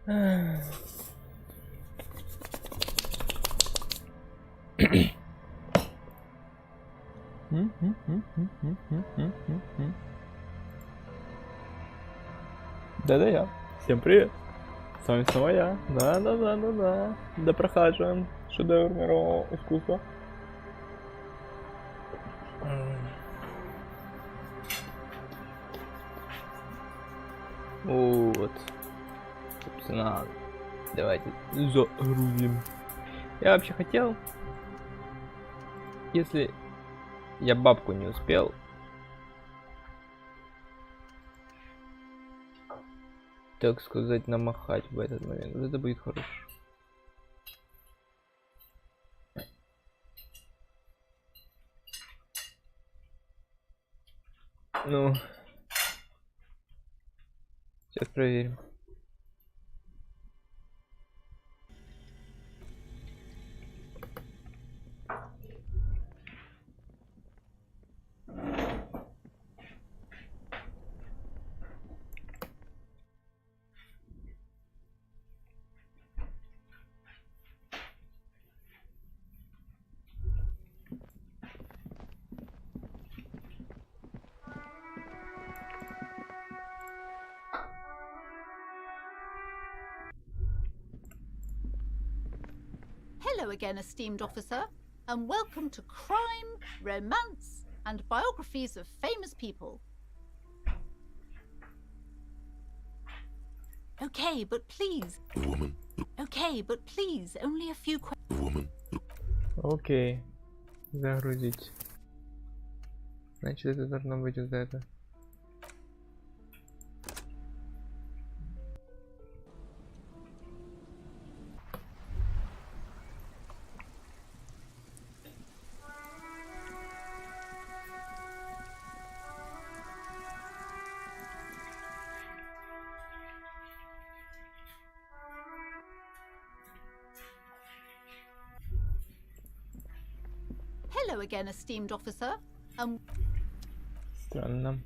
Да-да я. Всем привет. С вами снова я. Да. Да прохаживаем шедевр мирового искусства. Вот. Собственно, давайте загрузим. Я вообще хотел, если я бабку не успел, так сказать, намахать в этот момент. Вот это будет хорошо. Ну, сейчас проверим. Hello again, esteemed officer, and welcome to Crime, Romance, and Biographies of Famous People. Okay, but please. Woman. Okay, but please, only a few questions. Woman. Окей. Загрузить. Значит, это должно быть вот это. Hello again, esteemed officer, and Странно.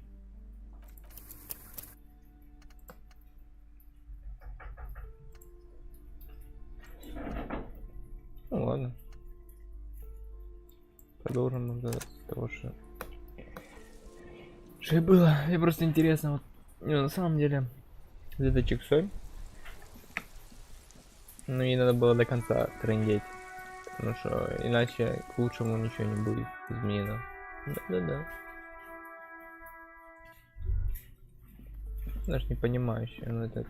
Ну ладно. Продолжим с того, что и было. Мне просто интересно, вот, ну, на самом деле, с этой чиксой, ну, ей надо было до конца трындеть, потому что иначе к лучшему ничего не будет изменено. Да. Даже не понимающая, ну это...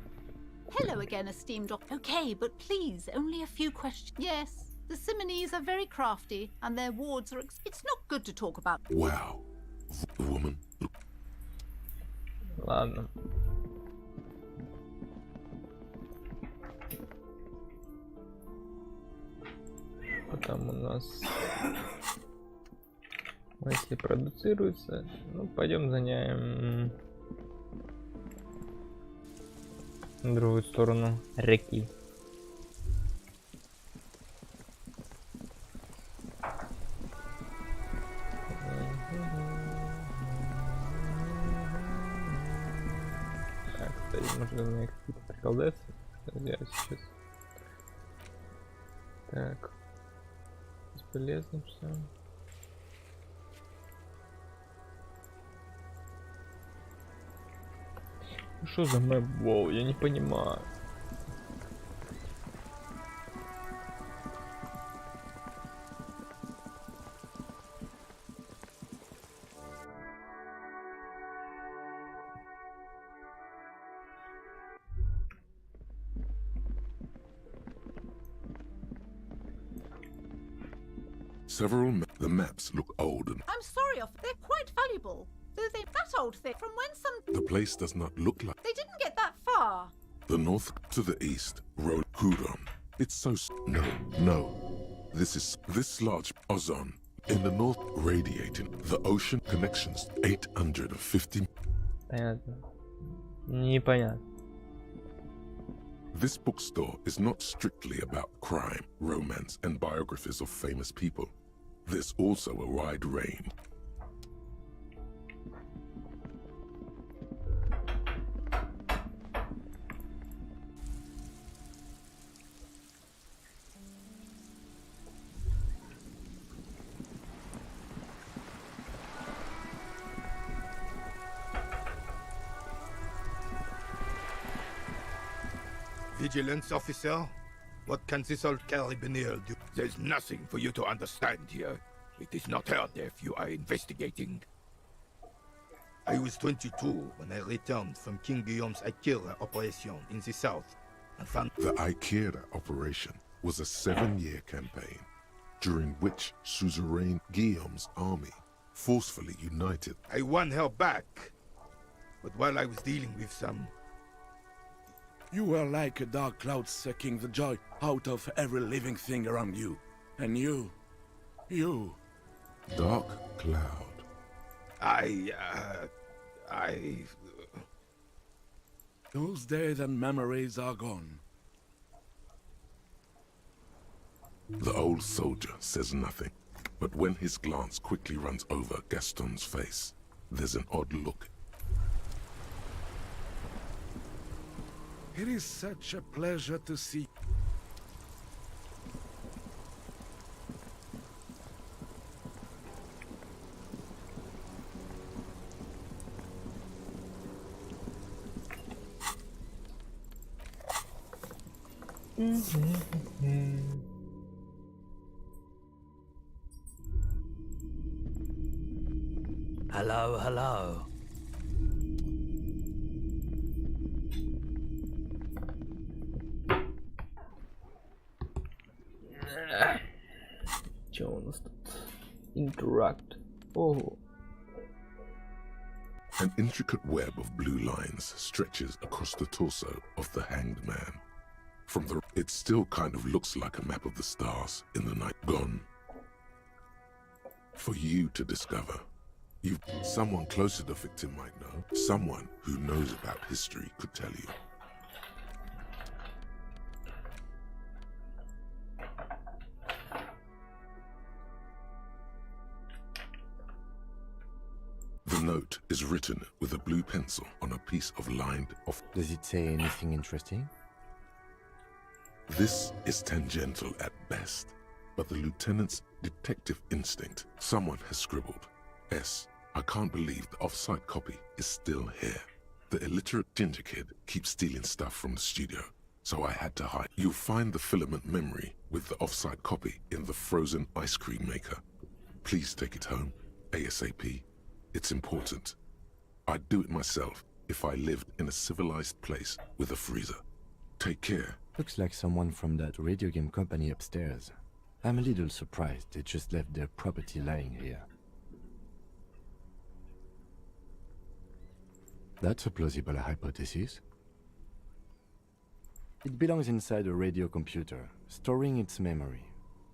hello again, esteemed officer. Okay, but please, only a few questions. Yes, the Simonees are very crafty, and their wards are. It's not good to talk about. Wow. Woman. Ладно. Потом у нас... Если продуцируется, ну пойдем заняем другую сторону реки. Так, кстати, может у меня какие-то приколдесы. Я сейчас... Так. Бесполезно все. Что за мэп? Воу, я не понимаю. The maps look old and I'm sorry, they're quite valuable. Though they that old thing from when some the place does not look like they didn't get that far. the north to the east. Road Hudon. It's so no. This large ozone in the north radiating the ocean connections 850. Понятно. Непонятно. This bookstore is not strictly about crime, romance, and biographies of famous people. There's also a wide range. Vigilance officer? What can this old carabiner do? There's nothing for you to understand here. It is not her death you are investigating. I was 22 when I returned from King Guillaume's Akira operation in the south and found... The Ikeda operation was a 7-year campaign, during which suzerain Guillaume's army forcefully united. I won her back. But while I was dealing with some... You were like a dark cloud sucking the joy out of every living thing around you. And you... Dark cloud. Those days and memories are gone. The old soldier says nothing, but when his glance quickly runs over Gaston's face, there's an odd look. It is such a pleasure to see. Hello, hello. Jones. Interact. Oh. An intricate web of blue lines stretches across the torso of the hanged man. From the... It still kind of looks like a map of the stars in the night gone. For you to discover. Someone close to the victim might know. Someone who knows about history could tell you. The note is written with a blue pencil on a piece of lined off. Does it say anything interesting? This is tangential at best, but the lieutenant's detective instinct. Someone has scribbled. S. I can't believe the off-site copy is still here. The illiterate ginger kid keeps stealing stuff from the studio, so I had to hide. You'll find the filament memory with the off-site copy in the frozen ice cream maker. Please take it home, ASAP. It's important. I'd do it myself if I lived in a civilized place with a freezer. Take care. Looks like someone from that radio game company upstairs. I'm a little surprised they just left their property lying here. That's a plausible hypothesis. It belongs inside a radio computer, storing its memory.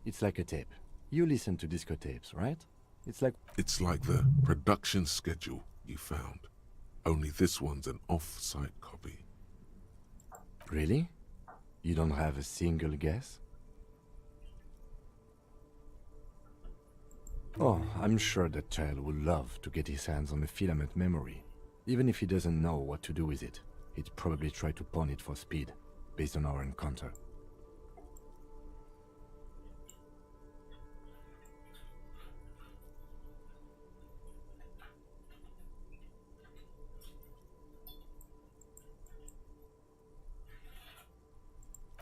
It's like a tape. You listen to disco tapes, right? It's like the production schedule you found. Only this one's an off-site copy. Really? You don't have a single guess? Oh, I'm sure that child would love to get his hands on a filament memory. Even if he doesn't know what to do with it, he'd probably try to pawn it for speed, based on our encounter.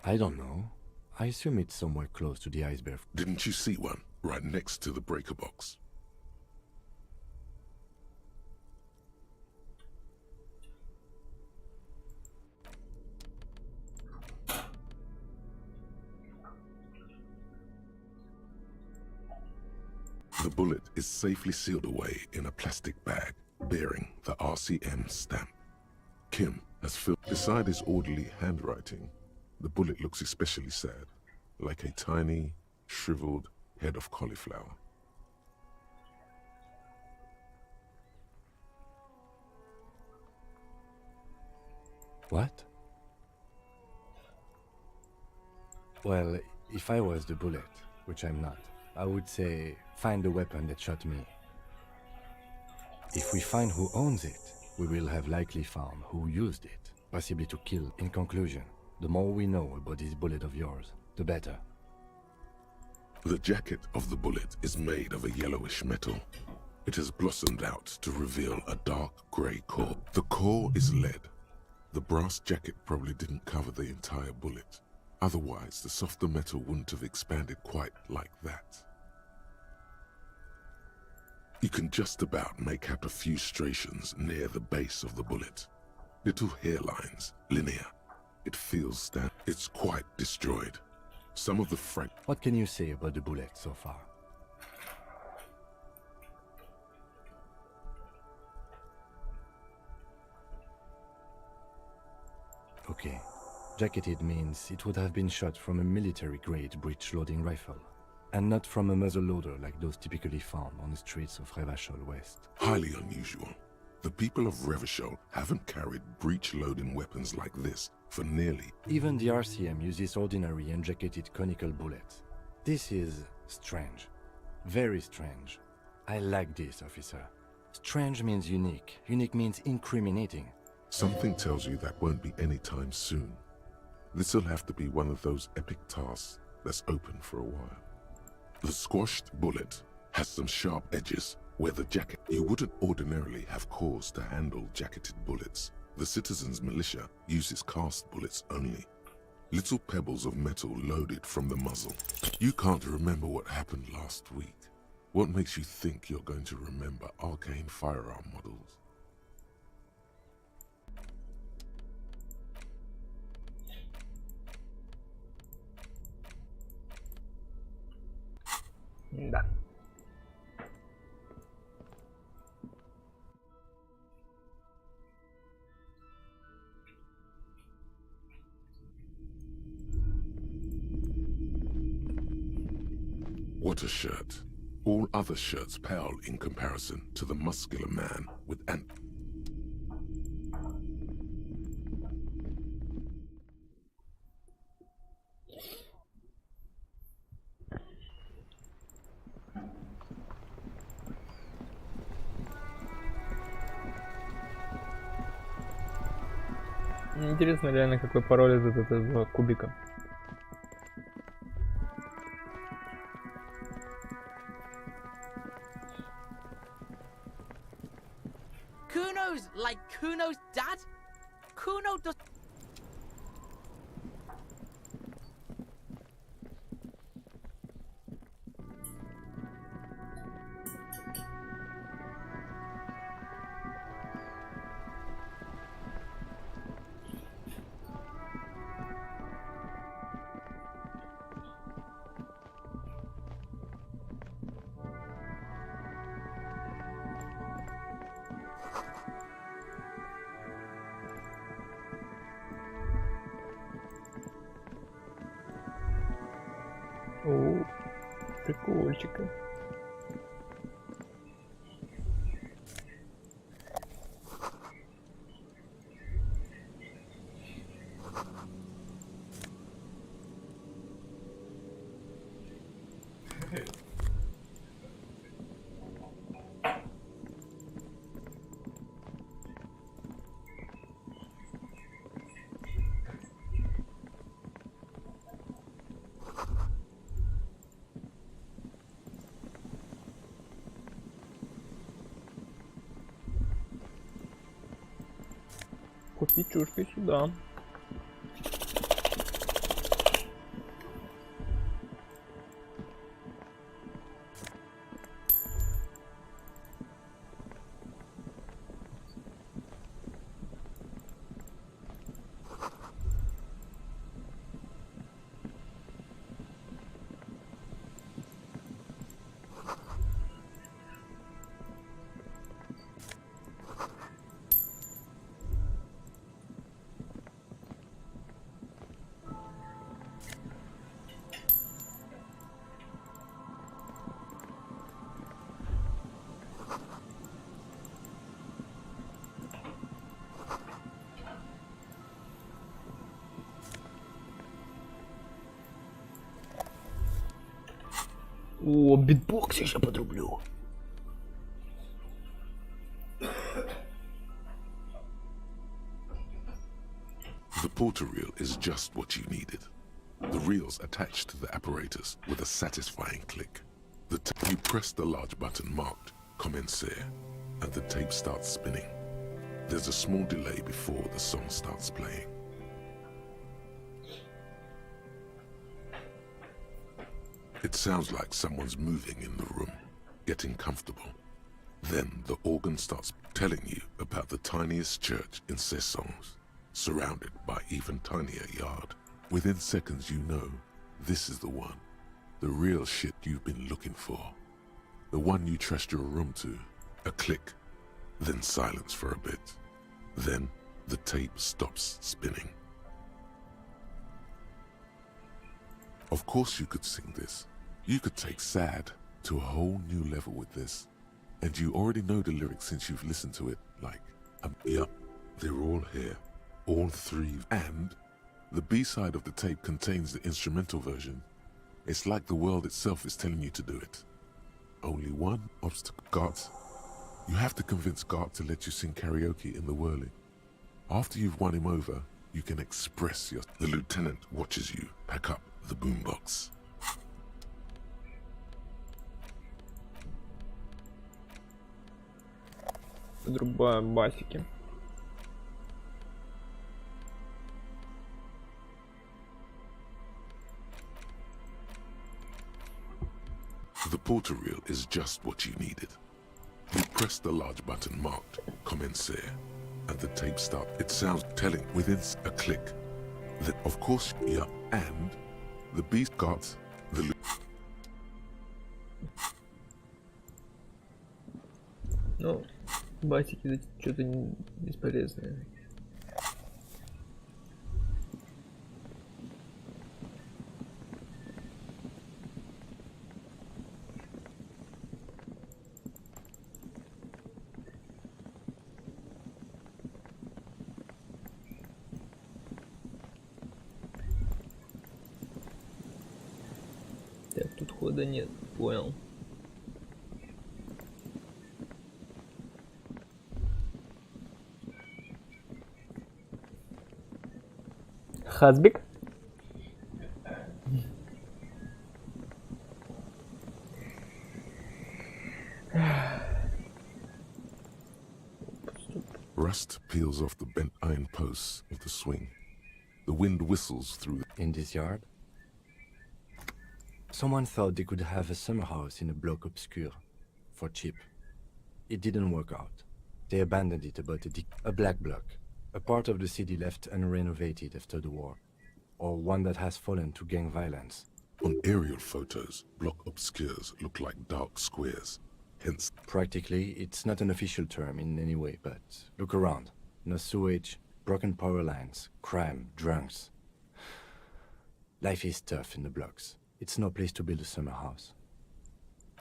I don't know. I assume it's somewhere close to the iceberg. Didn't you see one right next to the breaker box? The bullet is safely sealed away in a plastic bag bearing the RCM stamp. Kim has filled beside his orderly handwriting. The bullet looks especially sad, like a tiny, shriveled head of cauliflower. What? Well, if I was the bullet, which I'm not, I would say, find the weapon that shot me. If we find who owns it, we will have likely found who used it, possibly to kill. In conclusion, the more we know about this bullet of yours, the better. The jacket of the bullet is made of a yellowish metal. It has blossomed out to reveal a dark grey core. The core is lead, The brass jacket probably didn't cover the entire bullet. Otherwise, the softer metal wouldn't have expanded quite like that. You can just about make out a few striations near the base of the bullet. Little hairlines, linear. It feels that it's quite destroyed. Some of the What can you say about the bullet so far? Okay. Jacketed means it would have been shot from a military-grade breech-loading rifle, and not from a muzzle-loader like those typically found on the streets of Revachol West. highly unusual. The people of Revachol haven't carried breech-loading weapons like this for nearly... Even the RCM uses ordinary unjacketed conical bullets. This is strange. Very strange. I like this, officer. Strange means unique. Unique means incriminating. Something tells you that won't be anytime soon. This'll have to be one of those epic tasks that's open for a while. The squashed bullet has some sharp edges where the jacket you wouldn't ordinarily have cause to handle jacketed bullets. The citizens' militia uses cast bullets only. Little pebbles of metal loaded from the muzzle. You can't remember what happened last week. What makes you think you're going to remember arcane firearm models? Да. What a shirt. All other shirts pale in comparison to the muscular man with an... Мне интересно реально, какой пароль из этого кубика. Kuno's like Kuno's dad? Kuno does... О, прикольчика. Купить чушкой сюда. О, битбокс еще подрублю. The porter reel is just what you needed. The reel's attached to the apparatus with a satisfying click. You press the large button marked Commencer, and the tape starts spinning. There's a small delay before the song starts playing. It sounds like someone's moving in the room, getting comfortable. Then the organ starts telling you about the tiniest church in Cessons, surrounded by even tinier yard. Within seconds you know this is the one, the real shit you've been looking for. The one you trust your room to. A click, then silence for a bit. Then the tape stops spinning. Of course you could sing this. You could take sad to a whole new level with this. And you already know the lyrics since you've listened to it, like, yep, they're all here, all three. And the B-side of the tape contains the instrumental version. It's like the world itself is telling you to do it. Only one obstacle. Gart, you have to convince Gart to let you sing karaoke in the whirling. After you've won him over, you can express your... The lieutenant watches you pack up the boombox. Подрубаем басики. The porter reel is just what you needed. You press the large button marked Commencer, and the tape starts. It sounds telling within a click. That, of course, yeah, and the beast got the... Ну, басики что-то бесполезные. Так, тут хода нет, понял. Хазбик? Rust peels off the bent iron posts of the swing. The wind whistles through. In this yard? Someone thought they could have a summer house in a bloc obscur, for cheap. It didn't work out. They abandoned it about a black bloc, a part of the city left unrenovated after the war, or one that has fallen to gang violence. On aerial photos, block obscures look like dark squares. Hence, Practically, it's not an official term in any way, but look around. No sewage, broken power lines, crime, drunks. Life is tough in the blocks. It's no place to build a summer house.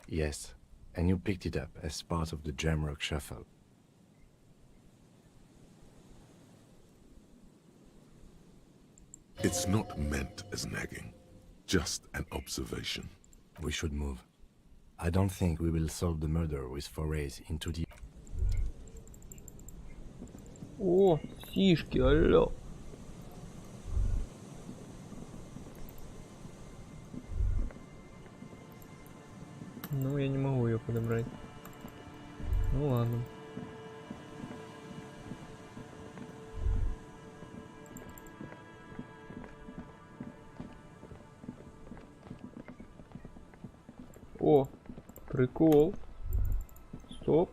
Yes, and you picked it up as part of the Jamrock Shuffle. it's not meant as nagging, just an observation. We should move. I don't think we will solve the murder with forays into the... О, сишки, алло. Ну, я не могу ее подобрать. Ну ладно. О, прикол. Стоп.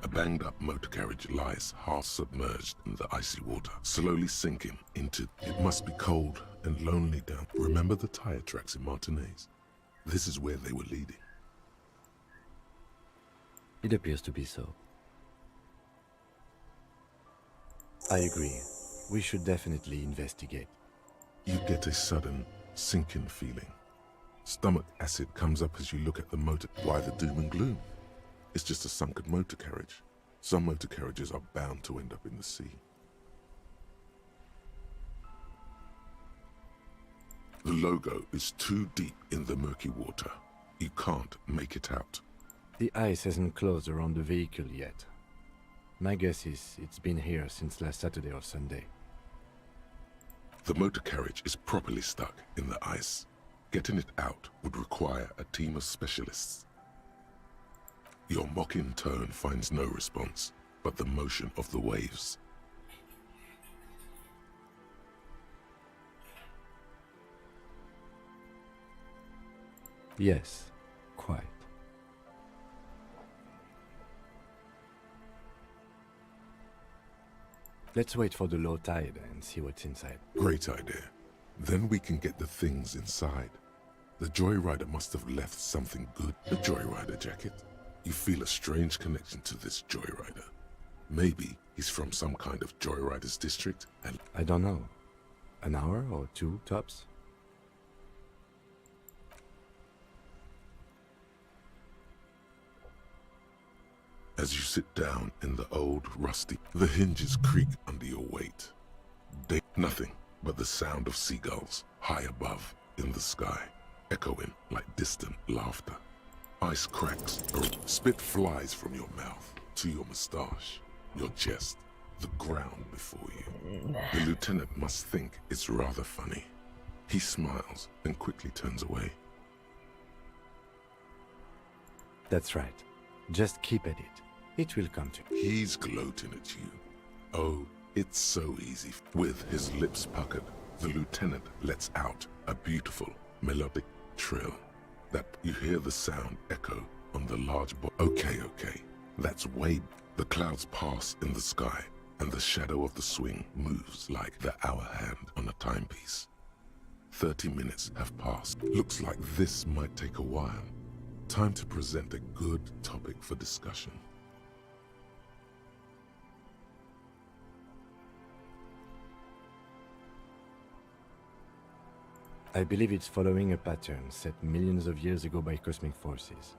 A banged-up motor carriage lies half submerged in the icy water, slowly sinking into... It must be cold and lonely down. Remember the tire tracks in Martinez? This is where they were leading. It appears to be so. I agree. We should definitely investigate. You get a sudden, sinking feeling. Stomach acid comes up as you look at the motor. Why the doom and gloom? It's just a sunken motor carriage. Some motor carriages are bound to end up in the sea. The logo is too deep in the murky water. You can't make it out. The ice hasn't closed around the vehicle yet. My guess is it's been here since last Saturday or Sunday. The motor carriage is properly stuck in the ice. Getting it out would require a team of specialists. Your mocking tone finds no response, but the motion of the waves. Yes, quite. Let's wait for the low tide and see what's inside. Great idea. Then we can get the things inside. The Joyrider must have left something good. A Joyrider jacket. You feel a strange connection to this Joyrider. Maybe he's from some kind of Joyriders district and... I don't know. An hour or two, tops? As you sit down in the old rusty, the hinges creak under your weight. Nothing but the sound of seagulls high above in the sky, echoing like distant laughter. Ice cracks or spit flies from your mouth to your moustache, your chest, the ground before you. The lieutenant must think it's rather funny. He smiles and quickly turns away. That's right. Just keep at it. It will come to you. He's gloating at you. Oh, it's so easy. With his lips puckered, the lieutenant lets out a beautiful melodic trill that you hear the sound echo on the large Okay. That's way... The clouds pass in the sky, and the shadow of the swing moves like the hour hand on a timepiece. 30 minutes have passed. Looks like this might take a while. Time to present a good topic for discussion. I believe it's following a pattern set millions of years ago by cosmic forces.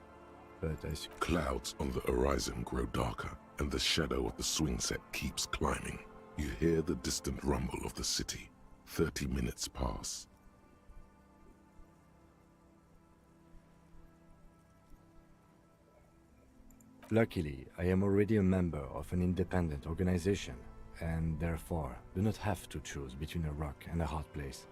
But as Clouds on the horizon grow darker, and the shadow of the swing set keeps climbing. You hear the distant rumble of the city. 30 minutes pass. Luckily, I am already a member of an independent organization, and therefore do not have to choose between a rock and a hard place.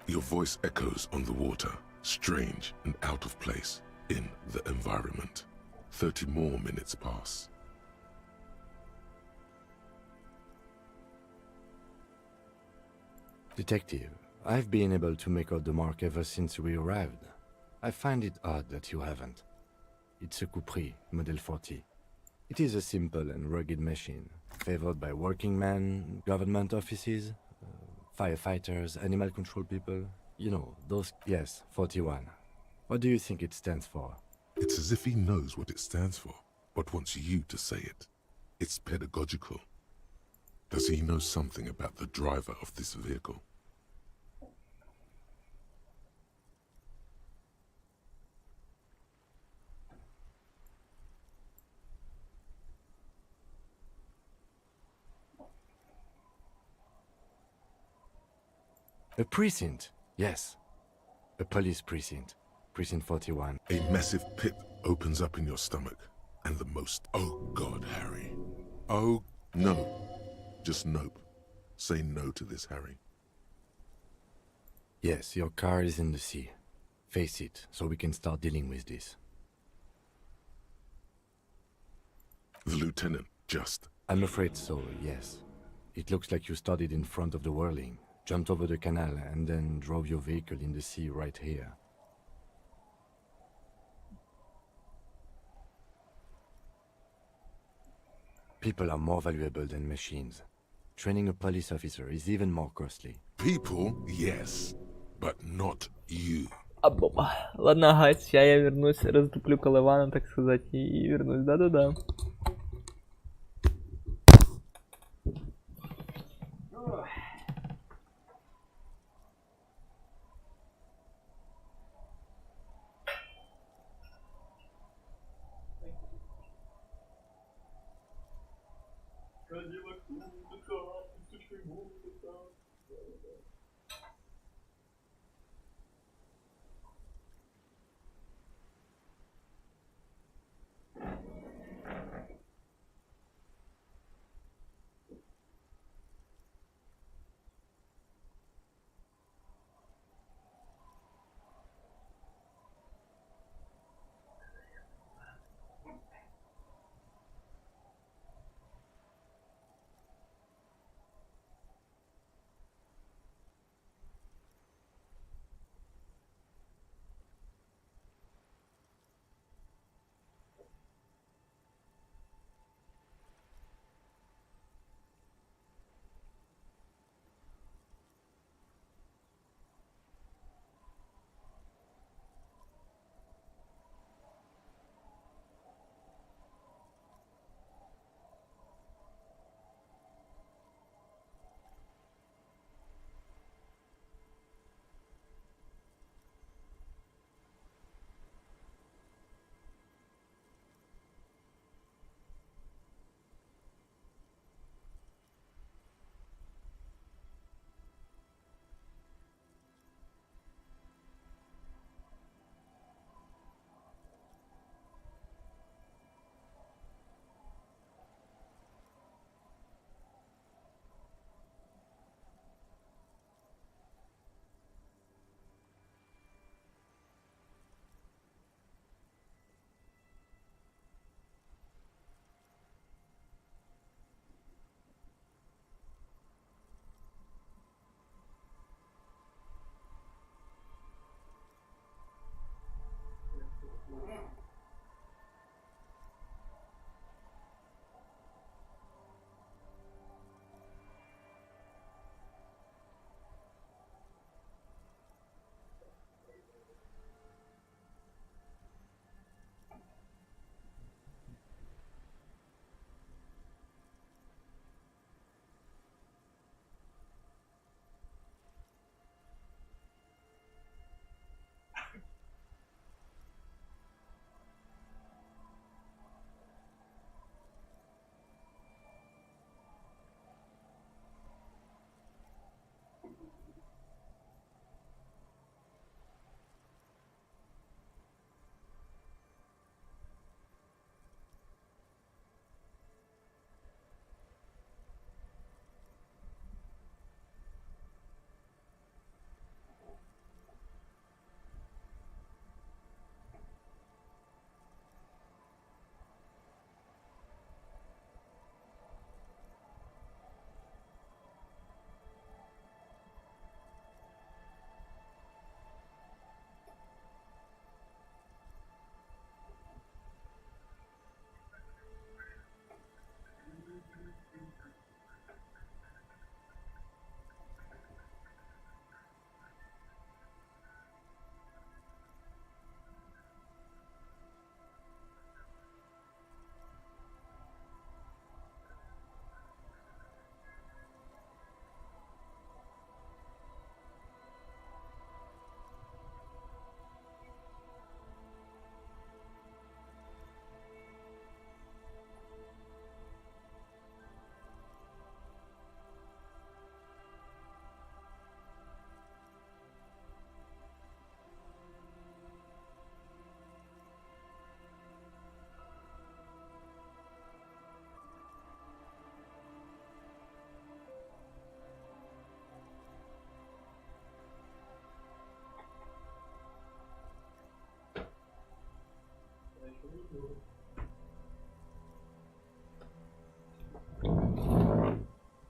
Your voice echoes on the water, strange and out of place in the environment. 30 more minutes pass. Detective, I've been able to make out the mark ever since we arrived. I find it odd that you haven't. It's a Coupris, Model 40. It is a simple and rugged machine, favored by working men, government offices, firefighters, animal control people. You know, those... Yes, 41. What do you think it stands for? It's as if he knows what it stands for, but wants you to say it. It's pedagogical. Does he know something about the driver of this vehicle? A precinct, yes. A police precinct. Precinct 41. A massive pit opens up in your stomach, and the most... Oh God, Harry. Oh, no. Just nope. Say no to this, Harry. Yes, your car is in the sea. Face it, so we can start dealing with this. The lieutenant just... I'm afraid so, yes. It looks like you started in front of the whirling, jumped over the canal, and then drove your vehicle in the sea right here. People are more valuable than machines. Training a police officer is even more costly. People, yes, but not you. Ладно, гайс, сейчас я вернусь, раздуплю колывана, так сказать, и вернусь. Да-да-да.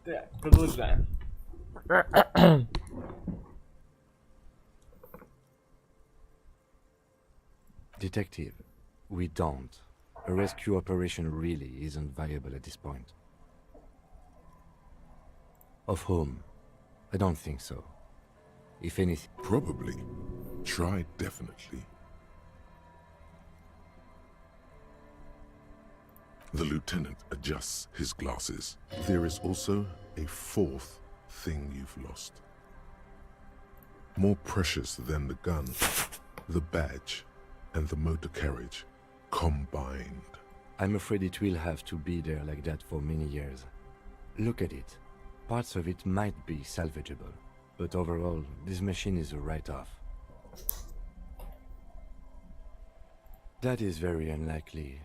Так, продолжаем. Detective, we don't. A rescue operation really isn't viable at this point. Of whom? I don't think so. If anything... Probably. Try definitely. The lieutenant adjusts his glasses. There is also a fourth thing you've lost. More precious than the gun, the badge, and the motor carriage combined. I'm afraid it will have to be there like that for many years. Look at it. Parts of it might be salvageable, but overall, this machine is a write-off. That is very unlikely.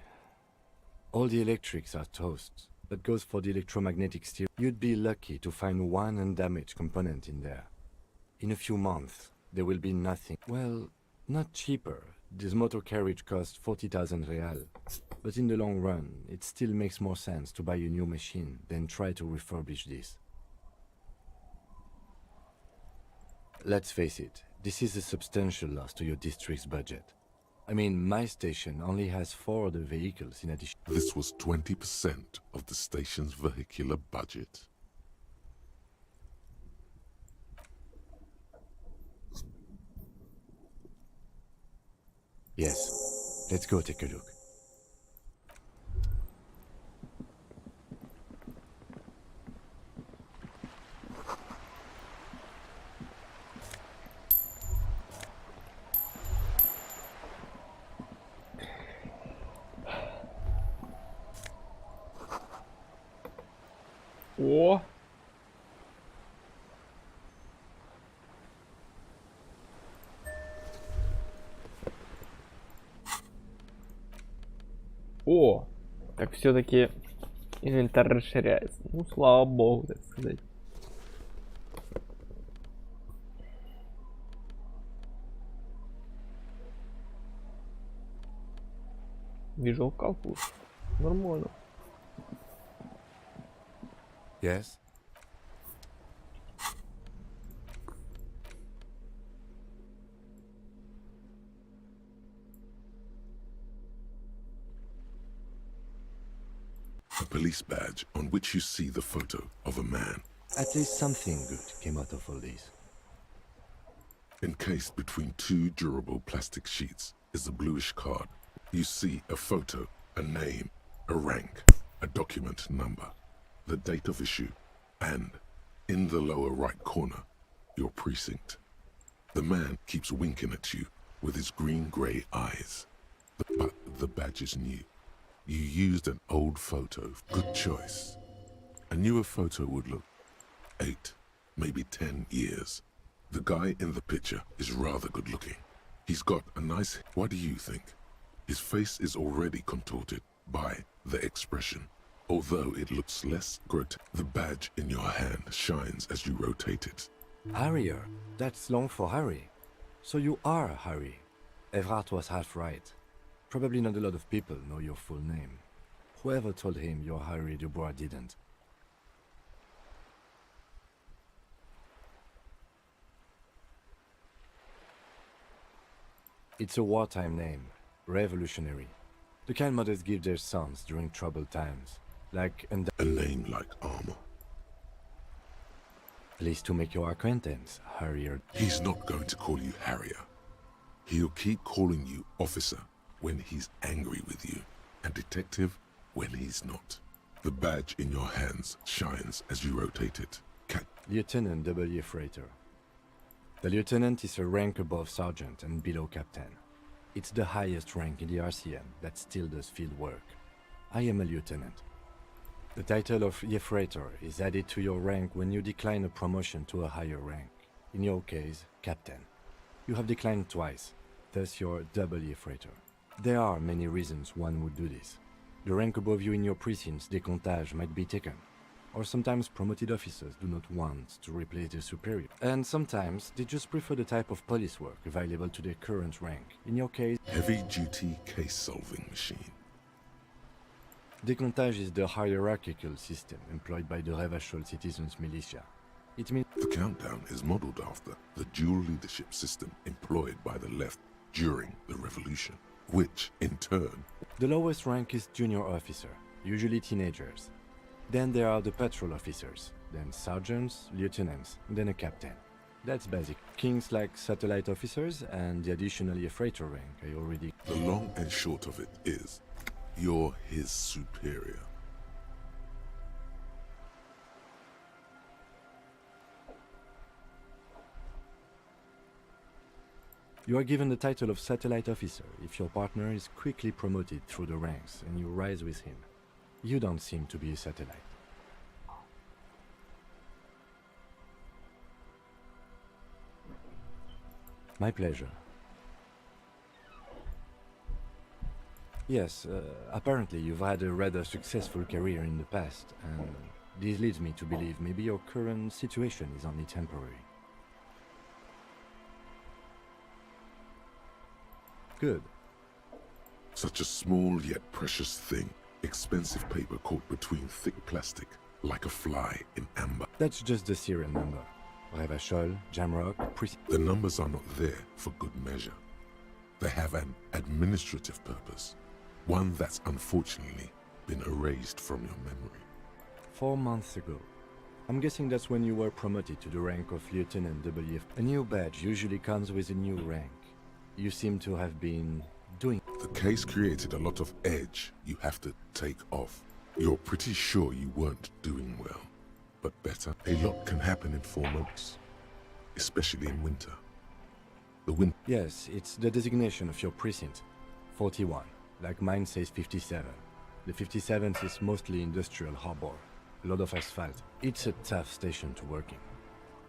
All the electrics are toast. That goes for the electromagnetic steer. You'd be lucky to find one undamaged component in there. In a few months, there will be nothing. Well, not cheaper. This motor carriage costs 40,000 real. But in the long run, it still makes more sense to buy a new machine than try to refurbish this. Let's face it, this is a substantial loss to your district's budget. I mean, my station only has 4 other vehicles in addition. This was 20% of the station's vehicular budget. Yes, let's go take a look. О! О! Так все-таки инвентарь расширяется. Ну, слава богу, так сказать. Вижу калкуш. Нормально. Yes? A police badge on which you see the photo of a man. At least something good came out of all this. Encased between 2 durable plastic sheets is a bluish card. You see a photo, a name, a rank, a document number, the date of issue, and, in the lower right corner, your precinct. The man keeps winking at you with his green-grey eyes. But the badge is new. You used an old photo. Good choice. A newer photo would look 8, maybe 10 years. The guy in the picture is rather good looking. He's got a nice... What do you think? His face is already contorted by the expression. Although it looks less grotesque, the badge in your hand shines as you rotate it. Harrier. That's long for Harry. So you are Harry. Evrard was half right. Probably not a lot of people know your full name. Whoever told him you're Harry Dubois didn't. It's a wartime name. Revolutionary. The kind mothers give their sons during troubled times. Like A name like armor. Pleased to make your acquaintance, Harrier. He's not going to call you Harrier. He'll keep calling you officer when he's angry with you, and detective when he's not. The badge in your hands shines as you rotate it. Lieutenant W. Freighter. The lieutenant is a rank above sergeant and below captain. It's the highest rank in the RCM that still does field work. I am a lieutenant. The title of Freighter is added to your rank when you decline a promotion to a higher rank. In your case, captain. You have declined twice, thus you're W. Freighter. There are many reasons one would do this. The rank above you in your precinct's décomptage might be taken. Or sometimes promoted officers do not want to replace their superior. And sometimes they just prefer the type of police work available to their current rank. In your case, Heavy-duty case-solving machine. Décomptage is the hierarchical system employed by the Revachol citizens militia. It means The countdown is modeled after the dual leadership system employed by the left during the revolution, which, in turn, the lowest rank is junior officer, usually teenagers. Then there are the patrol officers, then sergeants, lieutenants, then a captain. That's basic. Kings like satellite officers and the additionally a freighter rank I already... the long and short of it is, you're his superior. You are given the title of satellite officer if your partner is quickly promoted through the ranks and you rise with him. You don't seem to be a satellite. My pleasure. Yes, apparently you've had a rather successful career in the past, and this leads me to believe maybe your current situation is only temporary. Good. Such a small yet precious thing, expensive paper caught between thick plastic, like a fly in amber. That's just the serial number. Revachol, Jamrock, The numbers are not there for good measure. They have an administrative purpose, one that's unfortunately been erased from your memory. 4 months ago. I'm guessing that's when you were promoted to the rank of Lieutenant WF. A new badge usually comes with a new rank. You seem to have been doing... The case created a lot of edge you have to take off. You're pretty sure you weren't doing well, but better. A lot can happen in 4 months, especially in winter. The winter... Yes, it's the designation of your precinct. 41. Like mine says 57. The 57th is mostly industrial harbor. A lot of asphalt. It's a tough station to work in.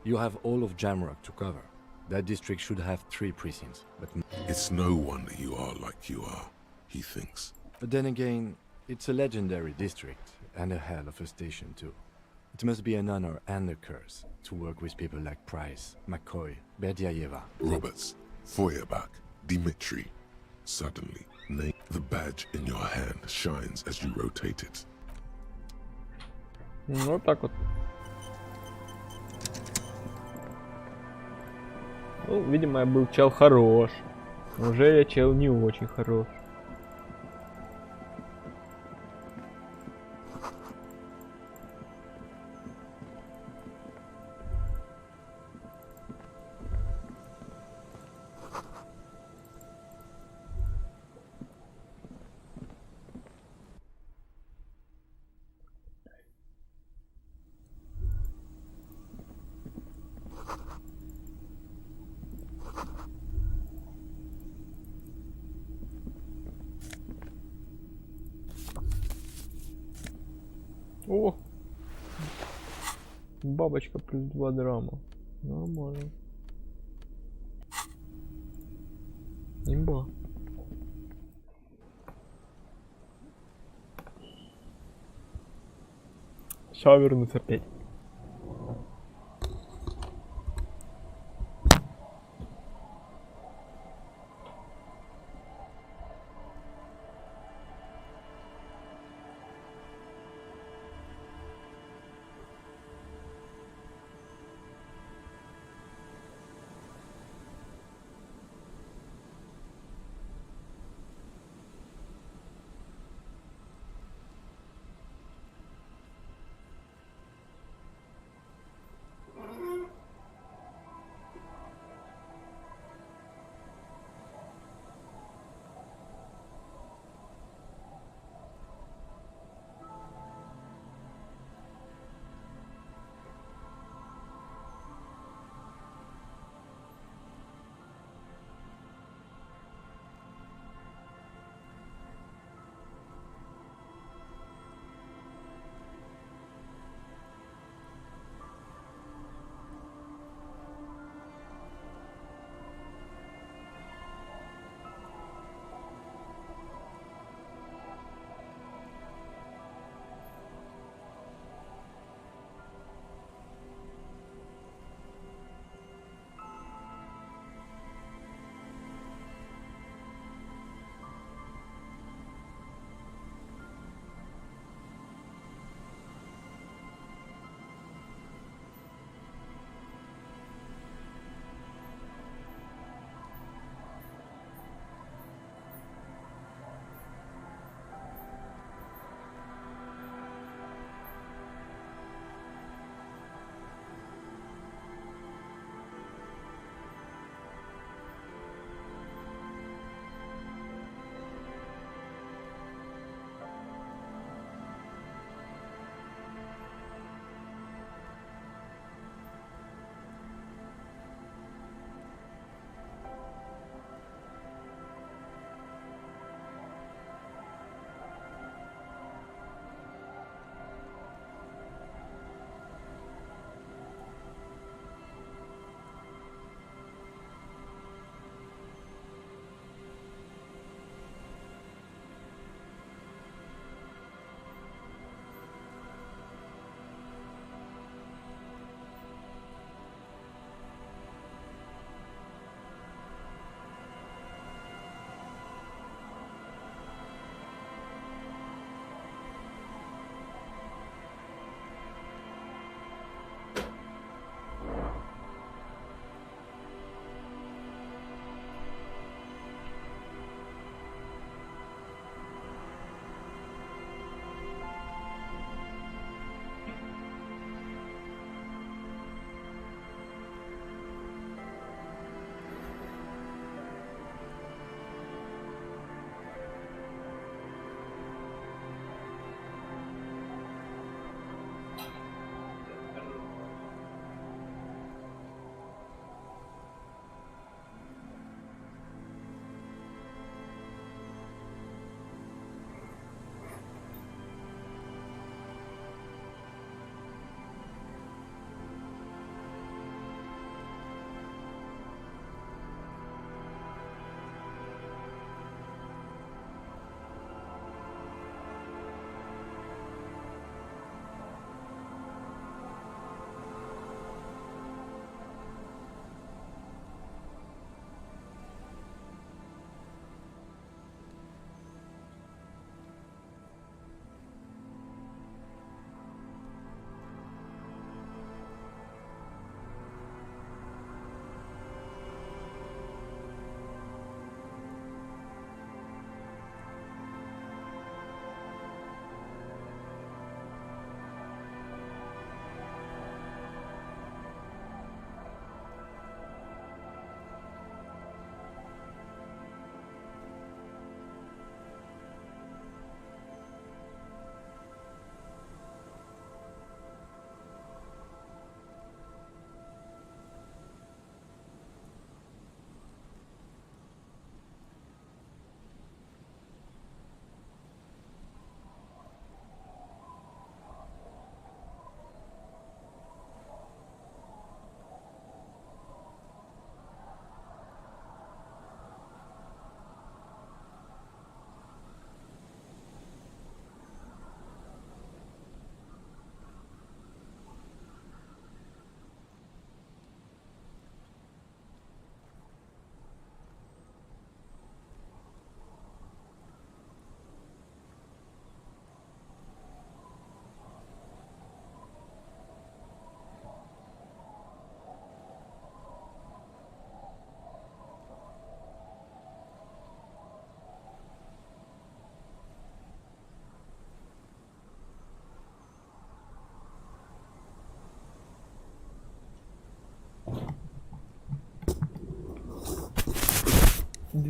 You have all of Jamrock to cover. That district should have 3 precincts, but... It's no wonder you are like you are, he thinks. But then again, it's a legendary district, and a hell of a station too. It must be an honor and a curse to work with people like Price, McCoy, Berdiaeva. Roberts, Feuerbach, Dimitri. Suddenly, the badge in your hand shines as you rotate it. Вот так вот. Ну, видимо, я был чел хорош. Уже я чел не очень хорош. О! Бабочка плюс 2 драма. Нормально. Имба. Сейчас вернусь опять.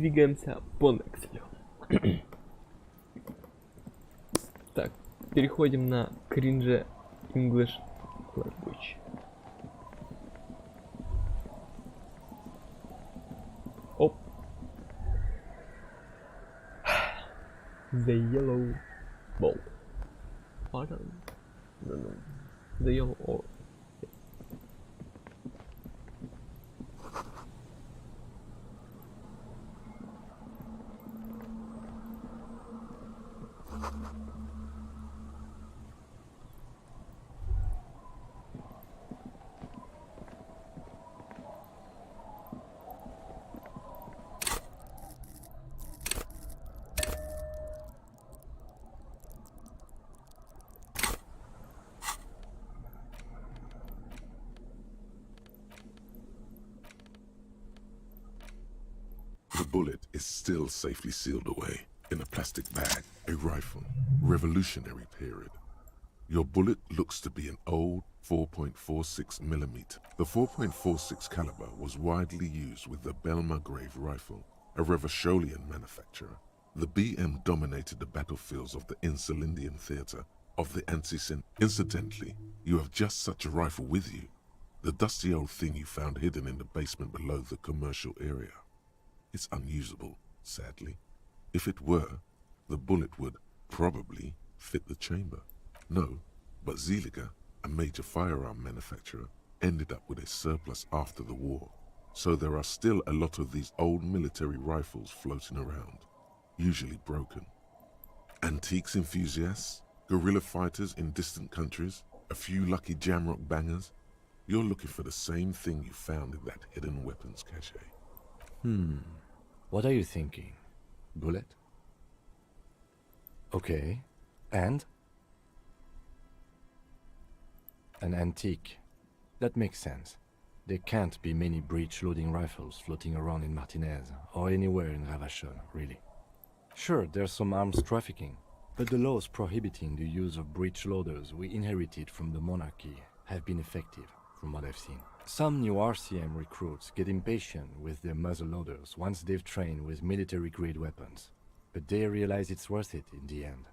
двигаемся по Некселю. Так, переходим на кринже English language. Оп. The yellow ball. Pardon. No. The yellow orb. The bullet is still safely sealed away in a plastic bag. A rifle, Revolutionary period. Your bullet looks to be an old 4.46 millimeter. The 4.46 caliber was widely used with the Belmargrave rifle, a Revacholian manufacturer. The BM dominated the battlefields of the Insulindian theater of the Anti-Sin. Incidentally, you have just such a rifle with you. The dusty old thing you found hidden in the basement below the commercial area. It's unusable, sadly. If it were, the bullet would probably fit the chamber. No, but Zeliger, a major firearm manufacturer, ended up with a surplus after the war. So there are still a lot of these old military rifles floating around, usually broken. Antiques enthusiasts, guerrilla fighters in distant countries, a few lucky jamrock bangers. You're looking for the same thing you found in that hidden weapons cache. What are you thinking? Bullet? Okay. And? An antique. That makes sense. There can't be many breech-loading rifles floating around in Martinez, or anywhere in Ravachol, really. Sure, there's some arms trafficking, but the laws prohibiting the use of breech loaders we inherited from the monarchy have been effective, from what I've seen. Some new RCM recruits get impatient with their muzzle loaders once they've trained with military-grade weapons, but they realize it's worth it in the end.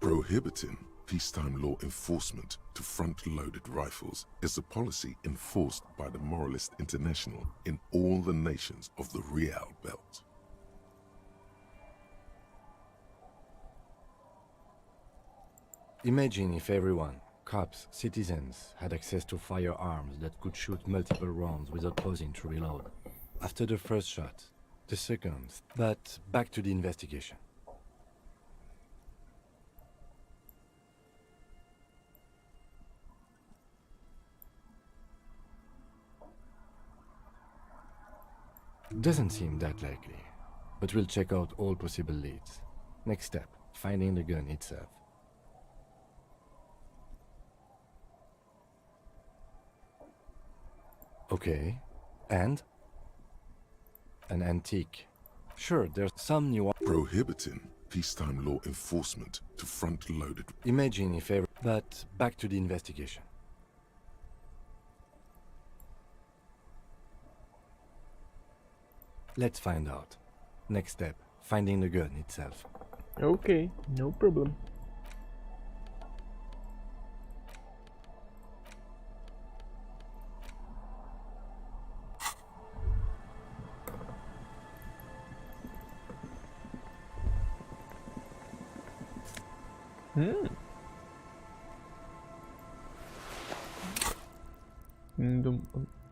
Prohibiting peacetime law enforcement to front-loaded rifles is a policy enforced by the Moralist International in all the nations of the Real Belt. Imagine if everyone, cops, citizens, had access to firearms that could shoot multiple rounds without pausing to reload. After the first shot, the second. But back to the investigation. Doesn't seem that likely, but we'll check out all possible leads. Next step, finding the gun itself. Okay, and? An antique. Sure, there's some new... Prohibiting peacetime law enforcement to front-loaded... Imagine if every... But back to the investigation. Let's find out. Next step, finding the gun itself. Okay, no problem.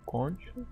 Concha?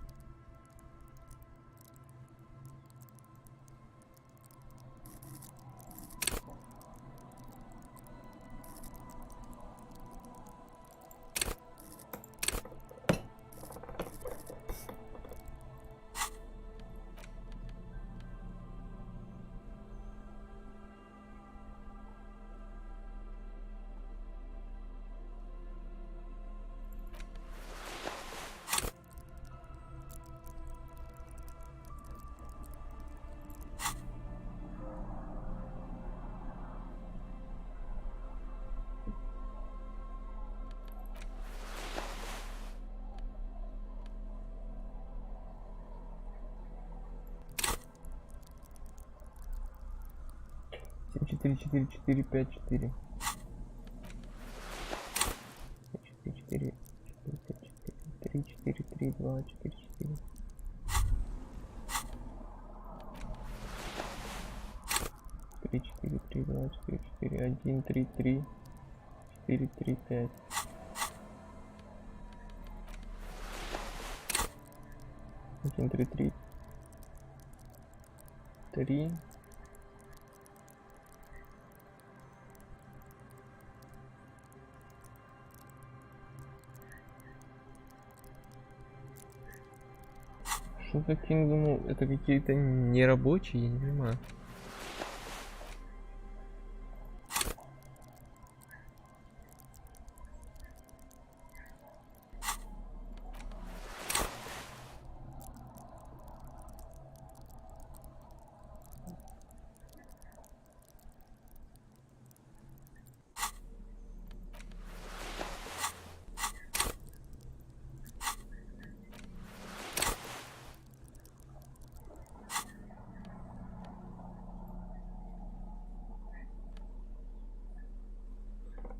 4, 4, 4, 5, 4. 4, 4, 4, 5, 4, 3, 4, 3, 2, 4, 4. 3, 4, 3, 2, 4, 4, 1, 3, 3, 4, 3, 5. 1, 3, 3, 3. Что за Kingdom? Это какие-то нерабочие, я не понимаю.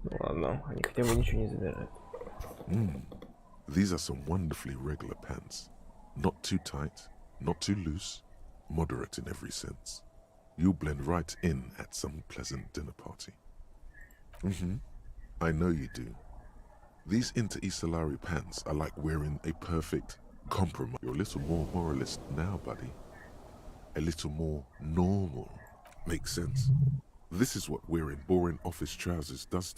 Ну ладно, они хотя бы ничего не забирают. These are some wonderfully regular pants. Not too tight, not too loose, moderate in every sense. You'll blend right in at some pleasant dinner party. I know you do. These inter-Isolari pants are like wearing a perfect compromise. You're a little more moralist now, buddy. A little more normal. Makes sense. This is what wearing boring office trousers does.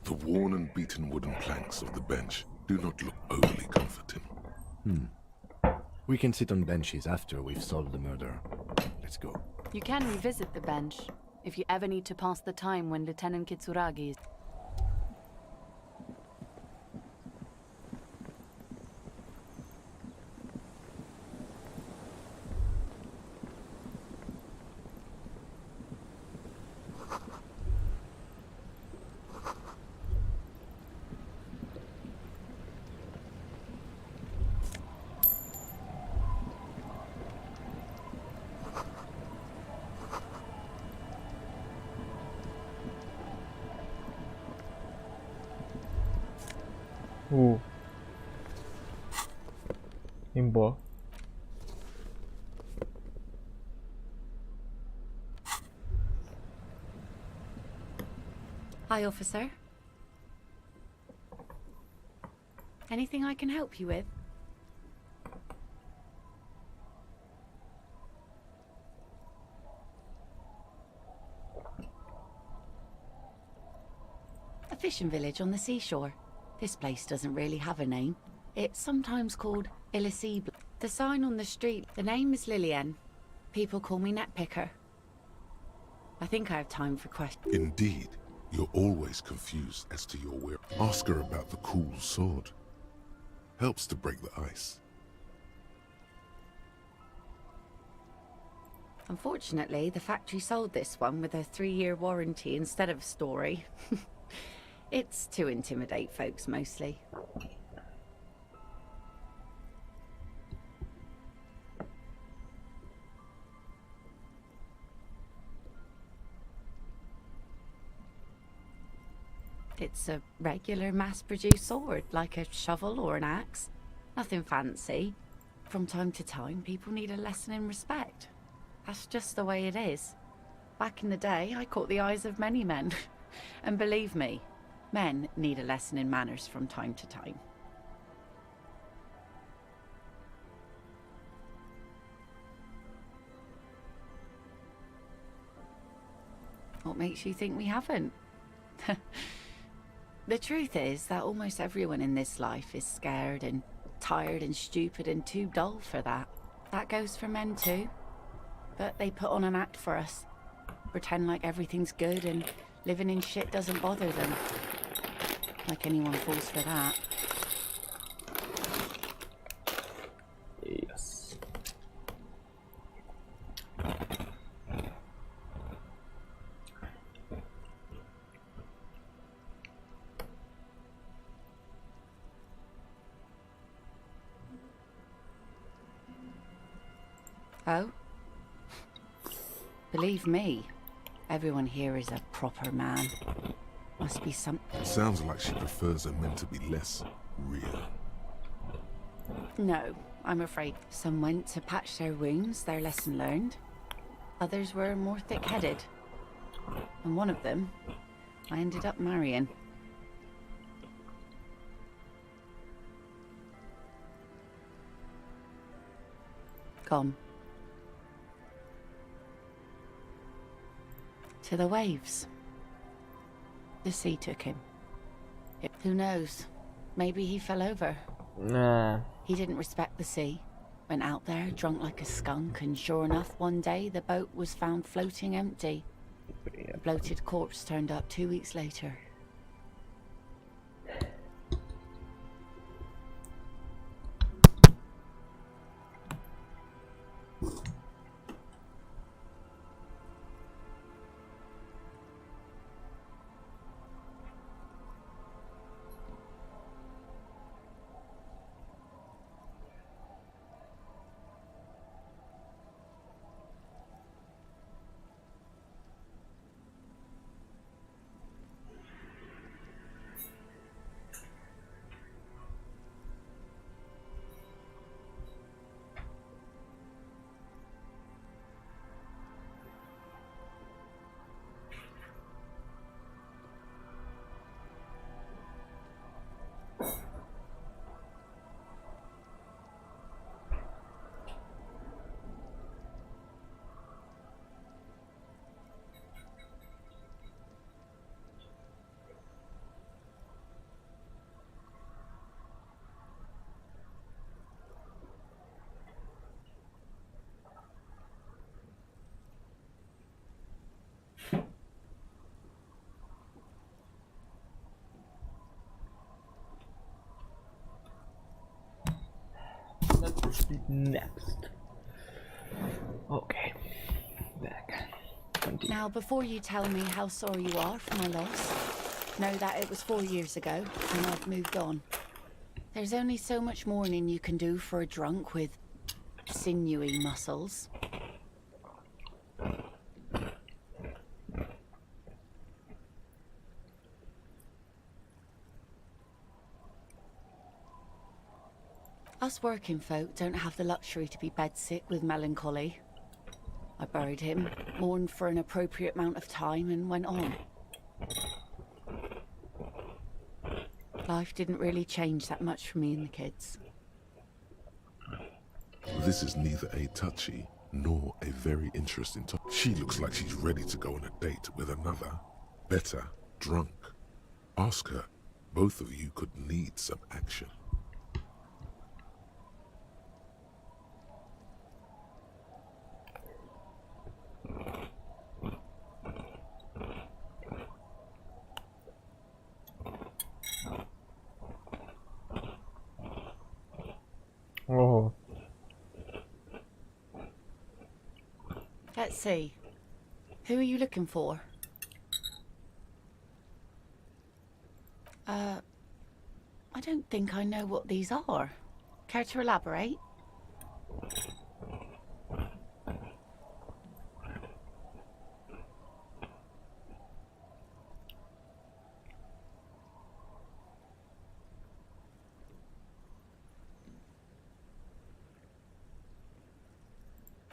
The worn and beaten wooden planks of the bench do not look overly comforting. We can sit on benches after we've solved the murder. Let's go. You can revisit the bench if you ever need to pass the time when Lieutenant Kitsuragi is. Имбо. Hi, officer. Anything I can help you with? A fishing village on the seashore. This place doesn't really have a name. It's sometimes called Elysium. The sign on the street, the name is Lillian. People call me Netpicker. I think I have time for questions. Indeed, you're always confused as to your where. Ask her about the cool sword. Helps to break the ice. Unfortunately, the factory sold this one with a 3-year warranty instead of a story. It's to intimidate folks, mostly. It's a regular mass-produced sword, like a shovel or an axe. Nothing fancy. From time to time, people need a lesson in respect. That's just the way it is. Back in the day, I caught the eyes of many men. And believe me, men need a lesson in manners from time to time. What makes you think we haven't? The truth is that almost everyone in this life is scared and tired and stupid and too dull for that. That goes for men too. But they put on an act for us. Pretend like everything's good and living in shit doesn't bother them. Like anyone falls for that. Yes. Oh? Believe me, everyone here is a proper man. Must be some... Sounds like she prefers her men to be less real. No, I'm afraid. Some went to patch their wounds, their lesson learned. Others were more thick-headed. And one of them, I ended up marrying. Gone. To the waves. The sea took him. Who knows? Maybe he fell over. Nah. He didn't respect the sea. Went out there, drunk like a skunk, and sure enough, one day the boat was found floating empty. A bloated corpse turned up 2 weeks later. Let's see next. Okay. Back. Continue. Now, before you tell me how sorry you are for my loss, know that it was 4 years ago, and I've moved on. There's only so much mourning you can do for a drunk with sinewy muscles. Us working folk don't have the luxury to be bedsick with melancholy. I buried him, mourned for an appropriate amount of time, and went on. Life didn't really change that much for me and the kids. This is neither a touchy nor a very interesting topic. She looks like she's ready to go on a date with another, better, drunk. Ask her. Both of you could need some action. Oh. Let's see. Who are you looking for? I don't think I know what these are. Care to elaborate?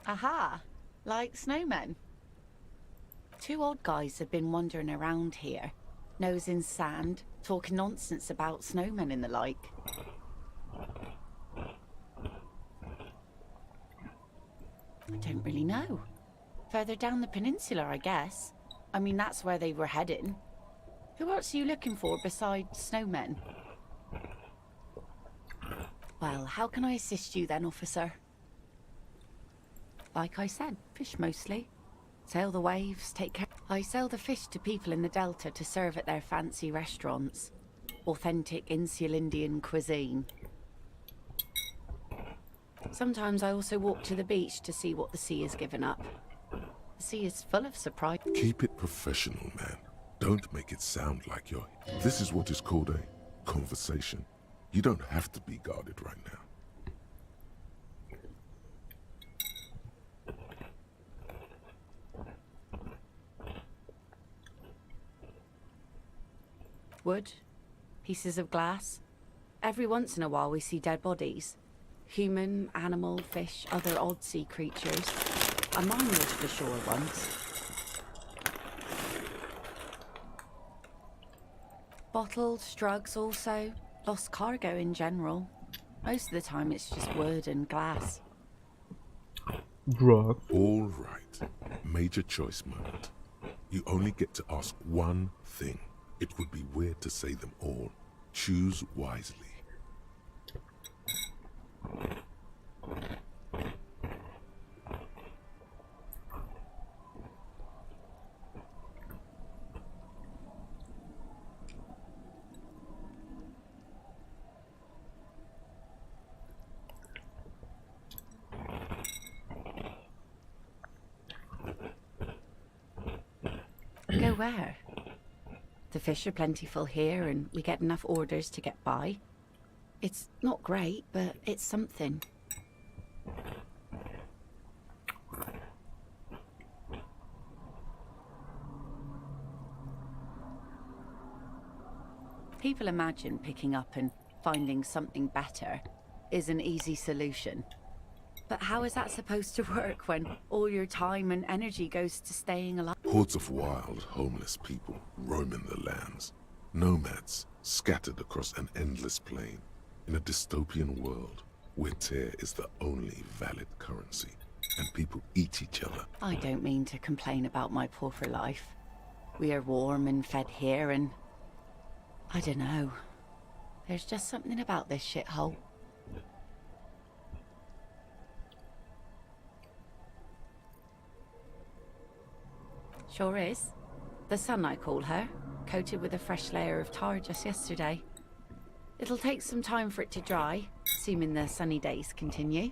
Aha! Like snowmen. Two odd guys have been wandering around here, nose in sand, talking nonsense about snowmen and the like. I don't really know. Further down the peninsula, I guess. I mean, that's where they were heading. Who else are you looking for besides snowmen? Well, how can I assist you then, officer? Like I said, fish mostly. Sail the waves, take care. I sell the fish to people in the Delta to serve at their fancy restaurants. Authentic Insular Indian cuisine. Sometimes I also walk to the beach to see what the sea has given up. The sea is full of surprise. Keep it professional, man. Don't make it sound like you're... This is what is called a conversation. You don't have to be guarded right now. Wood, pieces of glass. Every once in a while we see dead bodies. Human, animal, fish, other odd sea creatures. A mine washed ashore once. Bottles, drugs also. Lost cargo in general. Most of the time it's just wood and glass. Drugs. All right. Major choice moment. You only get to ask one thing. It would be weird to say them all. Choose wisely. Go where? The fish are plentiful here and we get enough orders to get by. It's not great, but it's something. People imagine picking up and finding something better is an easy solution. But how is that supposed to work when all your time and energy goes to staying alive? Hordes of wild, homeless people roaming the lands. Nomads scattered across an endless plain. In a dystopian world where tear is the only valid currency and people eat each other. I don't mean to complain about my pauper life. We are warm and fed here and... I don't know. There's just something about this shithole. Sure is. The sun, I call her, coated with a fresh layer of tar just yesterday. It'll take some time for it to dry, assuming the sunny days continue.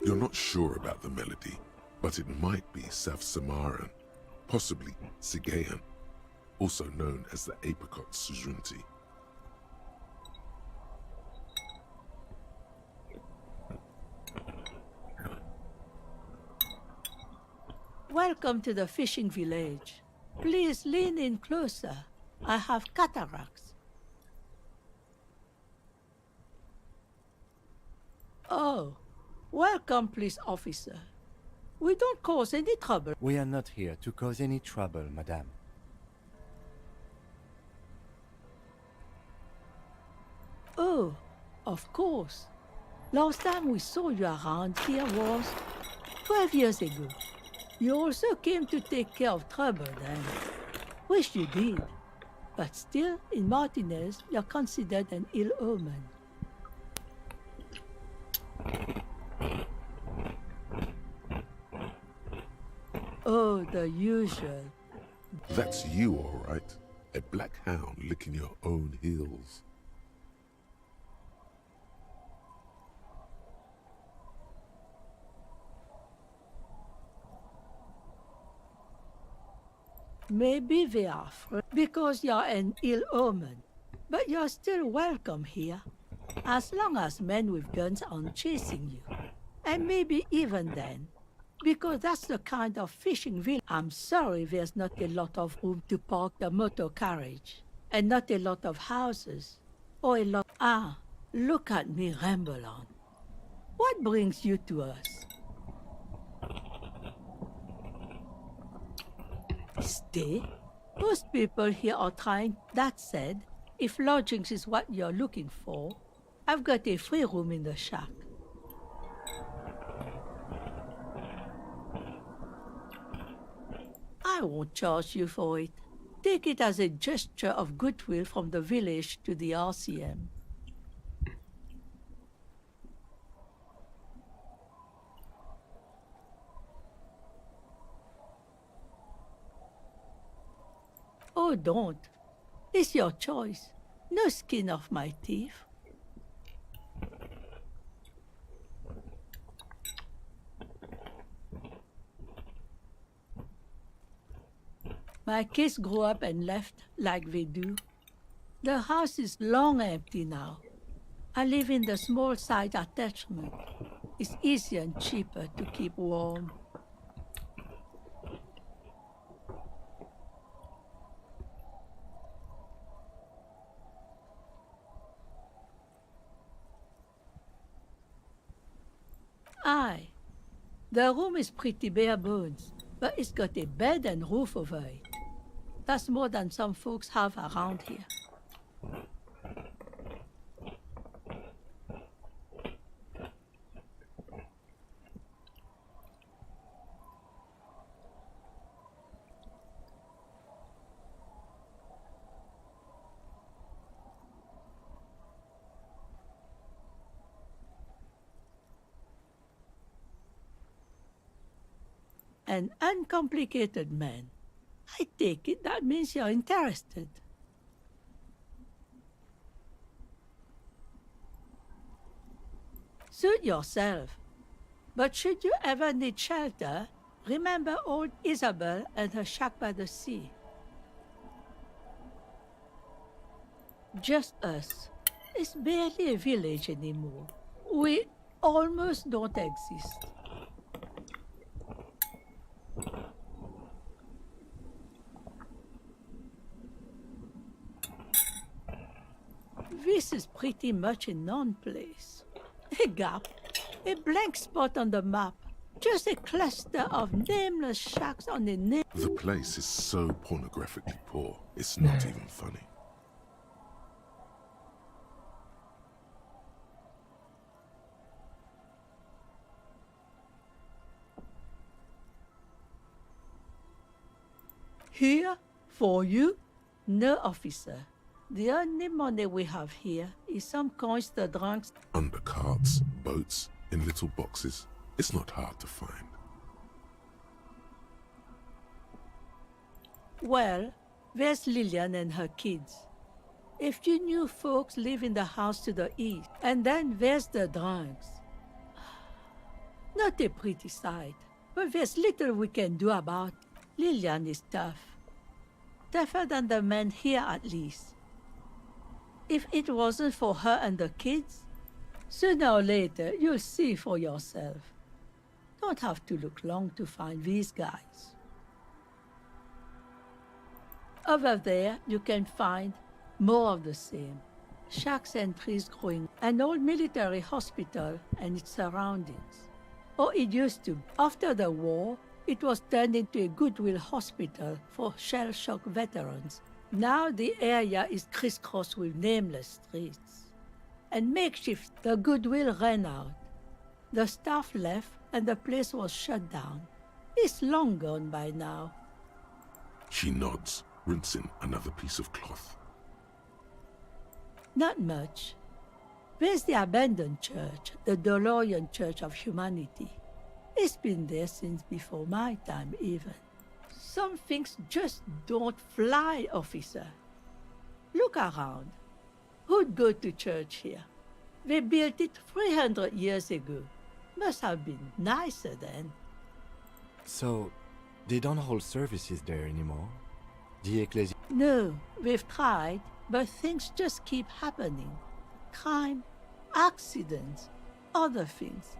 You're not sure about the melody, but it might be South Samaran, possibly Sigayan, also known as the apricot suzunti. Welcome to the fishing village. Please lean in closer. I have cataracts. Oh, welcome, police officer. We don't cause any trouble. We are not here to cause any trouble, madame. Oh, of course. Last time we saw you around here was 12 years ago. You also came to take care of trouble then. Wish you did. But still, in Martinez, you're considered an ill omen. Oh, the usual. That's you, all right. A black hound licking your own heels. Maybe they are because you're an ill omen, but you're still welcome here, as long as men with guns aren't chasing you. And maybe even then, because that's the kind of fishing village. I'm sorry there's not a lot of room to park the motor carriage, and not a lot of houses, or a lot. Ah, look at me ramble on. What brings you to us? Stay? Most people here are trying. That said, if lodgings is what you're looking for, I've got a free room in the shack. I won't charge you for it. Take it as a gesture of goodwill from the village to the RCM. Oh, don't. It's your choice. No skin off my teeth. My kids grew up and left like they do. The house is long empty now. I live in the small side attachment. It's easier and cheaper to keep warm. Aye. The room is pretty bare bones, but it's got a bed and roof over it. That's more than some folks have around here. An uncomplicated man. I take it that means you're interested. Suit yourself. But should you ever need shelter, remember old Isabel and her shack by the sea. Just us. It's barely a village anymore. We almost don't exist. This is pretty much a non-place. A gap, a blank spot on the map, just a cluster of nameless shacks on a name. The place is so pornographically poor, it's not even funny. Here, for you? No, officer. The only money we have here is some coins the drunks... Under carts, boats, in little boxes. It's not hard to find. Well, there's Lillian and her kids. A few new folks live in the house to the east. And then there's the drunks. Not a pretty sight, but there's little we can do about it. Lillian is tough. Tougher than the men here, at least. If it wasn't for her and the kids, sooner or later you'll see for yourself. Don't have to look long to find these guys. Over there you can find more of the same. Shacks and trees growing, an old military hospital and its surroundings. Or it used to. After the war, it was turned into a goodwill hospital for shell-shock veterans. Now the area is crisscrossed with nameless streets. And makeshift, the goodwill ran out. The staff left and the place was shut down. It's long gone by now. She nods, rinsing another piece of cloth. Not much. There's the abandoned church, the DeLorean Church of Humanity. It's been there since before my time, even. Some things just don't fly, officer. Look around. Who'd go to church here? They built it 300 years ago. Must have been nicer then. So, they don't hold services there anymore? The Elysium. No, we've tried, but things just keep happening. Crime, accidents, other things.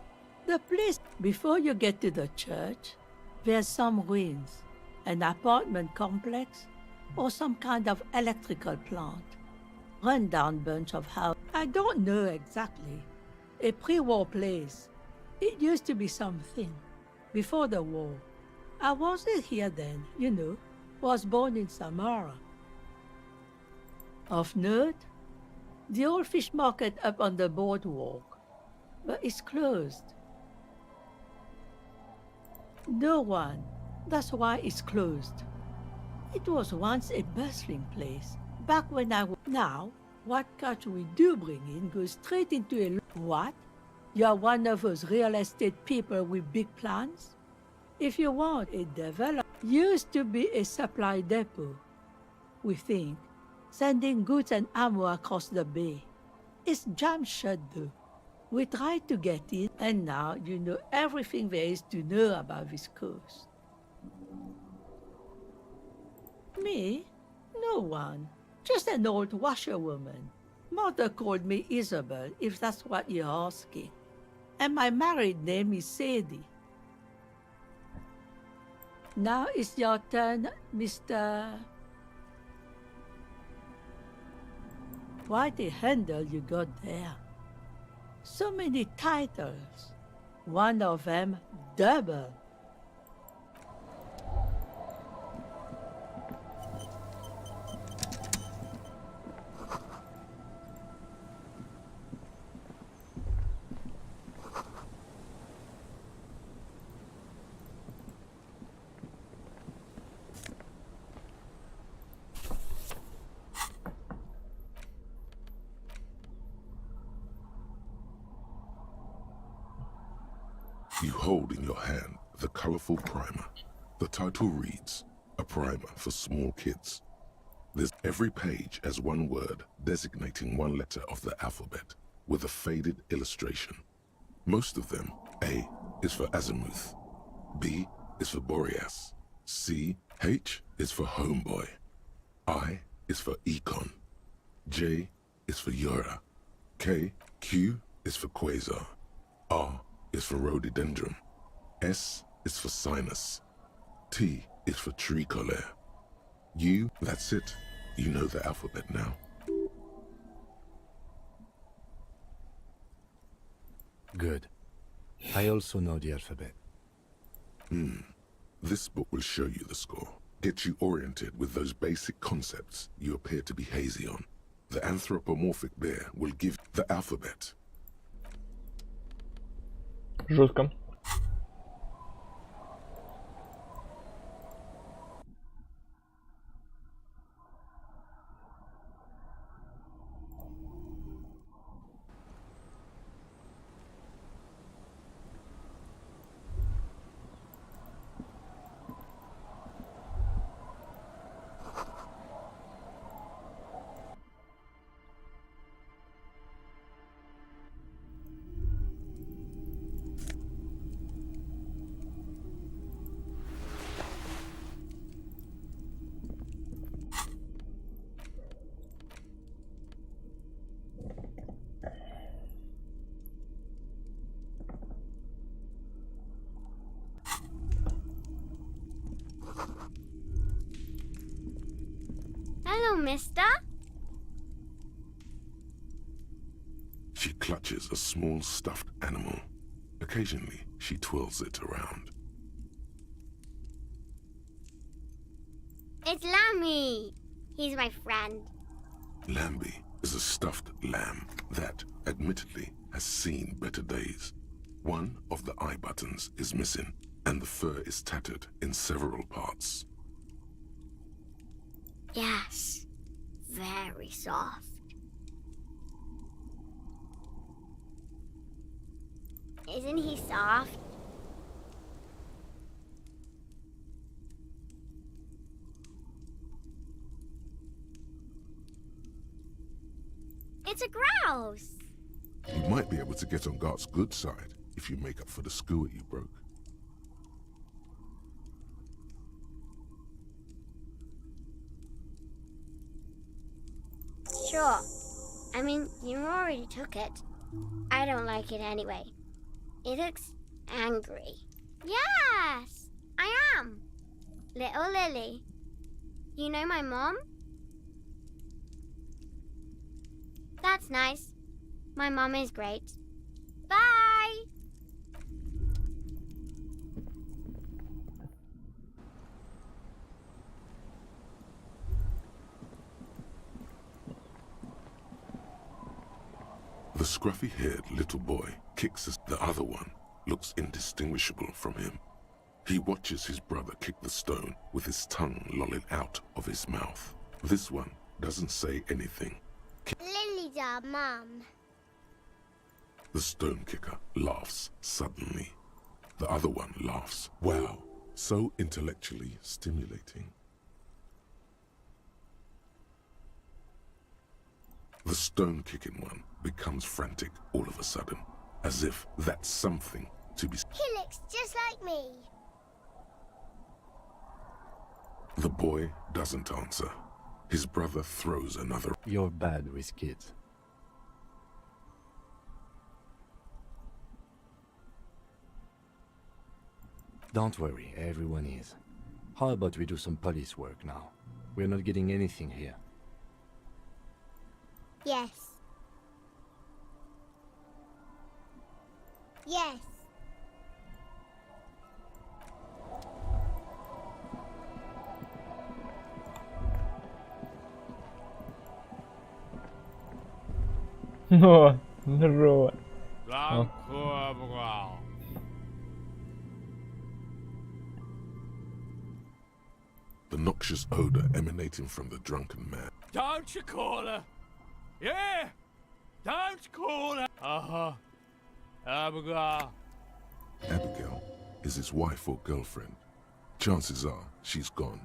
The place, before you get to the church, there's some ruins, an apartment complex, or some kind of electrical plant. Run-down bunch of houses. I don't know exactly. A pre-war place. It used to be something. Before the war. I wasn't here then, you know. Was born in Samara. Of note, the old fish market up on the boardwalk. But it's closed. No one. That's why it's closed. It was once a bustling place. Back when I was... Now, what catch we do bring in goes straight into a... What? You're one of those real estate people with big plans? If you want a develop... Used to be a supply depot. We think. Sending goods and ammo across the bay. It's jammed shut though. We tried to get in, and now you know everything there is to know about this coast. Me? No one. Just an old washerwoman. Mother called me Isabel, if that's what you're asking. And my married name is Sadie. Now it's your turn, Mr... Quite a handle you got there. So many titles. One of them double. You hold in your hand the colorful primer. The title reads, A Primer for Small Kids. There's every page as one word designating one letter of the alphabet with a faded illustration. Most of them, A is for Azimuth, B is for Boreas, C, H is for Homeboy, I is for Econ, J is for Yura, K, Q is for Quasar, R is for Rhododendron, S is for Sinus, T is for Tricolor. U, that's it. You know the alphabet now. Good. I also know the alphabet. This book will show you the score. Get you oriented with those basic concepts you appear to be hazy on. The anthropomorphic bear will give the alphabet. Жестко. Hello, mister. She clutches a small stuffed animal. Occasionally, she twirls it around. It's Lammy. He's my friend. Lambie is a stuffed lamb that, admittedly, has seen better days. One of the eye buttons is missing, and the fur is tattered in several parts. Yes, very soft. Isn't he soft? It's a grouse. You might be able to get on Gart's good side if you make up for the skua you broke. Sure. I mean, you already took it. I don't like it anyway. It looks angry. Yes, I am. Little Lily. You know my mom? That's nice. My mom is great. Bye! The scruffy-haired little boy kicks as the other one looks indistinguishable from him. He watches his brother kick the stone with his tongue lolling out of his mouth. This one doesn't say anything. Lily's our mum. The stone kicker laughs suddenly. The other one laughs. Wow, so intellectually stimulating. The stone-kicking one becomes frantic all of a sudden, as if that's something to be... He looks just like me. The boy doesn't answer. His brother throws another... You're bad with kids. Don't worry, everyone is. How about we do some police work now? We're not getting anything here. Yes. Yes. No, no. The noxious odor emanating from the drunken man. Don't you call her? Yeah! Don't call her! Abigail. Abigail is his wife or girlfriend. Chances are she's gone.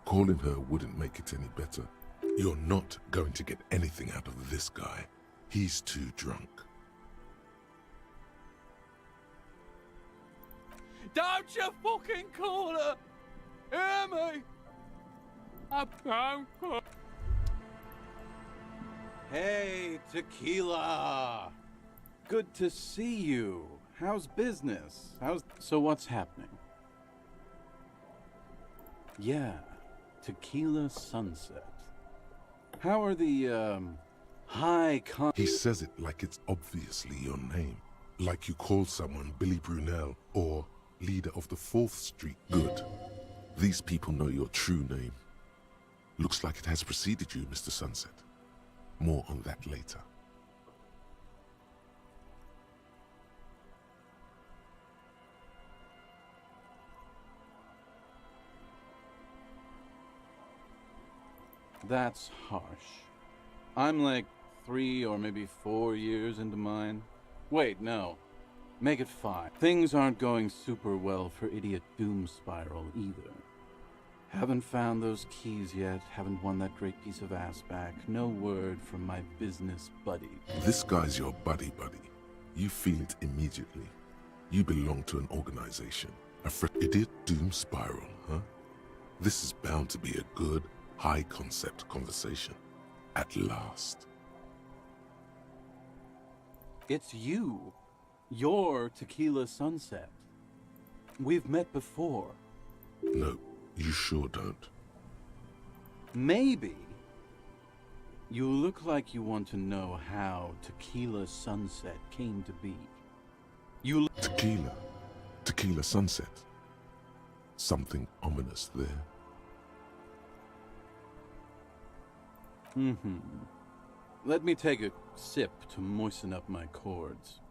Calling her wouldn't make it any better. You're not going to get anything out of this guy. He's too drunk. Don't you fucking call her! Hear me? I don't call... Hey, Tequila! Good to see you. How's business? So what's happening? Yeah, Tequila Sunset. How are the, He says it like it's obviously your name. Like you call someone Billy Brunel or leader of the 4th Street. Good. These people know your true name. Looks like it has preceded you, Mr. Sunset. More on that later. That's harsh. I'm like 3 or maybe 4 years into mine. Wait, no. Make it 5. Things aren't going super well for Idiot Doom Spiral either. Haven't found those keys yet, haven't won that great piece of ass back. No word from my business buddy. This guy's your buddy. You feel it immediately. You belong to an organization. Idiot Doom Spiral, huh? This is bound to be a good, high-concept conversation. At last. It's you. You're Tequila Sunset. We've met before. No, you sure don't. Maybe. You look like you want to know how Tequila Sunset came to be. Tequila Sunset. Something ominous there. Let me take a sip to moisten up my chords.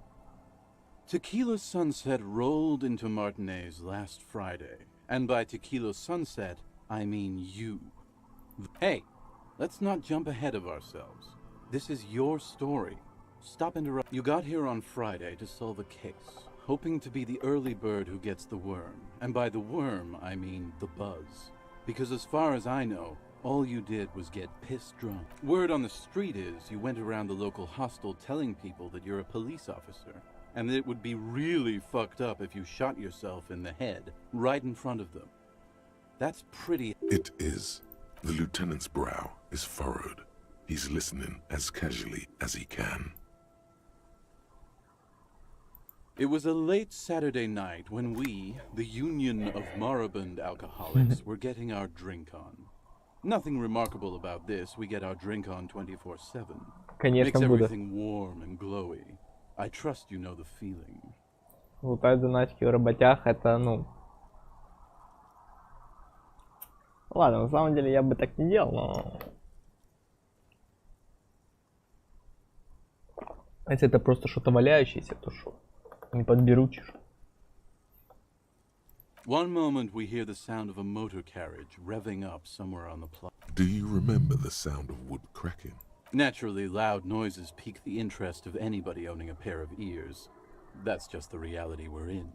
Tequila Sunset rolled into Martinez last Friday, and by Tequila Sunset, I mean you. Hey, let's not jump ahead of ourselves. This is your story. Stop interrupting. You got here on Friday to solve a case, hoping to be the early bird who gets the worm. And by the worm, I mean the buzz. Because as far as I know, all you did was get pissed drunk. Word on the street is you went around the local hostel telling people that you're a police officer, and that it would be really fucked up if you shot yourself in the head right in front of them. That's pretty... It is. The lieutenant's brow is furrowed. He's listening as casually as he can. It was a late Saturday night when we, the Union of Moribund Alcoholics, were getting our drink on. Nothing remarkable about this. We get our drink on 24/7. Makes Конечно, буду. everything warm and glowy. I trust you know the feeling. Лутать заначки у работяг, это, ну... Ладно, на самом деле я бы так не делал, но... Если это просто что-то валяющееся, то что? Не подберучишь. One moment we hear the sound of a motor carriage revving up somewhere on the plaza. Do you remember the sound of wood cracking? Naturally, loud noises pique the interest of anybody owning a pair of ears. That's just the reality we're in.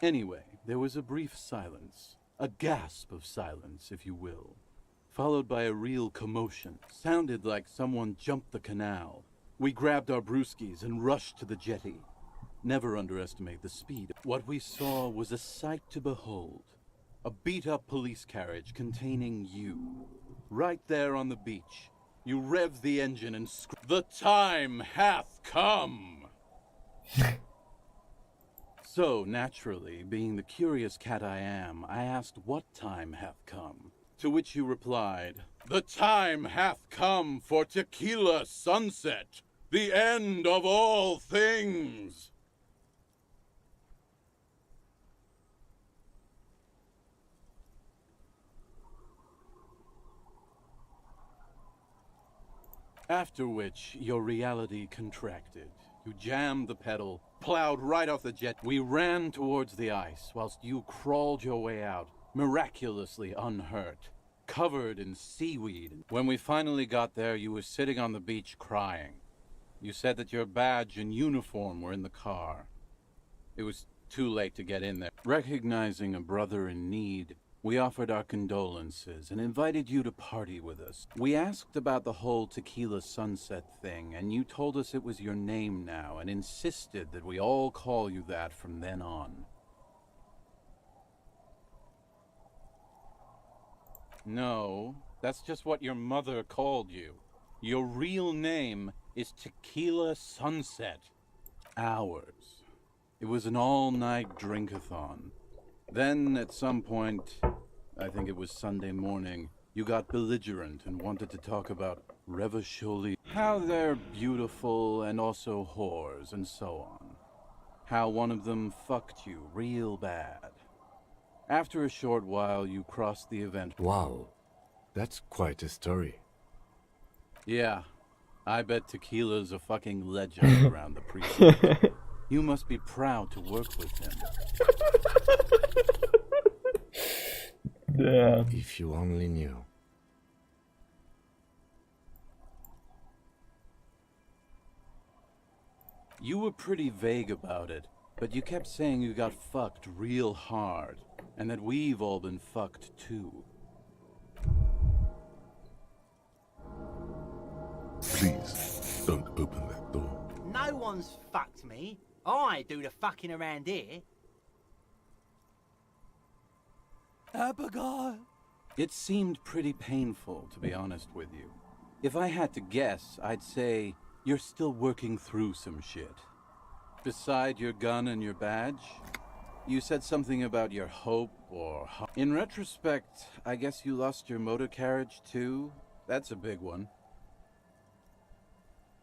Anyway, there was a brief silence. A gasp of silence, if you will. Followed by a real commotion. Sounded like someone jumped the canal. We grabbed our brewskis and rushed to the jetty. Never underestimate the speed. What we saw was a sight to behold. A beat-up police carriage containing you. Right there on the beach. You rev the engine and scream, "The time hath come!" So, naturally, being the curious cat I am, I asked what time hath come. To which you replied, "The time hath come for tequila sunset, the end of all things." After which, your reality contracted. You jammed the pedal, plowed right off the jet. We ran towards the ice, whilst you crawled your way out, miraculously unhurt, covered in seaweed. When we finally got there, you were sitting on the beach crying. You said that your badge and uniform were in the car. It was too late to get in there. Recognizing a brother in need, we offered our condolences and invited you to party with us. We asked about the whole tequila sunset thing, and you told us it was your name now and insisted that we all call you that from then on. No, that's just what your mother called you. Your real name is Tequila Sunset. Ours. It was an all-night drink-a-thon. Then, at some point, I think it was Sunday morning, you got belligerent and wanted to talk about Revacholi. How they're beautiful and also whores and so on. How one of them fucked you real bad. After a short while, you crossed the event. Wow, that's quite a story. Yeah, I bet Tequila's a fucking legend around the precinct. You must be proud to work with him. Yeah. If you only knew. You were pretty vague about it, but you kept saying you got fucked real hard, and that we've all been fucked too. Please, don't open that door. No one's fucked me. I do the fucking around here. Abigail! It seemed pretty painful, to be honest with you. If I had to guess, I'd say you're still working through some shit. Beside your gun and your badge, you said something about your hope or... In retrospect, I guess you lost your motor carriage too? That's a big one.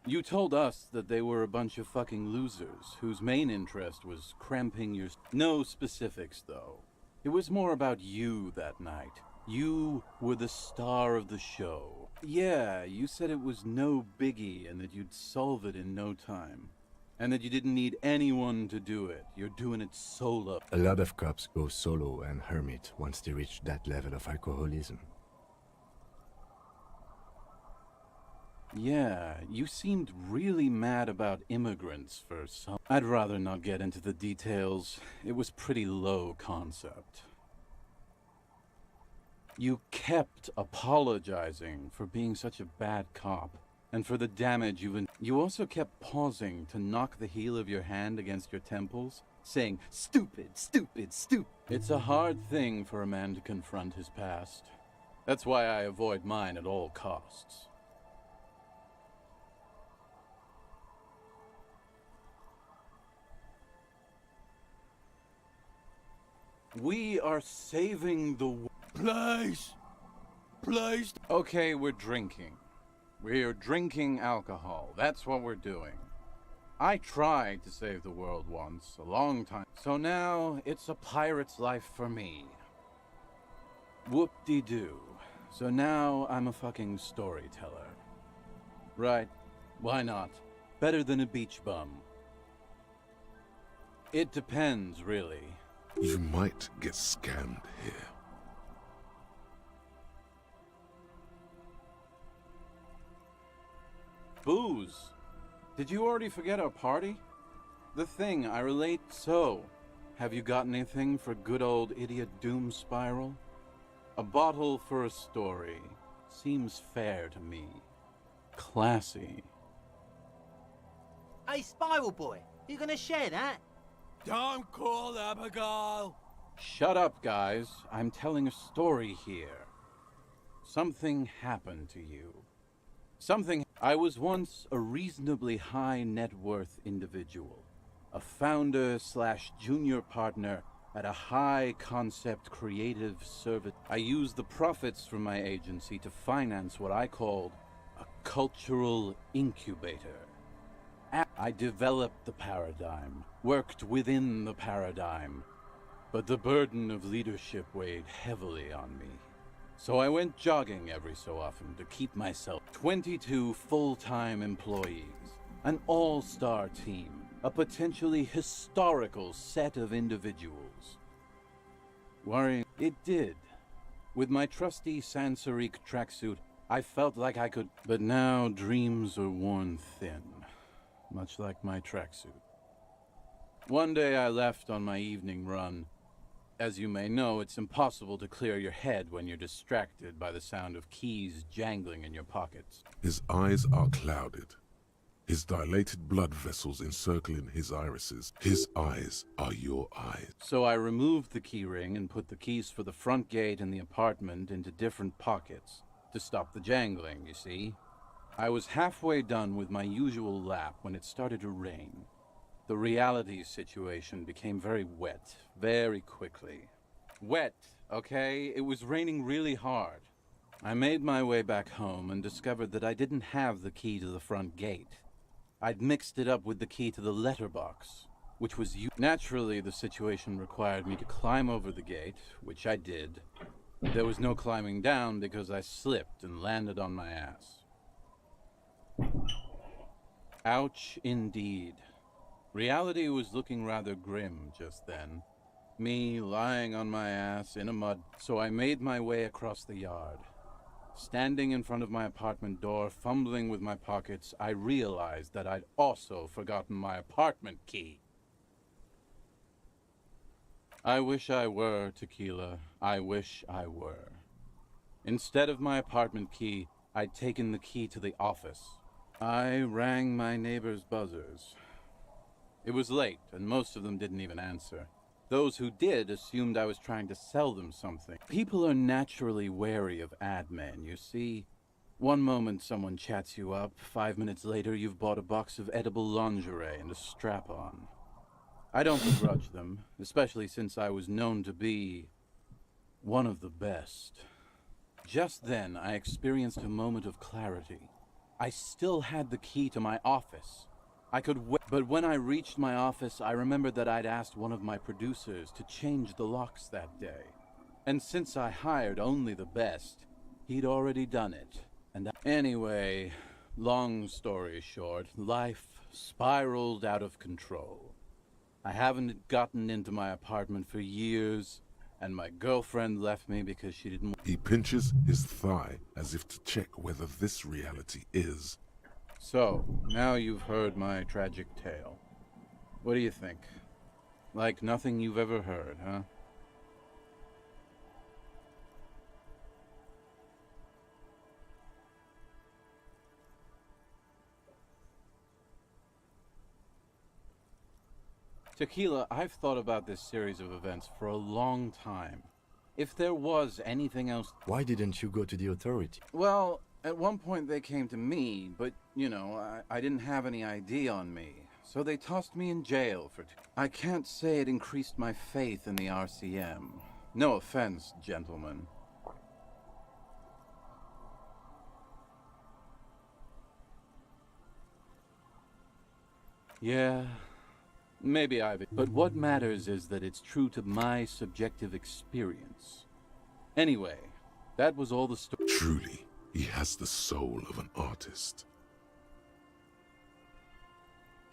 You told us that they were a bunch of fucking losers, whose main interest was cramping your... No specifics, though. It was more about you that night. You were the star of the show. Yeah, you said it was no biggie and that you'd solve it in no time. And that you didn't need anyone to do it. You're doing it solo. A lot of cops go solo and hermit once they reach that level of alcoholism. Yeah, you seemed really mad about immigrants for some... I'd rather not get into the details. It was pretty low concept. You kept apologizing for being such a bad cop, and for the damage You also kept pausing to knock the heel of your hand against your temples, saying, "Stupid, stupid, stupid." It's a hard thing for a man to confront his past. That's why I avoid mine at all costs. We are saving the Please! Please! Okay, we're drinking. We're drinking alcohol. That's what we're doing. I tried to save the world once, a long time. So now, it's a pirate's life for me. Whoop-de-doo. So now, I'm a fucking storyteller. Right. Why not? Better than a beach bum. It depends, really. You might get scammed here. Booze. Did you already forget our party? The thing I relate. So, have you got anything for good old idiot Doom Spiral? A bottle for a story. Seems fair to me. Classy. Hey, Spiral Boy, you gonna share that? Don't call Abigail! Shut up, guys. I'm telling a story here. Something happened to you. I was once a reasonably high net worth individual. A founder / junior partner at a high concept creative service. I used the profits from my agency to finance what I called a cultural incubator. I developed the paradigm, worked within the paradigm, but the burden of leadership weighed heavily on me. So I went jogging every so often to keep myself. 22 full-time employees, an all-star team, a potentially historical set of individuals. Worrying, it did. With my trusty Sansarique tracksuit, I felt like I could, but now dreams are worn thin, much like my tracksuit. One day I left on my evening run. As you may know, it's impossible to clear your head when you're distracted by the sound of keys jangling in your pockets. His eyes are clouded. His dilated blood vessels encircling his irises. His eyes are your eyes. So I removed the key ring and put the keys for the front gate and the apartment into different pockets to stop the jangling, you see. I was halfway done with my usual lap when it started to rain. The reality situation became very wet, very quickly. Wet, okay? It was raining really hard. I made my way back home and discovered that I didn't have the key to the front gate. I'd mixed it up with the key to the letterbox, which was naturally the situation required me to climb over the gate, which I did. There was no climbing down because I slipped and landed on my ass. Ouch indeed. Reality was looking rather grim just then. Me lying on my ass in a mud, so I made my way across the yard. Standing in front of my apartment door, fumbling with my pockets, I realized that I'd also forgotten my apartment key. I wish I were, Tequila. I wish I were. Instead of my apartment key, I'd taken the key to the office. I rang my neighbor's buzzers. It was late, and most of them didn't even answer. Those who did assumed I was trying to sell them something. People are naturally wary of ad men, you see. One moment someone chats you up, 5 minutes later you've bought a box of edible lingerie and a strap-on. I don't begrudge them, especially since I was known to be one of the best. Just then, I experienced a moment of clarity. I still had the key to my office. I could but when I reached my office, I remembered that I'd asked one of my producers to change the locks that day. And since I hired only the best, he'd already done it. And anyway, long story short, life spiraled out of control. I haven't gotten into my apartment for years, and my girlfriend left me because she didn't. He pinches his thigh as if to check whether this reality is. So, now you've heard my tragic tale. What do you think? Like nothing you've ever heard, huh? Tequila, I've thought about this series of events for a long time. If there was anything else... Why didn't you go to the authority? Well, at one point they came to me, but, you know, I didn't have any ID on me. So they tossed me in jail for... I can't say it increased my faith in the RCM. No offense, gentlemen. Yeah, maybe I've... But what matters is that it's true to my subjective experience. Anyway, that was all the story. Truly, he has the soul of an artist.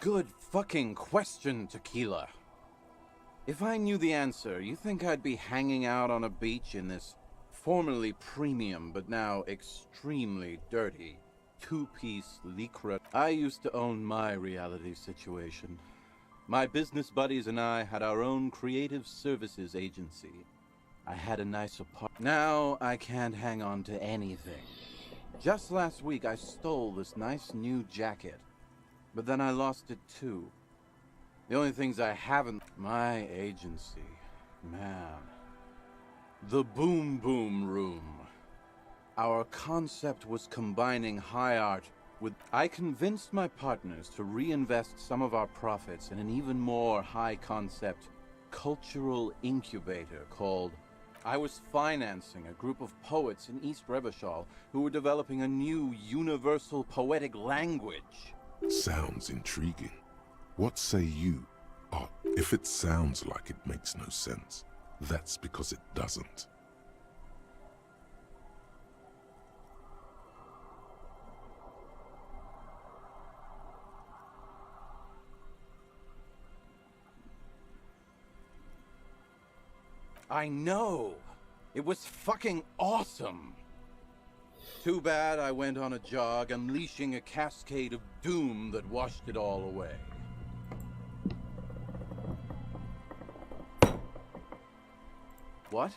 Good fucking question, Tequila. If I knew the answer, you think I'd be hanging out on a beach in this formerly premium but now extremely dirty two-piece lycra? I used to own my reality situation. My business buddies and I had our own creative services agency. I had a nice apartment. Now I can't hang on to anything. Just last week I stole this nice new jacket, but then I lost it too. The only things I haven't... My agency. Man. The Boom Boom Room. Our concept was combining high art with... I convinced my partners to reinvest some of our profits in an even more high-concept cultural incubator called... I was financing a group of poets in East Revachol who were developing a new universal poetic language. Sounds intriguing. What say you? Oh, if it sounds like it makes no sense, that's because it doesn't. I know! It was fucking awesome! Too bad I went on a jog, unleashing a cascade of doom that washed it all away. What?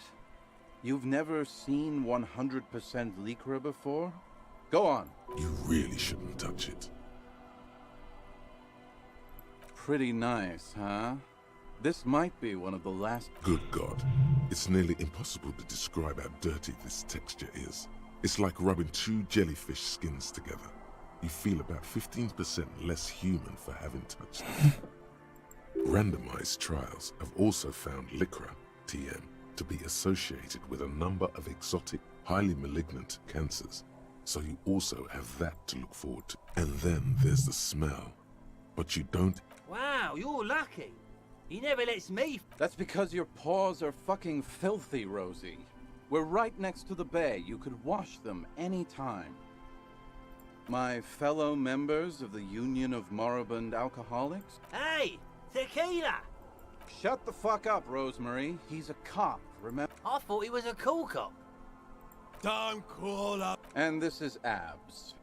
You've never seen 100% Lycra before? Go on. You really shouldn't touch it. Pretty nice, huh? This might be one of the last... Good God. It's nearly impossible to describe how dirty this texture is. It's like rubbing two jellyfish skins together. You feel about 15% less human for having touched it. Randomized trials have also found Lycra, TM, to be associated with a number of exotic, highly malignant cancers. So you also have that to look forward to. And then there's the smell. But you don't... Wow, you're lucky. He never lets me... That's because your paws are fucking filthy, Rosie. We're right next to the bay. You could wash them any time. My fellow members of the Union of Moribund Alcoholics? Hey, Tequila! Shut the fuck up, Rosemary. He's a cop, remember? I thought he was a cool cop. Don't call up. And this is Abs.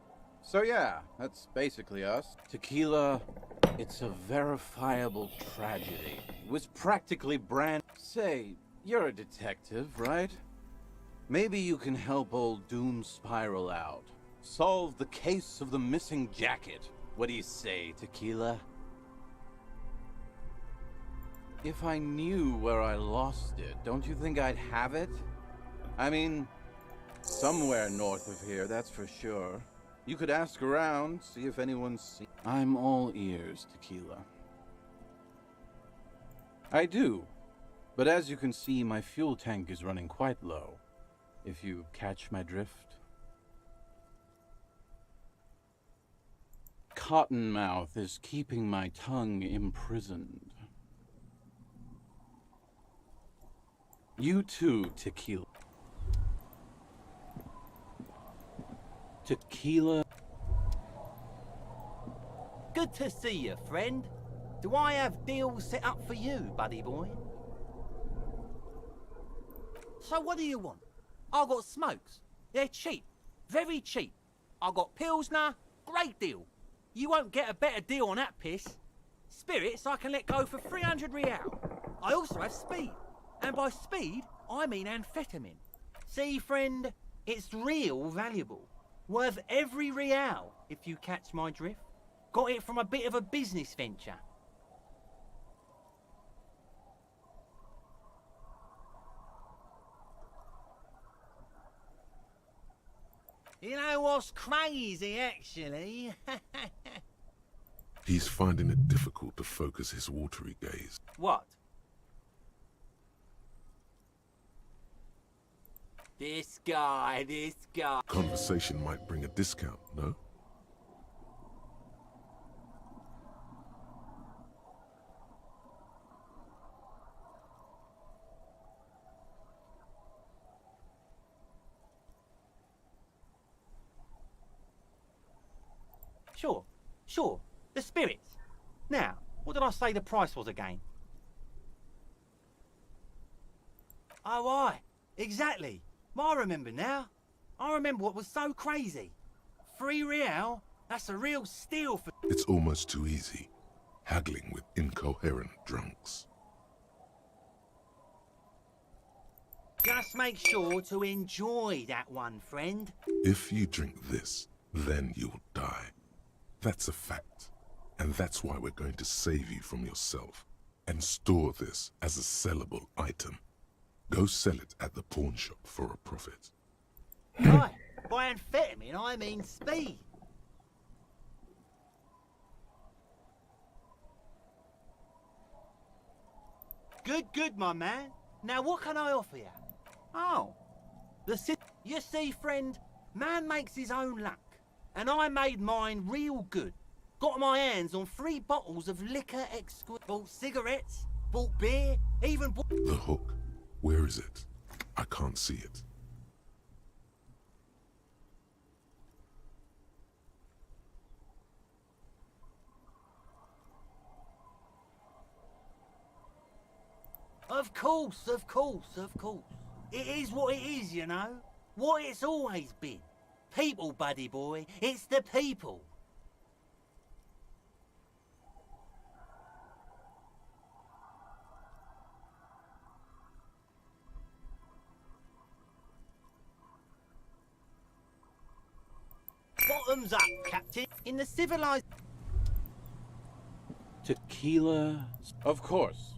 So yeah, that's basically us. Tequila, it's a verifiable tragedy. It was practically brand... Say, you're a detective, right? Maybe you can help old Doom Spiral out. Solve the case of the missing jacket. What do you say, Tequila? If I knew where I lost it, don't you think I'd have it? I mean, somewhere north of here, that's for sure. You could ask around, see if anyone's seen... I'm all ears, Tequila. I do. But as you can see, my fuel tank is running quite low. If you catch my drift. Cottonmouth is keeping my tongue imprisoned. You too, Tequila. Tequila. Good to see you, friend. Do I have deals set up for you, buddy boy? So what do you want? I got smokes. They're cheap. Very cheap. I got Pilsner. Great deal. You won't get a better deal on that piss. Spirits I can let go for 300 real. I also have speed. And by speed, I mean amphetamine. See, friend, it's real valuable. Worth every real, if you catch my drift. Got it from a bit of a business venture. You know what's crazy, actually? He's finding it difficult to focus his watery gaze. What? This guy. Conversation might bring a discount, no? Sure. The spirits. Now, what did I say the price was again? Oh, aye. Exactly. I remember now. I remember what was so crazy. 3 real? That's a real steal for... It's almost too easy, haggling with incoherent drunks. Just make sure to enjoy that one, friend. If you drink this, then you'll die. That's a fact. And that's why we're going to save you from yourself and store this as a sellable item. Go sell it at the pawn shop for a profit. Right, by amphetamine I mean speed. Good, my man. Now what can I offer you? Oh, you see, friend, man makes his own luck. And I made mine real good. Got my hands on 3 bottles of liquor exquisite. Bought cigarettes, bought beer, even bought... The hook. Where is it? I can't see it. Of course. It is what it is, you know. What it's always been. People, buddy boy. It's the people. Bottoms up, Captain. In the civilized... Tequila? Of course.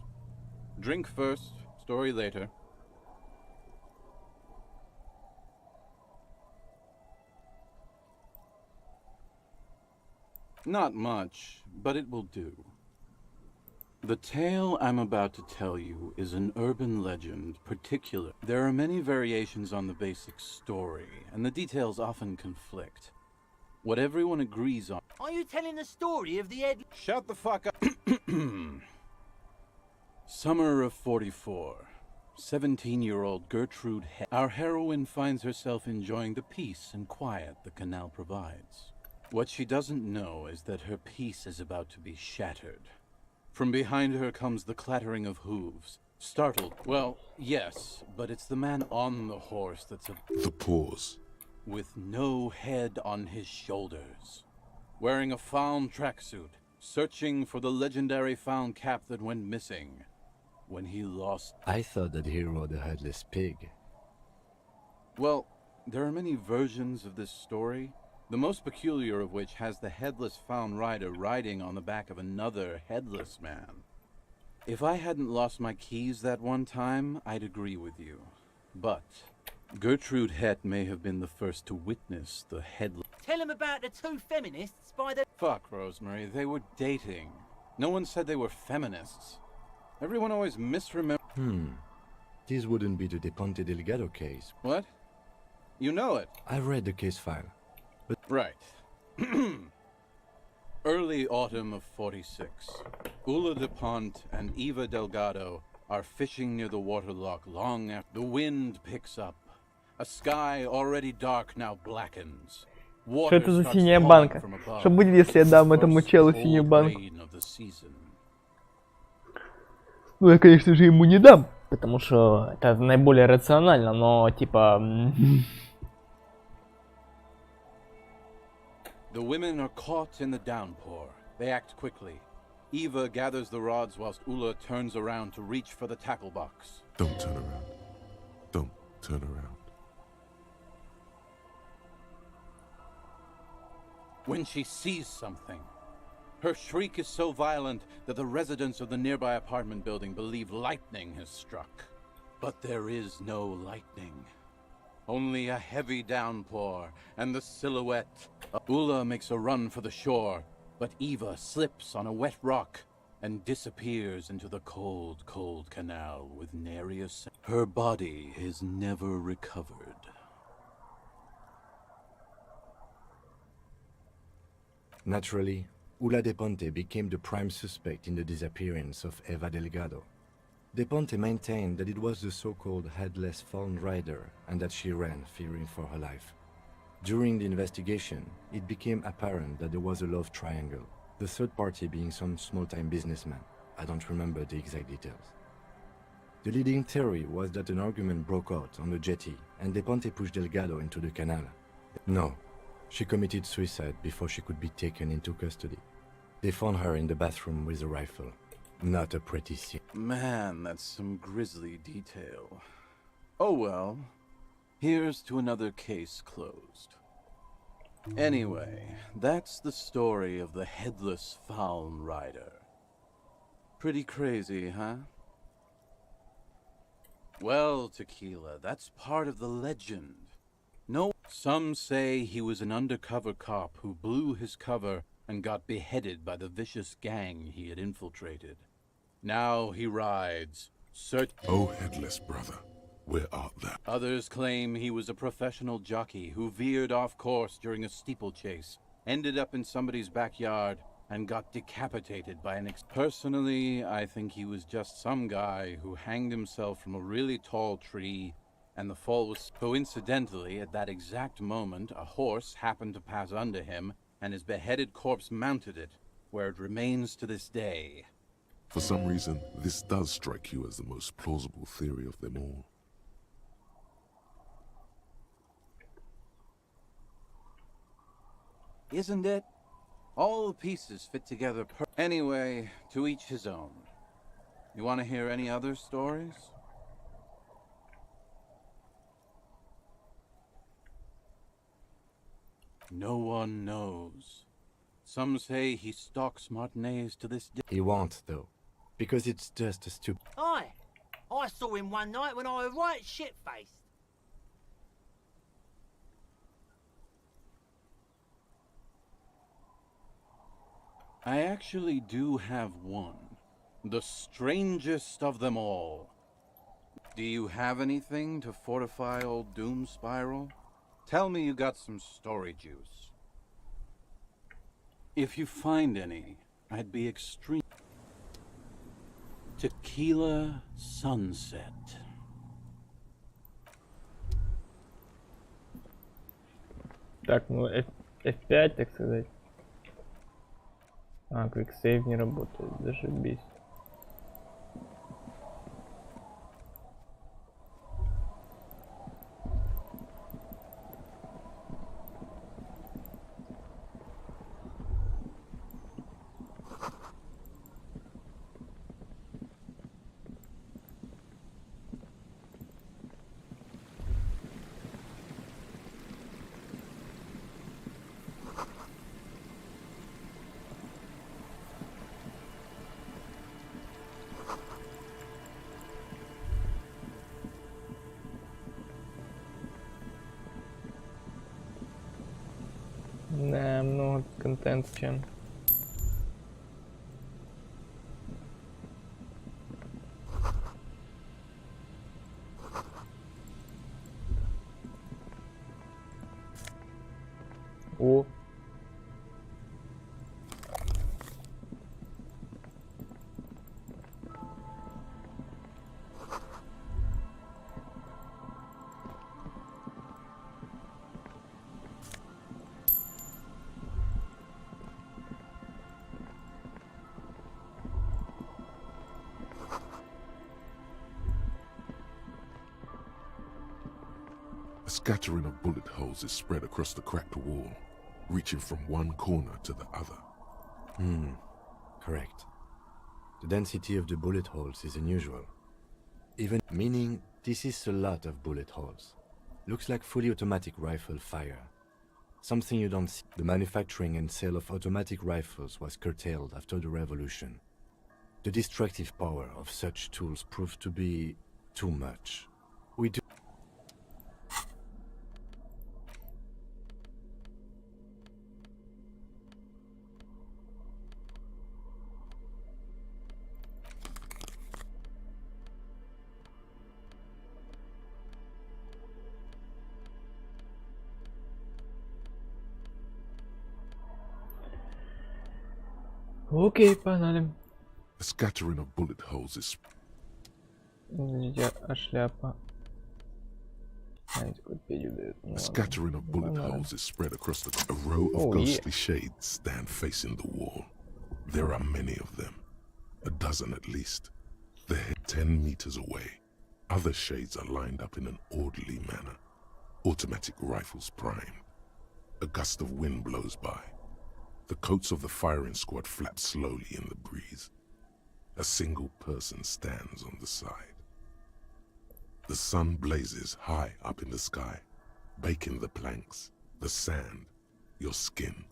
Drink first, story later. Not much, but it will do. The tale I'm about to tell you is an urban legend, particular. There are many variations on the basic story, and the details often conflict. What everyone agrees on... Are you telling the story of the Ed... Shut the fuck up. Summer of 44. 17-year-old Gertrude Our heroine finds herself enjoying the peace and quiet the canal provides. What she doesn't know is that her peace is about to be shattered. From behind her comes the clattering of hooves. Startled. Well, yes, but it's the man on the horse that's The pause. with no head on his shoulders. Wearing a found tracksuit, searching for the legendary found cap that went missing. When he lost... I thought that he rode a headless pig. Well, there are many versions of this story, the most peculiar of which has the headless found rider riding on the back of another headless man. If I hadn't lost my keys that one time, I'd agree with you. But Gertrude Het may have been the first to witness the headless... Tell him about the 2 feminists by the... Fuck, Rosemary, they were dating. No one said they were feminists. Everyone always misremembers... This wouldn't be the De Ponte Delgado case. What? You know it? I read the case file. But right. Early autumn of 46. Ula de Pont and Eva Delgado are fishing near the waterlock long after the wind picks up. A sky already dark now blackens. Что это за синяя банка? Что будет, если я дам этому челу синюю банку? Ну, я, конечно же, ему не дам. Потому что это наиболее рационально, но, типа... The women are caught in the downpour. They act quickly. Eva gathers the rods whilst Ula turns around to reach for the tackle box. Don't turn around. Don't turn around. When she sees something, her shriek is so violent that the residents of the nearby apartment building believe lightning has struck. But there is no lightning. Only a heavy downpour, and the silhouette. Ula makes a run for the shore, but Eva slips on a wet rock and disappears into the cold, cold canal with nary a sound. Her body is never recovered. Naturally, Ula de Ponte became the prime suspect in the disappearance of Eva Delgado. De Ponte maintained that it was the so-called headless fallen rider and that she ran, fearing for her life. During the investigation, it became apparent that there was a love triangle, the third party being some small-time businessman. I don't remember the exact details. The leading theory was that an argument broke out on the jetty and De Ponte pushed Delgado into the canal. No, she committed suicide before she could be taken into custody. They found her in the bathroom with a rifle. Not a pretty scene. Man, that's some grisly detail. Oh well. Here's to another case closed. Anyway, that's the story of the headless Fallen Rider. Pretty crazy, huh? Well, Tequila, that's part of the legend. No, some say he was an undercover cop who blew his cover and got beheaded by the vicious gang he had infiltrated. Now he rides, Oh, headless brother, where art thou? Others claim he was a professional jockey who veered off course during a steeplechase, ended up in somebody's backyard, and got decapitated by an Personally, I think he was just some guy who hanged himself from a really tall tree, and the fall was... Coincidentally, at that exact moment, a horse happened to pass under him, and his beheaded corpse mounted it, where it remains to this day. For some reason, this does strike you as the most plausible theory of them all. Isn't it? All the pieces fit together Anyway, to each his own. You want to hear any other stories? No one knows. Some say he stalks Martinez to this day. He won't, though, because it's just a stupid... Aye. I saw him one night when I was right shit-faced. I actually do have one. The strangest of them all. Do you have anything to fortify old Doom Spiral? Tell me you got some story juice. If you find any, I'd be extreme. Tequila Sunset. Так, ну F5, так сказать. А, квиксейв не работает, зашибись. Да, много контента чем. О. A scattering of bullet holes is spread across the cracked wall, reaching from one corner to the other. Correct. The density of the bullet holes is unusual. Even meaning this is a lot of bullet holes. Looks like fully automatic rifle fire. Something you don't see. The manufacturing and sale of automatic rifles was curtailed after the revolution. The destructive power of such tools proved to be too much. We do... Окей, погнали. A scattering of bullet holes is А шляпа? А, энциклопедию дают. Ну, A ладно. scattering of bullet Погнали. holes is spread across a row of Oh, yeah. ghostly shades stand facing the wall. There are many of them, a dozen at least. They're 10 meters away. Other shades are lined up in an orderly manner, automatic rifles primed. A gust of wind blows by. The coats of the firing squad flap slowly in the breeze. A single person stands on the side. The sun blazes high up in the sky, baking the planks, the sand, your skin.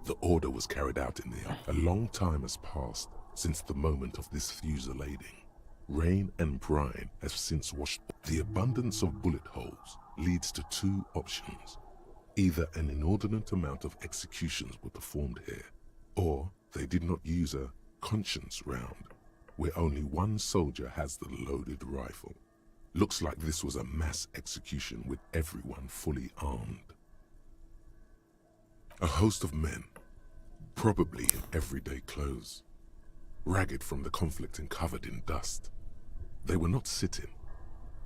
The order was carried out in the air. A long time has passed since the moment of this fusillading. Rain and brine have since washed. The abundance of bullet holes leads to two options. Either an inordinate amount of executions were performed here, or they did not use a conscience round, where only one soldier has the loaded rifle. Looks like this was a mass execution with everyone fully armed. A host of men, probably in everyday clothes, ragged from the conflict and covered in dust. They were not sitting,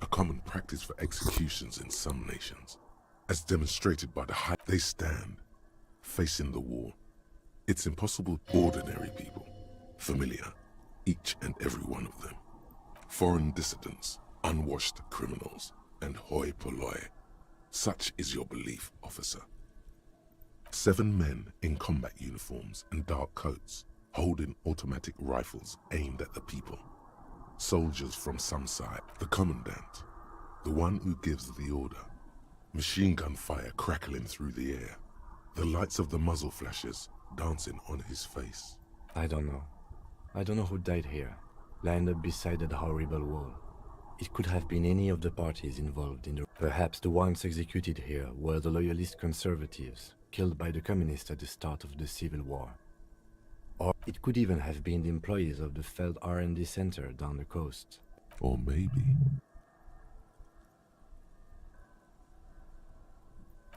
a common practice for executions in some nations. As demonstrated by the height they stand, facing the wall. It's impossible. Ordinary people, familiar, each and every one of them. Foreign dissidents, unwashed criminals, and hoi polloi. Such is your belief, officer. 7 men in combat uniforms and dark coats, holding automatic rifles aimed at the people. Soldiers from some side, the commandant, the one who gives the order. Machine gun fire crackling through the air. The lights of the muzzle flashes dancing on his face. I don't know. I don't know who died here, lined up beside that horrible wall. It could have been any of the parties involved in the... Perhaps the ones executed here were the loyalist conservatives, killed by the communists at the start of the Civil War. Or it could even have been the employees of the failed R&D center down the coast. Or maybe...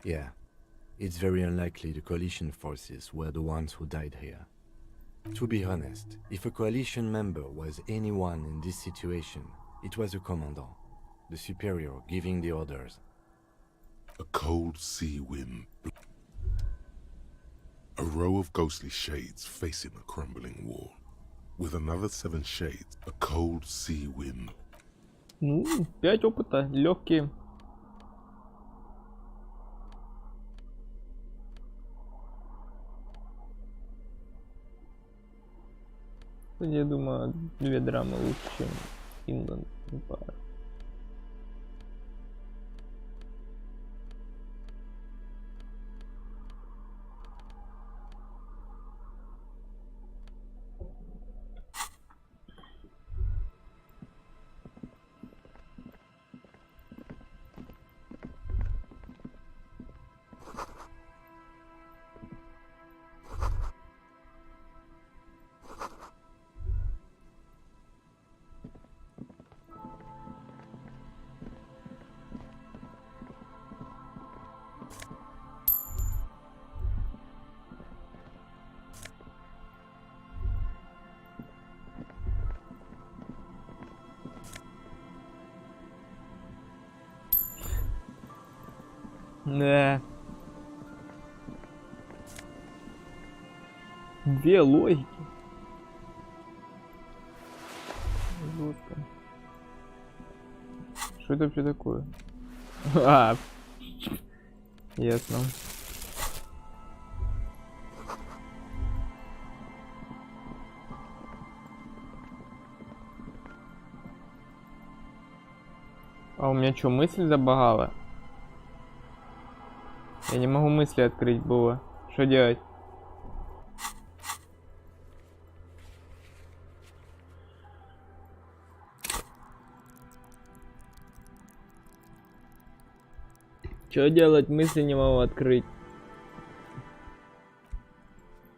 Yeah, it's very unlikely the coalition forces were the ones who died here. To be honest, if a coalition member was anyone in this situation, it was the commandant, the superior giving the orders. A cold sea wind. A row of ghostly shades facing a crumbling wall. With another 7 shades, a cold sea wind. 5 опыта, легкие. Я думаю, 2 драмы лучше, чем Inland Empire. Да. 2 логики. Жестко. Что это вообще такое? А, ясно. А у меня что, мысль забагала? Я не могу мысли открыть было. Что делать? Что делать? Мысли не могу открыть.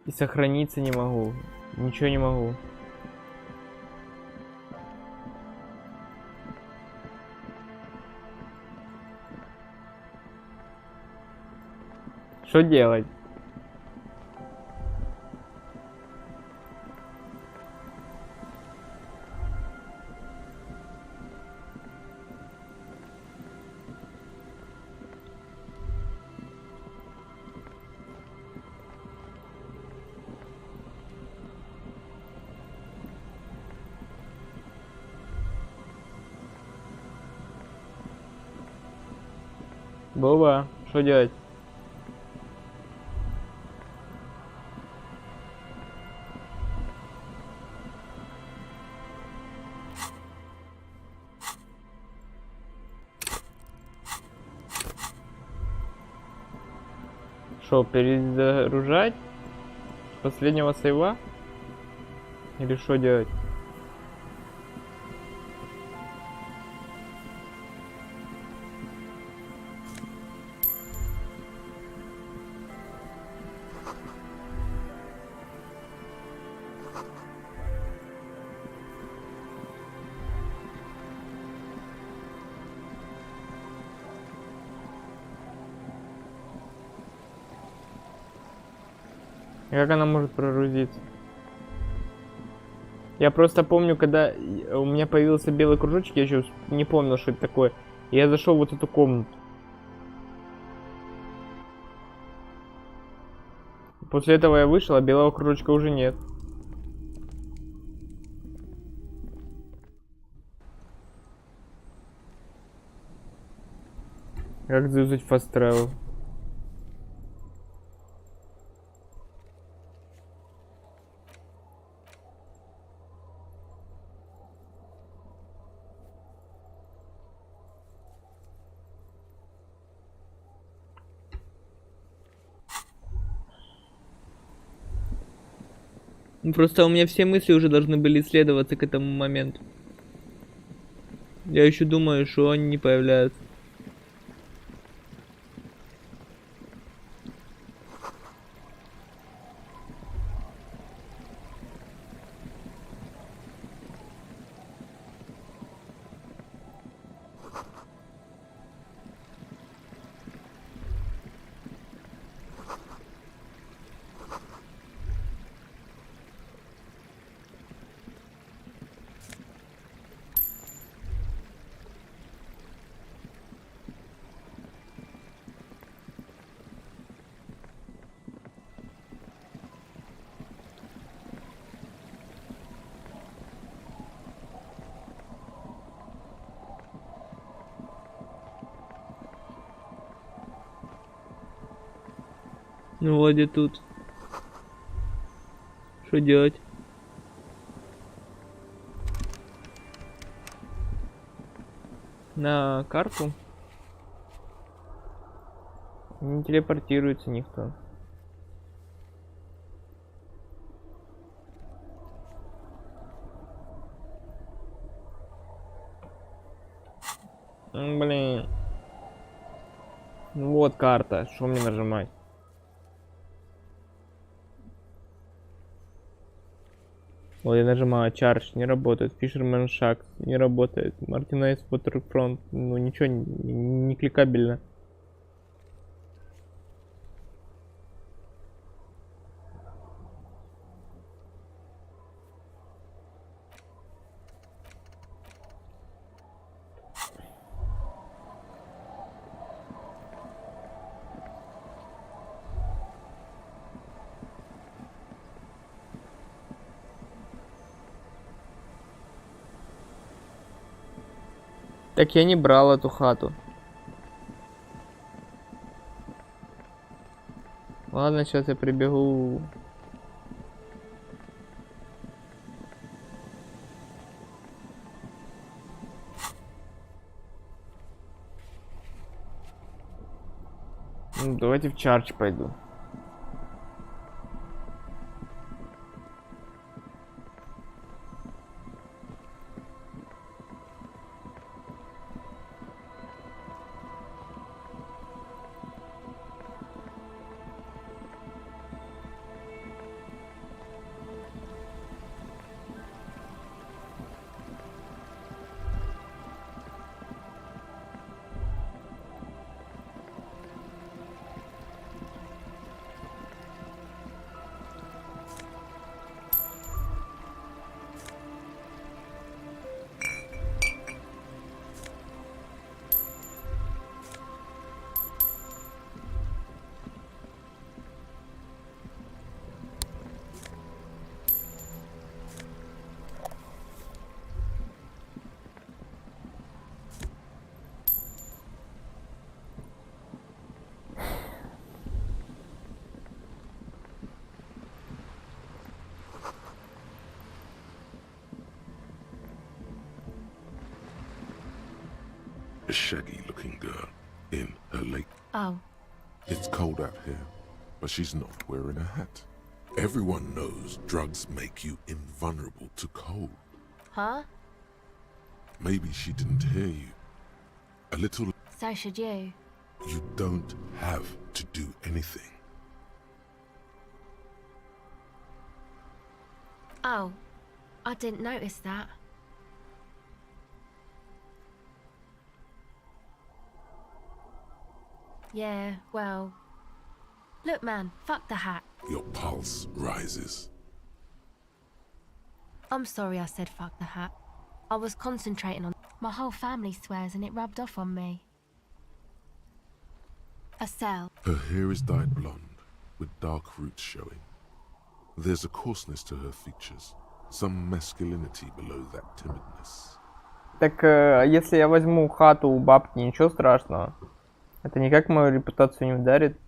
И сохраниться не могу. Ничего не могу. Что делать? Боба, что делать? Что, перезагружать? С последнего сейва? Или что делать? Как она может прогрузиться? Я просто помню, когда у меня появился белый кружочек, я еще не помнил, что это такое. И я зашел в вот эту комнату. После этого я вышел, а белого кружочка уже нет. Как заюзать fast travel? Просто у меня все мысли уже должны были исследоваться к этому моменту. Я еще думаю, что они не появляются. Ну вроде тут. Что делать? На карту? Не телепортируется никто. Блин. Ну вот карта. Что мне нажимать? Вот я нажимаю Charge, не работает. Fisherman Shack не работает. Martinez Waterfront, ну ничего не кликабельно. Так я не брал эту хату. Ладно, сейчас я прибегу. Ну, давайте в чардж пойду. a shaggy-looking girl in her late... Oh. It's cold out here, but she's not wearing a hat. Everyone knows drugs make you invulnerable to cold. Huh? Maybe she didn't hear you. A little... So should you. You don't have to do anything. Oh. I didn't notice that. Yeah, well... Look, man, fuck the hat. Your pulse rises. I'm sorry I said fuck the hat. I was concentrating on... My whole family swears and it rubbed off on me. A cell. Her hair is dyed blonde, with dark roots showing. There's a coarseness to her features, some masculinity below that timidness. Так, если я возьму хату у бабки, ничего страшного. Это никак мою репутацию не ударит.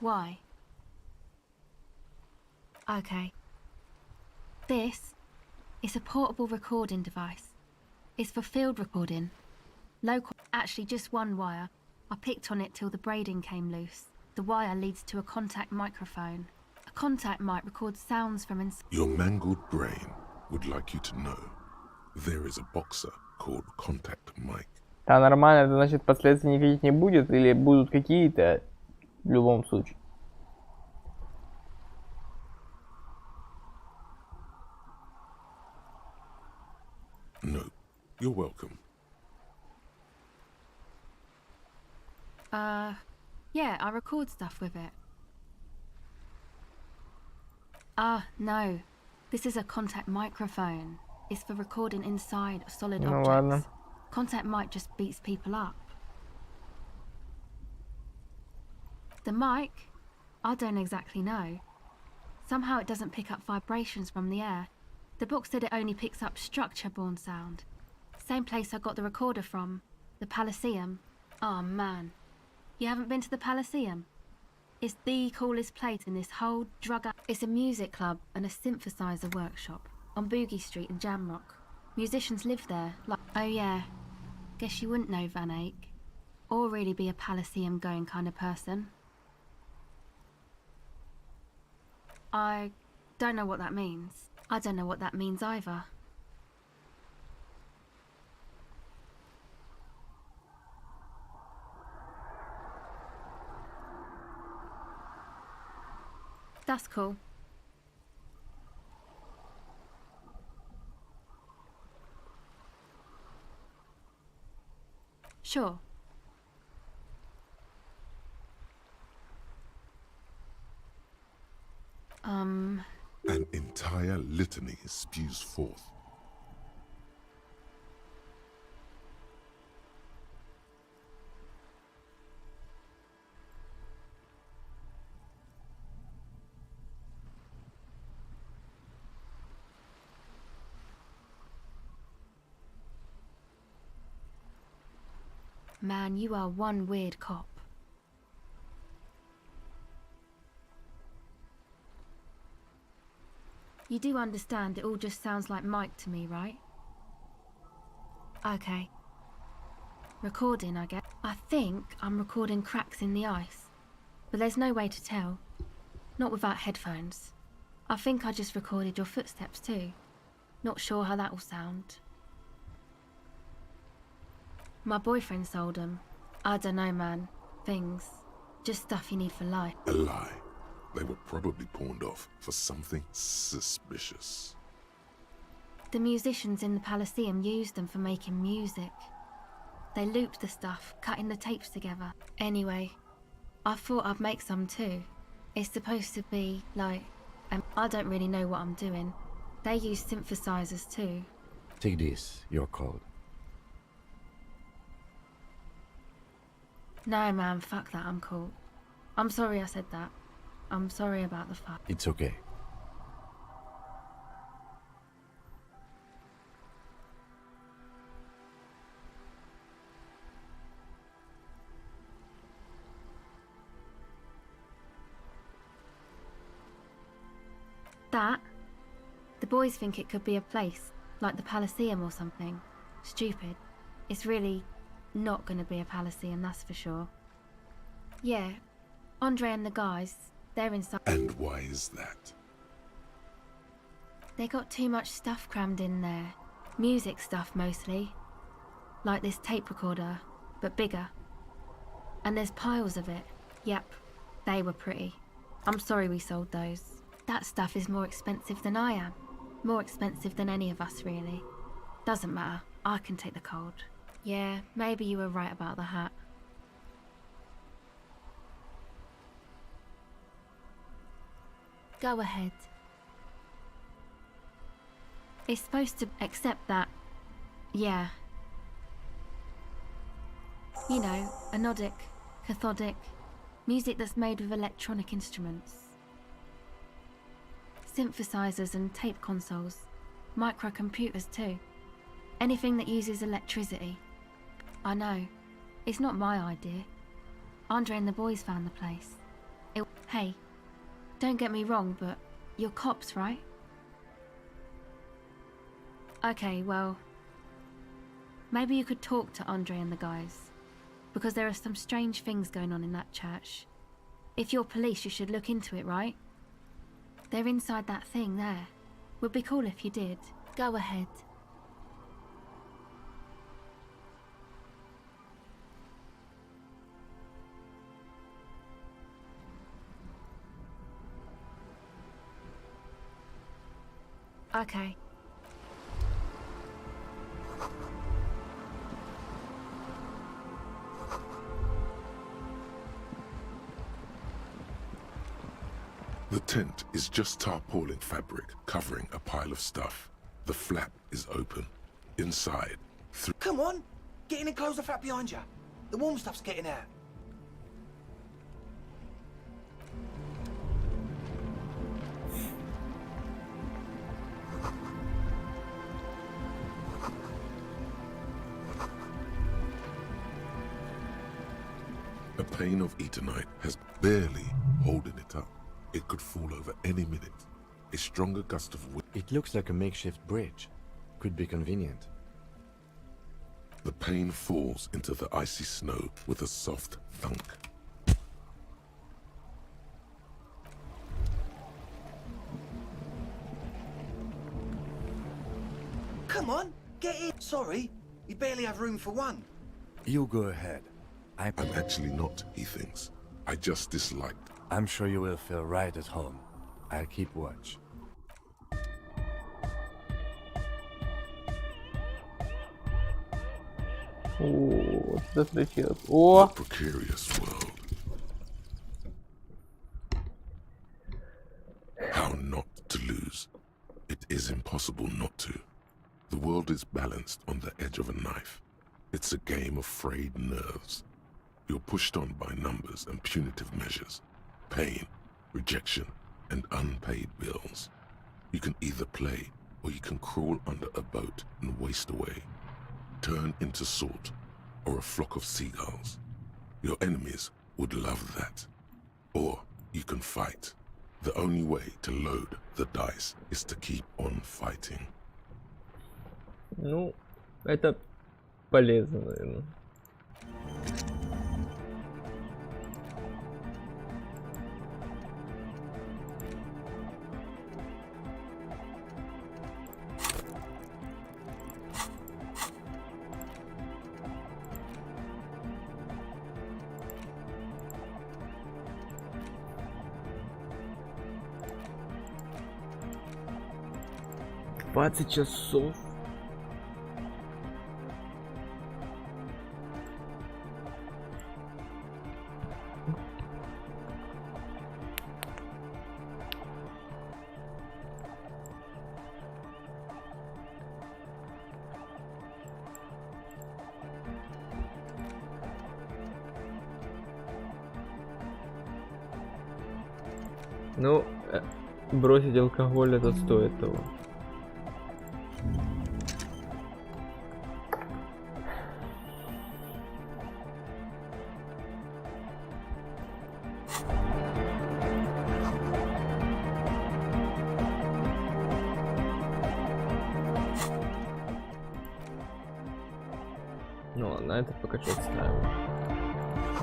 Why? Okay. This is a portable recording device. It's for field recording. Local, actually just one wire. I picked on it till the braiding came loose. The wire leads to a contact microphone. A contact mic records sounds from inside. Your mangled brain would like you to know there is a boxer called Contact Mike. Да, нормально, это значит последствий никаких не будет или будут какие-то в любом случае. No, you're welcome. Yeah, I record stuff with it. No. This is a contact microphone. It's for recording inside solid Ну objects. ладно. Contact mic just beats people up. The mic? I don't exactly know. Somehow it doesn't pick up vibrations from the air. The book said it only picks up structure-borne sound. Same place I got the recorder from. The Elysium. Oh man. You haven't been to the Elysium? It's the coolest place in this whole drug... It's a music club and a synthesizer workshop on Boogie Street in Jamrock. Musicians live there, like... Oh yeah. Guess you wouldn't know Van Eyck. Or really be a Elysium going kind of person. I don't know what that means. I don't know what that means either. That's cool. Sure. An entire litany spews forth. Man, you are one weird cop. You do understand it all just sounds like Mike to me, right? Okay. Recording, I guess. I think I'm recording cracks in the ice. But there's no way to tell. Not without headphones. I think I just recorded your footsteps too. Not sure how that will sound. My boyfriend sold them. I don't know, man. Things. Just stuff you need for life. A lie. They were probably pawned off for something suspicious. The musicians in the Elysium used them for making music. They looped the stuff, cutting the tapes together. Anyway, I thought I'd make some too. It's supposed to be, like... I don't really know what I'm doing. They use synthesizers too. Take this, you're cold. No man, fuck that, I'm cool. I'm sorry I said that. I'm sorry about the fuck. It's okay. That? The boys think it could be a place, like the Elysium or something. Stupid. It's really not going to be a Palaceum, that's for sure. Yeah, Andre and the guys, they're inside. And why is that? They got too much stuff crammed in there. Music stuff mostly. Like this tape recorder, but bigger. And there's piles of it. Yep, they were pretty. I'm sorry we sold those. That stuff is more expensive than I am. More expensive than any of us, really. Doesn't matter, I can take the cold. Yeah, maybe you were right about the hat. Go ahead. It's supposed to accept that, yeah. You know, anodic, cathodic, music that's made with electronic instruments. Synthesizers and tape consoles, microcomputers too. Anything that uses electricity. I know, it's not my idea. Andre and the boys found the place. Hey, don't get me wrong, but you're cops, right? Okay, well, maybe you could talk to Andre and the guys, because there are some strange things going on in that church. If you're police, you should look into it, right? They're inside that thing there. Would be cool if you did. Go ahead. Okay. The tent is just tarpaulin fabric covering a pile of stuff. The flap is open. Inside, Come on! Get in and close the flap behind you. The warm stuff's getting out. a pane of Eternite has barely holding it up. It could fall over any minute. A stronger gust of wind. It looks like a makeshift bridge. Could be convenient. The pane falls into the icy snow with a soft thunk. Come on, get in. Sorry, we barely have room for one. You go ahead. I'm actually not, he thinks. I just disliked. I'm sure you will feel right at home. I'll keep watch. О, что случилось? О! Precarious world. How not to lose? It is impossible not to. The world is balanced on the edge of a knife. It's a game of frayed nerves. You're pushed on by numbers and punitive measures, pain, rejection, and unpaid bills. You can either play, or you can crawl under a boat and waste away. Turn into salt, or a flock of seagulls. Your enemies would love that. Or you can fight. The only way to load the dice is to keep on fighting. Ну, это полезно, наверное. «20 часов». Ну, бросить алкоголь это стоит того. Ну ладно, это пока что отставим.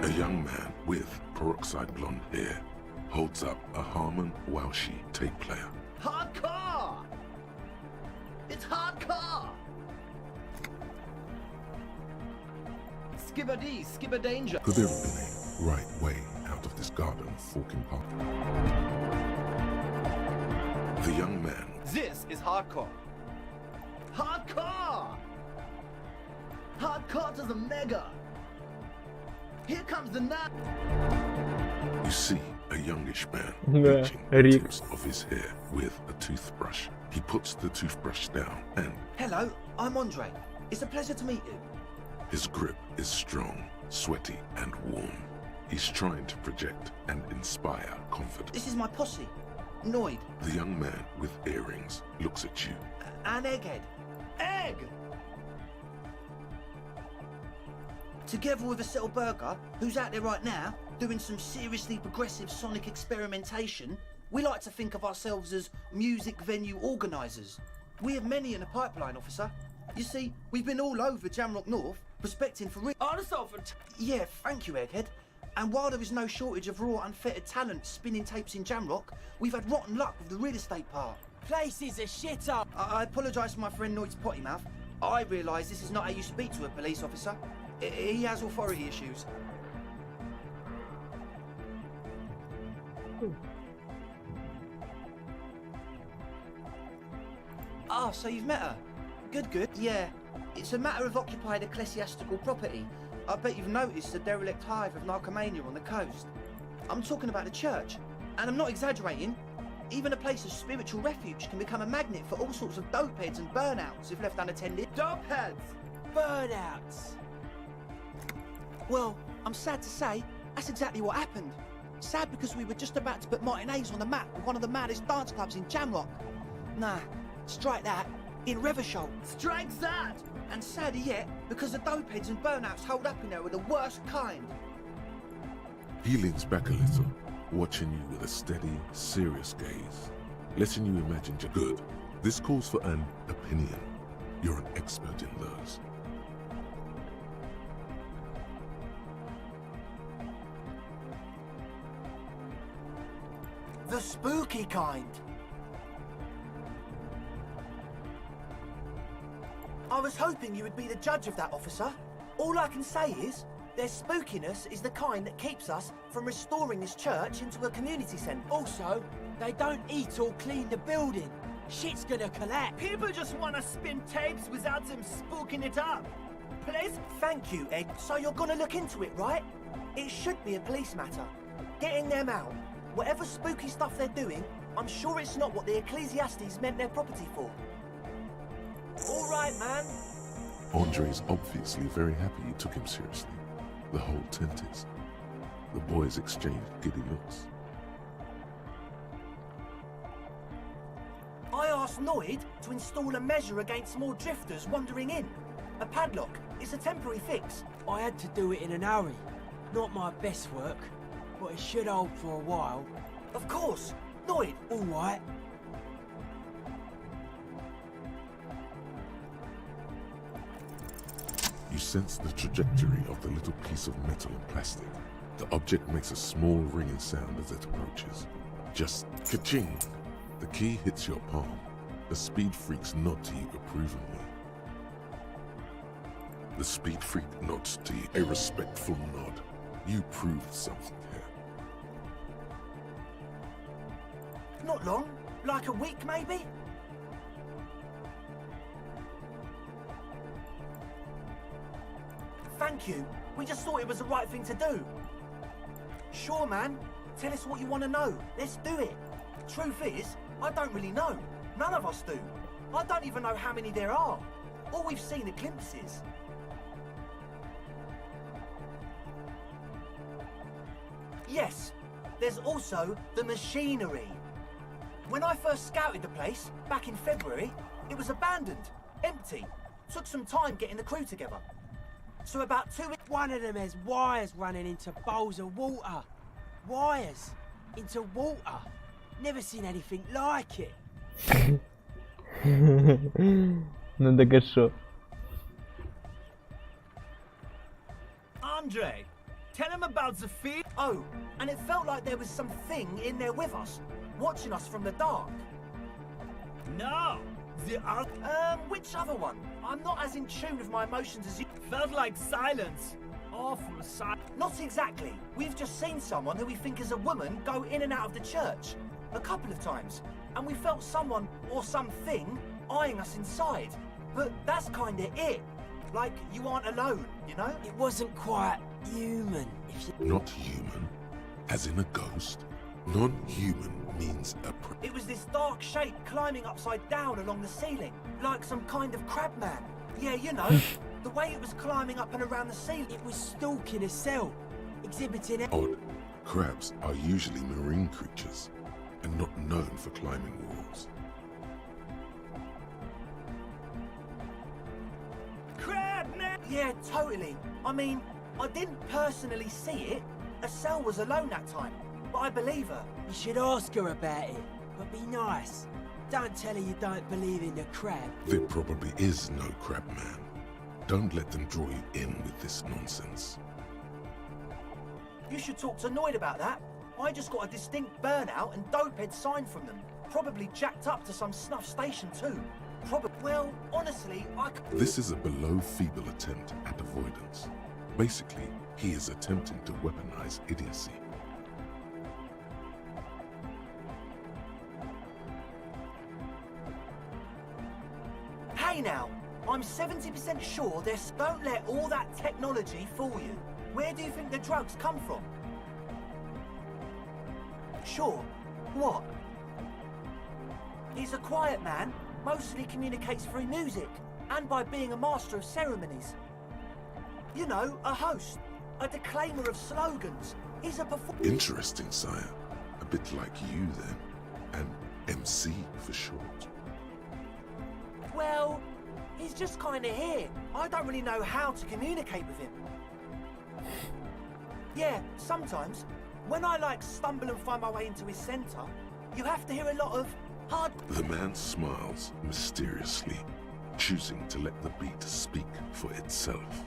A young man with peroxide blonde hair holds up a Harman Welshi tape player. Hardcore! It's hardcore! Skibbity, skibberdanger. Could there have been a right way out of this garden of forking path? The young man. This is hardcore. Hardcore! Hardcore to the mega! Here comes the nut! You see a youngish man Да, pinching the Рик. tips of his hair with a toothbrush. He puts the toothbrush down and Hello, I'm Andre. It's a pleasure to meet you. his grip is strong, sweaty and warm. He's trying to project and inspire confidence. This is my posse, Noid, The young man with earrings looks at you. and Egghead. Egg! Together with a Settle Burger, who's out there right now, doing some seriously progressive sonic experimentation, we like to think of ourselves as music venue organisers. We have many in the pipeline, officer. You see, we've been all over Jamrock North, prospecting for Yeah, thank you, Egghead. And while there is no shortage of raw, unfettered talent spinning tapes in Jamrock, we've had rotten luck with the real estate part. Place is a shithole. I apologise for my friend Noid's potty mouth. I realise this is not how you speak to a police officer. He has authority issues. Ah, so you've met her? Good, good. Yeah. It's a matter of occupied ecclesiastical property. I bet you've noticed the derelict hive of narcomania on the coast. I'm talking about the church. And I'm not exaggerating. Even a place of spiritual refuge can become a magnet for all sorts of dopeheads and burnouts if left unattended. Dopeheads! Burnouts! Well, I'm sad to say, that's exactly what happened. Sad because we were just about to put Martinez on the map with one of the maddest dance clubs in Jamrock. Nah, strike that. In Reversholt. Strike that! And sadder yet, because the dopeheads and burnouts hold up in there were the worst kind. He leans back a little, watching you with a steady, serious gaze, letting you imagine you're good. This calls for an opinion. You're an expert in those. The spooky kind. I was hoping you would be the judge of that, officer. All I can say is, their spookiness is the kind that keeps us from restoring this church into a community centre. Also, they don't eat or clean the building. Shit's gonna collapse. People just want to spin tapes without them spooking it up. Please? Thank you, Egg. So you're gonna look into it, right? It should be a police matter. Getting them out. Whatever spooky stuff they're doing, I'm sure it's not what the Ecclesiastes meant their property for. All right, man. Andre's obviously very happy you took him seriously. The whole tent is. The boys exchanged giddy looks. I asked Noid to install a measure against more drifters wandering in. A padlock. It's a temporary fix. I had to do it in an hurry. Not my best work, but it should hold for a while. Of course. Noid. All right. You sense the trajectory of the little piece of metal and plastic. The object makes a small ringing sound as it approaches. Just ka-ching! The key hits your palm. The speed freaks nod to you approvingly. The speed freak nods to you, a respectful nod. You proved something here. Not long. Like a week, maybe? Thank you. We just thought it was the right thing to do. Sure, man. Tell us what you want to know. Let's do it. Truth is, I don't really know. None of us do. I don't even know how many there are. All we've seen are glimpses. Yes, there's also the machinery. When I first scouted the place, back in February, it was abandoned, empty. Took some time getting the crew together. So about one of them has wires running into bowls of water. Wires into water. Never seen anything like it. Ну так а шо? Andre, tell him about the fear. Oh, and it felt like there was something in there with us, watching us from the dark. No, the other. Which other one? I'm not as in tune with my emotions as you. Felt like silence. Awful silence. Not exactly. We've just seen someone who we think is a woman go in and out of the church a couple of times, and we felt someone or something eyeing us inside. But that's kinda it. Like you aren't alone, you know? It wasn't quite human. Not human, as in a ghost. Non-human means a It was this dark shape climbing upside down along the ceiling, like some kind of crab man. Yeah, you know, the way it was climbing up and around the ceiling. It was stalking a cell, exhibiting. Odd. Crabs are usually marine creatures and not known for climbing walls. Crab man! Yeah, totally. I mean, I didn't personally see it. Estelle was alone that time, but I believe her. You should ask her about it, but be nice. Don't tell her you don't believe in the crab. There probably is no crab man. Don't let them draw you in with this nonsense. You should talk to Noid about that. I just got a distinct burnout and dopehead sign from them. Probably jacked up to some snuff station too. Probably. Well, honestly, This is a below-feeble attempt at avoidance. Basically, he is attempting to weaponize idiocy. Hey now, I'm 70% sure there's. Don't let all that technology fool you. Where do you think the drugs come from? Sure. What? He's a quiet man, mostly communicates through music, and by being a master of ceremonies. You know, a host, a declaimer of slogans. He's a performer. Interesting, sire. A bit like you, then. An MC for short. Well, he's just kind of here. I don't really know how to communicate with him. Yeah, sometimes, when I stumble and find my way into his center, you have to hear a lot of hard... The man smiles mysteriously, choosing to let the beat speak for itself.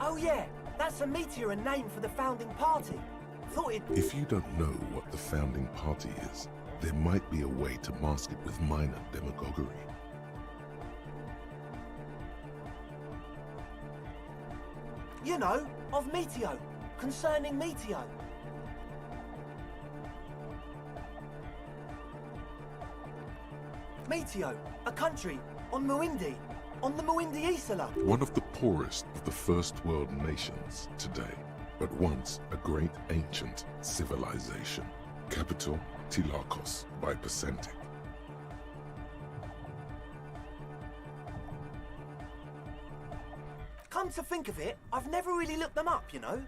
Oh yeah, that's a meteor and name for the founding party. Thought it... If you don't know what the founding party is, there might be a way to mask it with minor demagoguery. You know, of Meteo, concerning Meteo. Meteo, a country, on Muindi, on the Muindi Isla. One of the poorest of the first world nations today, but once a great ancient civilization. Capital, Tilakos by Percentic. Come to think of it, I've never really looked them up, you know.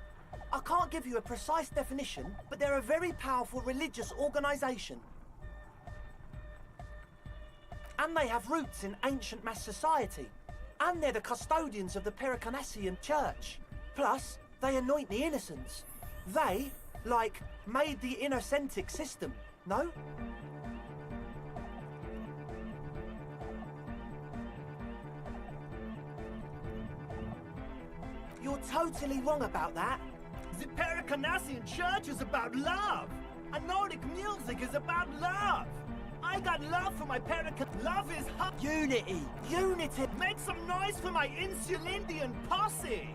I can't give you a precise definition, but they're a very powerful religious organization. And they have roots in ancient mass society. And they're the custodians of the Pericarnassian Church. Plus, they anoint the innocents. They, made the innocentic system, no? You're totally wrong about that. The Pericarnassian Church is about love. And Nordic music is about love. I got love for my Love is unity. Unity. Make some noise for my Insulindian posse.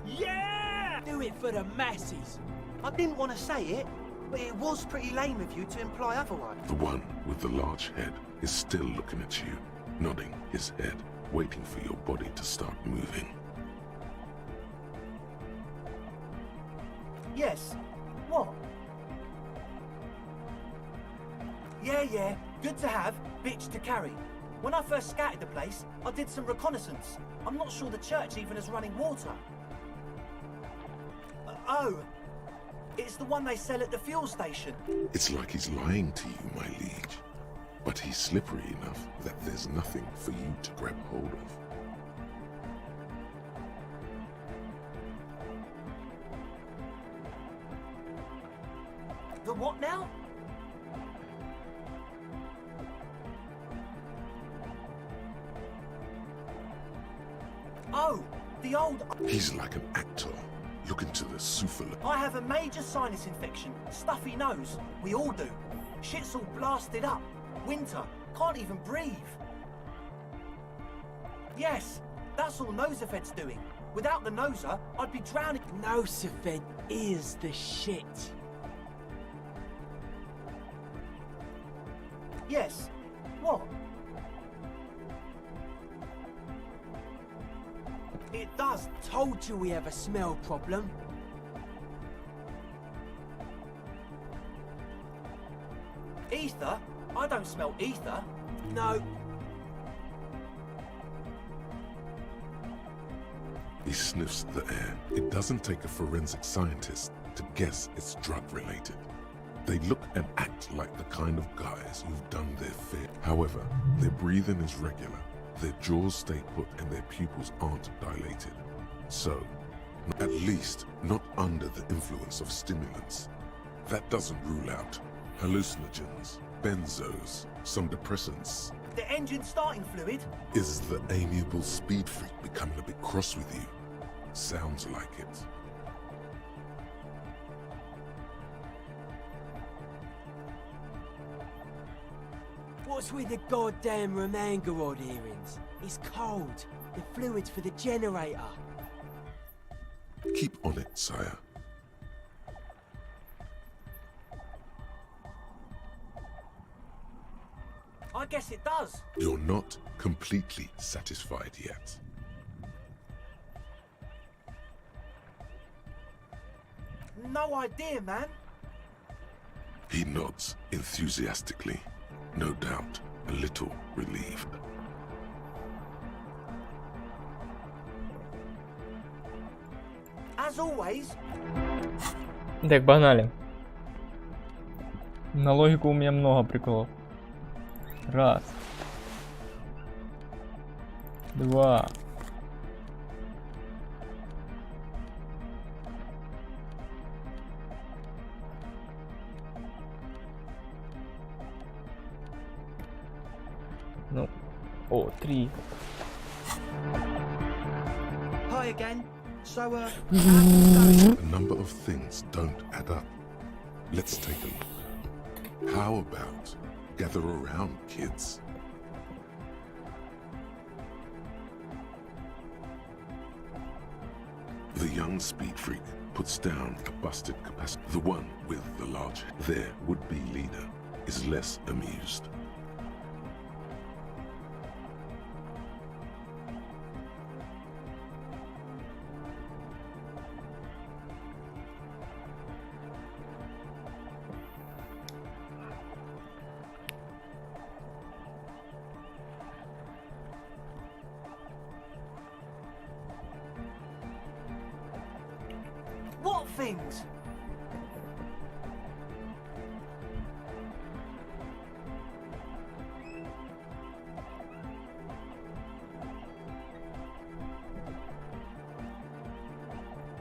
Yeah! Do it for the masses. I didn't want to say it, but it was pretty lame of you to imply otherwise. The one with the large head is still looking at you, nodding his head, waiting for your body to start moving. Yes. What? Yeah, Good to have, bitch to carry. When I first scouted the place, I did some reconnaissance. I'm not sure the church even has running water. Oh, it's the one they sell at the fuel station. It's like he's lying to you, my liege. But he's slippery enough that there's nothing for you to grab hold of. The what now? Oh, the old... He's like an actor. Look into the souffle. I have a major sinus infection. Stuffy nose. We all do. Shit's all blasted up. Winter. Can't even breathe. Yes, that's all Nosefed's doing. Without the noser, I'd be drowning. Nosefed is the shit. Yes. What? It does. Told you we have a smell problem. Ether? I don't smell ether. No. He sniffs the air. It doesn't take a forensic scientist to guess it's drug-related. They look and act like the kind of guys who've done their fair. However, their breathing is regular, their jaws stay put, and their pupils aren't dilated. So, at least not under the influence of stimulants. That doesn't rule out hallucinogens, benzos, some depressants. The engine starting fluid? Is the amiable speed freak becoming a bit cross with you? Sounds like it. What's with the goddamn Romangarod earrings? It's cold. The fluid's for the generator. Keep on it, sire. I guess it does. You're not completely satisfied yet. No idea, man. He nods enthusiastically, no doubt a little relieved. As always. Так, погнали. На логику у меня много приколов. Раз. Два. Ну, о, три. Hi again. So, A number of things don't add up. Let's take a look. How about gather around, kids? The young speed freak puts down a busted capacitor. The one with the large head, their would-be leader, is less amused. What things?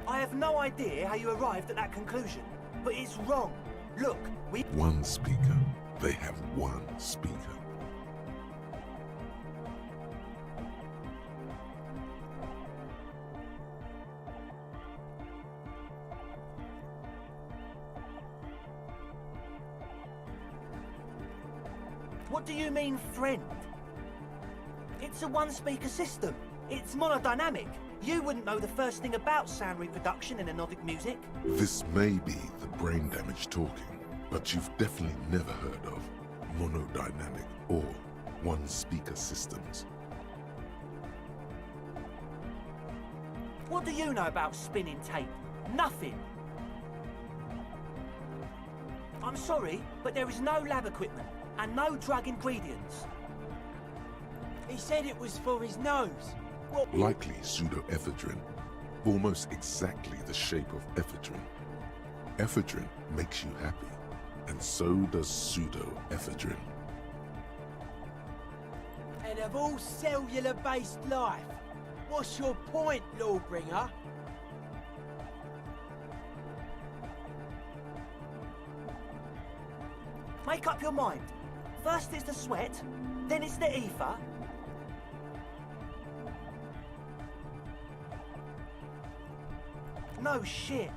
I have no idea how you arrived at that conclusion, but it's wrong. Look, we... One speaker. They have one speaker. What do you mean, friend? It's a one-speaker system. It's monodynamic. You wouldn't know the first thing about sound reproduction in anodic music. This may be the brain damage talking, but you've definitely never heard of monodynamic or one-speaker systems. What do you know about spinning tape? Nothing. I'm sorry, but there is no lab equipment. and no drug ingredients. He said it was for his nose. What? Likely pseudoephedrine, almost exactly the shape of ephedrine. Ephedrine makes you happy, and so does pseudoephedrine. And of all cellular-based life, what's your point, Lawbringer? Make up your mind. First it's the sweat, then it's the ether. No shit.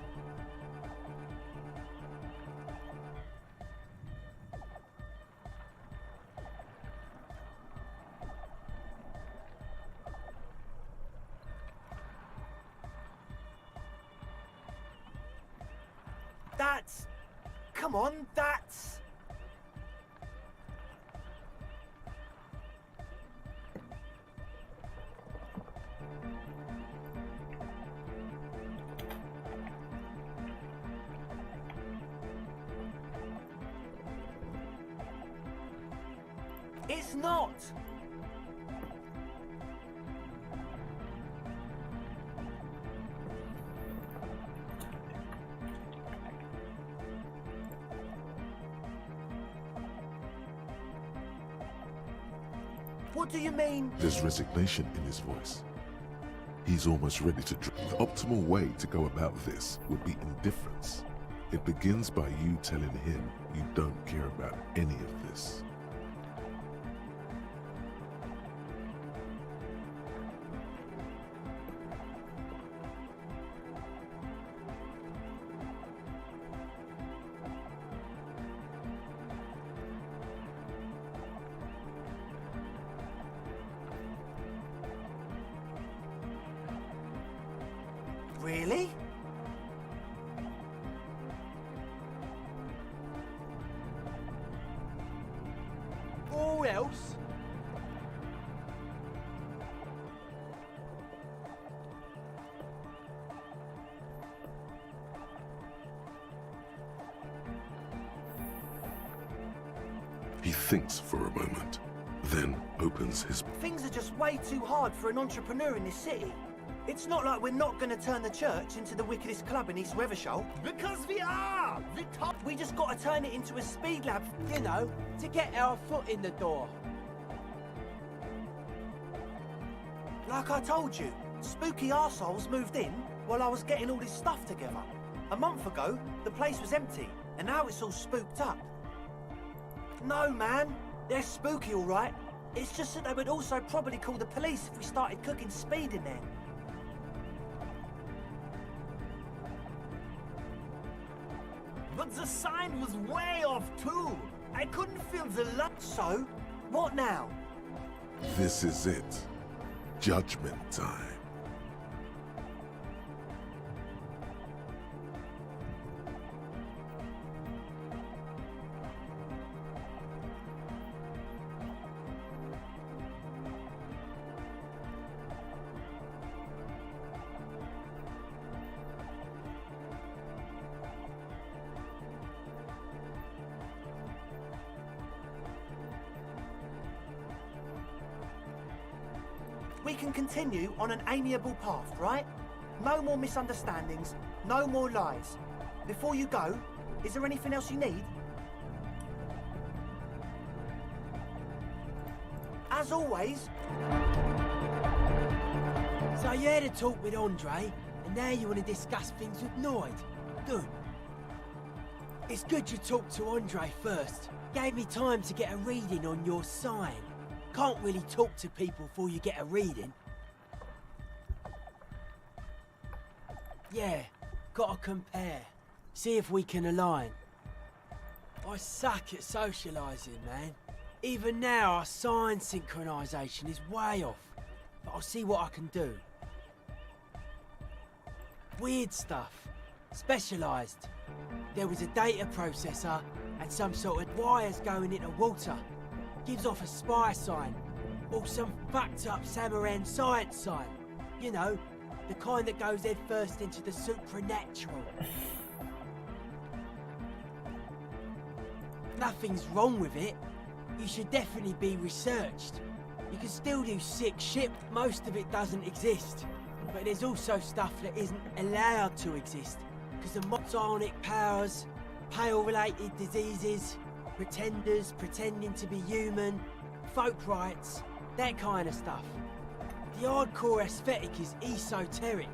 That's... Come on, that's... It's not! What do you mean? There's resignation in his voice. He's almost ready to drop. The optimal way to go about this would be indifference. It begins by you telling him you don't care about any of this. Really? Or else? He thinks for a moment, then opens his... Things are just way too hard for an entrepreneur in this city. It's not like we're not going to turn the church into the wickedest club in East Weathershall. Because we are! We just got to turn it into a speed lab, you know, to get our foot in the door. Like I told you, spooky arseholes moved in while I was getting all this stuff together. A month ago, the place was empty, and now it's all spooked up. No, man, they're spooky all right. It's just that they would also probably call the police if we started cooking speed in there. But the sign was way off too. I couldn't feel the light. So, what now? This is it. Judgment time. We can continue on an amiable path, right? No more misunderstandings, no more lies. Before you go, is there anything else you need? As always... So you had a talk with Andre, and now you want to discuss things with Noid. Good. It's good you talked to Andre first. Gave me time to get a reading on your sign. Can't really talk to people before you get a reading. Yeah, gotta compare. See if we can align. I suck at socialising, man. Even now, our sign synchronisation is way off. But I'll see what I can do. Weird stuff. Specialised. There was a data processor and some sort of wires going into water. Gives off a spy sign, or some fucked up Samaran science sign. You know, the kind that goes head first into the supernatural. Nothing's wrong with it, you should definitely be researched. You can still do sick shit, most of it doesn't exist. But there's also stuff that isn't allowed to exist, because of psionic powers, pale-related diseases, pretenders pretending to be human, folk rights, that kind of stuff. The hardcore aesthetic is esoteric.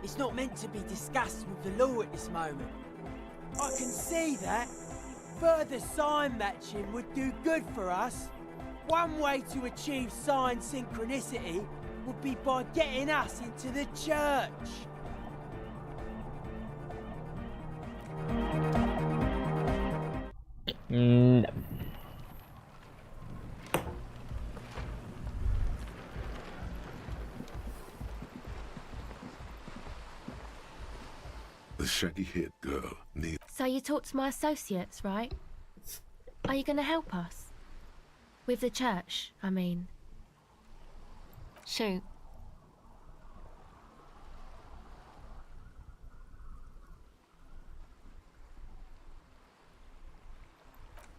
It's not meant to be discussed with the law at this moment. I can see that. Further sign matching would do good for us. One way to achieve sign synchronicity would be by getting us into the church. No. The shaggy-haired girl needs... So you talked to my associates, right? Are you going to help us? With the church, I mean. Shoot.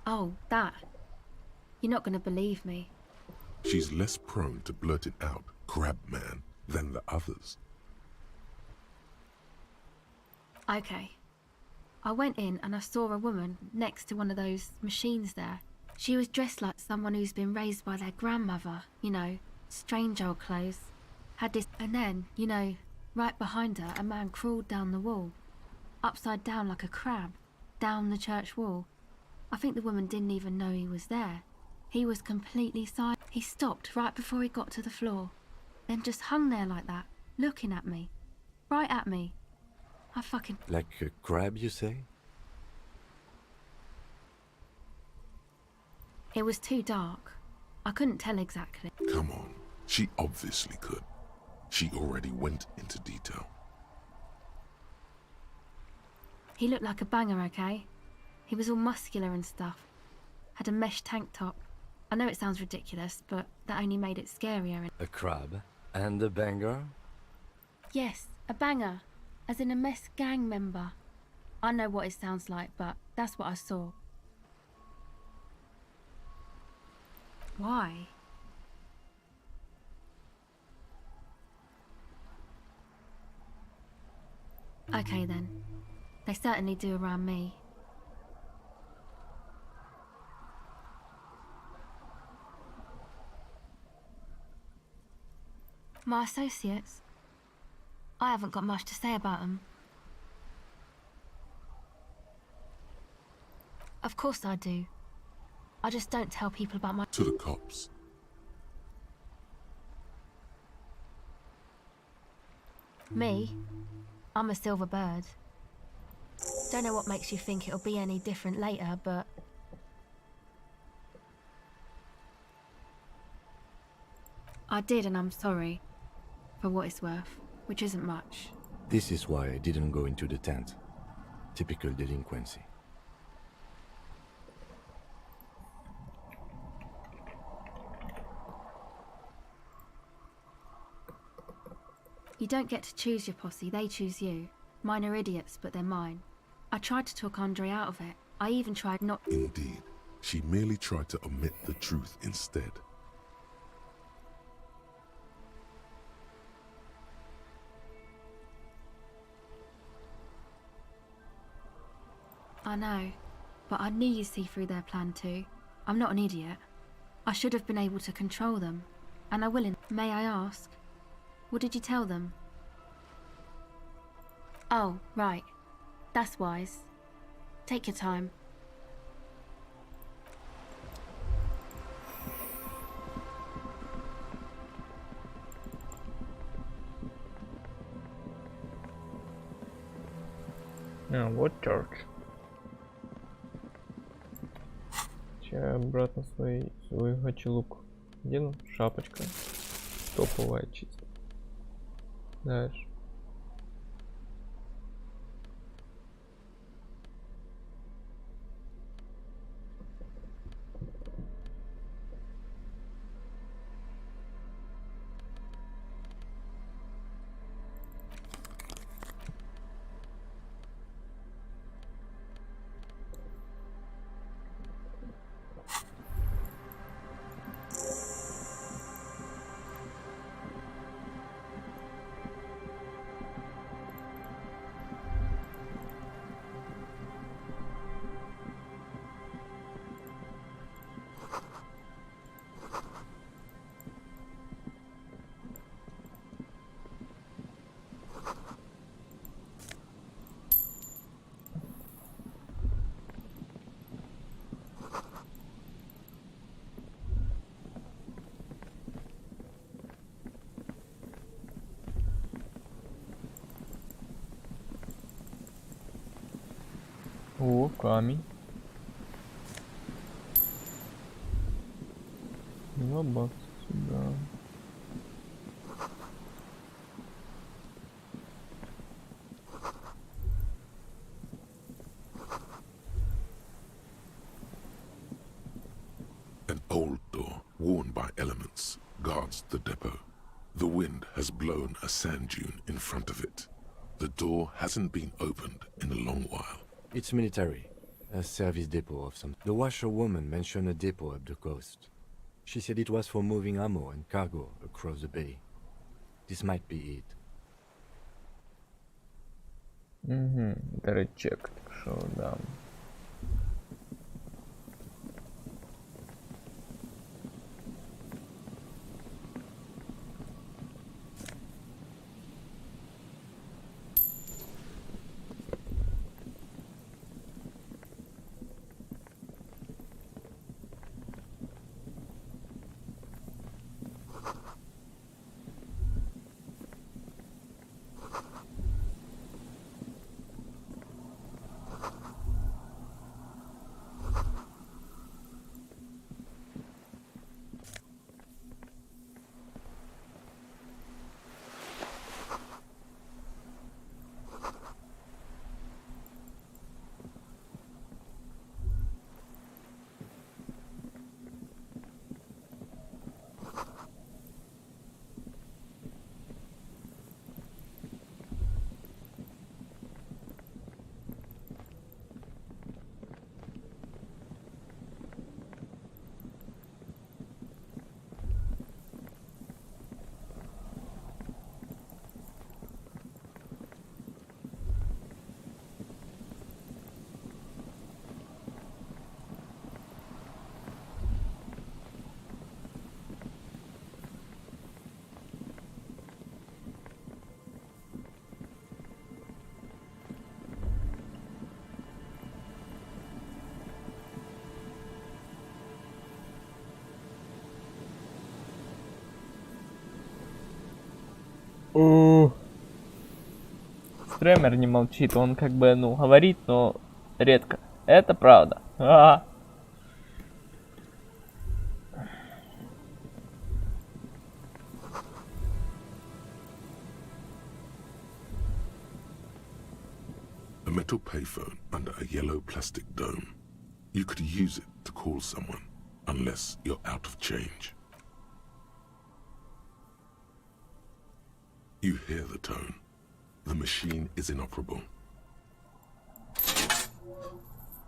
Oh, that. You're not going to believe me. She's less prone to blurt it out, crab man, than the others. Okay. I went in and I saw a woman next to one of those machines there. She was dressed like someone who's been raised by their grandmother, you know, strange old clothes. Had this, and then, you know, right behind her, a man crawled down the wall, upside down like a crab, down the church wall. I think the woman didn't even know he was there. He was completely silent. He stopped right before he got to the floor, then just hung there like that, looking at me. Right at me. I fucking... Like a crab, you say? It was too dark. I couldn't tell exactly. Come on. She obviously could. She already went into detail. He looked like a banger, okay? He was all muscular and stuff. Had a mesh tank top. I know it sounds ridiculous, but that only made it scarier. A crab and a banger? Yes, a banger. As in a mess gang member. I know what it sounds like, but that's what I saw. Why? Okay then. They certainly do around me. My associates? I haven't got much to say about them. Of course I do. I just don't tell people about my... To the cops. Me? I'm a silver bird. Don't know what makes you think it'll be any different later, but... I did, and I'm sorry. For what it's worth. Which isn't much. This is why I didn't go into the tent. Typical delinquency. You don't get to choose your posse, they choose you. Mine are idiots, but they're mine. I tried to talk Andre out of it. I even tried not... Indeed. She merely tried to omit the truth instead. I know, but I knew you'd see through their plan too. I'm not an idiot. I should have been able to control them. And I will. May I ask? What did you tell them? Oh, right. That's wise. Take your time. Вот чёрт. Сейчас обратно свой гачелук делаю. Шапочка. Топовая чисто. Дальше. О, камень. Ну, бакс сюда. An old door, worn by elements, guards the depot. The wind has blown a sand dune in front of it. The door hasn't been opened in a long while. It's military. A service depot of some... The washerwoman mentioned a depot up the coast. She said it was for moving ammo and cargo across the bay. This might be it. Угу, это чек, так что да. Стремер не молчит, он как бы, ну, говорит, но редко. Это правда. A metal payphone under a yellow plastic dome. You could use it to call someone, unless you're out of change. You hear the tone. The machine is inoperable.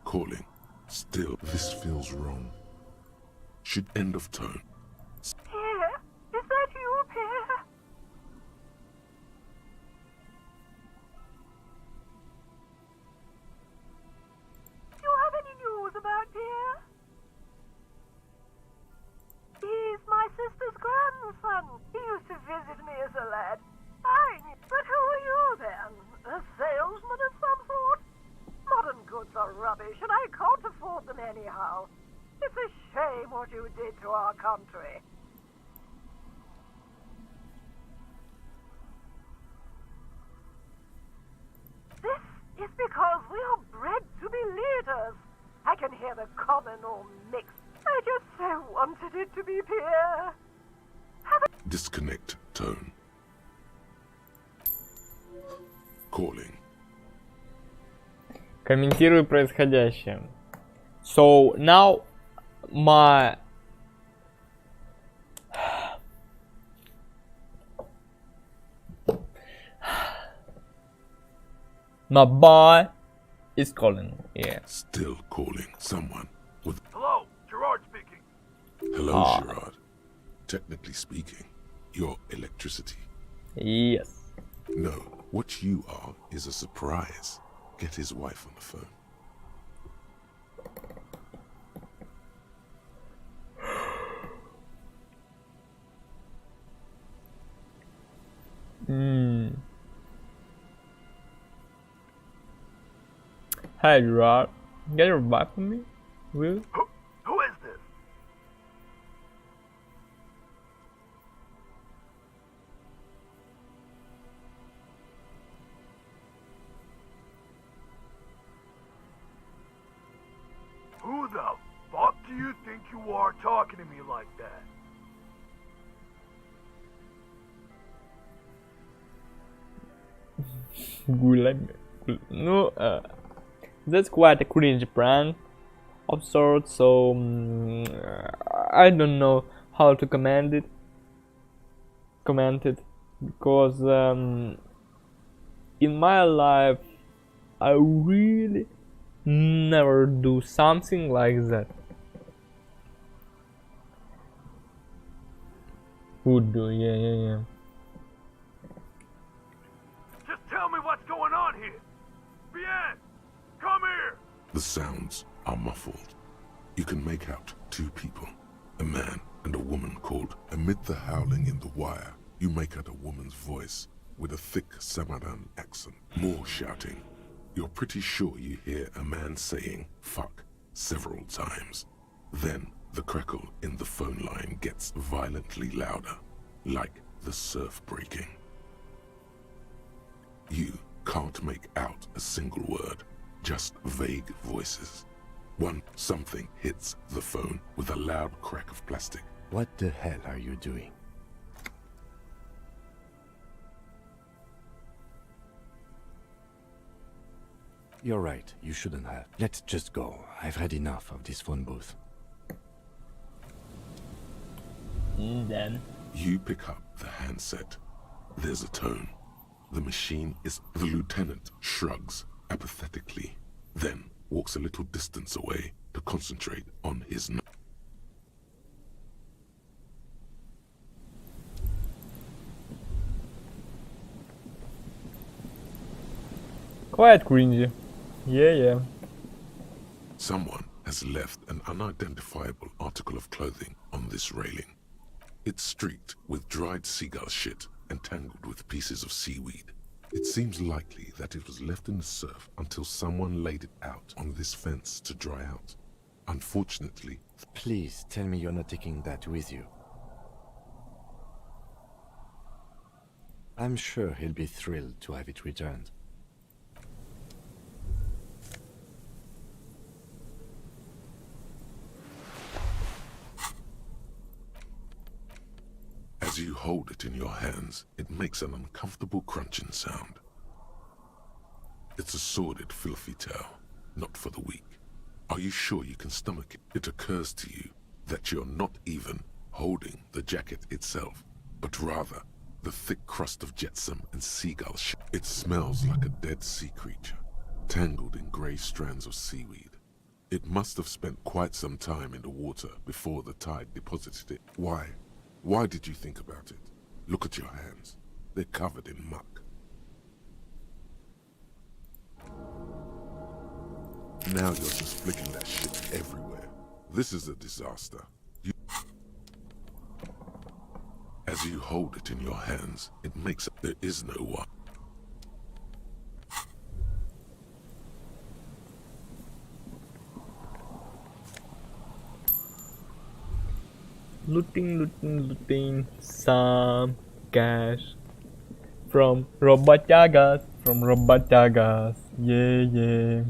Calling. Still, this feels wrong. Should end of tone. Pierre? Is that you, Pierre? Do you have any news about Pierre? He's my sister's grandson. He used to visit me as a lad. But who are you then? A salesman of some sort? Modern goods are rubbish, and I can't afford them anyhow. It's a shame what you did to our country. This is because we are bred to be leaders. I can hear the common or mixed. I just so wanted it to be Pierre. Disconnect tone. Calling. Комментирую происходящее. So now my boy is calling. Yeah. Still calling someone with. Hello, Gerard speaking. Hello, Gerard. Technically speaking, you're electricity. Yes. No, what you are is a surprise. Get his wife on the phone. Hi, Gerard. Get your wife for me, will you? Who is this? you think you are talking to me like that? No, that's quite a cringe prank of sorts, so I don't know how to comment it because in my life I really never do something like that. Would do, yeah. Just tell me what's going on here. Bien, come here. The sounds are muffled. You can make out two people, a man and a woman called. Amid the howling in the wire, you make out a woman's voice with a thick Samaran accent. More shouting. You're pretty sure you hear a man saying fuck several times. Then the crackle in the phone line gets violently louder, like the surf breaking. You can't make out a single word, just vague voices. Something hits the phone with a loud crack of plastic. What the hell are you doing? You're right, you shouldn't have. Let's just go. I've had enough of this phone booth. Then You pick up the handset. There's a tone. The machine is... The lieutenant shrugs apathetically, then walks a little distance away to concentrate on his... Quite cringy. Yeah. Someone has left an unidentifiable article of clothing on this railing. It's streaked with dried seagull shit and tangled with pieces of seaweed. It seems likely that it was left in the surf until someone laid it out on this fence to dry out. Unfortunately... Please tell me you're not taking that with you. I'm sure he'll be thrilled to have it returned. As you hold it in your hands, it makes an uncomfortable crunching sound. It's a sordid, filthy tale, not for the weak. Are you sure you can stomach it? It occurs to you that you're not even holding the jacket itself, but rather the thick crust of jetsam and seagull shit. It smells like a dead sea creature, tangled in grey strands of seaweed. It must have spent quite some time in the water before the tide deposited it. Why? Why did you think about it? Look at your hands. They're covered in muck. Now you're just flicking that shit everywhere. This is a disaster. As you hold it in your hands, it makes... There is no one. Looting some cash from Robatagas, yeah.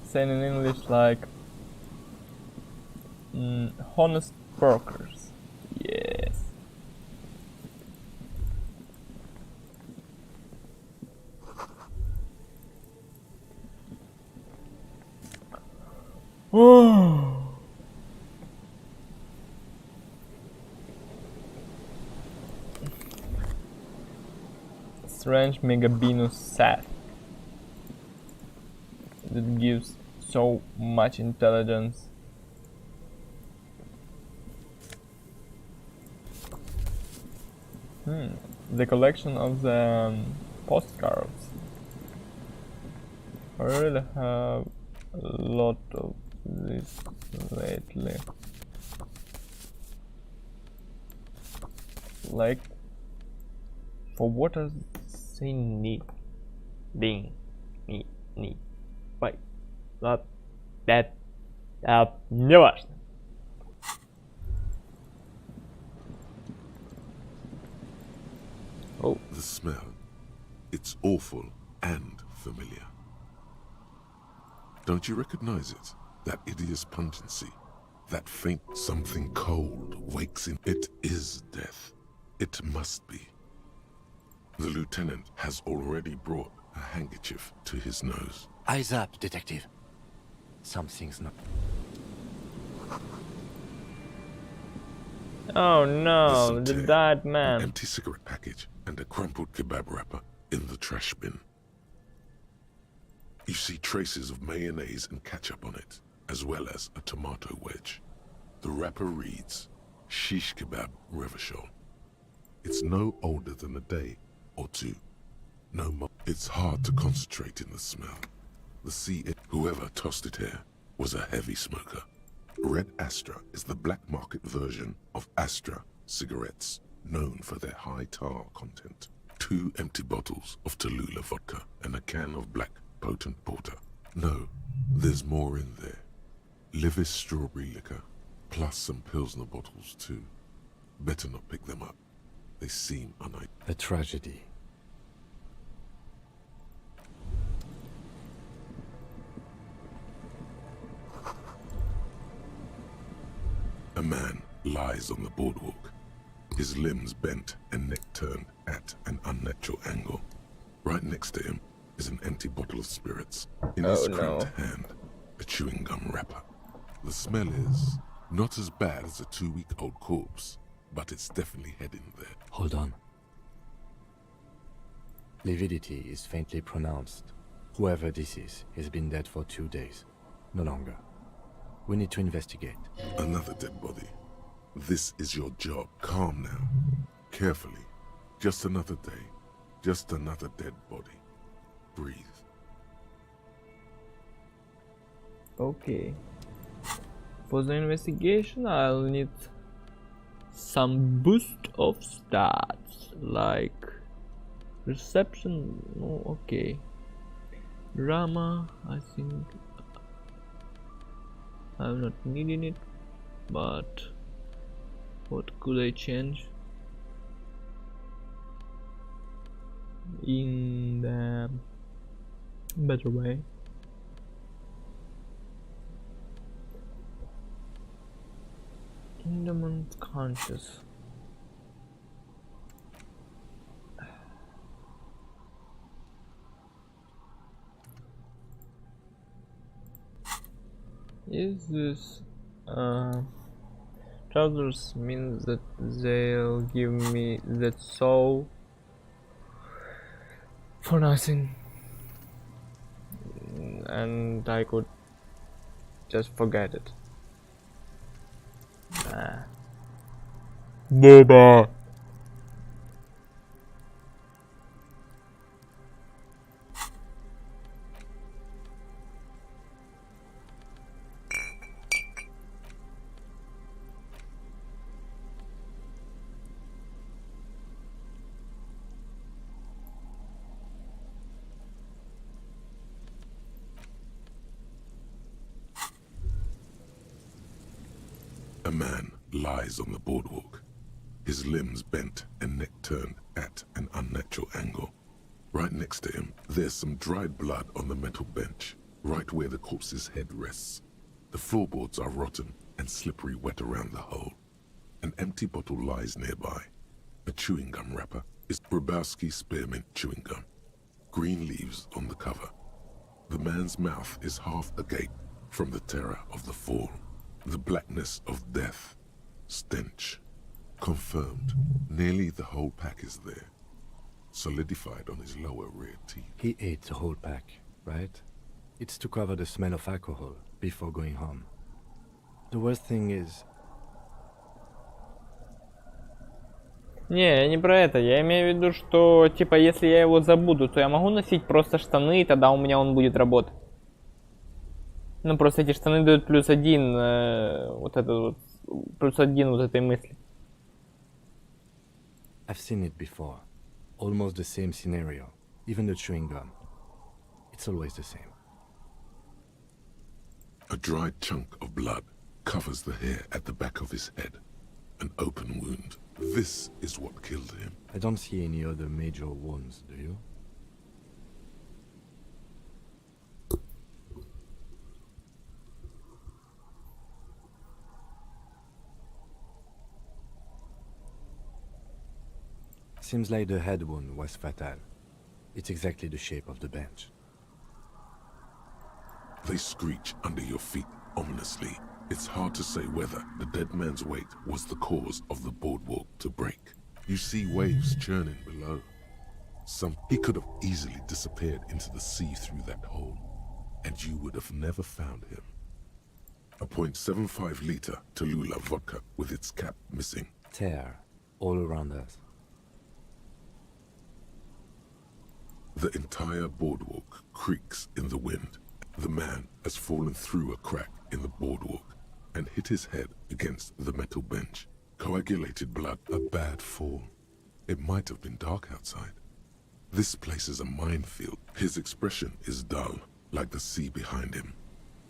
Saying in English like honest brokers, yes. Strange Megabinus set that gives so much intelligence. The collection of the postcards. I really have a lot of this lately. Like, for what does it say need? Ding, need, wait, that, не важно. The smell It's awful and familiar. Don't you recognize it? That hideous pungency, that faint something cold wakes in. It is death. It must be. The lieutenant has already brought a handkerchief to his nose. Eyes up, detective. Something's not... Oh no, the dead An man. empty cigarette package and a crumpled kebab wrapper in the trash bin. You see traces of mayonnaise and ketchup on it, as well as a tomato wedge. The wrapper reads, Shish Kebab Revachol. It's no older than a day or two. No more. It's hard to concentrate in the smell. Whoever tossed it here was a heavy smoker. Red Astra is the black market version of Astra cigarettes, known for their high tar content. 2 empty bottles of Tallulah vodka and a can of black potent porter. No, there's more in there. Livis strawberry liquor, plus some Pilsner bottles too. Better not pick them up. They seem a tragedy. A man lies on the boardwalk, his limbs bent and neck turned at an unnatural angle. Right next to him is an empty bottle of spirits. In his cramped hand, a chewing gum wrapper. The smell is not as bad as a 2-week-old corpse, but it's definitely heading there. Hold on. Lividity is faintly pronounced. Whoever this is has been dead for 2 days. No longer. We need to investigate. Another dead body. This is your job. Calm now. Carefully. Just another day. Just another dead body. Breathe. Okay. For the investigation, I'll need some boost of stats, like reception. Oh, okay. Drama, I think I'm not needing it, but what could I change in the better way? Kingdom unconscious. Is this trousers means that they'll give me that soul for nothing, and I could just forget it. Boba. A man lies on the boardwalk, his limbs bent and neck turned at an unnatural angle. Right next to him, there's some dried blood on the metal bench, right where the corpse's head rests. The floorboards are rotten and slippery wet around the hole. An empty bottle lies nearby. A chewing gum wrapper is Brabowski Spearmint chewing gum. Green leaves on the cover. The man's mouth is half agape from the terror of the fall. The blackness of death. Stench. Confirmed. Nearly the whole pack is there. Solidified on his lower rear teeth. He ate the whole pack, right? It's to cover the smell of alcohol before going home. The worst thing is... Не, я не про это. Я имею в виду, что, типа, если я его забуду, то я могу носить просто штаны, и тогда у меня он будет работать. Ну, просто эти штаны дают +1, вот это вот, +1 вот этой мысли. I've seen it before. Almost the same scenario. Even the chewing gum. It's always the same. A dried chunk of blood covers the hair at the back of his head. An open wound. This is what killed him. I don't see any other major wounds, do you? Seems like the head wound was fatal. It's exactly the shape of the bench. They screech under your feet ominously. It's hard to say whether the dead man's weight was the cause of the boardwalk to break. You see waves churning below. He could have easily disappeared into the sea through that hole, and you would have never found him. A .75 liter Tallulah vodka with its cap missing. Tear all around us. The entire boardwalk creaks in the wind. The man has fallen through a crack in the boardwalk and hit his head against the metal bench. Coagulated blood, a bad fall. It might have been dark outside. This place is a minefield. His expression is dull, like the sea behind him.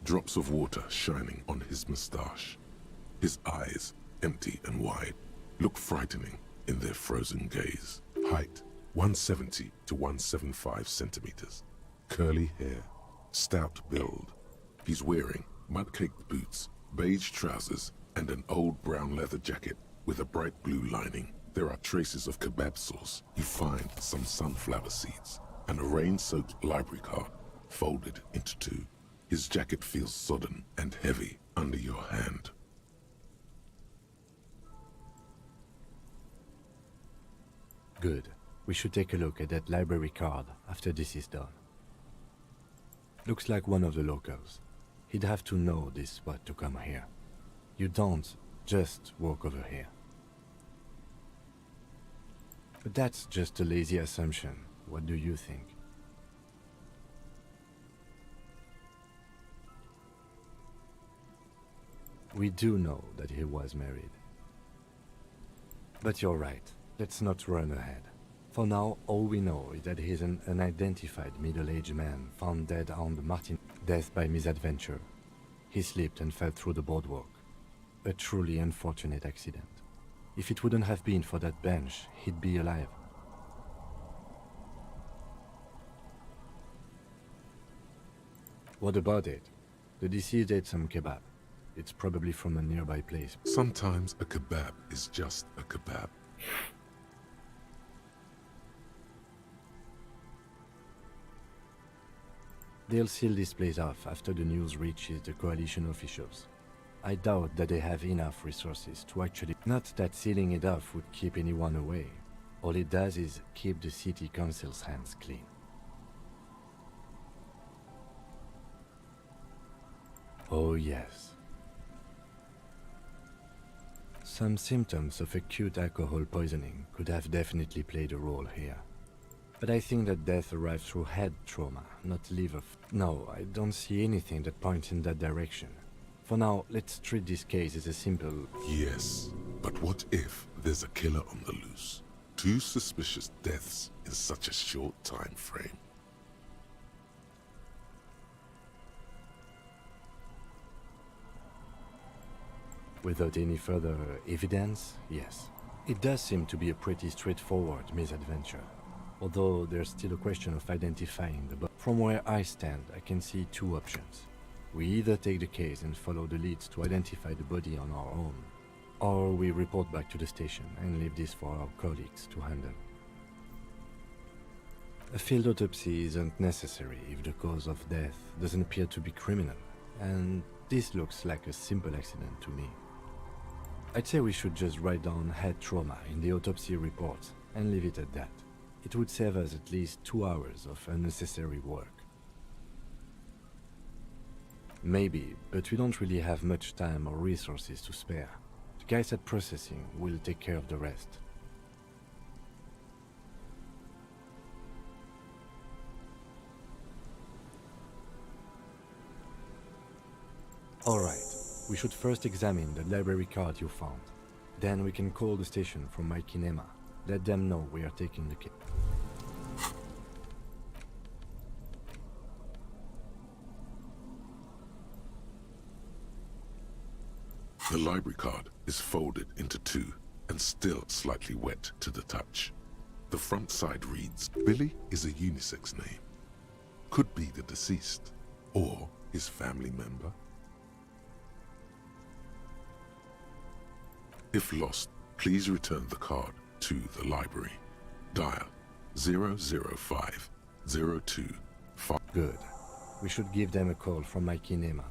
Drops of water shining on his moustache. His eyes, empty and wide, look frightening in their frozen gaze. Height, 170 to 175 centimeters. Curly hair, stout build. He's wearing mud-caked boots, beige trousers, and an old brown leather jacket with a bright blue lining. There are traces of kebab sauce. You find some sunflower seeds and a rain-soaked library card folded into two. His jacket feels sodden and heavy under your hand. Good. We should take a look at that library card after this is done. Looks like one of the locals. He'd have to know this spot to come here. You don't just walk over here. But that's just a lazy assumption. What do you think? We do know that he was married. But you're right. Let's not run ahead. For now, all we know is that he's an unidentified middle-aged man found dead on the Martin. Death by misadventure. He slipped and fell through the boardwalk. A truly unfortunate accident. If it wouldn't have been for that bench, he'd be alive. What about it? The deceased ate some kebab. It's probably from a nearby place. Sometimes a kebab is just a kebab. They'll seal this place off after the news reaches the coalition officials. I doubt that they have enough resources to actually... Not that sealing it off would keep anyone away. All it does is keep the city council's hands clean. Oh yes. Some symptoms of acute alcohol poisoning could have definitely played a role here. But I think that death arrived through head trauma, not liver. No, I don't see anything that points in that direction. For now, let's treat this case as a simple... Yes, but what if there's a killer on the loose? 2 suspicious deaths in such a short time frame. Without any further evidence, yes. It does seem to be a pretty straightforward misadventure. Although there's still a question of identifying the body. From where I stand, I can see 2 options. We either take the case and follow the leads to identify the body on our own, or we report back to the station and leave this for our colleagues to handle. A field autopsy isn't necessary if the cause of death doesn't appear to be criminal, and this looks like a simple accident to me. I'd say we should just write down head trauma in the autopsy report and leave it at that. It would save us at least 2 hours of unnecessary work. Maybe, but we don't really have much time or resources to spare. The guys at processing will take care of the rest. Alright, we should first examine the library card you found. Then we can call the station from my kinema. Let them know we are taking the case. The library card is folded into 2 and still slightly wet to the touch. The front side reads, Billy is a unisex name. Could be the deceased or his family member. If lost, please return the card to the library. Dial 005 025. Good. We should give them a call from my kinema.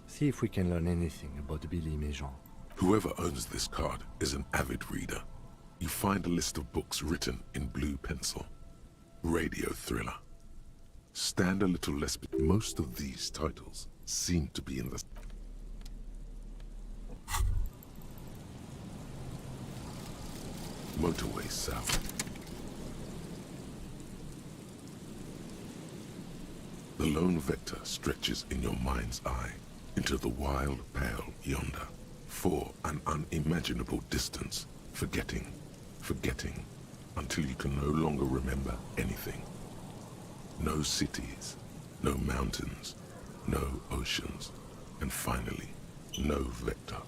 See if we can learn anything about Billy Méjean. Whoever owns this card is an avid reader. You find a list of books written in blue pencil. Radio thriller. Stand a little less. Most of these titles seem to be in the... Motorway South. The lone vector stretches in your mind's eye into the wild pale yonder, for an unimaginable distance, forgetting, until you can no longer remember anything. No cities, no mountains, no oceans, and finally, no vector.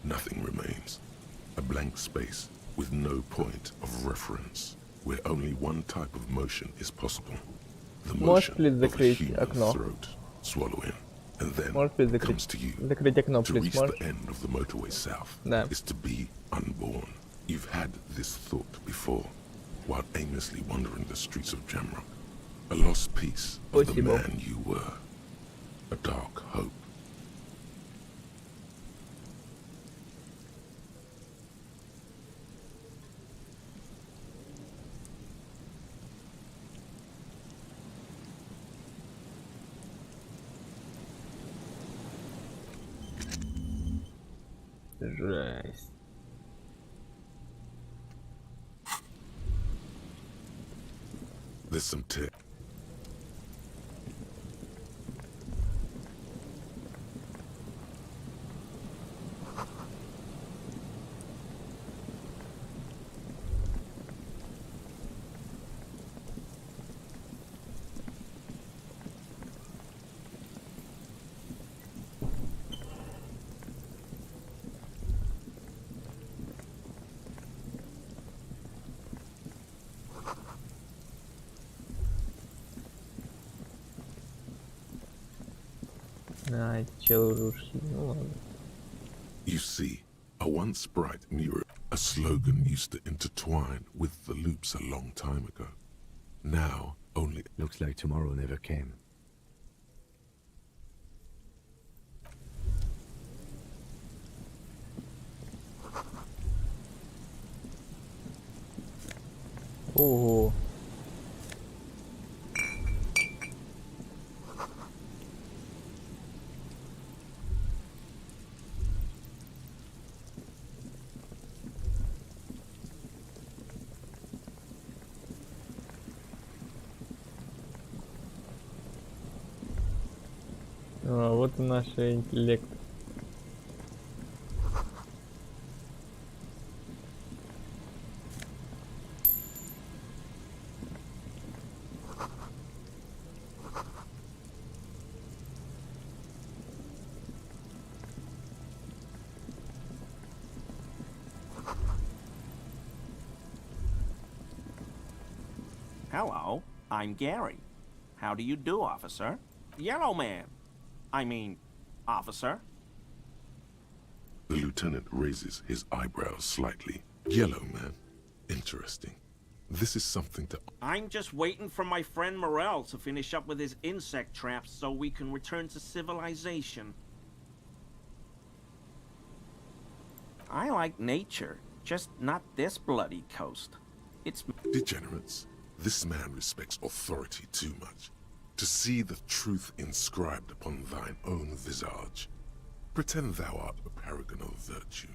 Nothing remains. A blank space with no point of reference, where only one type of motion is possible. The motion of a human throat, swallowing, and then comes to you. To reach the end of the motorway south is to be unborn. You've had this thought before, while aimlessly wandering the streets of Jamrock. A lost piece of the man you were. A dark hope. Жесть. There's some tip. You see, a once bright mirror, a slogan used to intertwine with the loops a long time ago. Now, only... Looks like tomorrow never came. Ого. Вот и наш интеллект. Hello, I'm Gary. How do you do, officer? Yellow man. I mean, officer. The lieutenant raises his eyebrows slightly. Yellow man. Interesting. This is something to... I'm just waiting for my friend Morel to finish up with his insect traps so we can return to civilization. I like nature, just not this bloody coast. It's... Degenerates. This man respects authority too much. To see the truth inscribed upon thine own visage. Pretend thou art a paragon of virtue.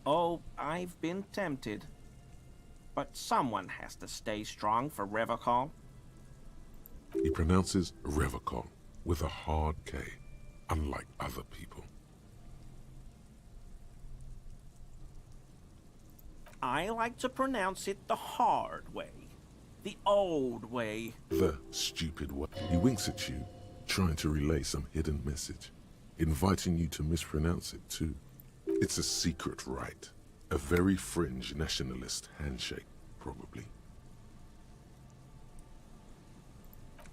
Oh, I've been tempted. But someone has to stay strong for Revocol. He pronounces Revocol with a hard K, unlike other people. I like to pronounce it the hard way. The old way. The stupid way. He winks at you, trying to relay some hidden message, inviting you to mispronounce it too. It's a secret rite. A very fringe nationalist handshake, probably.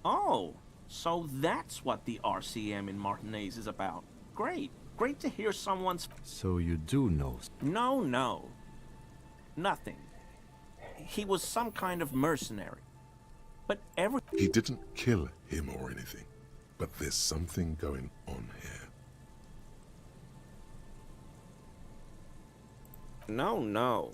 Oh, so that's what the RCM in Martinez is about. Great. Great to hear someone's... So you do know. No. Nothing. He was some kind of mercenary. But He didn't kill him or anything, but there's something going on here. No.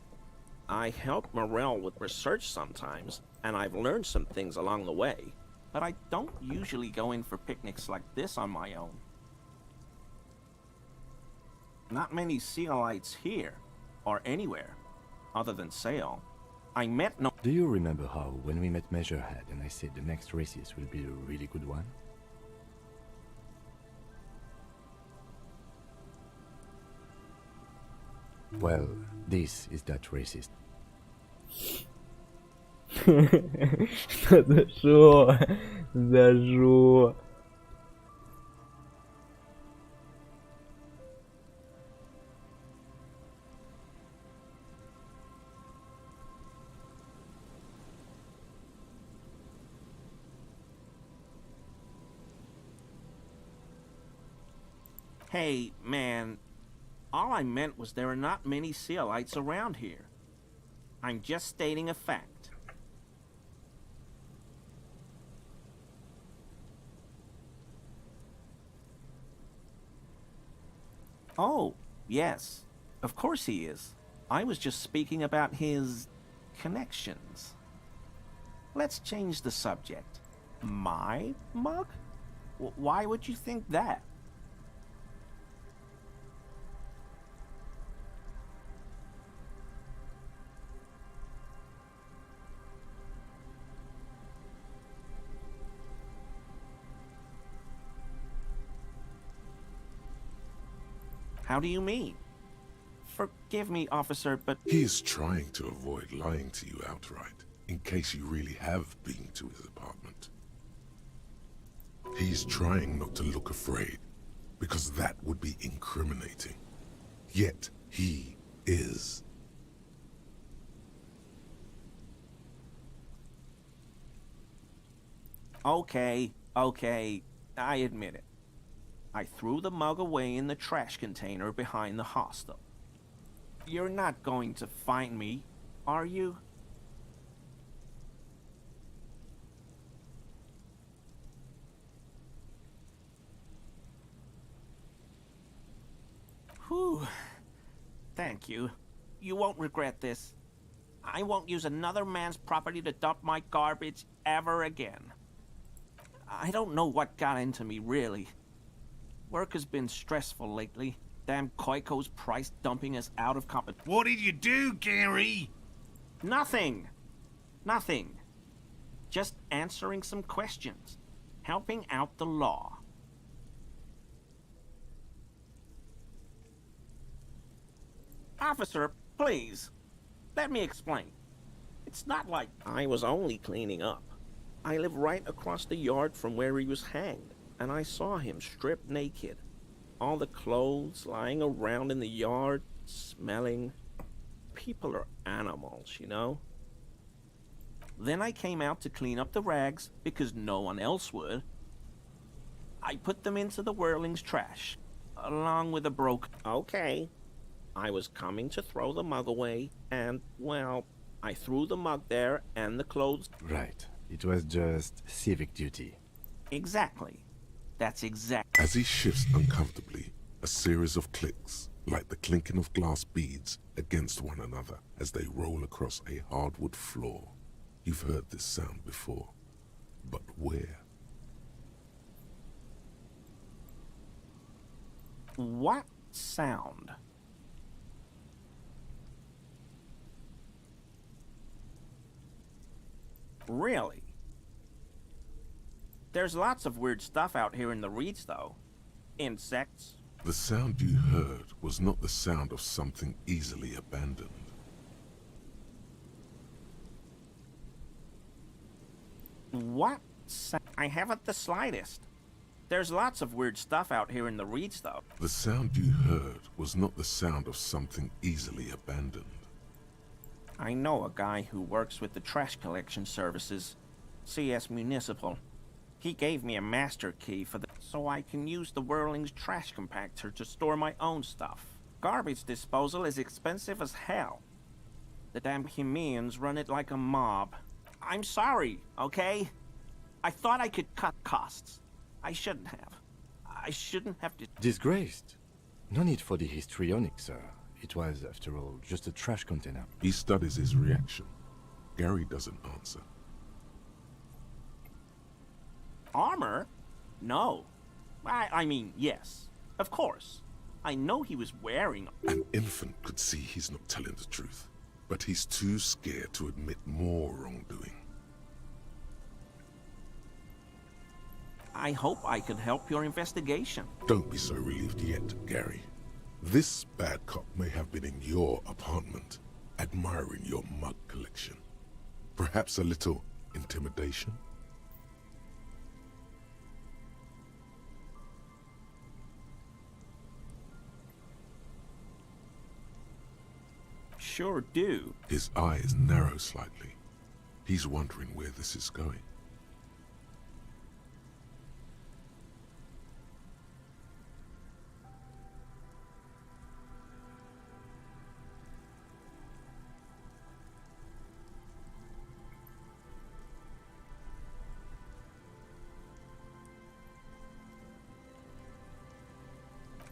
I help Morel with research sometimes, and I've learned some things along the way. But I don't usually go in for picnics like this on my own. Not many Sealites here, or anywhere, other than Sail. I met no... Do you remember how, when we met Measurehead and I said the next races will be a really good one? Well, this is that racist. За что? Hey, man, all I meant was there are not many Sealites around here. I'm just stating a fact. Oh, yes. Of course he is. I was just speaking about his... connections. Let's change the subject. My mug? Why would you think that? How do you mean? Forgive me, officer, but... He is trying to avoid lying to you outright, in case you really have been to his apartment. He's trying not to look afraid, because that would be incriminating. Yet, he is. Okay, I admit it. I threw the mug away in the trash container behind the hostel. You're not going to find me, are you? Whew. Thank you. You won't regret this. I won't use another man's property to dump my garbage ever again. I don't know what got into me, really. Work has been stressful lately. Damn Koiko's price dumping us out of competition. What did you do, Gary? Nothing. Just answering some questions. Helping out the law. Officer, please. Let me explain. It's not like I was only cleaning up. I live right across the yard from where he was hanged, and I saw him stripped naked. All the clothes lying around in the yard, smelling. People are animals, you know? Then I came out to clean up the rags, because no one else would. I put them into the Whirling's trash, along with a Okay. I was coming to throw the mug away, and, well, I threw the mug there and the clothes. Right. It was just civic duty. Exactly. That's exact. As he shifts uncomfortably, a series of clicks, like the clinking of glass beads, against one another as they roll across a hardwood floor. You've heard this sound before, but where? What sound? Really? There's lots of weird stuff out here in the reeds, though. Insects. The sound you heard was not the sound of something easily abandoned. What? I haven't the slightest. There's lots of weird stuff out here in the reeds, though. The sound you heard was not the sound of something easily abandoned. I know a guy who works with the trash collection services, CS Municipal. He gave me a master key so I can use the Whirling's trash compactor to store my own stuff. Garbage disposal is expensive as hell. The damn Hemians run it like a mob. I'm sorry, okay? I thought I could cut costs. I shouldn't have. I shouldn't have Disgraced? No need for the histrionic, sir. It was, after all, just a trash container. He studies his reaction. Gary doesn't answer. Armor? No. I mean, yes. Of course. I know he was wearing... An infant could see he's not telling the truth, but he's too scared to admit more wrongdoing. I hope I can help your investigation. Don't be so relieved yet, Gary. This bad cop may have been in your apartment, admiring your mug collection. Perhaps a little intimidation? Sure do. His eyes narrow slightly. He's wondering where this is going.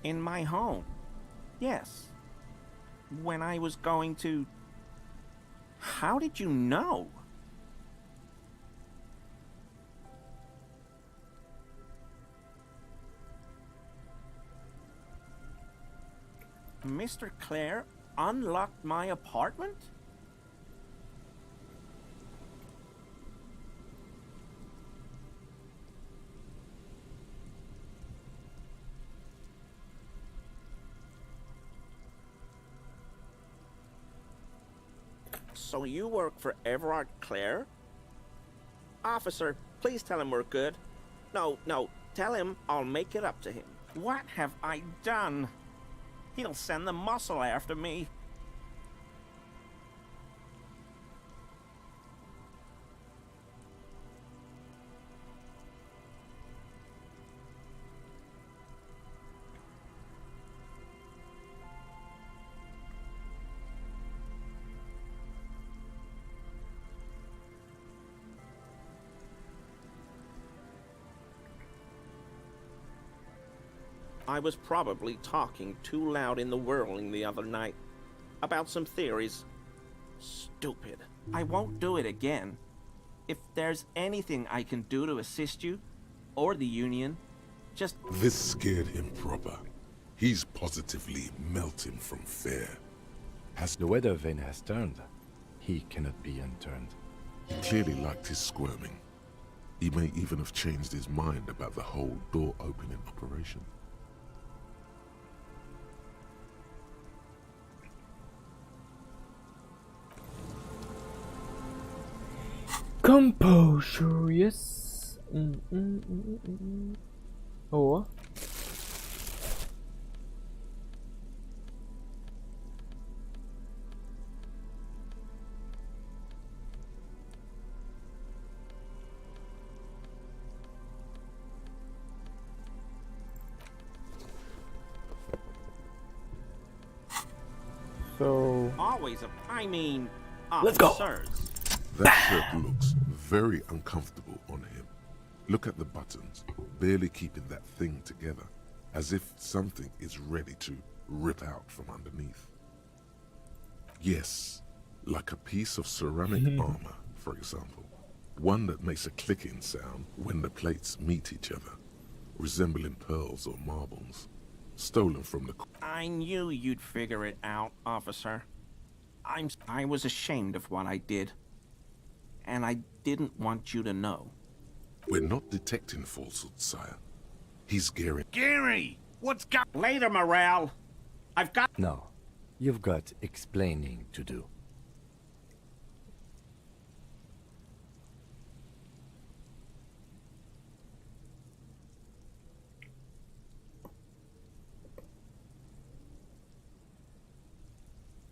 In my home. Yes. When I was going to... How did you know? Mr. Clare unlocked my apartment? So you work for Everard Clare? Officer, please tell him we're good. No, tell him I'll make it up to him. What have I done? He'll send the muscle after me. I was probably talking too loud in the whirling the other night about some theories. Stupid. I won't do it again. If there's anything I can do to assist you, or the Union, just... This scared him proper. He's positively melting from fear. As the weather vane has turned, he cannot be unturned. He clearly liked his squirming. He may even have changed his mind about the whole door-opening operation. Composure, yes. О. So always I mean, let's go. That shirt looks very uncomfortable on him. Look at the buttons, barely keeping that thing together, as if something is ready to rip out from underneath. Yes, like a piece of ceramic armor, for example. One that makes a clicking sound when the plates meet each other, resembling pearls or marbles, stolen from the... I knew you'd figure it out, officer. I was ashamed of what I did. And I didn't want you to know. We're not detecting falsehoods, sire. He's Gary. Gary! What's got... Later, Morale. I've got... No. You've got explaining to do.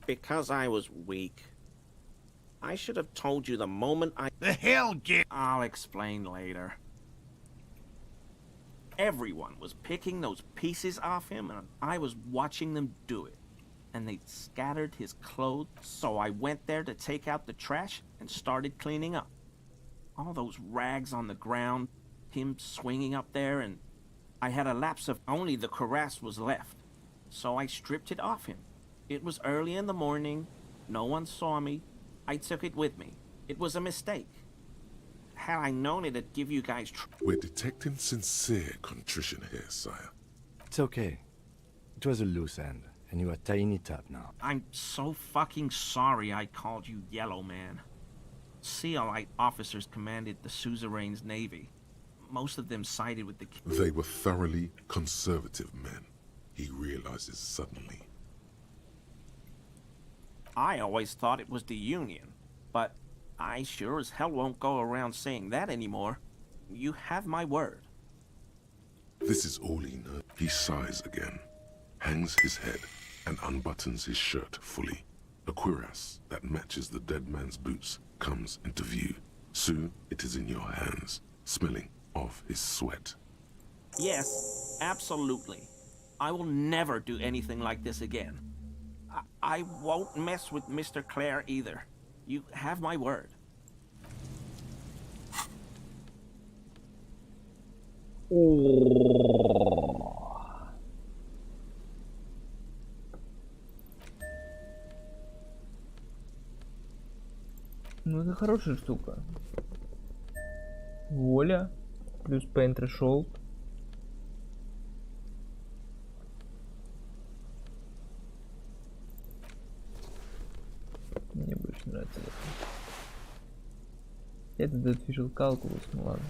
Because I was weak. I should have told you the moment I... The hell, Gary! I'll explain later. Everyone was picking those pieces off him, and I was watching them do it. And they scattered his clothes, so I went there to take out the trash and started cleaning up. All those rags on the ground, him swinging up there, and I had a lapse of only the cuirass was left. So I stripped it off him. It was early in the morning. No one saw me. I took it with me. It was a mistake. Had I known it'd give you guys We're detecting sincere contrition here, sire. It's okay. It was a loose end, and you are tying it up now. I'm so fucking sorry I called you Yellow Man. Sealite officers commanded the suzerain's navy. Most of them sided with the king. They were thoroughly conservative men, he realizes suddenly. I always thought it was the Union, but I sure as hell won't go around saying that anymore. You have my word. This is all he knows. He sighs again, hangs his head, and unbuttons his shirt fully. A cuirass that matches the dead man's boots comes into view. Soon it is in your hands, smelling of his sweat. Yes, absolutely. I will never do anything like this again. I won't mess with Mr. Clare either. You have my word. Ну это хорошая штука. Воля. Плюс Paint Threshold. Мне больше нравится это. Это дает Visual Calculus, ну ладно.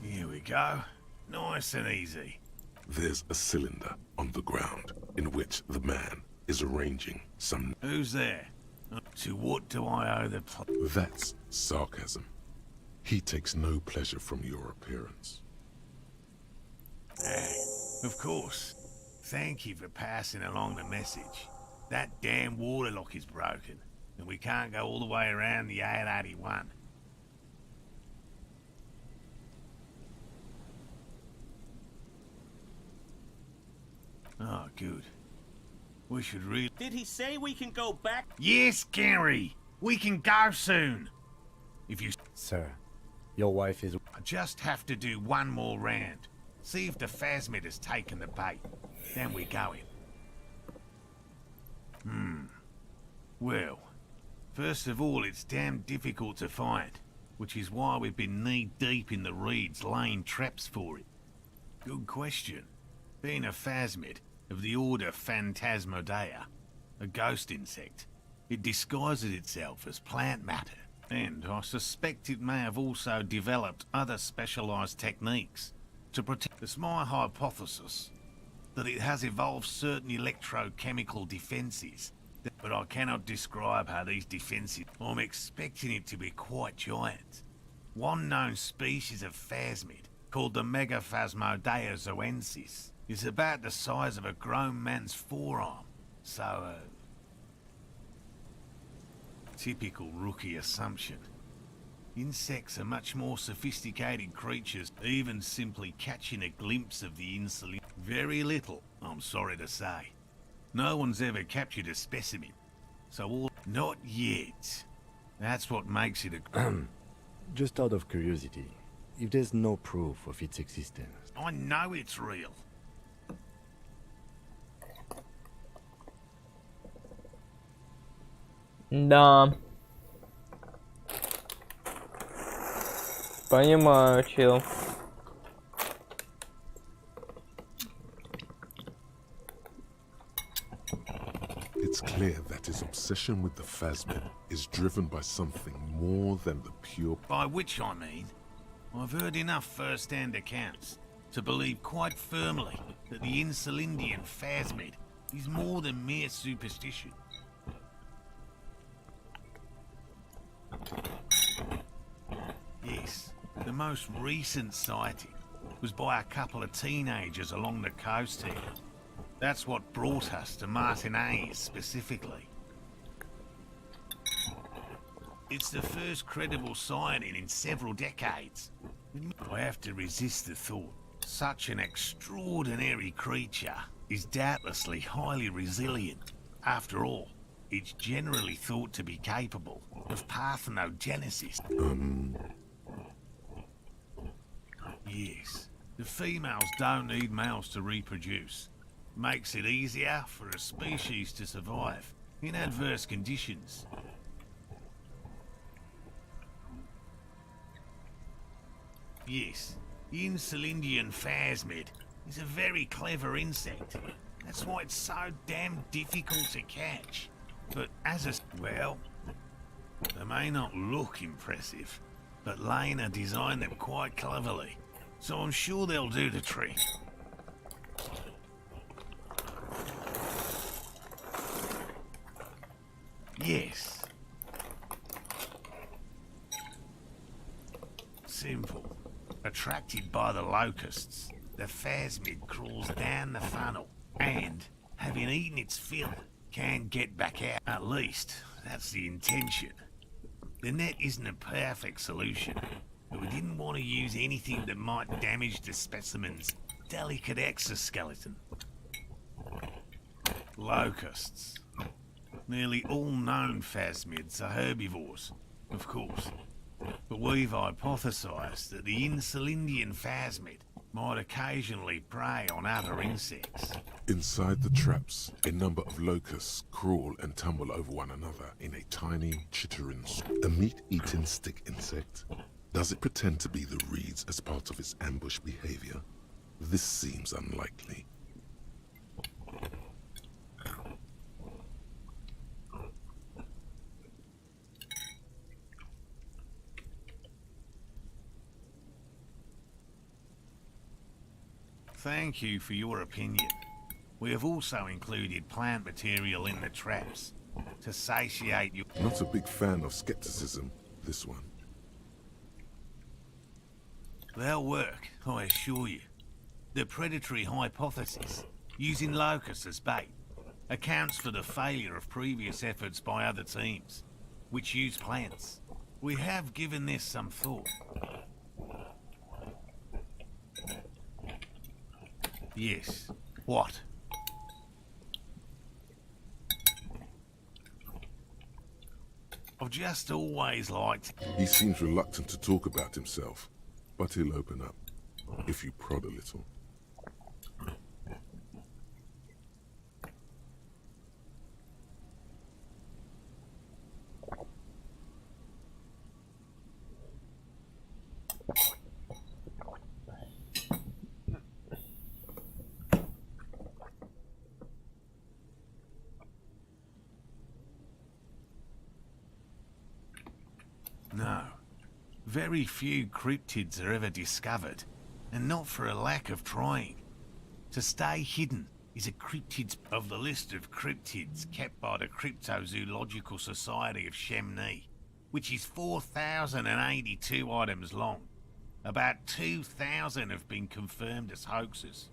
Here we go. Nice and easy. There's a cylinder on the ground in which the man is arranging some... Who's there? To what do I owe the... That's sarcasm. He takes no pleasure from your appearance. Of course. Thank you for passing along the message. That damn water lock is broken, and we can't go all the way around the 881. Oh, good. We should really... Did he say we can go back? Yes, Gary! We can go soon! If you... Sir, your wife is... I just have to do one more round. See if the Phasmid has taken the bait. Then we go in. Well, first of all, it's damn difficult to find, which is why we've been knee-deep in the reeds laying traps for it. Good question. Being a Phasmid of the order Phantasmodea, a ghost insect, it disguises itself as plant matter, and I suspect it may have also developed other specialized techniques to protect. It's my hypothesis that it has evolved certain electrochemical defenses, but I cannot describe how these defenses... I'm expecting it to be quite giant. One known species of Phasmid, called the Megaphasmodea zoensis, is about the size of a grown man's forearm, so, typical rookie assumption. Insects are much more sophisticated creatures, even simply catching a glimpse of the insulin. Very little, I'm sorry to say. No one's ever captured a specimen, so all... Not yet. That's what makes it a... Just out of curiosity, if there's no proof of its existence... I know it's real. Да. Понимаю, чел. It's clear that his obsession with the Phasmid is driven by something more than the pure... By which I mean, I've heard enough first-hand accounts to believe quite firmly that the Insulindian Phasmid is more than mere superstition. Yes, the most recent sighting was by a couple of teenagers along the coast here. That's what brought us to Martinez specifically. It's the first credible sighting in several decades. I have to resist the thought. Such an extraordinary creature is doubtlessly highly resilient. After all, it's generally thought to be capable of parthenogenesis. Yes, the females don't need males to reproduce. Makes it easier for a species to survive in adverse conditions. Yes, the Insulindian phasmid is a very clever insect. That's why it's so damn difficult to catch. But as a... well, they may not look impressive, but Lena designed them quite cleverly, so I'm sure they'll do the trick. Yes. Simple. Attracted by the locusts, the phasmid crawls down the funnel and, having eaten its fill, can get back out. At least, that's the intention. The net isn't a perfect solution, but we didn't want to use anything that might damage the specimen's delicate exoskeleton. Locusts. Nearly all known phasmids are herbivores, of course. But we've hypothesized that the Insulindian phasmid might occasionally prey on other insects. Inside the traps, a number of locusts crawl and tumble over one another in a tiny, chittering... A meat-eating stick insect? Does it pretend to be the reeds as part of its ambush behavior? This seems unlikely. Thank you for your opinion. We have also included plant material in the traps to satiate your... Not a big fan of skepticism, this one. They'll work, I assure you. The predatory hypothesis, using locusts as bait, accounts for the failure of previous efforts by other teams, which use plants. We have given this some thought. Yes. What? I've just always liked... He seems reluctant to talk about himself, but he'll open up, if you prod a little. No. Very few cryptids are ever discovered, and not for a lack of trying. To stay hidden is a cryptid of the list of cryptids kept by the Cryptozoological Society of Chemnee, which is 4,082 items long. About 2,000 have been confirmed as hoaxes.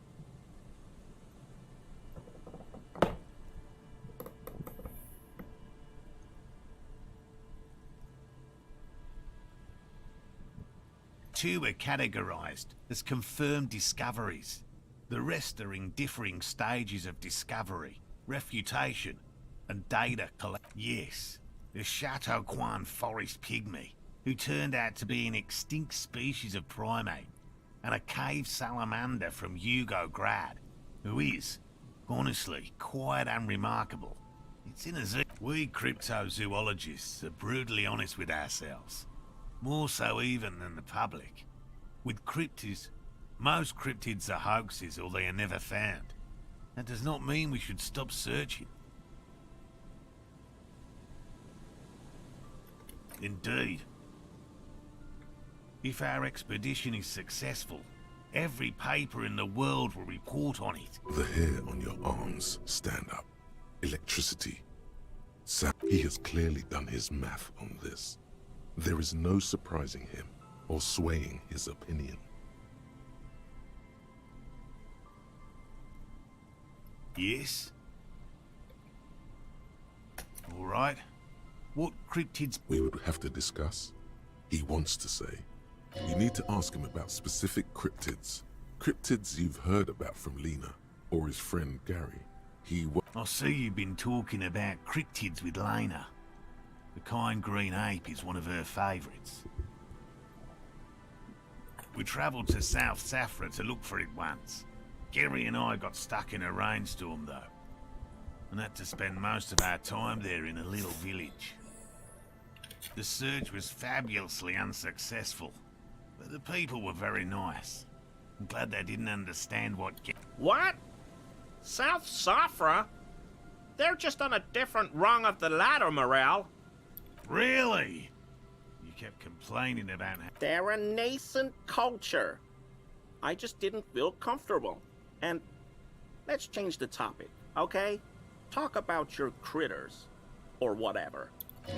Two are categorized as confirmed discoveries. The rest are in differing stages of discovery, refutation, and data collect. Yes, the Chateauquan forest pygmy, who turned out to be an extinct species of primate, and a cave salamander from Hugo-Grad, who is, honestly, quite unremarkable. It's in a zoo. We cryptozoologists are brutally honest with ourselves. More so even than the public. With cryptids, most cryptids are hoaxes or they are never found. That does not mean we should stop searching. Indeed. If our expedition is successful, every paper in the world will report on it. The hair on your arms stand up. Electricity. He has clearly done his math on this. There is no surprising him or swaying his opinion. Yes? All right. What cryptids... We would have to discuss. He wants to say. You need to ask him about specific cryptids. Cryptids you've heard about from Lena, or his friend Gary. I see you've been talking about cryptids with Lena. The kind green ape is one of her favourites. We travelled to South Safra to look for it once. Gary and I got stuck in a rainstorm though, and had to spend most of our time there in a little village. The search was fabulously unsuccessful, but the people were very nice. I'm glad they didn't understand what... What? South Safra? They're just on a different rung of the ladder, Morale. Really? You kept complaining about how... They're a nascent culture. I just didn't feel comfortable. And let's change the topic, okay? Talk about your critters, or whatever.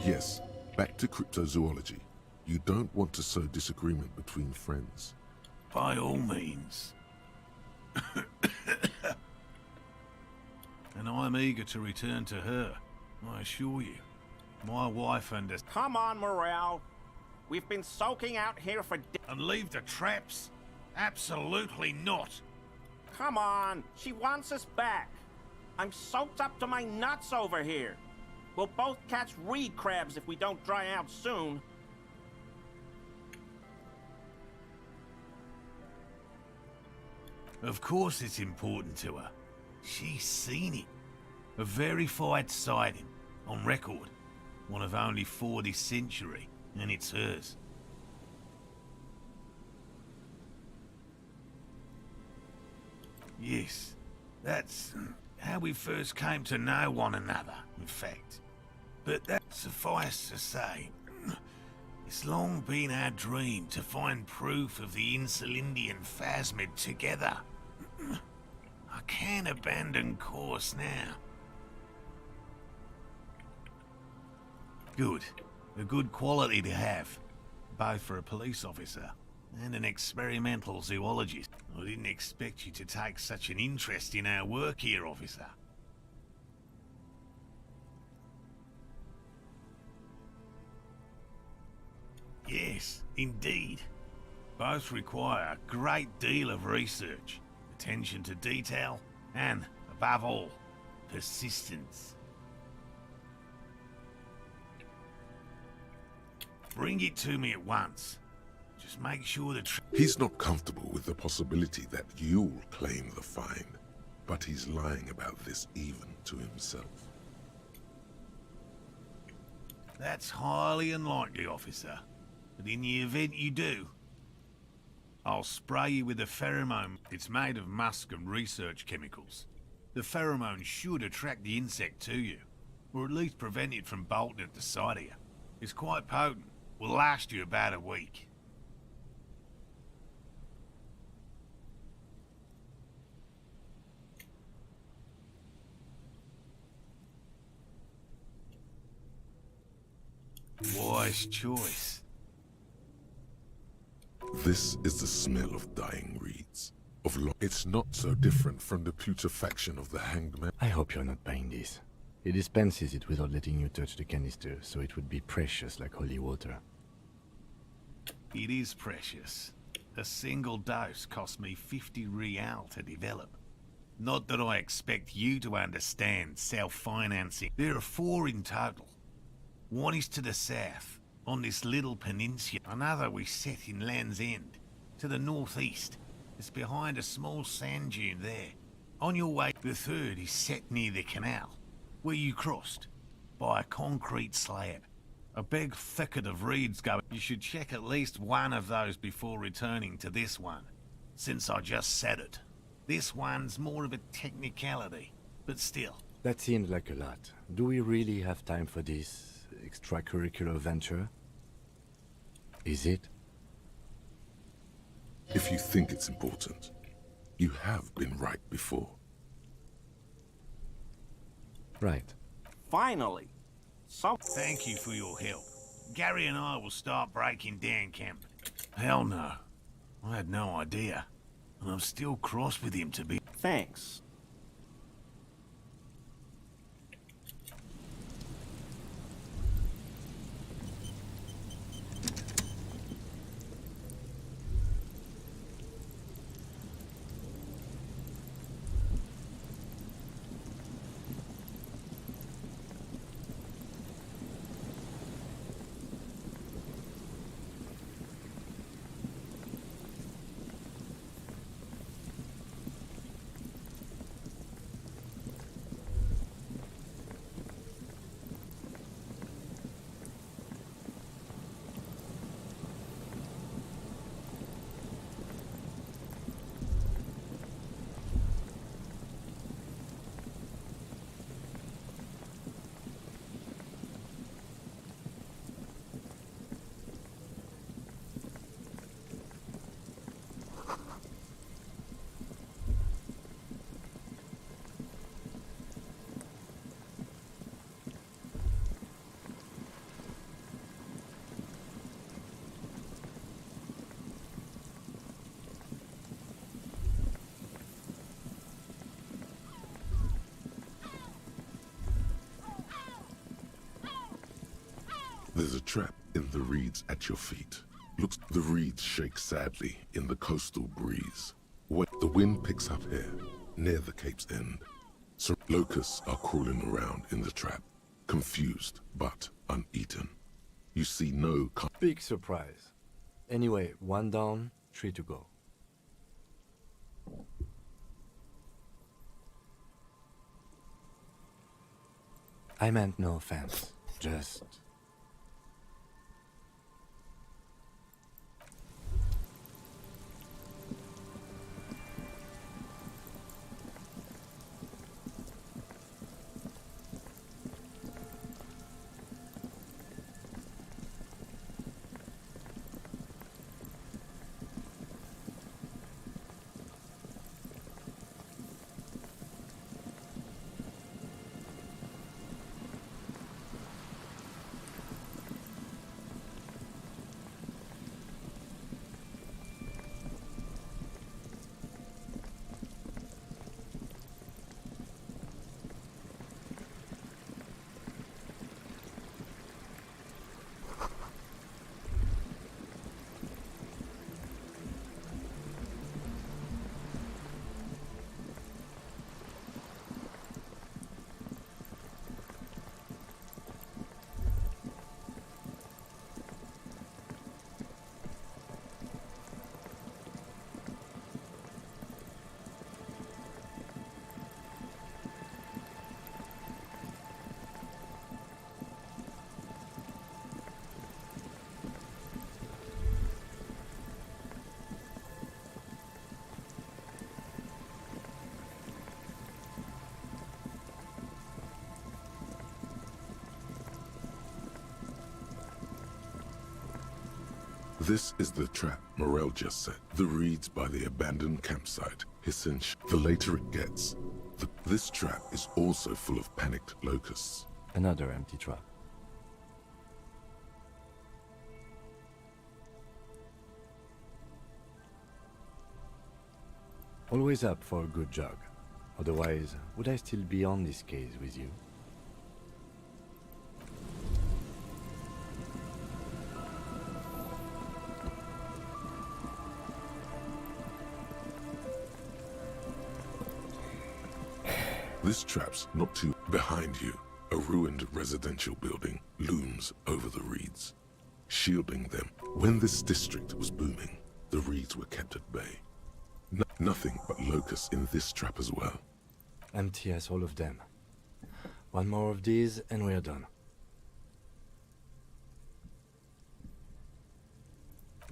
Yes, back to cryptozoology. You don't want to sow disagreement between friends. By all means. And I'm eager to return to her, I assure you. My wife and... Come on, Morale. We've been soaking out here for... And leave the traps? Absolutely not. Come on, she wants us back. I'm soaked up to my nuts over here. We'll both catch reed crabs if we don't dry out soon. Of course it's important to her. She's seen it. A verified sighting, on record. One of only 4 this century, and it's hers. Yes, that's how we first came to know one another, in fact. But that suffice to say, it's long been our dream to find proof of the Insulindian phasmid together. I can't abandon course now. Good. A good quality to have, both for a police officer and an experimental zoologist. I didn't expect you to take such an interest in our work here, officer. Yes, indeed. Both require a great deal of research, attention to detail, and, above all, persistence. Bring it to me at once. Just make sure the... He's not comfortable with the possibility that you'll claim the find, but he's lying about this even to himself. That's highly unlikely, officer. But in the event you do, I'll spray you with a pheromone. It's made of musk and research chemicals. The pheromone should attract the insect to you, or at least prevent it from bolting at the sight of you. It's quite potent. Will last you about a week. Wise choice. This is the smell of dying reeds. It's not so different from the putrefaction of the hanged man. I hope you're not buying this. It dispenses it without letting you touch the canister, so it would be precious like holy water. It is precious. A single dose cost me 50 real to develop. Not that I expect you to understand self-financing. There are 4 in total. One is to the south, on this little peninsula. Another we set in Land's End, to the northeast. It's behind a small sand dune there. On your way, the third is set near the canal, where you crossed, by a concrete slab. A big thicket of reeds going. You should check at least one of those before returning to this one, since I just said it. This one's more of a technicality, but still. That seems like a lot. Do we really have time for this extracurricular venture? Is it? If you think it's important, you have been right before. Right. Finally. Thank you for your help. Gary and I will start breaking down camp. Hell no. I had no idea. And I'm still cross with him to be... Thanks. There's a trap in the reeds at your feet. Looks, the reeds shake sadly in the coastal breeze. What the wind picks up here, near the cape's end. So locusts are crawling around in the trap, confused but uneaten. You see no big surprise. Anyway, 1 down, 3 to go. I meant no offense, just... This is the trap Morel just set. The reeds by the abandoned campsite hiss and the later it gets. This trap is also full of panicked locusts. Another empty trap. Always up for a good jog. Otherwise, would I still be on this case with you? This trap's not too behind you. A ruined residential building looms over the reeds, shielding them. When this district was booming, the reeds were kept at bay. Nothing but locusts in this trap as well. Empty as all of them. One more of these and we're done.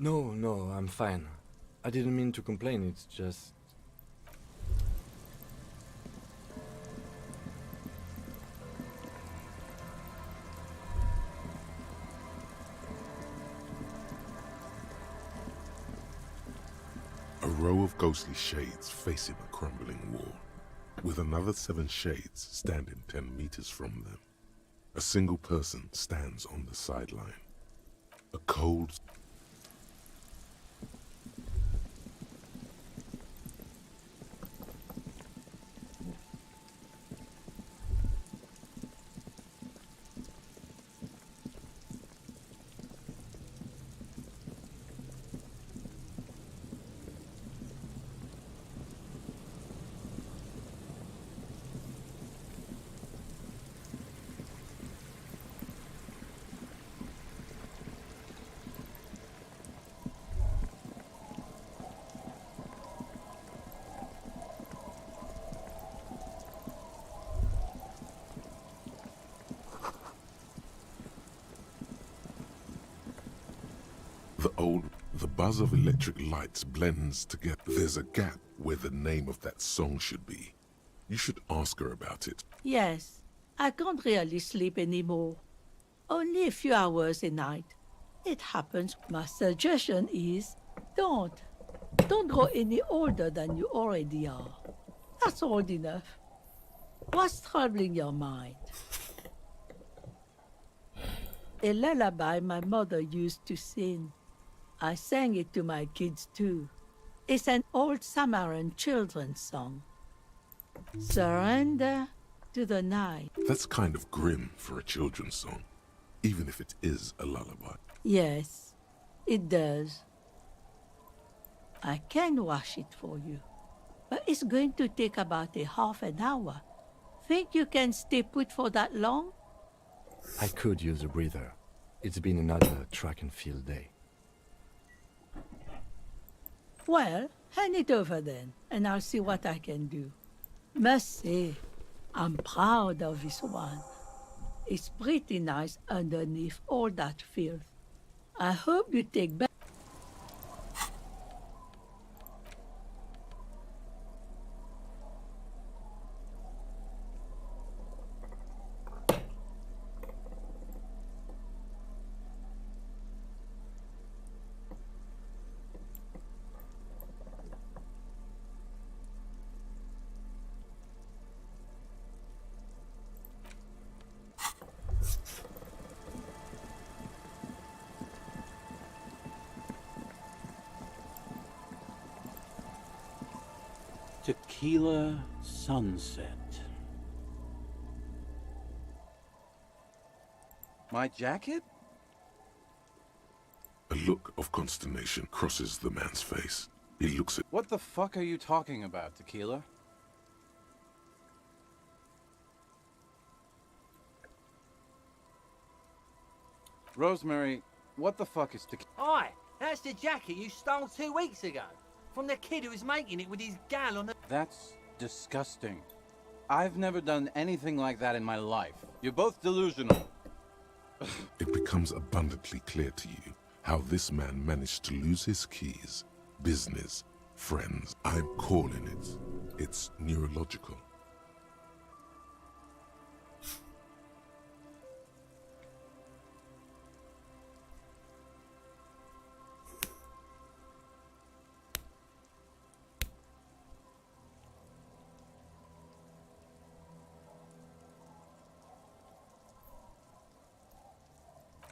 No, I'm fine. I didn't mean to complain, it's just... A row of ghostly shades facing a crumbling wall, with another 7 shades standing 10 meters from them. A single person stands on the sideline. A cold... The buzz of electric lights blends together. There's a gap where the name of that song should be. You should ask her about it. Yes, I can't really sleep anymore. Only a few hours a night. It happens. My suggestion is, don't grow any older than you already are. That's old enough. What's troubling your mind? A lullaby my mother used to sing. I sang it to my kids too. It's an old Samaran children's song. Surrender to the night. That's kind of grim for a children's song. even if it is a lullaby. Yes, it does. I can wash it for you, but it's going to take about a half an hour. Think you can stay put for that long? I could use a breather. It's been another track and field day. Well, hand it over then, and I'll see what I can do. Must say, I'm proud of this one. It's pretty nice underneath all that filth. I hope you take back. Tequila Sunset. My jacket? A look of consternation crosses the man's face. He looks at... What the fuck are you talking about, Tequila? Rosemary, what the fuck is tequila? Aye, that's the jacket you stole 2 weeks ago. From the kid who was making it with his gal on the... That's disgusting. I've never done anything like that in my life. You're both delusional. It becomes abundantly clear to you how this man managed to lose his keys, business, friends. I'm calling it. It's neurological.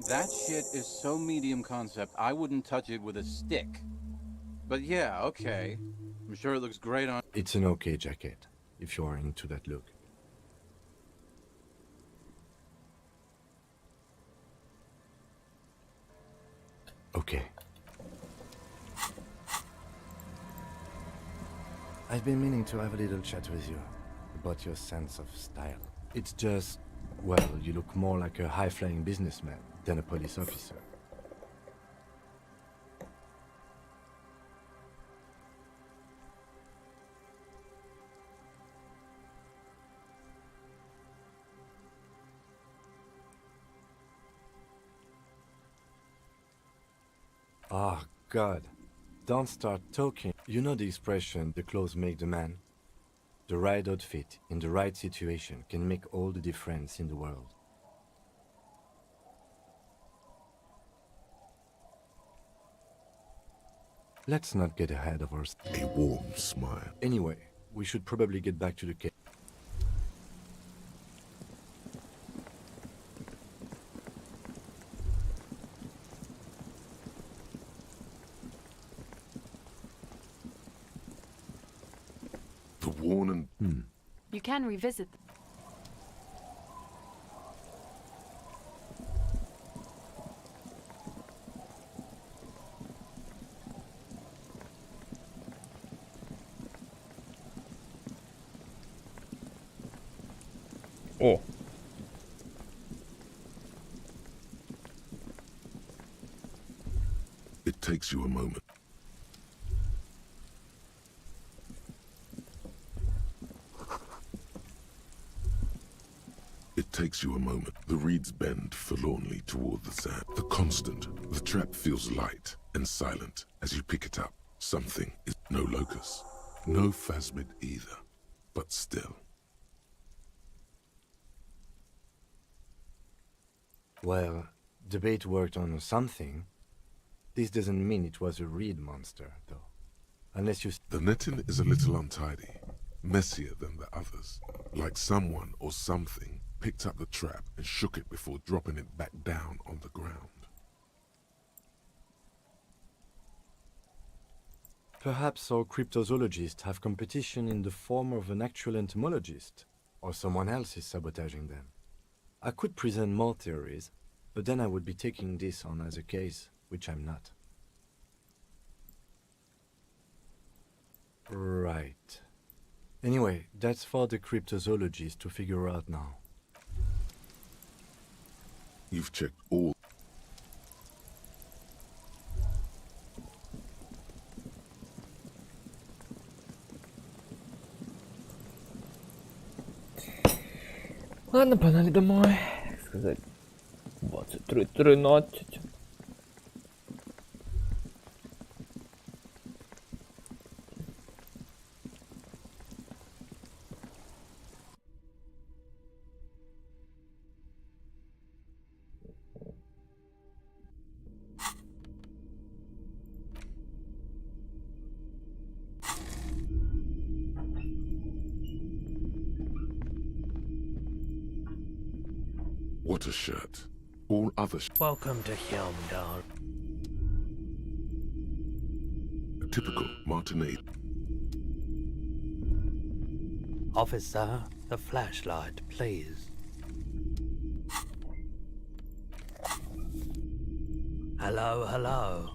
That shit is so medium concept, I wouldn't touch it with a stick. But yeah, okay. I'm sure it looks great on... It's an okay jacket, if you're into that look. Okay. I've been meaning to have a little chat with you about your sense of style. It's just, well, you look more like a high-flying businessman than a police officer. Oh, God. Don't start talking. You know the expression, the clothes make the man? The right outfit in the right situation can make all the difference in the world. Let's not get ahead of ourselves. A warm smile. Anyway, we should probably get back to the cave. The worn and... You can revisit them. О. It takes you a moment. It takes you a moment. The reeds bend forlornly toward the sand. The constant. The trap feels light and silent as you pick it up. Something is no locus. No phasmid either. But still. Well, the bait worked on something. This doesn't mean it was a reed monster, though. Unless you... The netting is a little untidy. Messier than the others. Like someone or something picked up the trap and shook it before dropping it back down on the ground. Perhaps our cryptozoologists have competition in the form of an actual entomologist, or someone else is sabotaging them. I could present more theories, But then I would be taking this on as a case, which I'm not. Right. Anyway, that's for the cryptozoologists to figure out now. You've checked all. Ладно, погнали домой. Как сказать, 23:13. What a shirt. All other Welcome to Helmdall. typical Martinade. Officer, the flashlight, please. Hello, hello.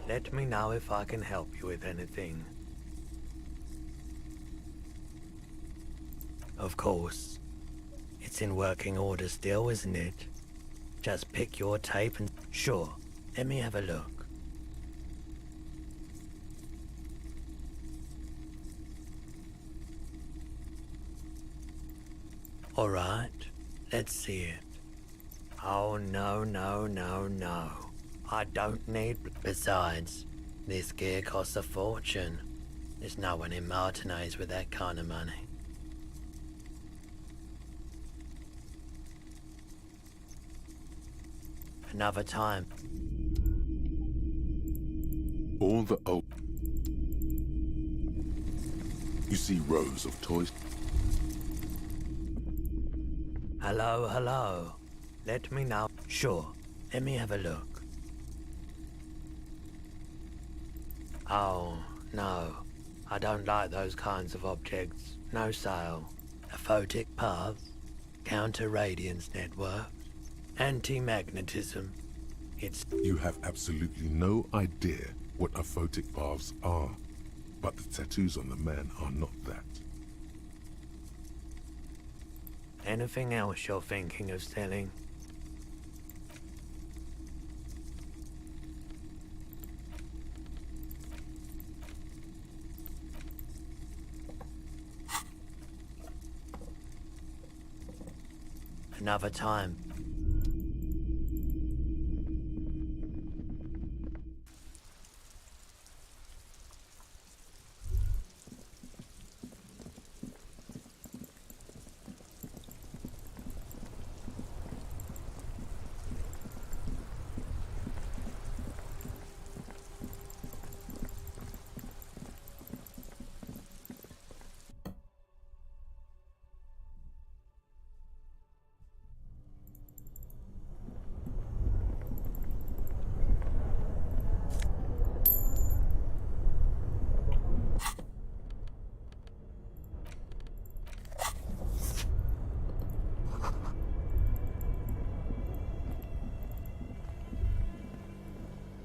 Let me know if I can help you with anything. Of course. It's in working order still, isn't it? Just pick your tape and... Sure, let me have a look. Alright, let's see it. Oh, no, no, no, no. I don't need... Besides, this gear costs a fortune. There's no one in Martinez with that kind of money. Another time. All the old. You see rows of toys. Hello, hello. Let me know. Sure, let me have a look. Oh, no. I don't like those kinds of objects. No sale. A photic path, counter-radiance network, anti-magnetism. It's... You have absolutely no idea what aphotic paths are, but the tattoos on the man are not that. Anything else you're thinking of selling? Another time.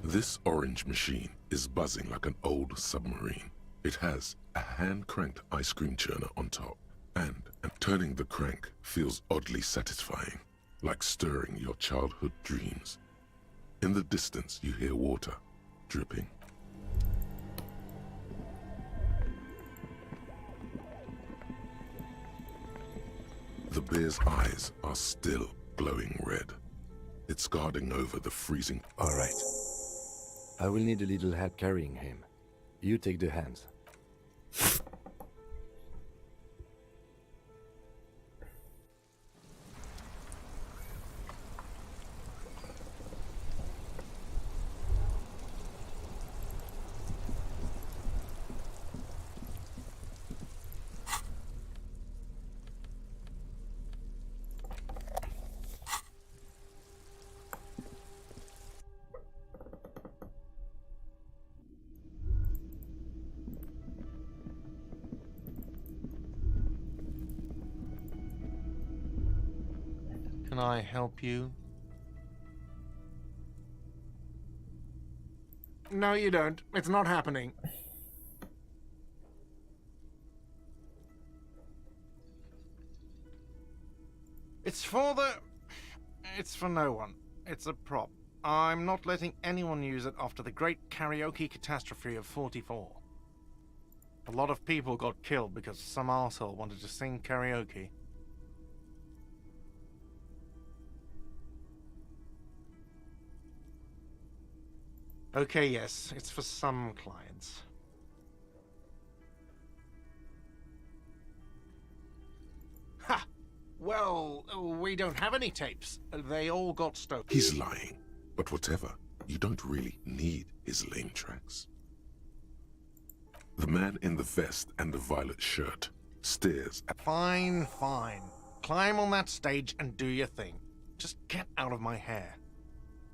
This orange machine is buzzing like an old submarine. It has a hand-cranked ice cream churner on top, and turning the crank feels oddly satisfying, like stirring your childhood dreams. In the distance, you hear water dripping. The bear's eyes are still glowing red. It's guarding over the freezing... All right. I will need a little help carrying him. You take the hands. Can I help you? No, you don't. It's not happening. It's for no one. It's a prop. I'm not letting anyone use it after the great karaoke catastrophe of 44. A lot of people got killed because some arsehole wanted to sing karaoke. Okay, yes, it's for some clients. Ha! Well, we don't have any tapes. They all got stolen. He's lying. But whatever, you don't really need his lame tracks. The man in the vest and the violet shirt stares at... Fine. Climb on that stage and do your thing. Just get out of my hair.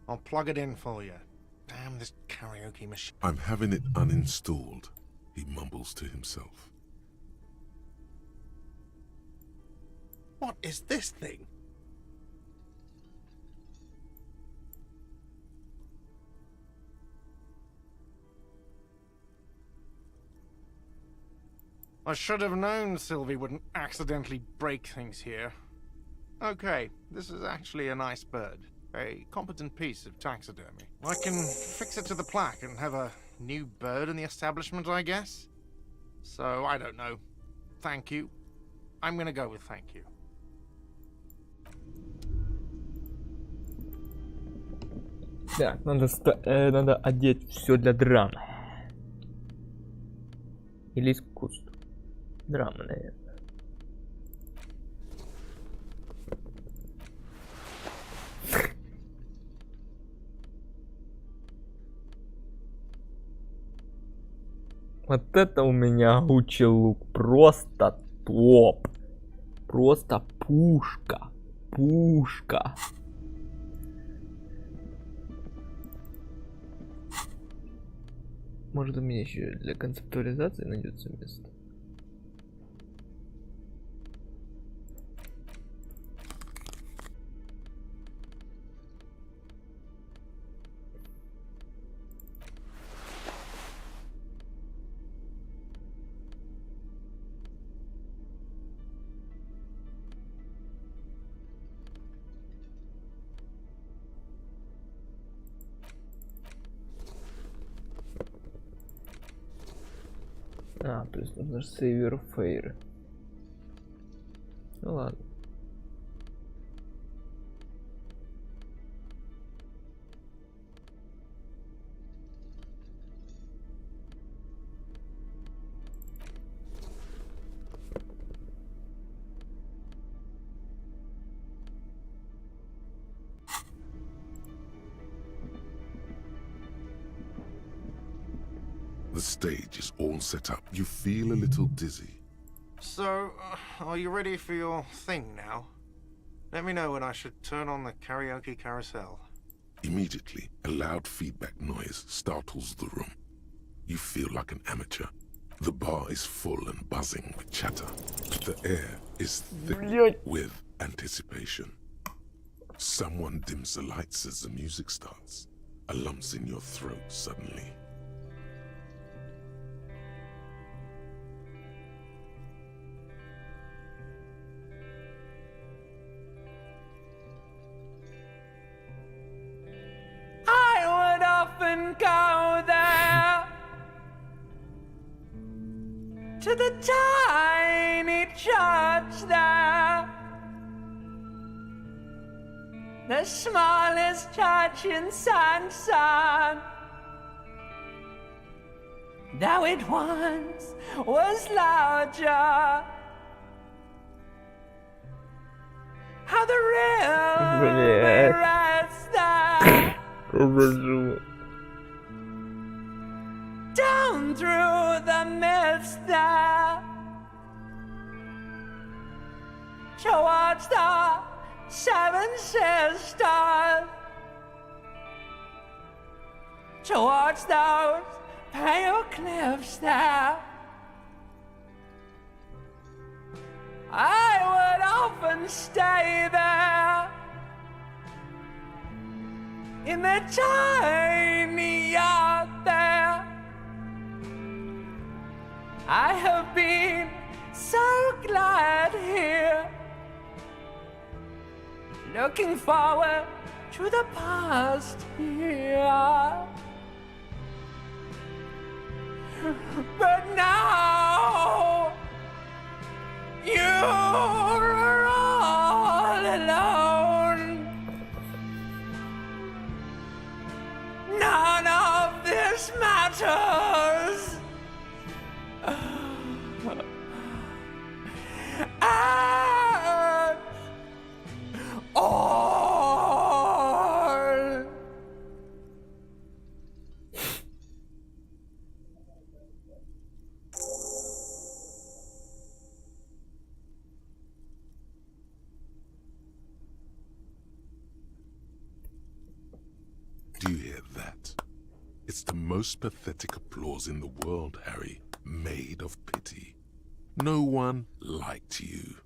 I'll plug it in for you. Damn this karaoke machine. I'm having it uninstalled, he mumbles to himself. What is this thing? I should have known Sylvie wouldn't accidentally break things here. Okay, this is actually a nice bird. A competent piece of taxidermy. I can fix it to the plaque and have a new bird in the establishment, I guess? So, I don't know. Thank you. I'm gonna go with thank you. Так, надо одеть все для драмы. Или искусства. Драма, наверное. Вот это у меня Гуччи лук. Просто топ. Просто пушка. Пушка. Может, у меня еще для концептуализации найдется место. А, то есть нужно же сейвер фейры. Ну ладно. The stage is all set up. You feel a little dizzy. So, are you ready for your thing now? Let me know when I should turn on the karaoke carousel. Immediately, a loud feedback noise startles the room. You feel like an amateur. The bar is full and buzzing with chatter. The air is thick with anticipation. Someone dims the lights as the music starts. A lump's in your throat suddenly. Go there to the tiny church there, the smallest church in Sanson, though it once was larger. How the river rests there. Down through the mist there, towards the Seven Sisters, towards those pale cliffs there. I would often stay there in the tiny yacht there. I have been so glad here. Looking forward to the past year. But now you're all alone. None of this matters. And all. Do you hear that? It's the most pathetic applause in the world, Harry, made of pity. No one liked you.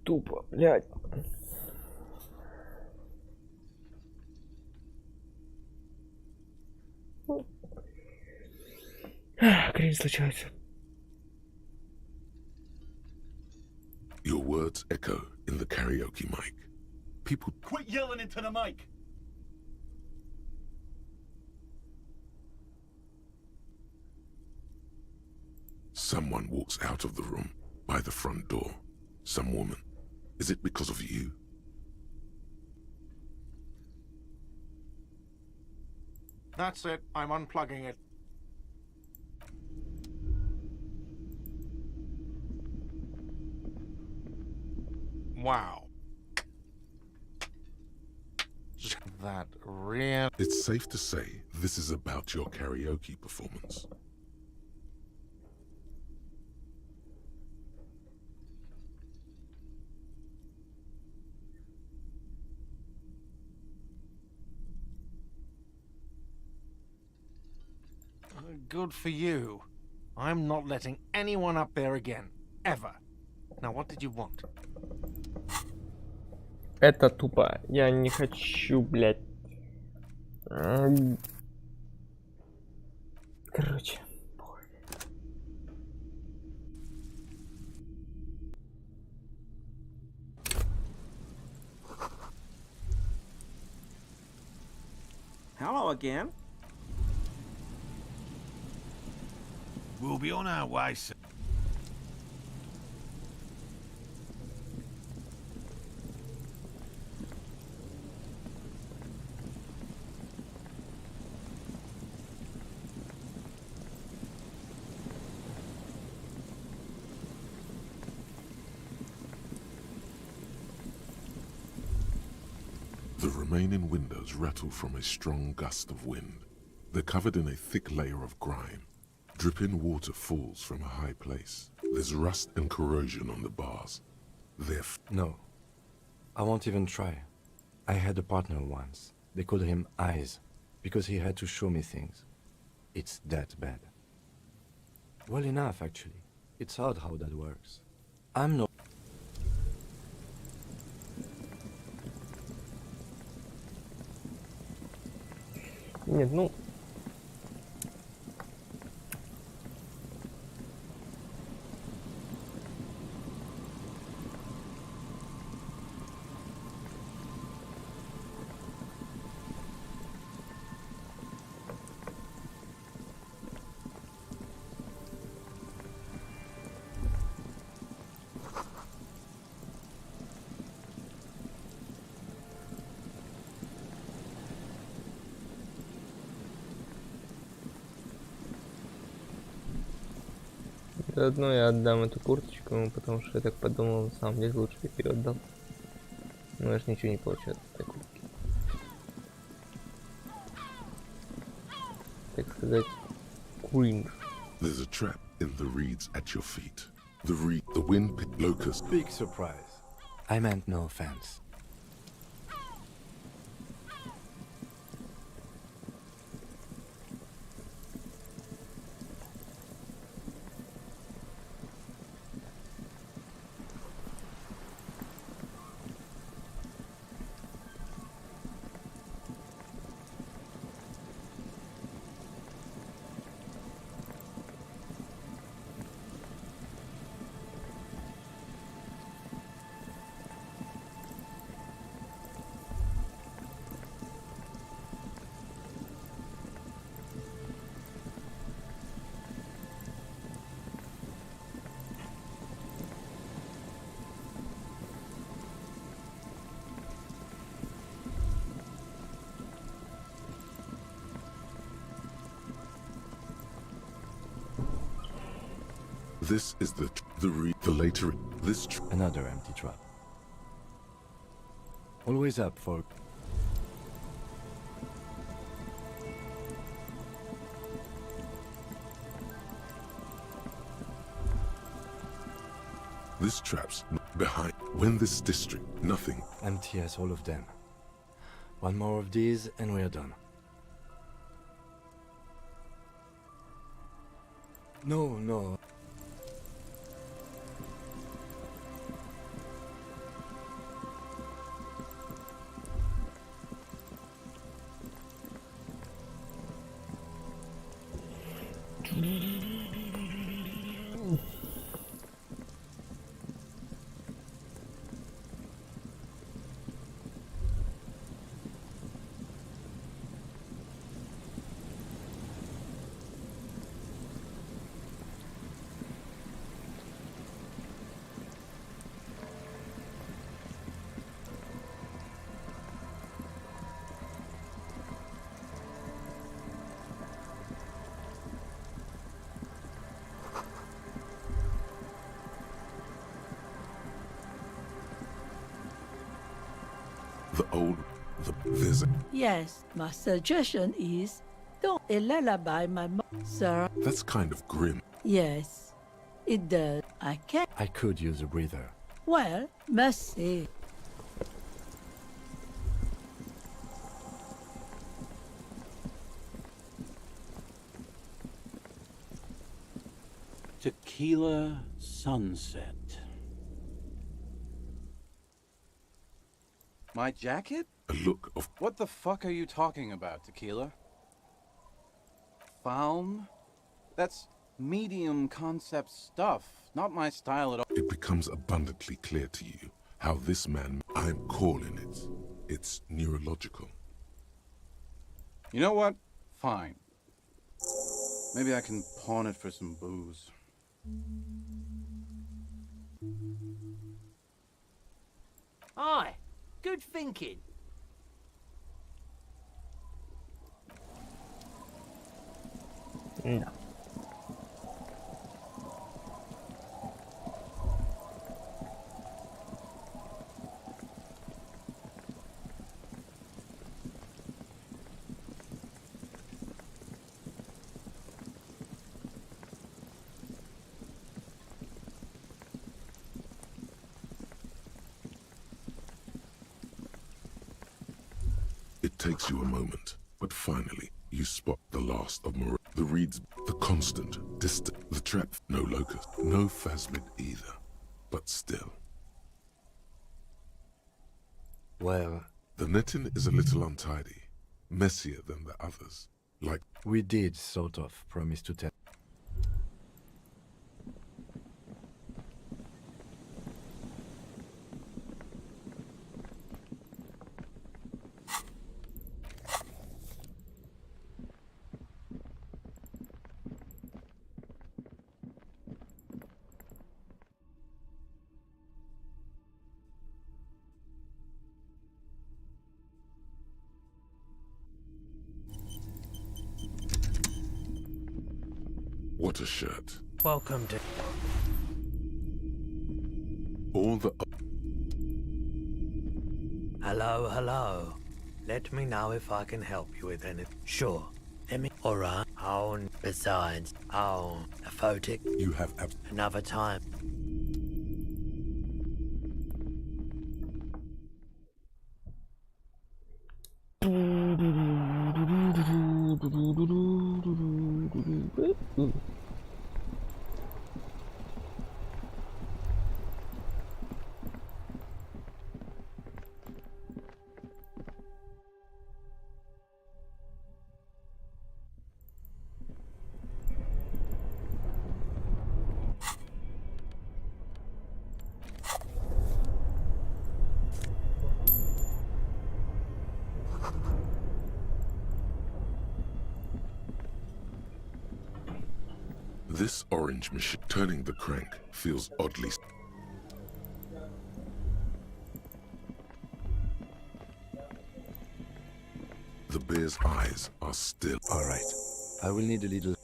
Тупо, блядь. Кринж случается. Your words echo in the karaoke mic. People Quit yelling into the mic! Someone walks out of the room by the front door. Some woman. Is it because of you? That's it. I'm unplugging it. Wow. That real... It's safe to say this is about your karaoke performance. Good for you. I'm not letting anyone up there again. Ever. Now, what did you want? Это тупо. Я не хочу, блядь. Короче. Hello again. We'll be on our way, sir. The remaining windows rattle from a strong gust of wind. They're covered in a thick layer of grime. Dripping water falls from a high place. There's rust and corrosion on the bars. No. I won't even try. I had a partner once. They called him Eyes, because he had to show me things. It's that bad. Well enough, actually. It's odd how that works. I'm no... Нет, ну... Заодно я отдам эту курточку ему, потому что я так подумал, на самом деле лучше бы ее отдал. Но я ж ничего не получаю от этой куртки. Так сказать, кринж. There's a trap in the reeds at your feet. The wind picked locust. Big surprise. I meant no offense. This is the later this another empty trap. Always up for. This trap's behind. When this district, nothing. Empty as all of them. One more of these and we're done. No, no. There's a... Yes, my suggestion is don't a lullaby my mom, sir. That's kind of grim. Yes, it does. I can't. I could use a breather. Well, must say. Tequila Sunset. My jacket? A look of... What the fuck are you talking about, Tequila? Faun? That's medium concept stuff, not my style at all. It becomes abundantly clear to you how this man... I'm calling it. It's neurological. You know what? Fine. Maybe I can pawn it for some booze. Aye, good thinking. No. It takes you a moment, but finally, you spot the last of the reeds, the constant, distant, the trap, no locust, no phasmid either, but still. Well... The netting is a little untidy, messier than the others, like... We did, sort of, promise to tell. What a shirt. Welcome to... All the... Hello, hello. Let me know if I can help you with anything. Sure. Let me... Alright. Oh, besides... Oh, a photic. You have... Another time. This orange machine turning the crank feels oddly... The bear's eyes are still... Alright. I will need a little...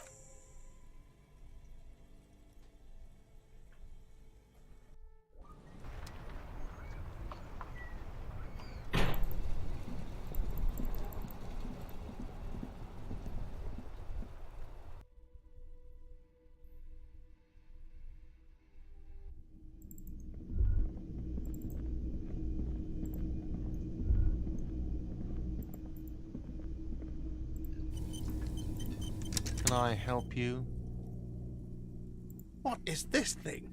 can I help you? What is this thing?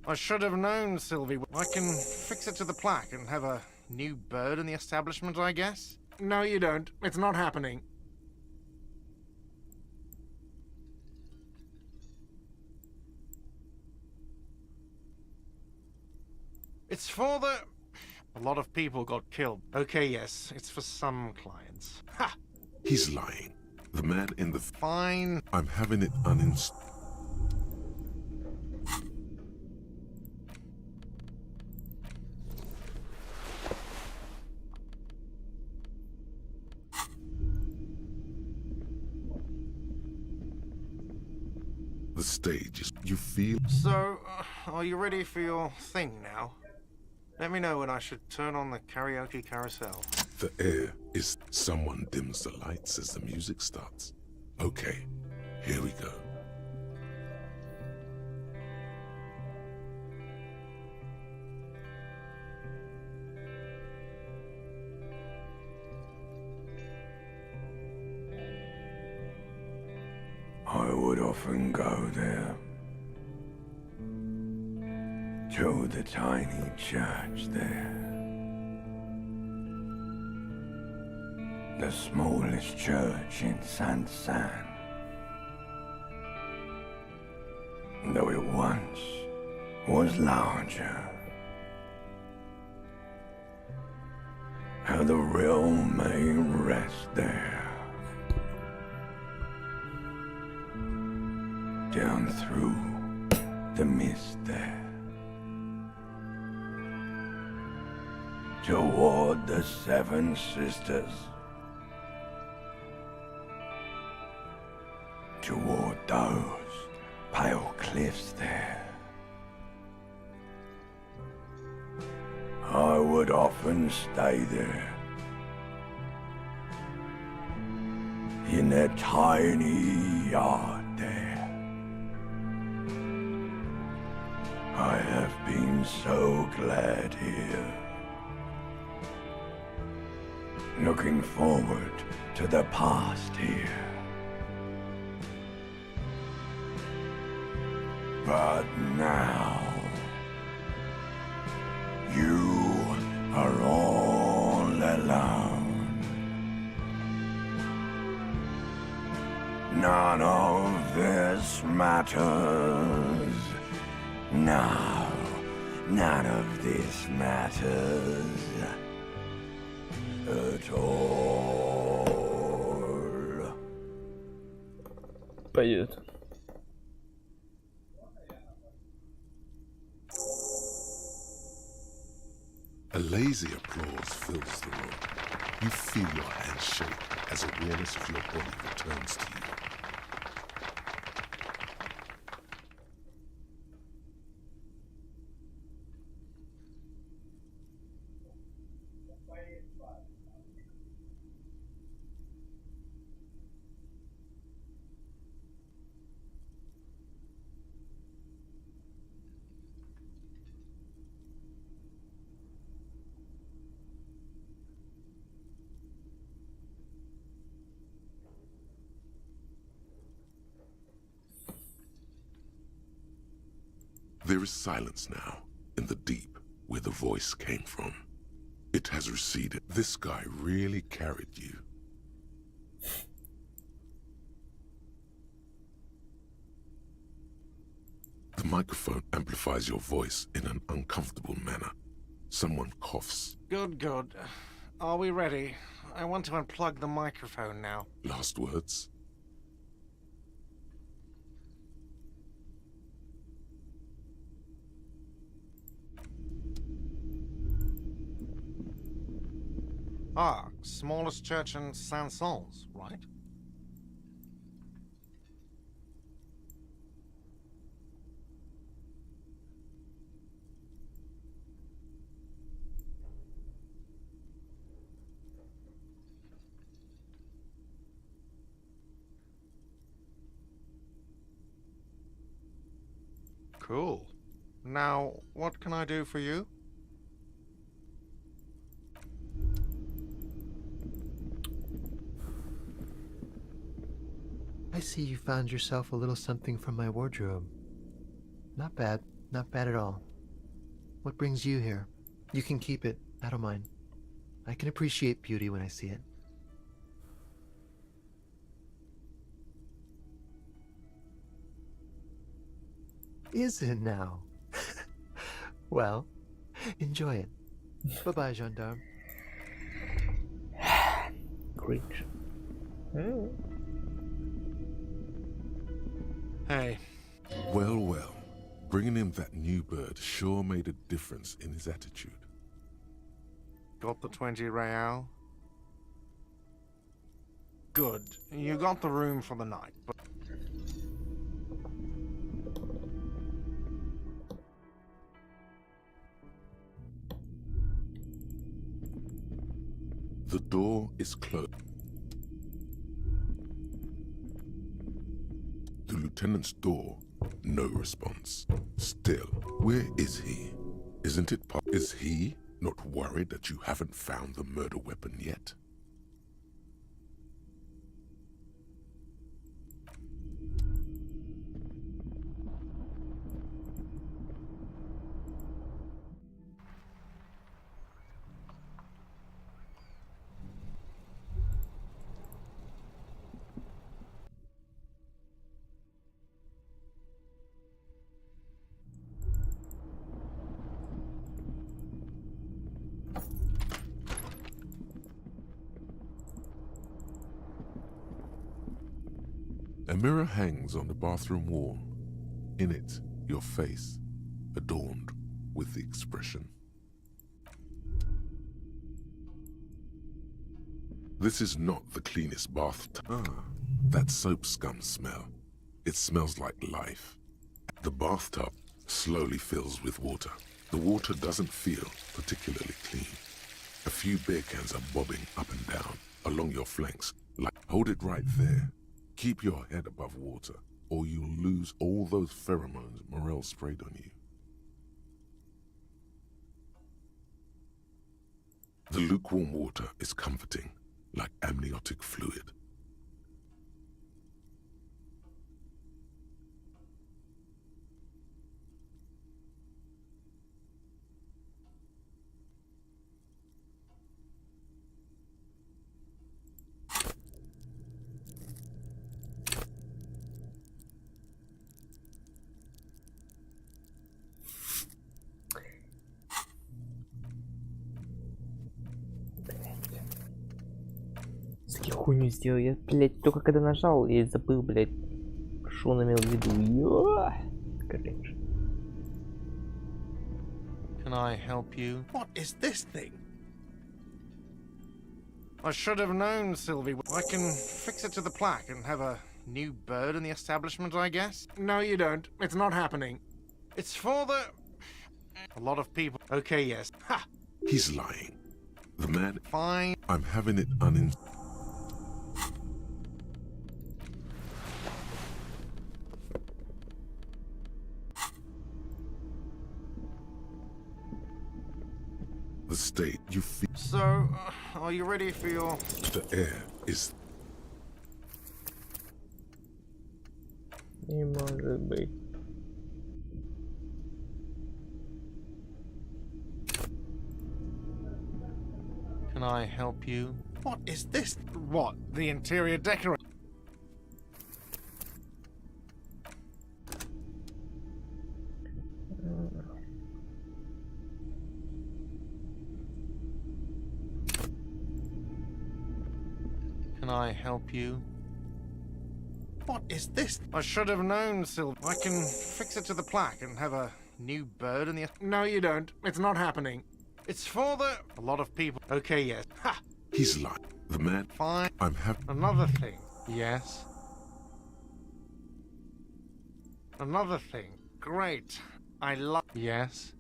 I should have known, Sylvie. I can fix it to the plaque and have a new bird in the establishment, I guess? No, you don't. It's not happening. It's for the... A lot of people got killed. Okay, yes, it's for some clients. Ha! He's lying. The man in the... Fine. I'm having it uninstalled. The stage is... You feel... So, are you ready for your thing now? Let me know when I should turn on the karaoke carousel. The air is... Someone dims the lights as the music starts. Okay, here we go. I would often go there, to the tiny church there, the smallest church in Saint-San, though it once was larger. How the realm may rest there. Down through the mist there, toward the Seven Sisters, toward those pale cliffs there. I would often stay there, in that tiny yard there. I have been so glad here, looking forward to the past here. But now, you are all alone. None of this matters. No, none of this matters at all. Пойдет. A lazy applause fills the room. You feel your hands shake as awareness of your body returns to you. There is silence now, in the deep, where the voice came from. It has receded. This guy really carried you. The microphone amplifies your voice in an uncomfortable manner. Someone coughs. Good, good. Are we ready? I want to unplug the microphone now. Last words? Ah, smallest church in Saint-Saëns, right? Cool. Now, what can I do for you? I see you found yourself a little something from my wardrobe. Not bad. Not bad at all. What brings you here? You can keep it. I don't mind. I can appreciate beauty when I see it. Is it now? Well, enjoy it. Bye-bye, gendarme. Cringe. Hey. Well, well. Bringing him that new bird sure made a difference in his attitude. Got the 20 real? Good. You got the room for the night, but... The door is closed. The lieutenant's door, no response. Still, where is he? Isn't it Is he not worried that you haven't found the murder weapon yet? A mirror hangs on the bathroom wall. In it, your face, adorned with the expression. This is not the cleanest bathtub. That soap scum smell. It smells like life. The bathtub slowly fills with water. The water doesn't feel particularly clean. A few beer cans are bobbing up and down along your flanks. Hold it right there. Keep your head above water, or you'll lose all those pheromones Morel sprayed on you. The lukewarm water is comforting, like amniotic fluid. Хуйню сделал. Я, блядь, только когда нажал, я забыл, блядь, что он имел в виду. Кринж. Can I help you? What is this thing? I should have known, Sylvie. I can fix it to the plaque and have a new bird in the establishment, I guess? No, you don't. It's not happening. It's for the... A lot of people... Okay, yes. Ha! He's lying. The man... Fine. I'm having it The state you feel. So, are you ready for your... The air is... Не может быть. Can I help you? What is this? What? The interior decorator? Can I help you? What is this? I should have known, Sylvie. I can fix it to the plaque and have a new bird in the... No, you don't. It's not happening. It's for the... A lot of people... Okay, yes. Ha! He's lying. The man... Fine. I'm having... Another thing. Yes. Another thing. Great. I love... Yes.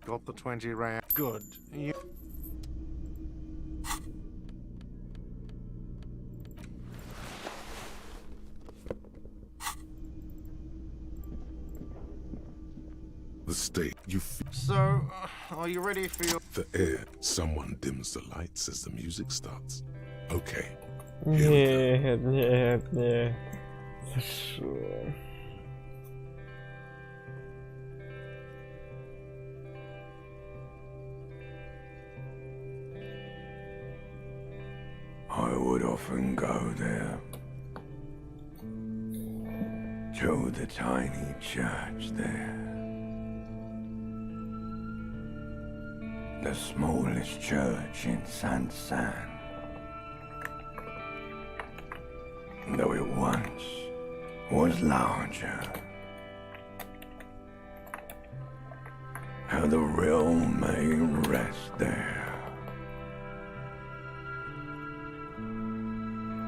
Got the 20 rand. Good. You... The state you feel. So, are you ready for your... The air. Someone dims the lights as the music starts. Okay. Нет, нет, нет. Хорошо. I would often go there. To the tiny church there. The smallest church in San. Though it once was larger. How the realm may rest there.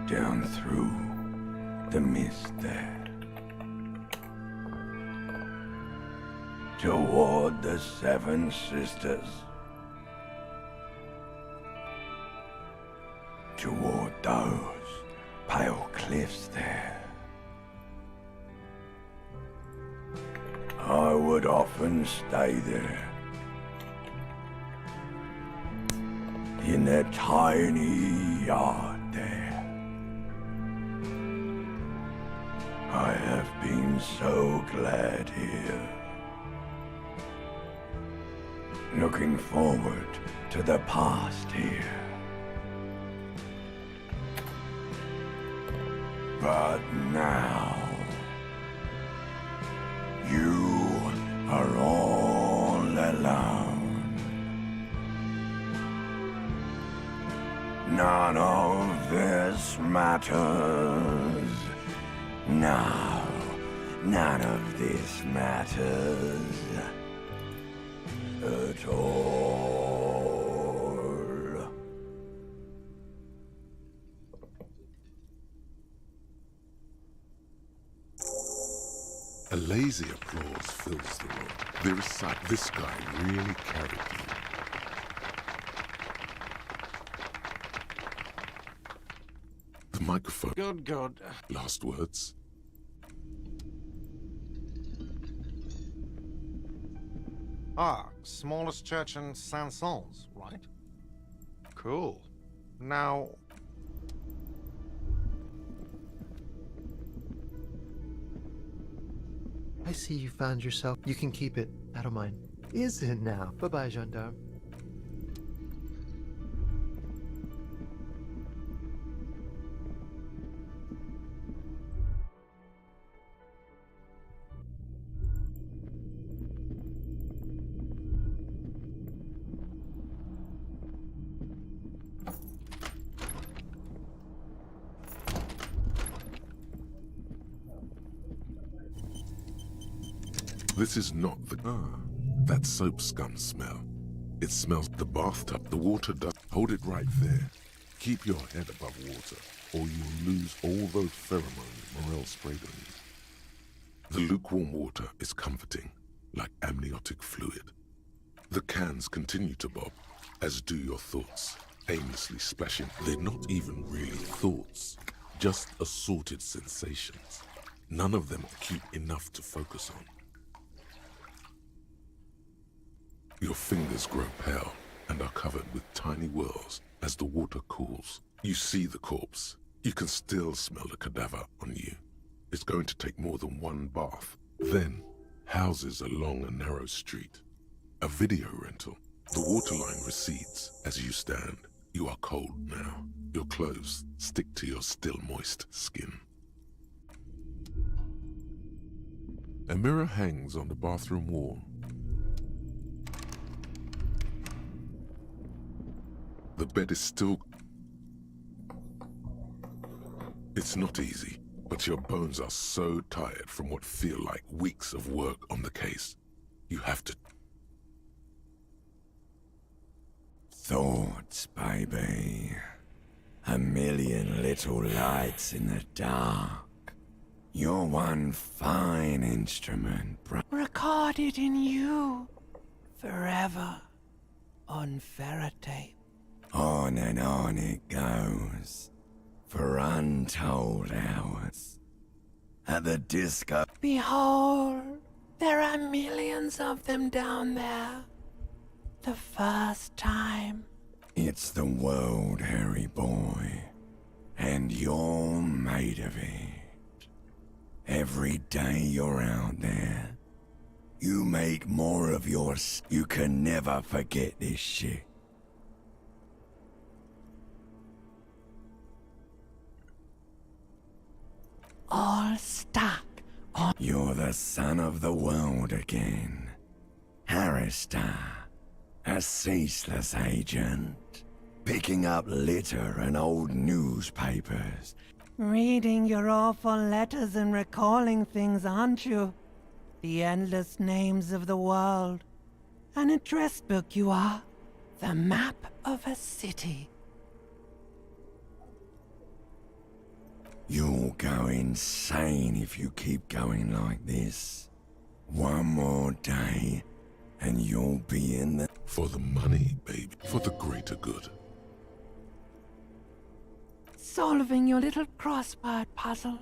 Down through the mist there. Toward the Seven Sisters. Toward those pale cliffs there. I would often stay there. In that tiny yard there. I have been so glad here. Looking forward to the past here. But now, you are all alone. None of this matters. No, none of this matters at all. A lazy applause fills the room. They recite, "This guy really carried you." The microphone. Good. Last words. Ah, smallest church in Saint-Saëns, right? Cool. Now... I see you found yourself. You can keep it. I don't mind. Is it now? Bye-bye, gendarme. This is not the... that soap scum smell. It smells the bathtub. The water does... Hold it right there. Keep your head above water, or you'll lose all those pheromones Morel sprayed on you. The lukewarm water is comforting, like amniotic fluid. The cans continue to bob, as do your thoughts, aimlessly splashing. They're not even really thoughts, just assorted sensations. None of them cute enough to focus on. Your fingers grow pale and are covered with tiny whirls as the water cools. You see the corpse. You can still smell the cadaver on you. It's going to take more than one bath. Then, houses along a narrow street. A video rental. The waterline recedes as you stand. You are cold now. Your clothes stick to your still moist skin. A mirror hangs on the bathroom wall. The bed is still... It's not easy, but your bones are so tired from what feel like weeks of work on the case. You have to... Thoughts, baby. A million little lights in the dark. You're one fine instrument, bro. Recorded in you. Forever. On Ferrotape. On and on it goes. For untold hours. At the disco. Behold, there are millions of them down there. The first time. It's the world, Harry boy. And you're made of it. Every day you're out there, you make more of your you can never forget this shit. All stuck on. You're the son of the world again. Harristar, a ceaseless agent, picking up litter and old newspapers. Reading your awful letters and recalling things, aren't you? The endless names of the world. An address book you are. The map of a city. You'll go insane if you keep going like this. One more day, and you'll be in the... For the money, baby. For the greater good. Solving your little crossword puzzles.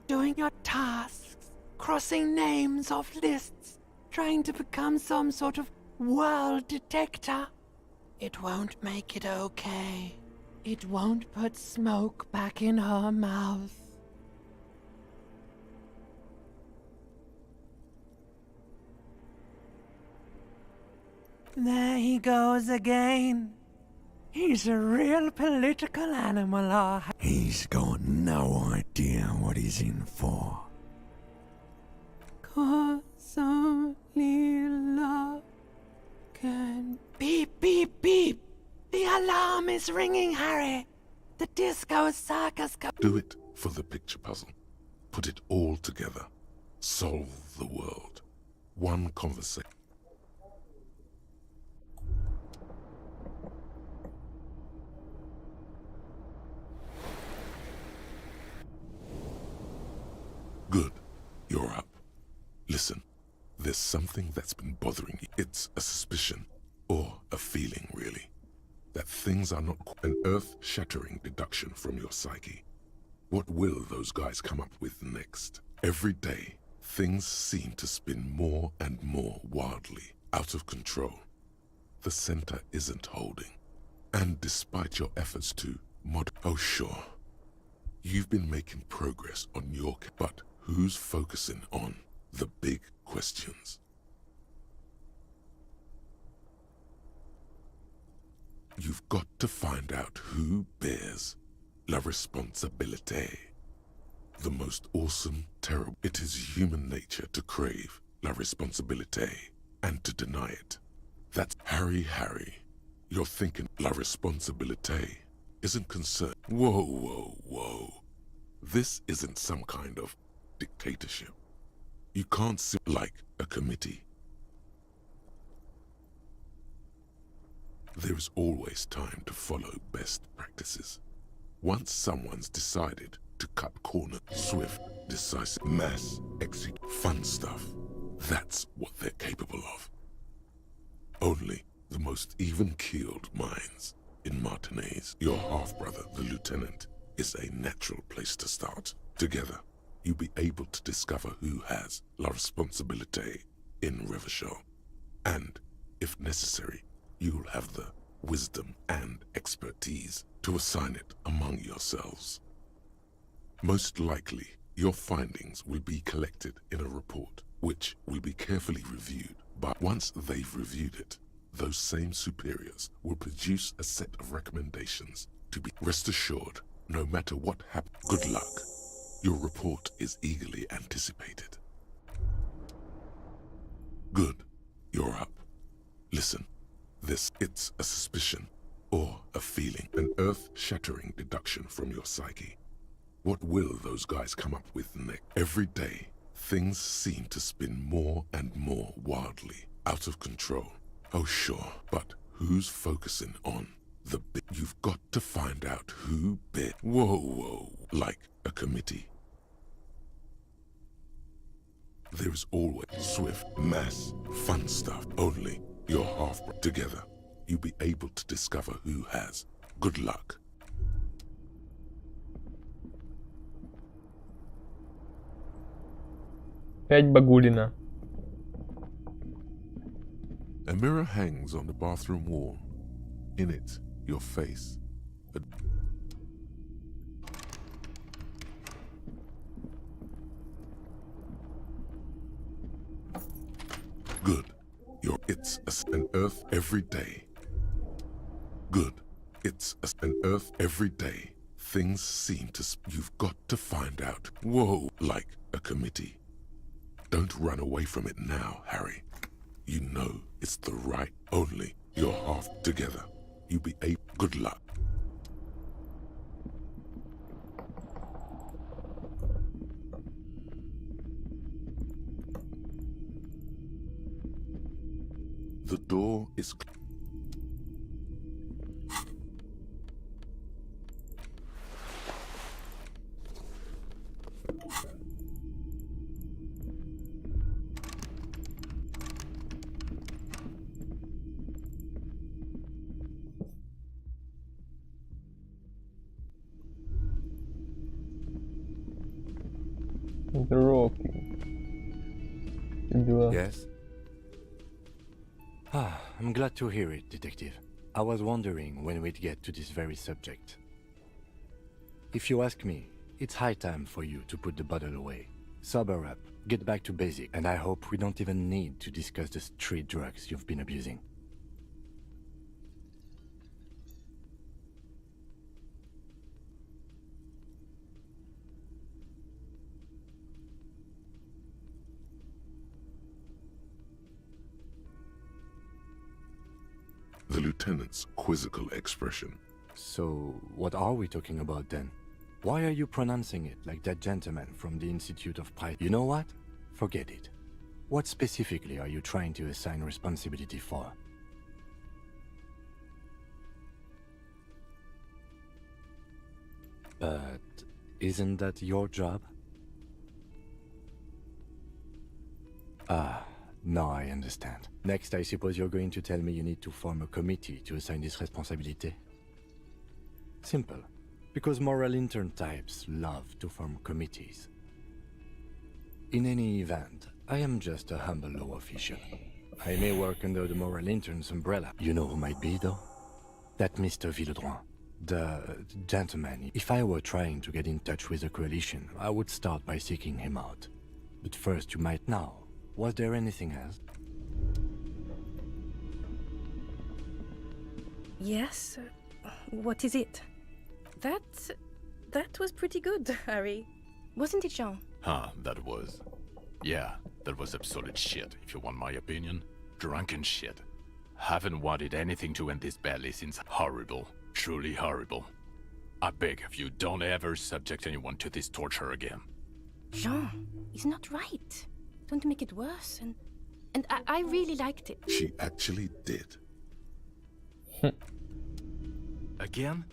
Doing your tasks. Crossing names off lists. Trying to become some sort of world detector. It won't make it okay. It won't put smoke back in her mouth. There he goes again. He's a real political animal, He's got no idea what he's in for. Cause only love can... Beep, beep, beep! The alarm is ringing, Harry! The disco circus Do it for the picture puzzle. Put it all together. Solve the world. One conversation. Good. You're up. Listen, there's something that's been bothering you. It's a suspicion, or a feeling, really, that things are not an earth-shattering deduction from your psyche. What will those guys come up with next? Every day, things seem to spin more and more wildly, out of control. The center isn't holding. And despite your efforts to oh sure, you've been making progress on your but who's focusing on the big questions? You've got to find out who bears la responsabilité. The most awesome, terrible. It is human nature to crave la responsabilité and to deny it. That's Harry. You're thinking la responsabilité isn't concerned. Whoa. This isn't some kind of dictatorship. You can't sit like a committee. There is always time to follow best practices. Once someone's decided to cut corners, swift, decisive, mass, execute, fun stuff, that's what they're capable of. Only the most even-keeled minds in Martinez, your half-brother, the lieutenant, is a natural place to start. Together, you'll be able to discover who has la responsabilité in Revachol. And, if necessary, you'll have the wisdom and expertise to assign it among yourselves. Most likely, your findings will be collected in a report, which will be carefully reviewed. But once they've reviewed it, those same superiors will produce a set of recommendations to be... Rest assured, no matter what happens, good luck. Your report is eagerly anticipated. Good. You're up. Listen. It's a suspicion, or a feeling, an earth-shattering deduction from your psyche. What will those guys come up with next? Every day, things seem to spin more and more wildly, out of control. Oh sure, but who's focusing on the bit? You've got to find out who bit. Whoa, like a committee. There is always swift, mass, fun stuff. Only your half together, you'll be able to discover who has. Good luck. Пять Багулина. A mirror hangs on the bathroom wall. In it, your face. It's an Earth every day. Good. It's an Earth every day. Things seem to... You've got to find out. Whoa, like a committee. Don't run away from it now, Harry. You know it's the right only. You're half together. You be a good luck. The door is... Yes? I'm glad to hear it, Detective. I was wondering when we'd get to this very subject. If you ask me, it's high time for you to put the bottle away. Sober up, get back to basic, and I hope we don't even need to discuss the street drugs you've been abusing. The lieutenant's quizzical expression. So, what are we talking about then? Why are you pronouncing it like that gentleman from the Institute of Pride? You know what? Forget it. What specifically are you trying to assign responsibility for? But isn't that your job? Now I understand. Next, I suppose you're going to tell me you need to form a committee to assign this responsibility? Simple. Because moral intern types love to form committees. In any event, I am just a humble law official. I may work under the moral intern's umbrella. You know who might be, though? That Mr. Villedroit. The gentleman. If I were trying to get in touch with the coalition, I would start by seeking him out. But first, you might know. Was there anything else? Yes? What is it? That was pretty good, Harry. Wasn't it, Jean? That was. Yeah, that was absolute shit, if you want my opinion. Drunken shit. Haven't wanted anything to end this badly since horrible. Truly horrible. I beg of you, don't ever subject anyone to this torture again. Jean, it's not right. Don't make it worse, and I really liked it. She actually did. Again?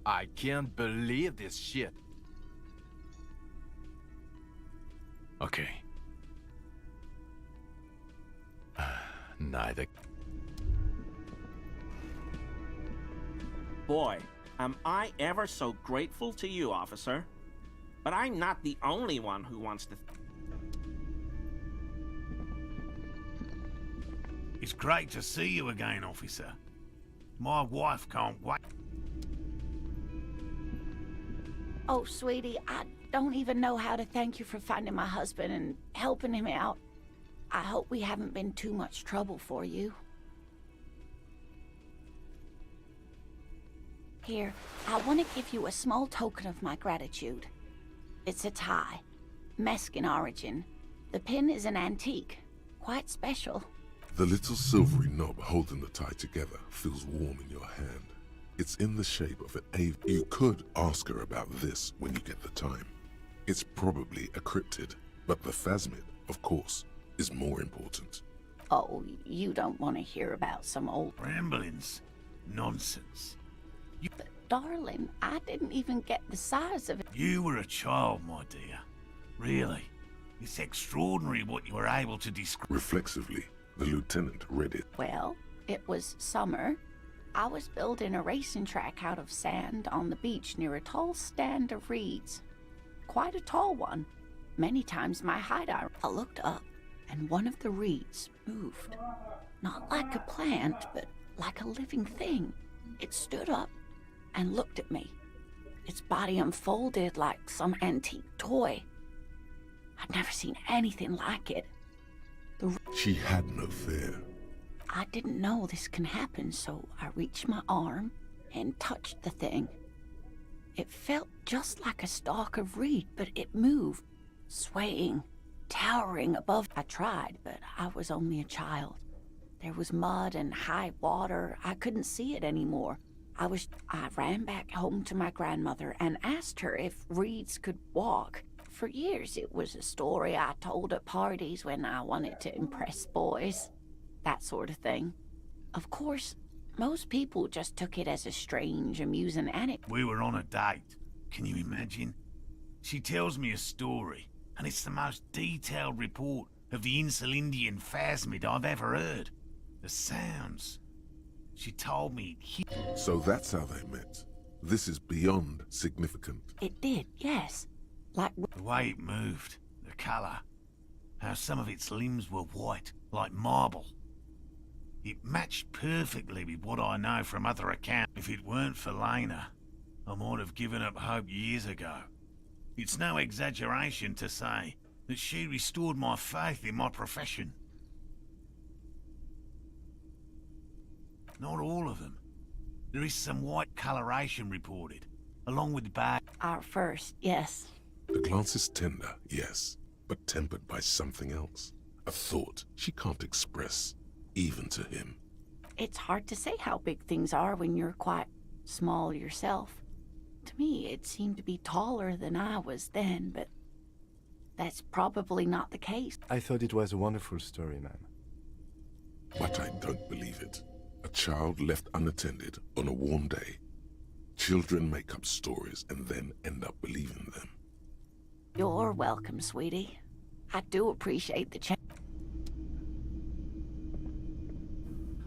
I can't believe this shit. Okay. Neither. Boy, am I ever so grateful to you, officer. But I'm not the only one who wants to... It's great to see you again, officer. My wife can't wait. Oh, sweetie, I don't even know how to thank you for finding my husband and helping him out. I hope we haven't been too much trouble for you. Here, I want to give you a small token of my gratitude. It's a tie, Mexican origin. The pin is an antique, quite special. The little silvery knob holding the tie together feels warm in your hand. It's in the shape of an A. You could ask her about this when you get the time. It's probably a cryptid, but the phasmid, of course, is more important. Oh, you don't want to hear about some old... Ramblings. Nonsense. But darling, I didn't even get the size of it. You were a child, my dear. Really. It's extraordinary what you were able to describe. Reflexively, the lieutenant read it. Well, it was summer. I was building a racing track out of sand on the beach near a tall stand of reeds. Quite a tall one. Many times my height. I looked up, and one of the reeds moved. Not like a plant, but like a living thing. It stood up and looked at me. Its body unfolded like some antique toy. I'd never seen anything like it. She had no fear. I didn't know this can happen, so I reached my arm and touched the thing. It felt just like a stalk of reed, but it moved, swaying, towering above. I tried, but I was only a child. There was mud and high water. I couldn't see it anymore. I ran back home to my grandmother and asked her if reeds could walk. For years, it was a story I told at parties when I wanted to impress boys. That sort of thing. Of course, most people just took it as a strange, amusing anecdote. We were on a date. Can you imagine? She tells me a story, and it's the most detailed report of the Insulindian phasmid I've ever heard. The sounds. She told me So that's how they met. This is beyond significant. It did, yes. Like the way it moved, the colour, how some of its limbs were white, like marble. It matched perfectly with what I know from other accounts. If it weren't for Lena, I might have given up hope years ago. It's no exaggeration to say that she restored my faith in my profession. Not all of them. There is some white coloration reported, along with bad. Our first, yes. The glance is tender, yes, but tempered by something else. A thought she can't express, even to him. It's hard to say how big things are when you're quite small yourself. To me, it seemed to be taller than I was then, but that's probably not the case. I thought it was a wonderful story, ma'am. But I don't believe it. A child left unattended on a warm day. Children make up stories and then end up believing them. You're welcome, sweetie. I do appreciate the chance.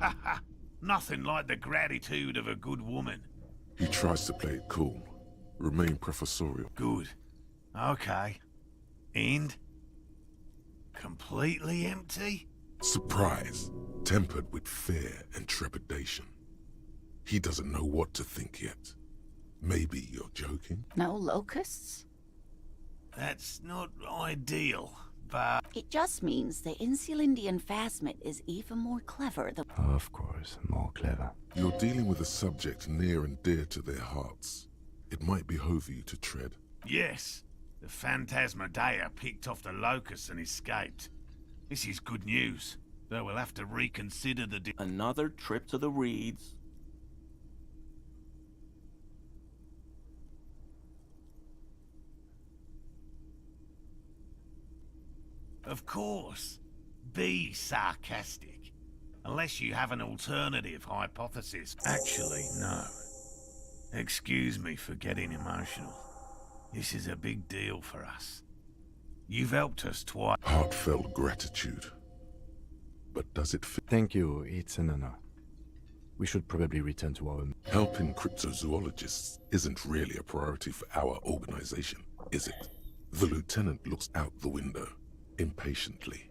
Ha ha! Nothing like the gratitude of a good woman. He tries to play it cool, remain professorial. Good. Okay. And? Completely empty? Surprise, tempered with fear and trepidation. He doesn't know what to think yet. Maybe you're joking? No locusts? That's not ideal, but... It just means the Insulindian phasmid is even more clever than... Of course, more clever. You're dealing with a subject near and dear to their hearts. It might behove you to tread. Yes, the Phantasmadeia picked off the locusts and escaped. This is good news, though we'll have to reconsider the... Another trip to the reeds. Of course. Be sarcastic. Unless you have an alternative hypothesis. Actually, no. Excuse me for getting emotional. This is a big deal for us. You've helped us twice. Heartfelt gratitude. But does it fit? Thank you, it's an honor. We should probably return to our... Helping cryptozoologists isn't really a priority for our organization, is it? The lieutenant looks out the window, impatiently.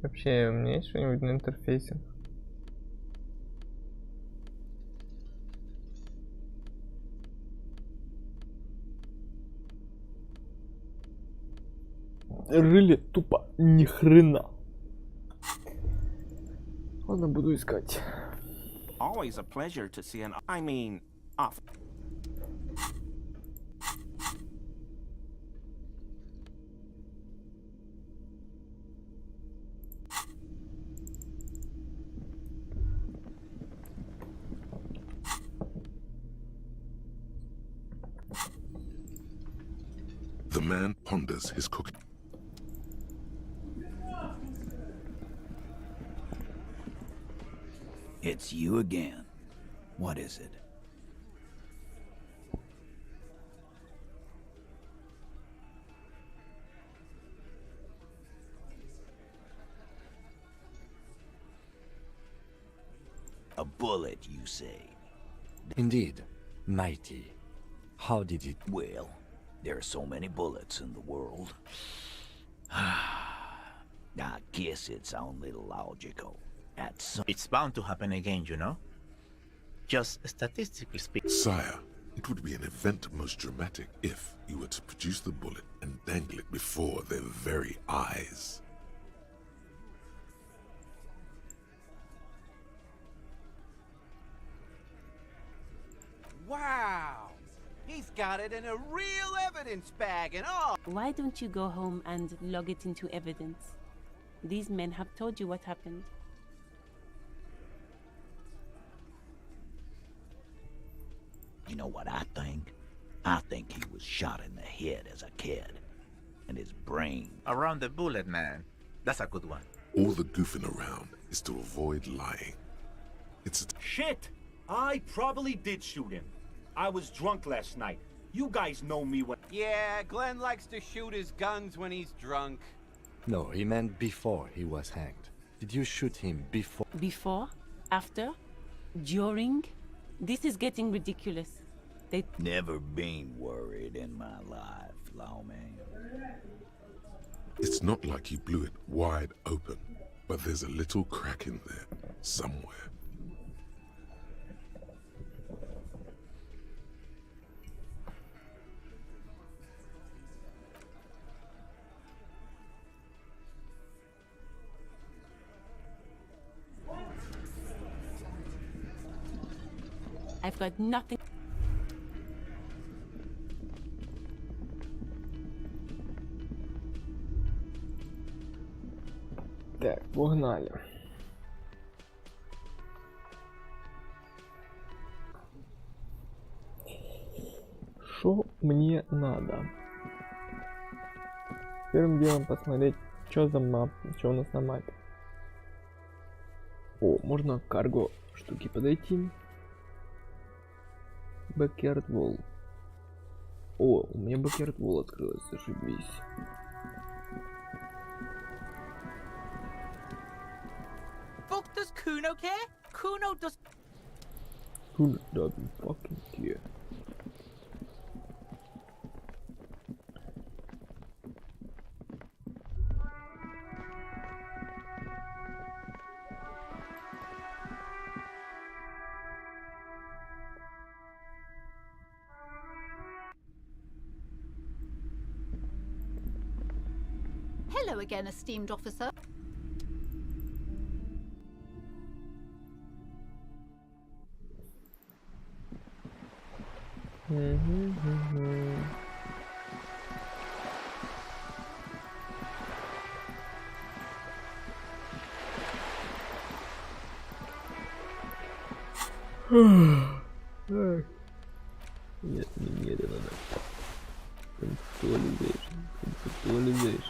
Вообще, у меня есть что-нибудь на интерфейсе? Рыли тупо ни хрена. Ладно, буду искать. Always a pleasure to see an... I mean, off. The man ponders his cooking. It's you again. What is it? A bullet, you say? Indeed. Mighty. How did it... Well, there are so many bullets in the world. I guess it's only logical. It's bound to happen again, you know? Just statistically speaking. Sire, it would be an event most dramatic if you were to produce the bullet and dangle it before their very eyes. Wow! He's got it in a real evidence bag and all! Why don't you go home and log it into evidence? These men have told you what happened. You know what I think? I think he was shot in the head as a kid. And his brain... Around the bullet, man. That's a good one. All the goofing around is to avoid lying. It's a... Shit! I probably did shoot him. I was drunk last night. You guys know me when... Yeah, Glenn likes to shoot his guns when he's drunk. No, he meant before he was hanged. Did you shoot him before? Before? After? During? This is getting ridiculous. They... Never been worried in my life, lawman. It's not like you blew it wide open, but there's a little crack in there, somewhere. I've got nothing. Так, погнали. Что мне надо? Первым делом посмотреть, что за мап, что у нас на мапе. О, можно к карго штуки подойти. Backyard Wall. О, у меня Backyard Wall открылась, зашибись. Fuck does Kuno care? Kuno does... Who doesn't fucking care? Hello again, esteemed officer. Нет, немедленно надо. Consolidation. Consolidation.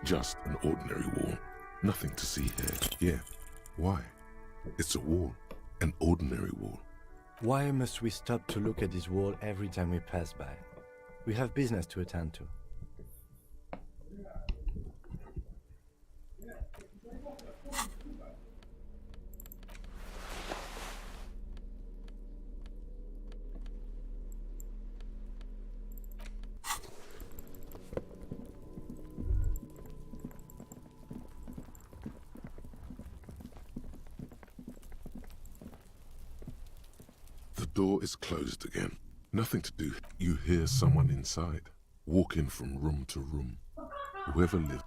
Just an ordinary wall. Nothing to see here. Yeah. Why? It's a wall. An ordinary wall. Why must we stop to look at this wall every time we pass by? We have business to attend to. The door is closed again. Nothing to do. You hear someone inside, walking from room to room. Whoever lived.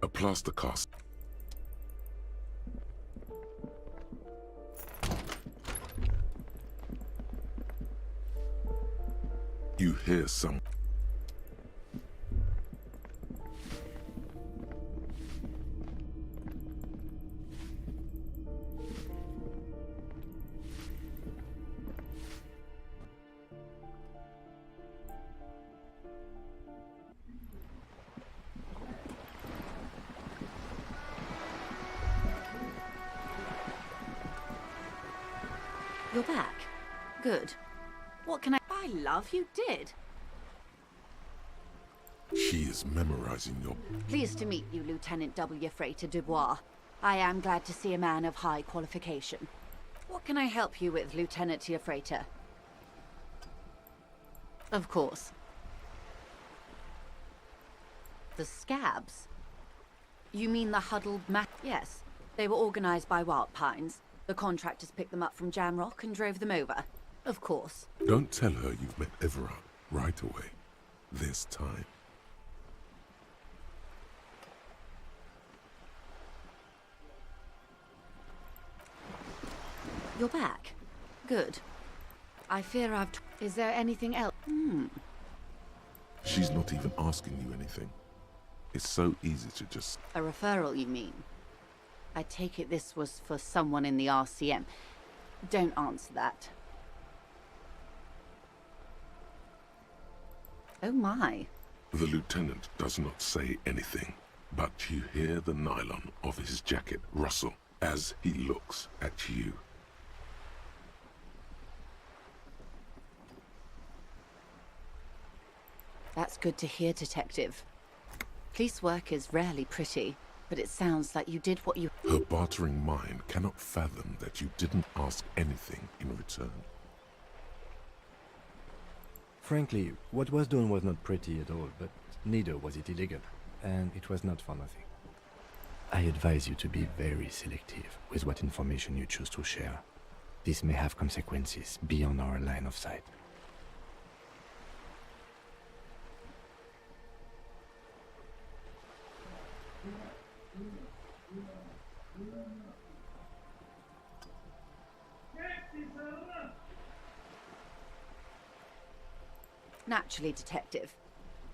A plaster cast. You hear some. You're back. Good. What can I love you did? is memorizing your... Pleased to meet you, Lieutenant W. Freighter Dubois. I am glad to see a man of high qualification. What can I help you with, Lieutenant Freighter? Of course. The scabs? You mean the huddled Yes. They were organized by Wild Pines. The contractors picked them up from Jamrock and drove them over. Of course. Don't tell her you've met Everard right away. There's time. You're back. Good. I fear I've... Is there anything else? She's not even asking you anything. It's so easy to just... A referral, you mean? I take it this was for someone in the RCM. Don't answer that. Oh my. The lieutenant does not say anything, but you hear the nylon of his jacket rustle as he looks at you. That's good to hear, Detective. Police work is rarely pretty, but it sounds like you did what you... Her bartering mind cannot fathom that you didn't ask anything in return. Frankly, what was done was not pretty at all, but neither was it illegal, and it was not for nothing. I advise you to be very selective with what information you choose to share. This may have consequences beyond our line of sight. Naturally, Detective.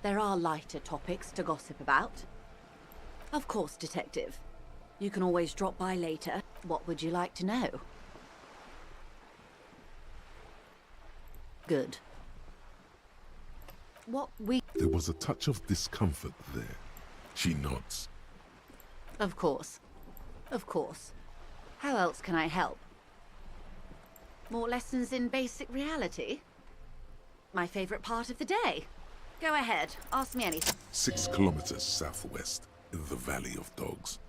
There are lighter topics to gossip about. Of course, Detective. You can always drop by later. What would you like to know? Good. There was a touch of discomfort there. She nods. Of course. Of course. How else can I help? More lessons in basic reality? My favorite part of the day. Go ahead, ask me anything. 6 kilometers southwest, in the Valley of Dogs.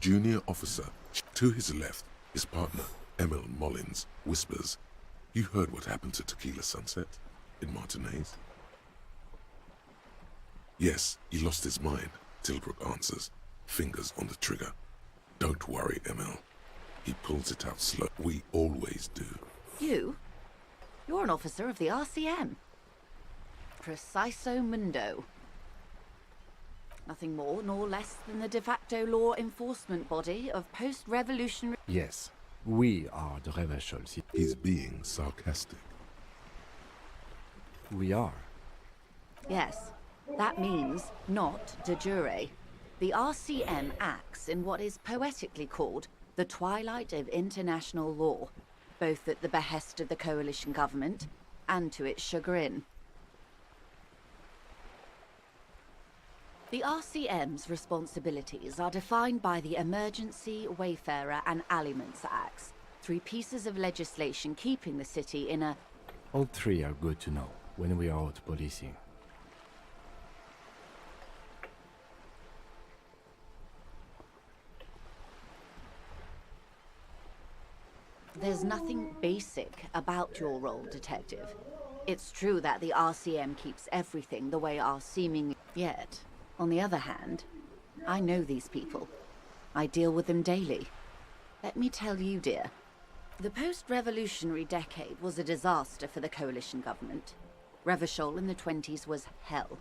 Junior officer, to his left, his partner, Emil Mullins, whispers, "You heard what happened to Tequila Sunset in Martinez?" "Yes, he lost his mind," Tilbrook answers, fingers on the trigger. "Don't worry, Emil. He pulls it out slow. We always do." You? You're an officer of the RCM. Preciso mundo. Nothing more nor less than the de facto law enforcement body of post-revolutionary... Yes, we are the Revachol. He's being sarcastic. We are. Yes, that means not de jure. The RCM acts in what is poetically called the twilight of international law, both at the behest of the coalition government and to its chagrin. The RCM's responsibilities are defined by the Emergency, Wayfarer and Aliments Acts, 3 pieces of legislation keeping the city in a... All 3 are good to know when we are out policing. There's nothing basic about your role, Detective. It's true that the RCM keeps everything the way our seeming... Yet, on the other hand, I know these people. I deal with them daily. Let me tell you, dear, the post-revolutionary decade was a disaster for the coalition government. Revachol in the 20s was hell.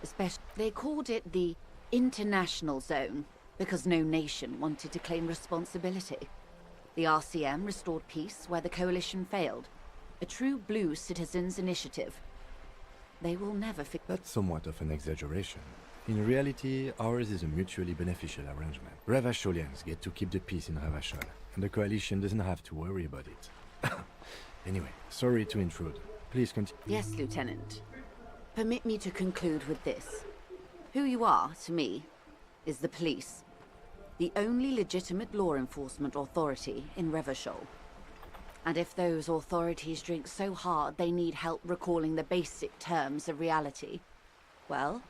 Especially, they called it the international zone because no nation wanted to claim responsibility. The RCM restored peace where the coalition failed. A true blue citizens' initiative. They will never fix... That's somewhat of an exaggeration. In reality, ours is a mutually beneficial arrangement. Revacholians get to keep the peace in Revachol, and the coalition doesn't have to worry about it. Anyway, sorry to intrude. Please continue. Yes, Lieutenant. Permit me to conclude with this. Who you are, to me, is the police. The only legitimate law enforcement authority in Revachol. And if those authorities drink so hard they need help recalling the basic terms of reality, well,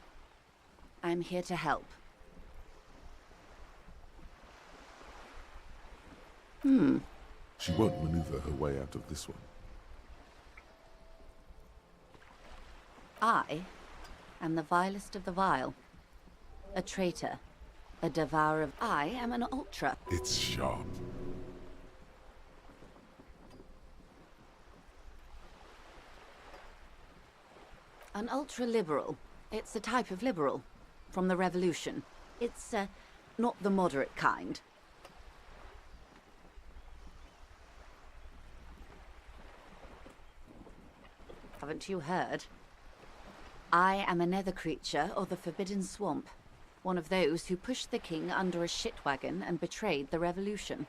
I'm here to help. She won't maneuver her way out of this one. I am the vilest of the vile. A traitor. A devourer of... I am an ultra. It's sharp. An ultra-liberal. It's a type of liberal. From the revolution. It's, not the moderate kind. Haven't you heard? I am a nether creature of the Forbidden Swamp. One of those who pushed the king under a shit wagon and betrayed the revolution.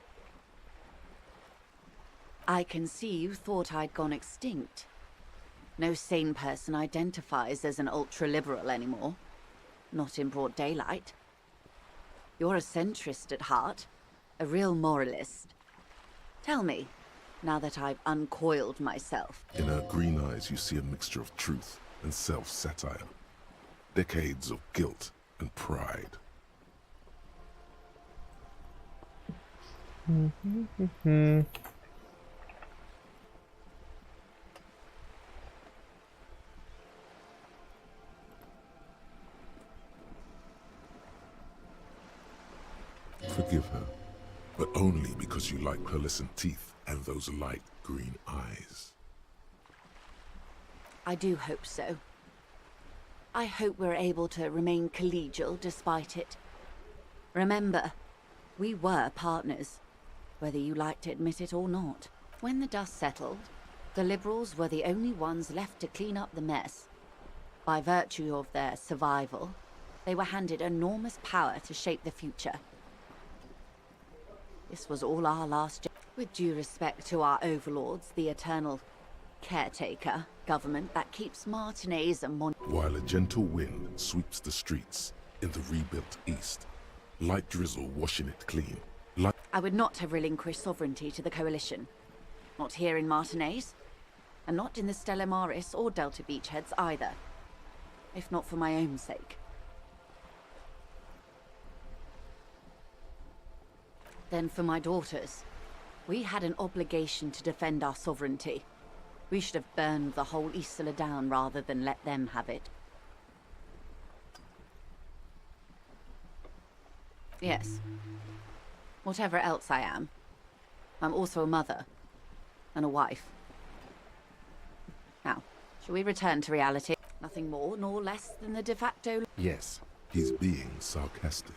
I can see you thought I'd gone extinct. No sane person identifies as an ultra-liberal anymore. Not in broad daylight. You're a centrist at heart. A real moralist. Tell me, now that I've uncoiled myself. In her green eyes, you see a mixture of truth and self-satire. Decades of guilt and pride. Forgive her, but only because you like pearlescent teeth and those light green eyes. I do hope so. I hope we're able to remain collegial despite it. Remember, we were partners, whether you like to admit it or not. When the dust settled, the Liberals were the only ones left to clean up the mess. By virtue of their survival, they were handed enormous power to shape the future. This was all our last... With due respect to our overlords, the eternal caretaker government that keeps Martinez and While a gentle wind sweeps the streets in the rebuilt east, light drizzle washing it clean. I would not have relinquished sovereignty to the Coalition. Not here in Martinez, and not in the Stella Maris or Delta Beachheads either. If not for my own sake. Then for my daughters. We had an obligation to defend our sovereignty. We should have burned the whole Isla down rather than let them have it. Yes. Whatever else I am, I'm also a mother. And a wife. Now, shall we return to reality? Nothing more nor less than the de facto... Yes, he's being sarcastic.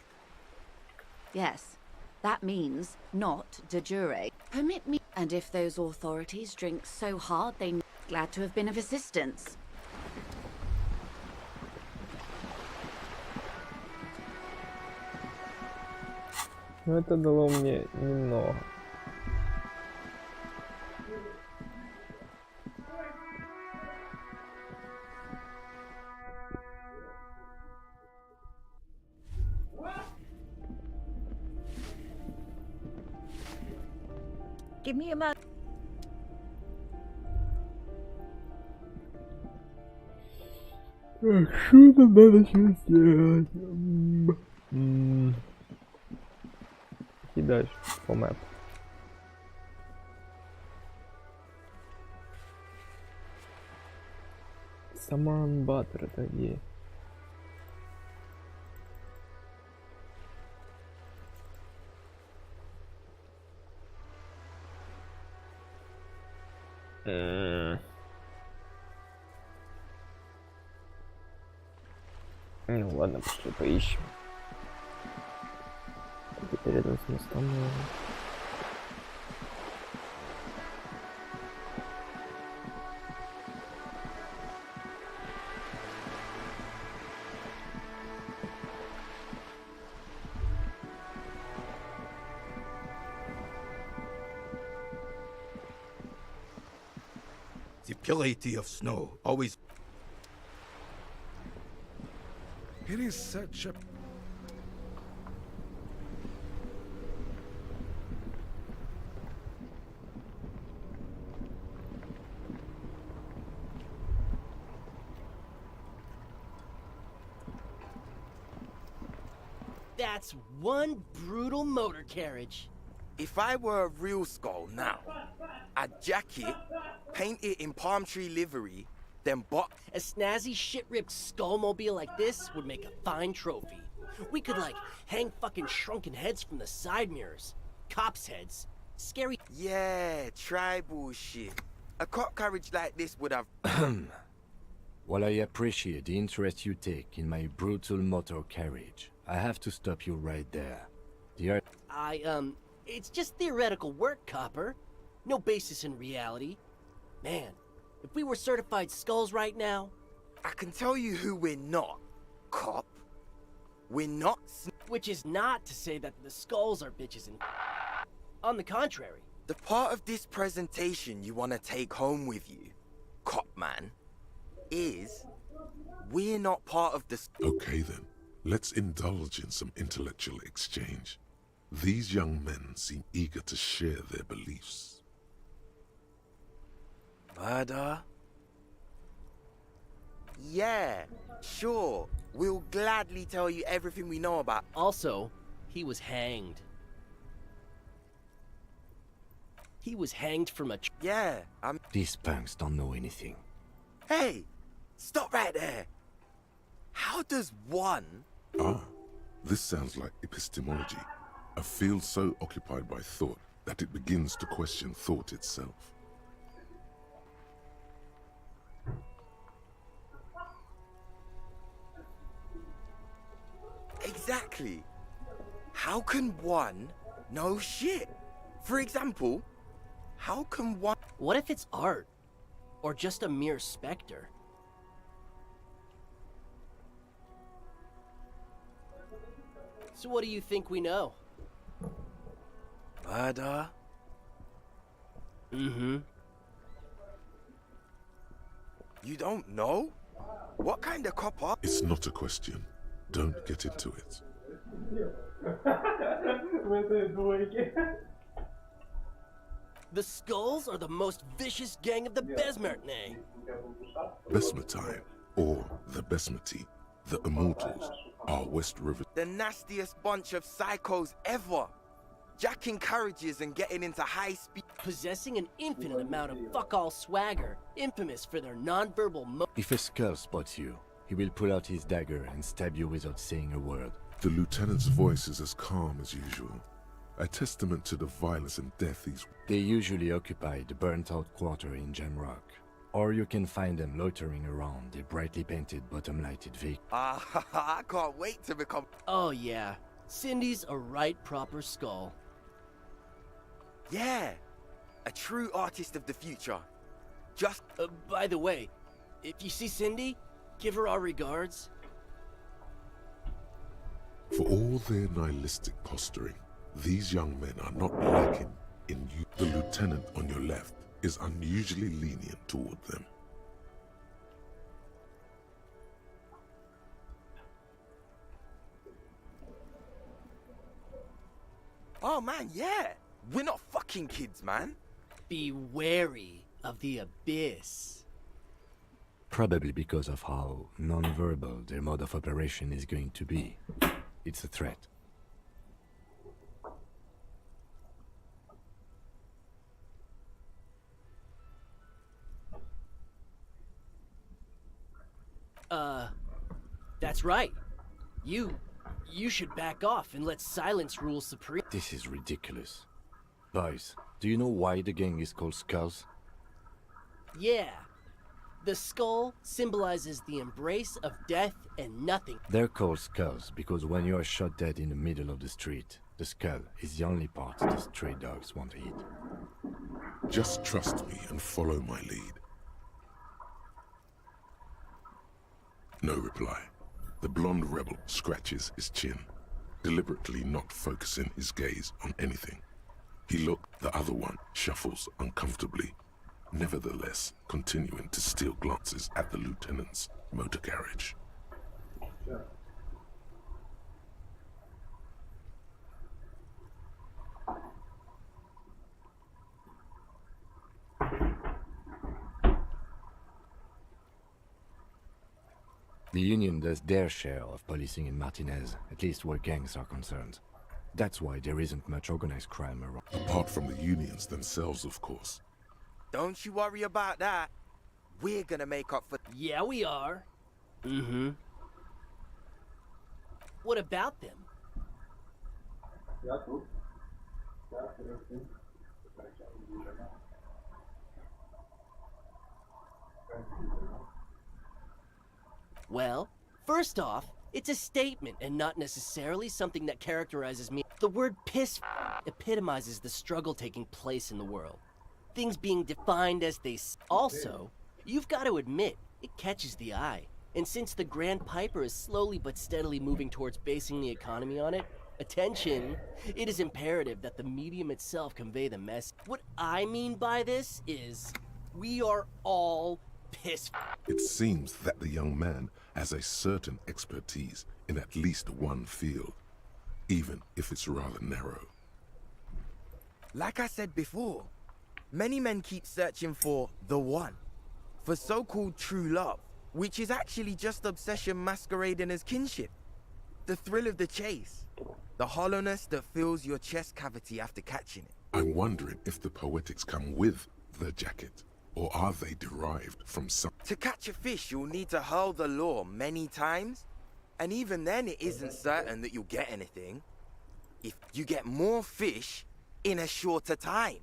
Yes. That means not de jure. Permit me... And if those authorities drink so hard, they're glad to have been of assistance. Ну это дало мне немного. Give me a moment. Что нам надо сейчас сделать? И дальше по мэпу. Саман Баттер это где? Ну ладно, пошли поищем. Где-то рядом с мостом, наверное. The purity of snow always... It is such a... That's one brutal motor carriage. If I were a real skull now, I'd jack it, paint it in palm tree livery, then a snazzy shit-ripped skullmobile like this would make a fine trophy. We could, like, hang fucking shrunken heads from the side mirrors. Cops' heads. Scary. Yeah, tribal shit. A cop carriage like this would have... While I appreciate the interest you take in my brutal motor carriage, I have to stop you right there. It's just theoretical work, Copper. No basis in reality. Man, if we were certified skulls right now... I can tell you who we're not, cop. We're not... Which is not to say that the skulls are bitches and... On the contrary. The part of this presentation you want to take home with you, cop man, is... we're not part of the... Okay then, let's indulge in some intellectual exchange. These young men seem eager to share their beliefs. Murder? Yeah, sure. We'll gladly tell you everything we know about... Also, he was hanged. He was hanged from a... Yeah, These punks don't know anything. Hey! Stop right there! How does one... Ah, this sounds like epistemology. A field so occupied by thought that it begins to question thought itself. Exactly. How can one know shit? For example, how can one... What if it's art? Or just a mere specter? So what do you think we know? Murder? Mm-hmm. You don't know? What kind of cop are... It's not a question. Don't get into it. The Skulls are the most vicious gang of the Besmertne. Besmertine, or the Besmati, the Immortals, are West River... The nastiest bunch of psychos ever! Jacking carriages and getting into high speed... Possessing an infinite amount of fuck-all swagger, infamous for their non-verbal If a skull spots you, he will pull out his dagger and stab you without saying a word. The lieutenant's voice is as calm as usual. A testament to the violence and death these... They usually occupy the burnt-out quarter in Jamrock. Or you can find them loitering around the brightly painted bottom-lighted vehicle. I can't wait to become... Oh yeah, Cindy's a right proper skull. Yeah, a true artist of the future. Just... by the way, if you see Cindy, give her our regards. For all their nihilistic posturing, these young men are not lacking in you. The lieutenant on your left is unusually lenient toward them. Oh man, yeah! We're not fucking kids, man! Be wary of the abyss. Probably because of how non-verbal their mode of operation is going to be. It's a threat. That's right. You should back off and let silence rule supreme. This is ridiculous. Boys, do you know why the gang is called Skulls? Yeah. The skull symbolizes the embrace of death and nothing. They're called Skulls because when you are shot dead in the middle of the street, the skull is the only part the stray dogs want to eat. Just trust me and follow my lead. No reply. The blonde rebel scratches his chin, deliberately not focusing his gaze on anything. He looked, the other one shuffles uncomfortably, nevertheless continuing to steal glances at the lieutenant's motor carriage. The Union does their share of policing in Martinez, at least where gangs are concerned. That's why there isn't much organized crime around. Apart from the unions themselves, of course. Don't you worry about that. We're gonna make up for... Yeah, we are. Mm-hmm. What about them? Well, first off, it's a statement and not necessarily something that characterizes me. The word piss epitomizes the struggle taking place in the world. Things being defined as they... Also, you've got to admit, it catches the eye. And since the Grand Piper is slowly but steadily moving towards basing the economy on it, attention, it is imperative that the medium itself convey the message. What I mean by this is, we are all pissed. It seems that the young man has a certain expertise in at least one field, even if it's rather narrow. Like I said before, many men keep searching for the one, for so-called true love, which is actually just obsession masquerading as kinship. The thrill of the chase, the hollowness that fills your chest cavity after catching it. I'm wondering if the poetics come with the jacket, or are they derived from some... To catch a fish, you'll need to hurl the lure many times, and even then it isn't certain that you'll get anything. If you get more fish in a shorter time.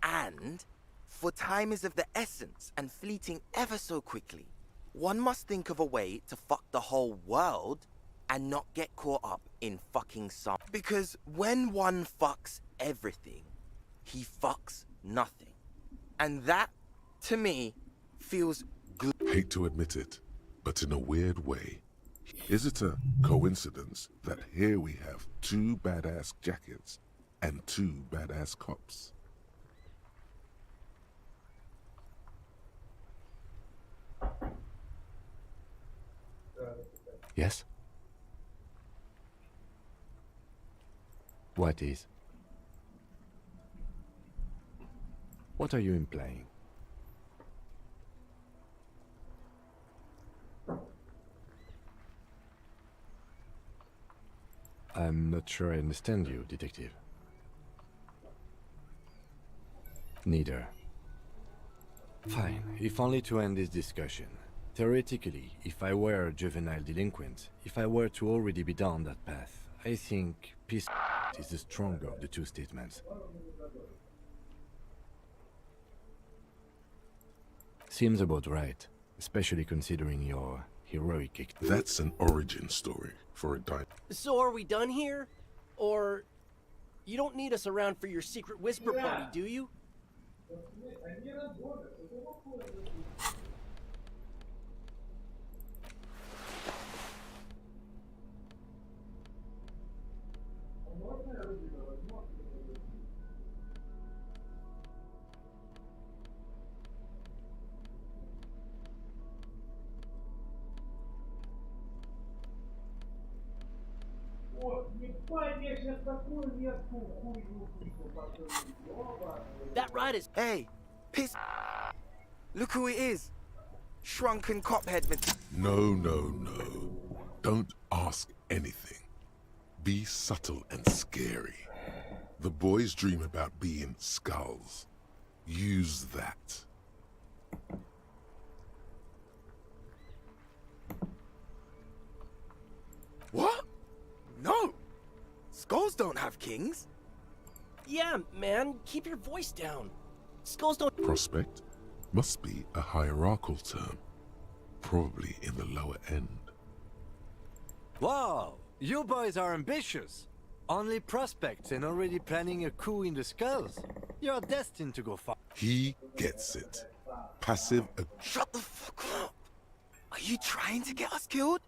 And, for time is of the essence and fleeting ever so quickly, one must think of a way to fuck the whole world and not get caught up in fucking some. Because when one fucks everything, he fucks nothing. And that, to me, feels good. Hate to admit it, but in a weird way, is it a coincidence that here we have two badass jackets and two badass cops? Yes? What is? What are you implying? I'm not sure I understand you, Detective. Neither. Fine, if only to end this discussion. Theoretically, if I were a juvenile delinquent, if I were to already be down that path, I think peace is the stronger of the two statements. Seems about right, especially considering your heroic... That's an origin story for a dime. So are we done here? Or... You don't need us around for your secret whisper party, do you? That ride is... Hey, piss... Look who it is. Shrunken cophead. No, no, no. Don't ask anything. Be subtle and scary. The boys dream about being skulls. Use that. What? No! Skulls don't have kings. Yeah, man, keep your voice down. Skulls don't... Prospect must be a hierarchical term. Probably in the lower end. Wow, you boys are ambitious. Only prospects and already planning a coup in the skulls. You're destined to go far. He gets it. Passive Shut the fuck up! Are you trying to get us killed?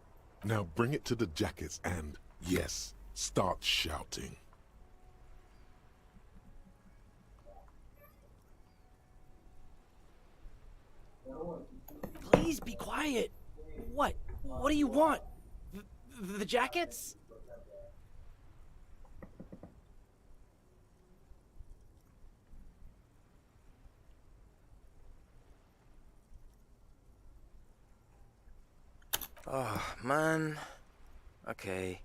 Now bring it to the jackets and, yes, start shouting. Please be quiet. What? What do you want? The jackets? Oh, man. Okay.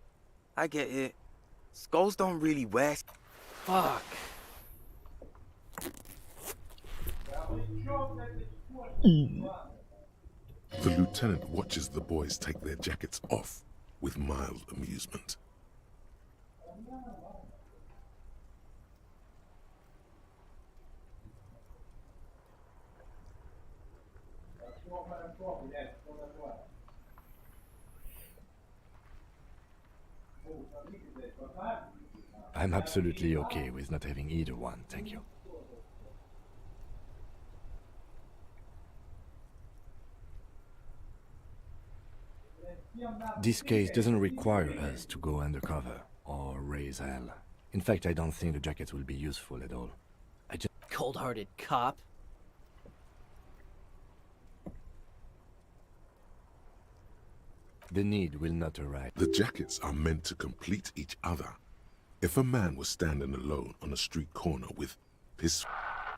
I get it. Skulls don't really wear... Fuck. The lieutenant watches the boys take their jackets off with mild amusement. I'm absolutely okay with not having either one, thank you. This case doesn't require us to go undercover or raise hell. In fact, I don't think the jackets will be useful at all. I just... Cold-hearted cop. The need will not arise. The jackets are meant to complete each other. If a man was standing alone on a street corner with "piss"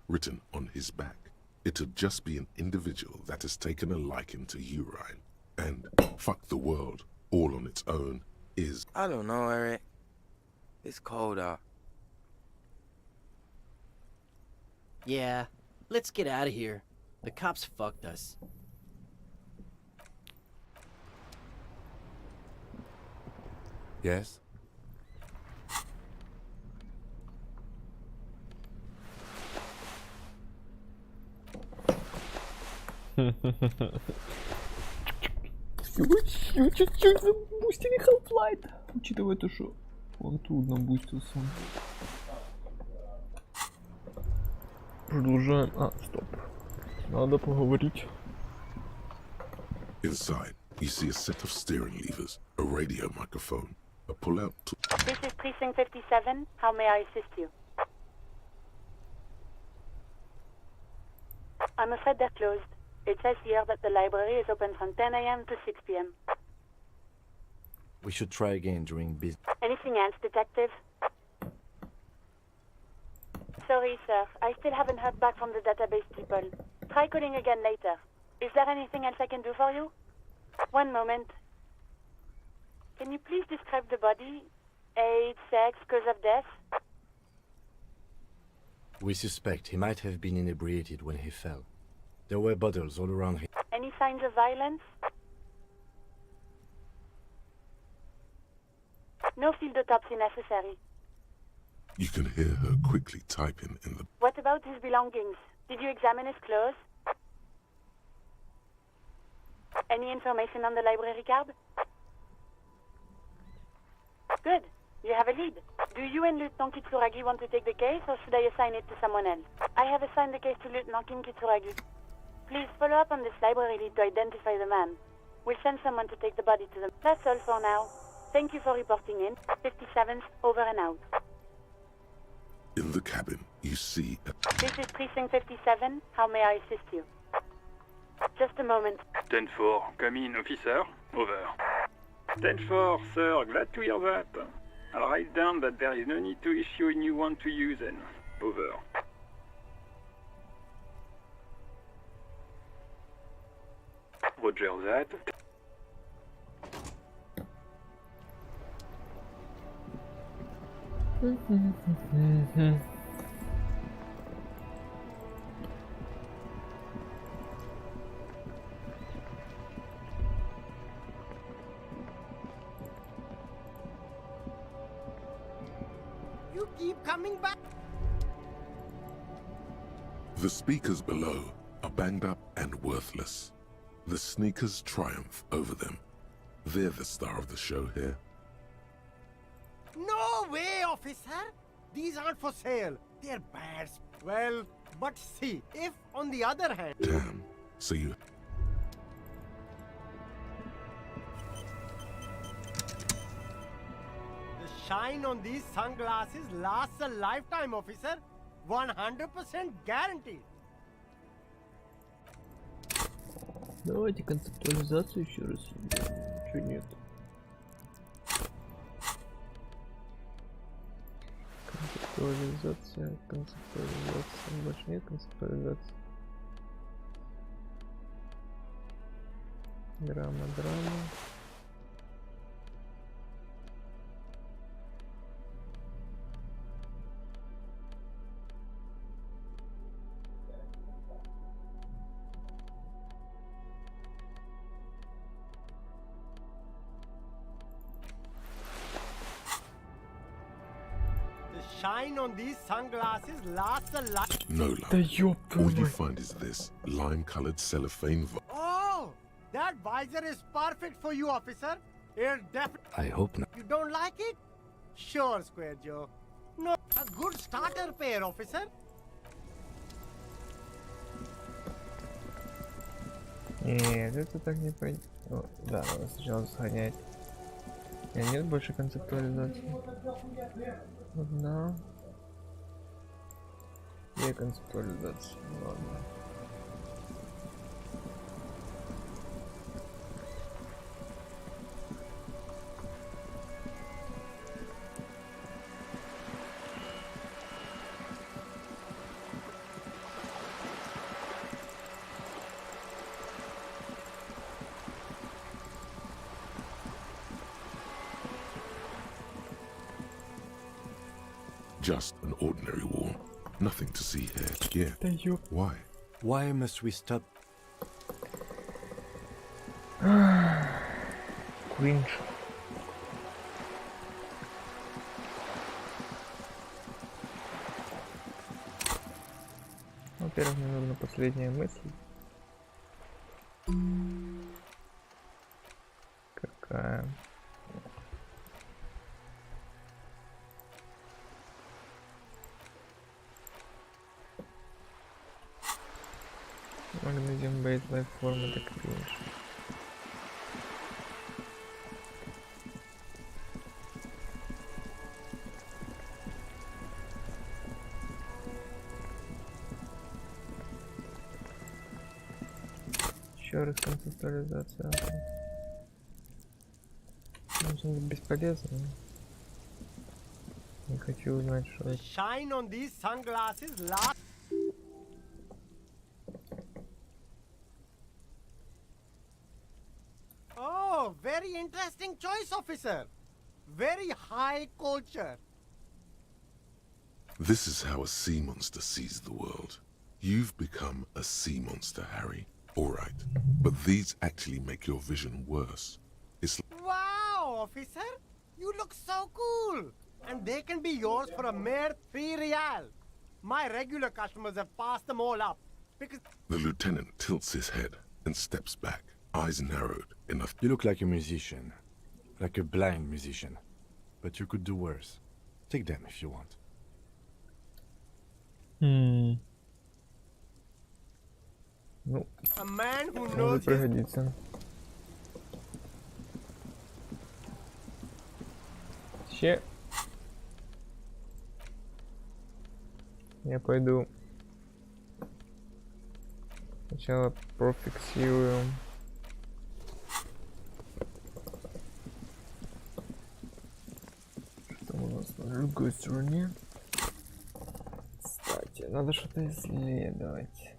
written on his back, it'd just be an individual that has taken a liking to urine. And fuck the world, all on its own, is... I don't know, Eric. It's cold out. Yeah, let's get out of here. The cops fucked us. Yes? Бустили Half-Life. Учитывая то, что он трудно бустился. Продолжаем. Стоп. Надо поговорить. Inside, you see a set of steering levers, a radio microphone, a pull-out tool. This is Precinct 57. How may I assist you? I'm afraid they're closed. It says here that the library is open from 10 a.m. to 6 p.m. We should try again during business. Anything else, Detective? Sorry, sir. I still haven't heard back from the database people. Try calling again later. Is there anything else I can do for you? One moment. Can you please describe the body? Age, sex, cause of death? We suspect he might have been inebriated when he fell. There were bottles all around him. Any signs of violence? No field autopsy necessary. You can hear her quickly typing in the... What about his belongings? Did you examine his clothes? Any information on the library card? Good. You have a lead. Do you and Lieutenant Kitsuragi want to take the case, or should I assign it to someone else? I have assigned the case to Lieutenant Kim Kitsuragi. Please follow up on this library lead to identify the man. We'll send someone to take the body to them. That's all for now. Thank you for reporting in. 57th, over and out. In the cabin, you see a... This is Precinct 57. How may I assist you? Just a moment. 10-4, come in, officer. Over. 10-4, sir, glad to hear that. I'll write down that there is no need to issue a new one to you then. Over. Roger that. You keep coming back. The speakers below are banged up and worthless. The sneakers triumph over them. They're the star of the show here. No way, officer! These aren't for sale. They're bad. Well, but see, if on the other hand... Damn. So you... The shine on these sunglasses lasts a lifetime, officer. 100% guaranteed. Давайте концептуализацию еще раз. Чего нет? Концептуализация. Больше нет концептуализации. Драма, драма. The shine on these sunglasses lasts a life. No luck. All you find is this lime-colored cellophane. Oh, that visor is perfect for you, officer. It's definitely. I hope not. You don't like it? Sure, Square Joe. No, a good starter pair, officer. Нет, это так не пойдет. Да, надо сначала сохранять. Нет больше концептуализации. Одна. Две концептуализации. Ладно. Just an ordinary wall. Nothing to see here. Yeah. Why? Why must we stop? Кринж. Во-первых, мне нужна последняя мысль. Какая? Magnesium based life form это кринж. Еще раз концептуализация. Может быть бесполезно. Не хочу узнать, что The это. shine on these sunglasses lasts. Oh, very interesting choice, officer. Very high culture. This is how a sea monster sees the world. You've become a sea monster, Harry. All right, but these actually make your vision worse. It's Wow, officer. You look so cool. And they can be yours for a mere 3 real. My regular customers have passed them all up. Because the lieutenant tilts his head and steps back, eyes narrowed enough. You look like a musician. Like a blind musician. But you could do worse. Take them if you want. Ну, a man who может knows his... пригодится. Ще. Я пойду. Сначала профиксирую. Что у нас на другой стороне? Кстати, надо что-то исследовать.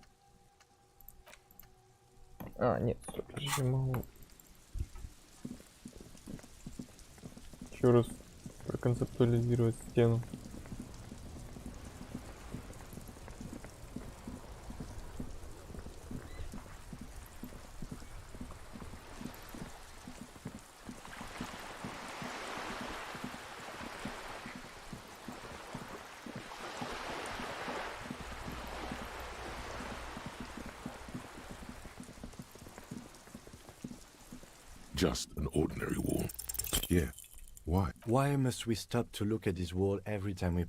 А, нет, стоп, я же могу. Еще раз проконцептуализировать стену. Just an ordinary wall. Yeah. Why? Why must we stop to look at this wall every time we...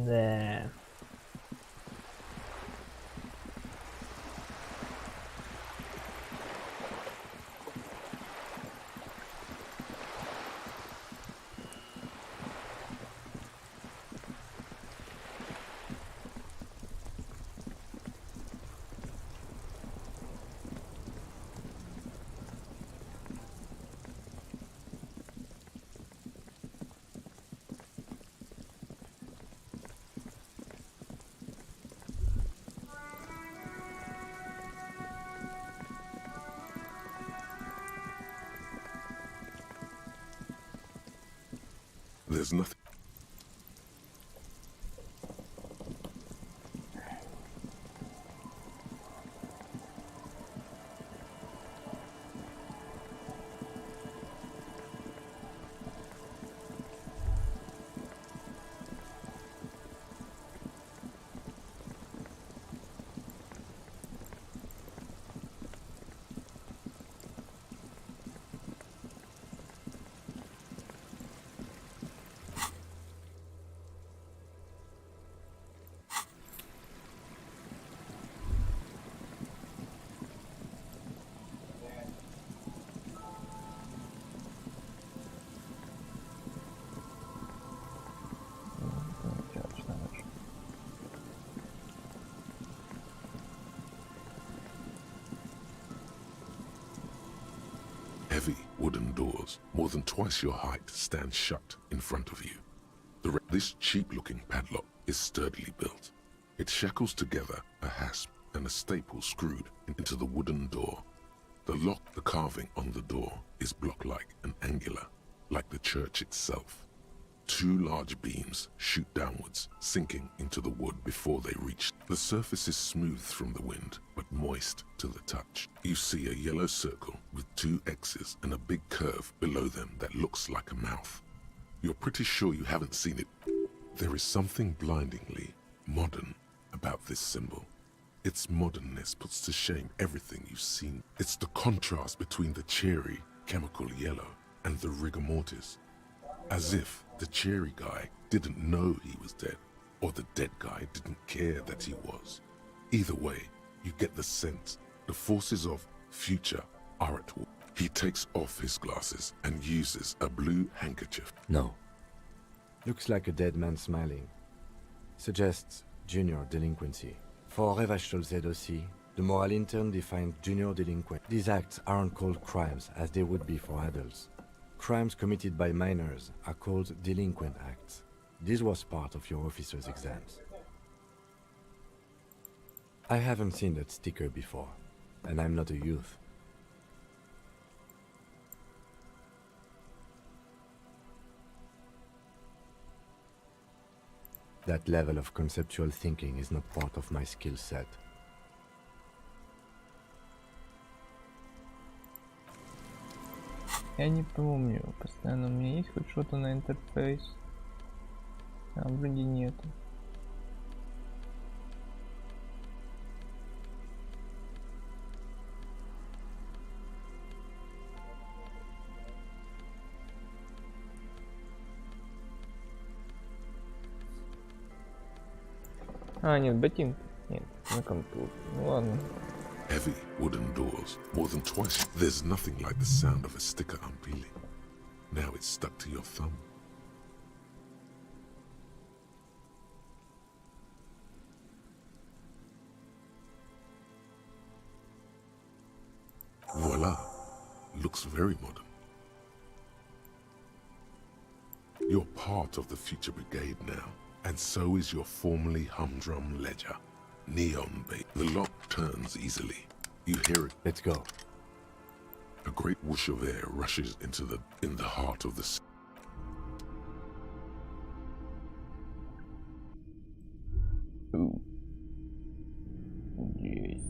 Да. There's nothing. Heavy wooden doors, more than twice your height, stand shut in front of you. This cheap-looking padlock is sturdily built. It shackles together a hasp and a staple screwed into the wooden door. The carving on the door is block-like and angular, like the church itself. Two large beams shoot downwards, sinking into the wood before they reach. The surface is smooth from the wind, but moist to the touch. You see a yellow circle with two X's and a big curve below them that looks like a mouth. You're pretty sure you haven't seen it. There is something blindingly modern about this symbol. Its modernness puts to shame everything you've seen. It's the contrast between the cheery, chemical yellow and the rigor mortis. As if the cheery guy didn't know he was dead, or the dead guy didn't care that he was. Either way, you get the sense the forces of future are at war. He takes off his glasses and uses a blue handkerchief. No. Looks like a dead man smiling. Suggests junior delinquency. For Revachol aussi, the moral intern defined junior delinquent. These acts aren't called crimes as they would be for adults. Crimes committed by minors are called delinquent acts. This was part of your officer's exams. I haven't seen that sticker before, and I'm not a youth. That level of conceptual thinking is not part of my skill set. Я не помню, постоянно у меня есть хоть что-то на интерфейс. А вроде нету. А, нет, ботинки. Нет, на компьютер. Ну ладно. Heavy wooden doors, more than twice. There's nothing like the sound of a sticker unpeeling. Now it's stuck to your thumb. Voila. Looks very modern. You're part of the future brigade now, and so is your formerly humdrum ledger. Neon bait. The lock turns easily. You hear it. Let's go. A great whoosh of air rushes in the heart of the sea. Ooh. Yes.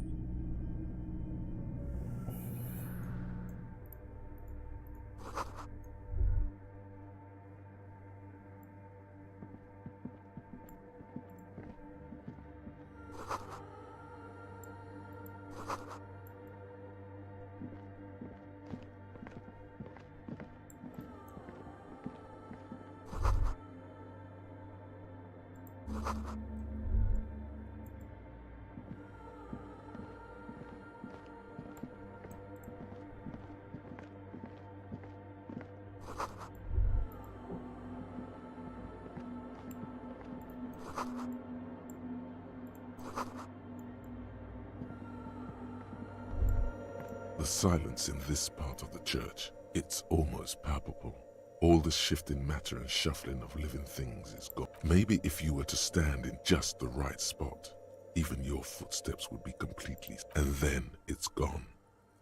The silence in this part of the church, it's almost palpable. All the shifting matter and shuffling of living things is gone. Maybe if you were to stand in just the right spot, even your footsteps would be completely... And then it's gone.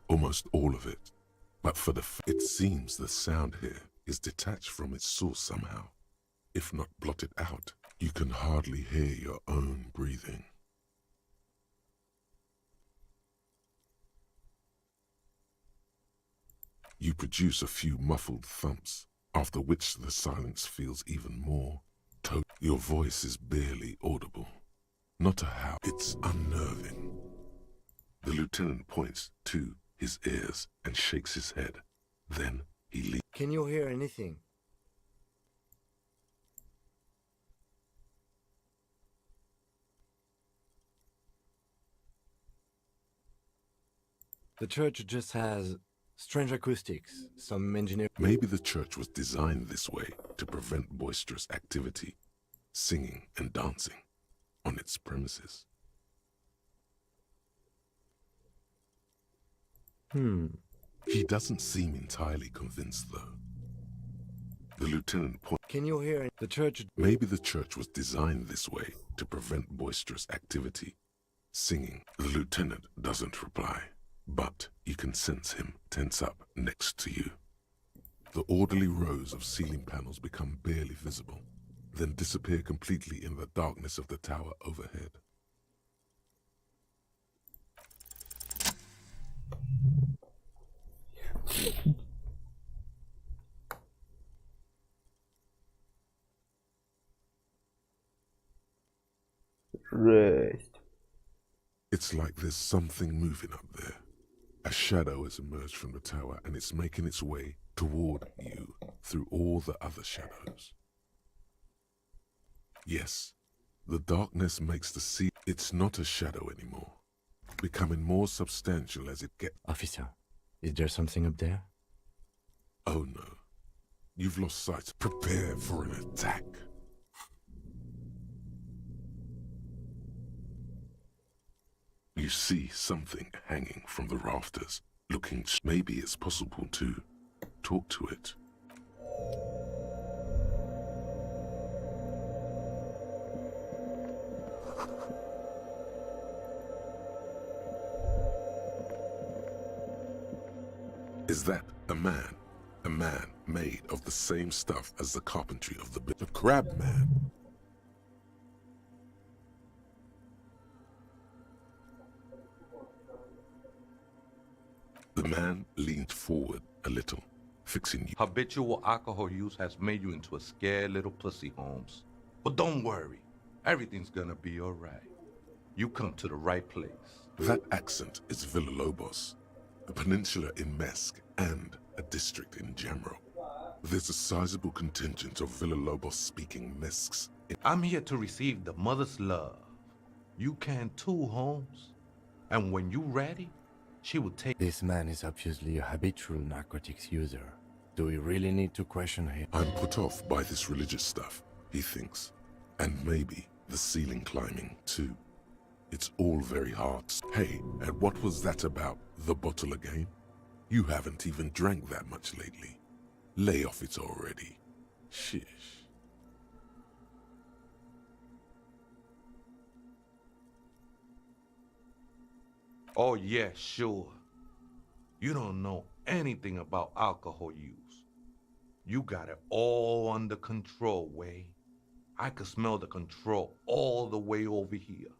Almost all of it. But it seems the sound here is detached from its source somehow. if not blotted out. You can hardly hear your own breathing. You produce a few muffled thumps, after which the silence feels even more. Your voice is barely audible. Not a howl. It's unnerving. The lieutenant points to his ears and shakes his head. Then he leaves. Can you hear anything? The church just has strange acoustics, some engineer... Maybe the church was designed this way to prevent boisterous activity, singing and dancing on its premises. He doesn't seem entirely convinced, though. The lieutenant points. Can you hear the church? Maybe the church was designed this way to prevent boisterous activity, singing. The lieutenant doesn't reply, but you can sense him tense up next to you. The orderly rows of ceiling panels become barely visible, then disappear completely in the darkness of the tower overhead. Жесть. It's like there's something moving up there. A shadow has emerged from the tower and it's making its way toward you through all the other shadows. Yes, the darkness makes the sea. It's not a shadow anymore, becoming more substantial as it gets. Officer, is there something up there? Oh no, you've lost sight. Prepare for an attack. You see something hanging from the rafters, looking. Maybe it's possible to talk to it. Is that a man? A man made of the same stuff as the carpentry of the crab man. The man leaned forward a little, fixing you. Habitual alcohol use has made you into a scared little pussy, Holmes. But don't worry, everything's gonna be alright. You come to the right place. That accent is Villalobos, a peninsula in Mesque and a district in Jamro. There's a sizable contingent of Villalobos-speaking Mesques. I'm here to receive the mother's love. You can too, Holmes. And when you're ready, she will take... This man is obviously a habitual narcotics user. Do we really need to question him? I'm put off by this religious stuff, he thinks. And maybe the ceiling climbing, too. It's all very hard. Hey, and what was that about? The bottle again? You haven't even drank that much lately. Lay off it already. Shish. Oh yeah, sure. You don't know anything about alcohol use. You got it all under control, Way. I could smell the control all the way over here.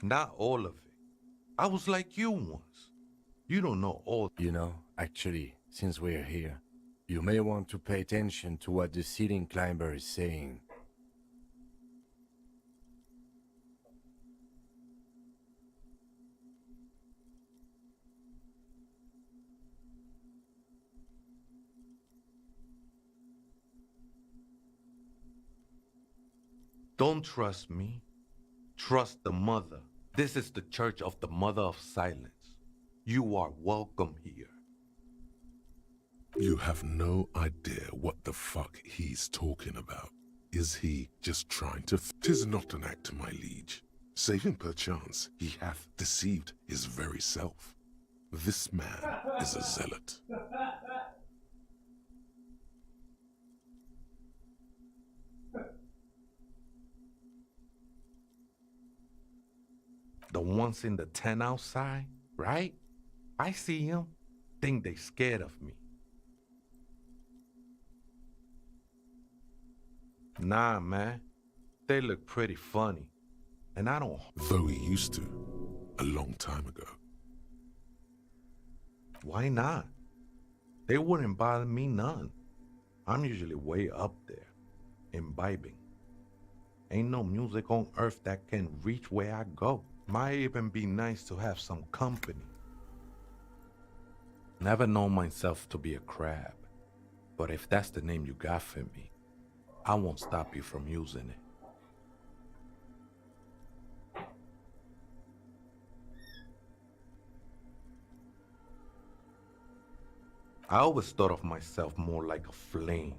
Not all of it. I was like you once. You don't know all. You know, actually, since we're here, you may want to pay attention to what the ceiling climber is saying. Don't trust me. Trust the mother. This is the Church of the Mother of Silence. You are welcome here. You have no idea what the fuck he's talking about. Is he just trying to... 'Tis not an act, my liege. Save him perchance, he hath deceived his very self. This man is a zealot. The ones in the tent outside, right? I see them. Think they scared of me. Nah, man. They look pretty funny. And I don't... Though he used to, a long time ago. Why not? They wouldn't bother me none. I'm usually way up there, imbibing. Ain't no music on earth that can reach where I go. Might even be nice to have some company. Never known myself to be a crab, but if that's the name you got for me, I won't stop you from using it. I always thought of myself more like a flame,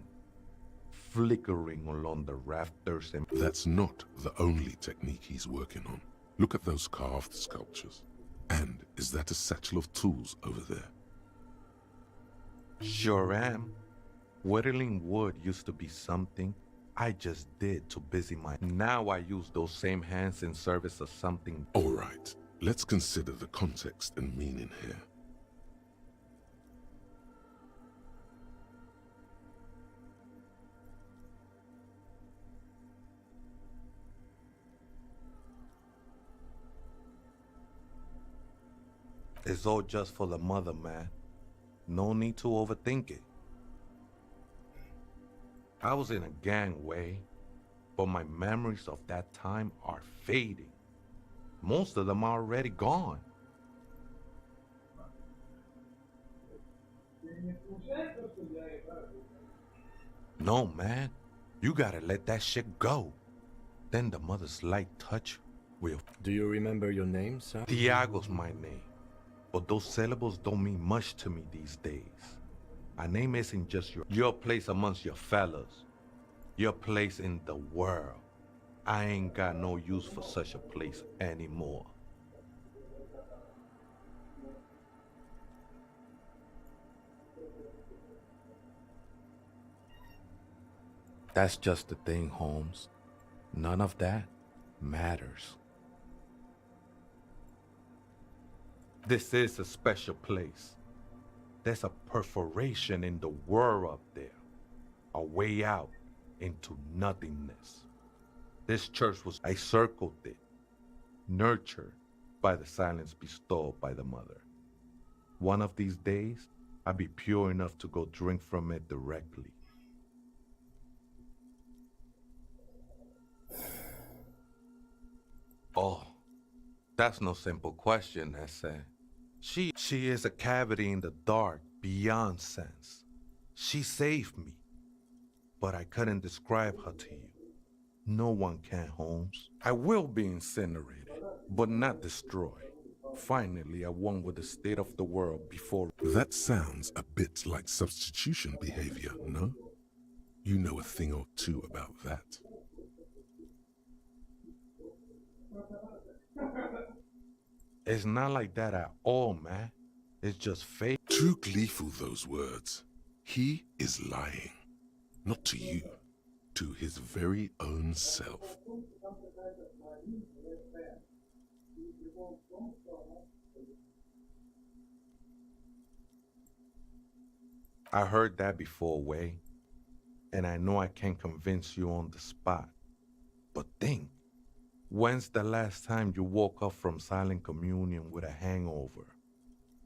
flickering along the rafters and... That's not the only technique he's working on. Look at those carved sculptures. And is that a satchel of tools over there? Sure am. Whittling wood used to be something I just did to busy my... Now I use those same hands in service of something... All right, let's consider the context and meaning here. It's all just for the mother, man. No need to overthink it. I was in a gang way, but my memories of that time are fading. Most of them are already gone. No, man. You gotta let that shit go. Then the mother's light touch will... Do you remember your name, sir? Tiago's my name. But those syllables don't mean much to me these days. A name isn't just your place amongst your fellas. Your place in the world. I ain't got no use for such a place anymore. That's just the thing, Holmes. None of that matters. This is a special place. There's a perforation in the world up there. A way out into nothingness. This church I circled it, nurtured by the silence bestowed by the mother. One of these days, I'll be pure enough to go drink from it directly. Oh, that's no simple question, Ese. She is a cavity in the dark, beyond sense. She saved me, but I couldn't describe her to you. No one can, Holmes. I will be incinerated, but not destroyed. Finally, I won with the state of the world before... That sounds a bit like substitution behavior, no? You know a thing or two about that. It's not like that at all, man. It's just fake. Too gleeful, those words. He is lying. Not to you. To his very own self. I heard that before, Way. And I know I can't convince you on the spot. But think. When's the last time you woke up from silent communion with a hangover,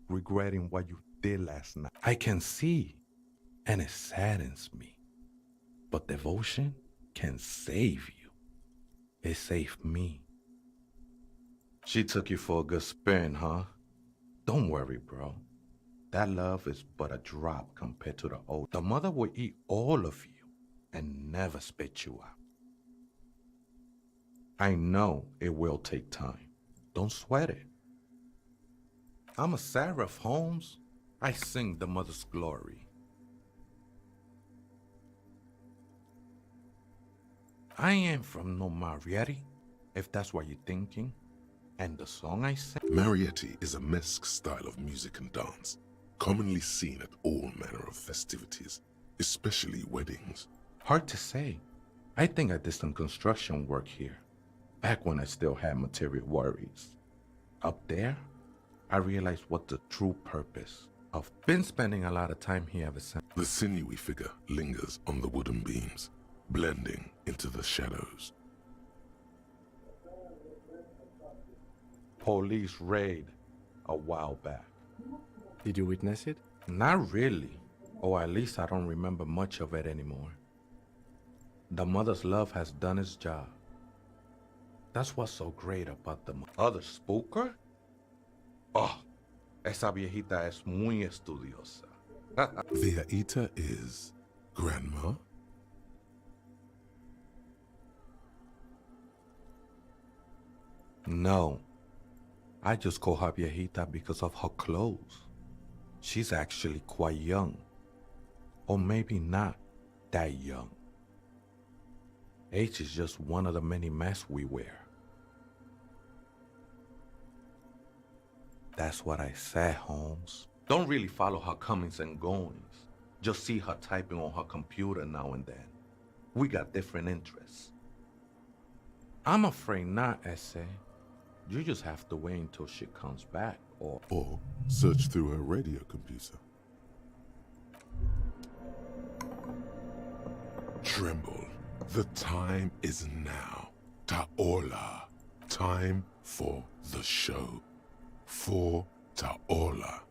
regretting what you did last night? I can see, and it saddens me. But devotion can save you. It saved me. She took you for a good spin, huh? Don't worry, bro. That love is but a drop compared to the old. The mother will eat all of you and never spit you out. I know it will take time. Don't sweat it. I'm a seraph, Holmes. I sing the mother's glory. I ain't from no Marietti, if that's what you're thinking. And the song I sing... Marietti is a mesque style of music and dance, commonly seen at all manner of festivities, especially weddings. Hard to say. I think I did some construction work here. Back when I still had material worries. Up there, I realized what the true purpose of been spending a lot of time here ever since. The sinewy figure lingers on the wooden beams, blending into the shadows. Police raid a while back. Did you witness it? Not really, or at least I don't remember much of it anymore. The mother's love has done its job. That's what's so great about the other spooker. Oh, esa viejita es muy estudiosa. The Aita is Grandma? No, I just call her viejita because of her clothes. She's actually quite young. Or maybe not that young. Age is just one of the many masks we wear. That's what I said, Holmes. Don't really follow her comings and goings. Just see her typing on her computer now and then. We got different interests. I'm afraid not, Essay. You just have to wait until she comes back, or search through her radio computer. Tremble. The time is now. Taola. Time for the show. For Taola.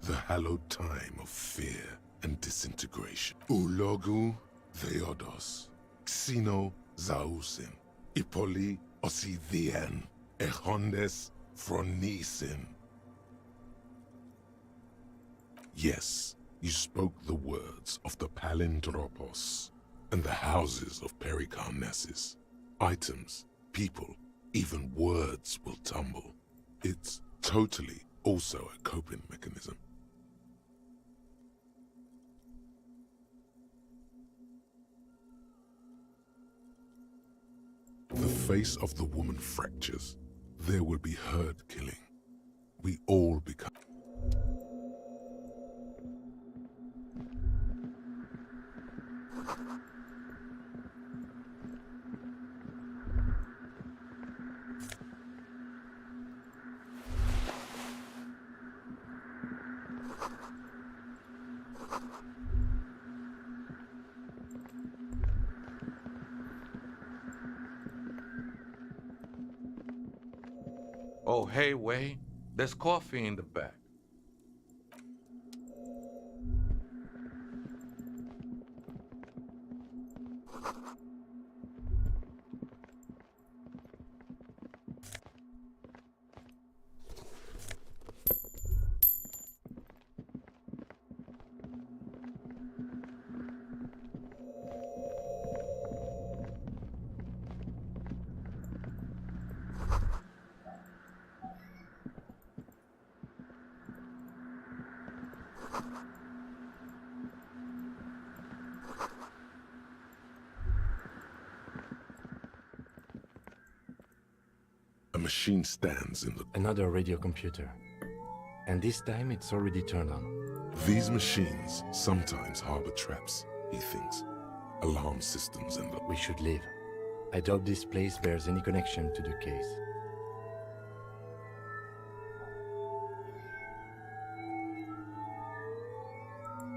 The hallowed time of fear and disintegration. Ulogu Theodos. Xeno Zausin. Ipoli Osithien. Echondes Fronisin. Yes, you spoke the words of the Palindropos and the houses of Pericarnassus. Items, people, even words will tumble. It's totally also a coping mechanism. The face of the woman fractures. There will be herd killing. We all become... oh, hey, Way, there's coffee in the back. A machine stands in the... Another radio computer. And this time it's already turned on. These machines sometimes harbor traps, he thinks. Alarm systems and the... We should leave. I doubt this place bears any connection to the case.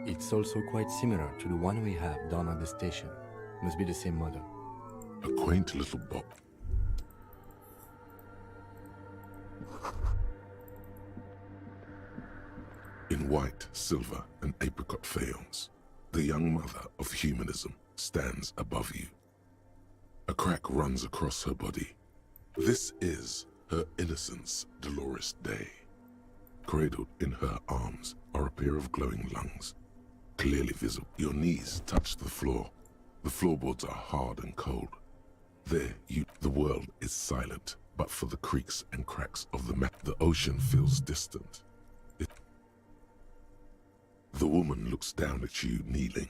It's also quite similar to the one we have down at the station. Must be the same model. A quaint little box. In white, silver, and apricot faience, the young mother of humanism stands above you. A crack runs across her body. This is her innocence, Dolores Day. Cradled in her arms are a pair of glowing lungs, clearly visible. Your knees touch the floor. The floorboards are hard and cold. There, the world is silent, but for the creaks and cracks of the ocean feels distant. The woman looks down at you, kneeling.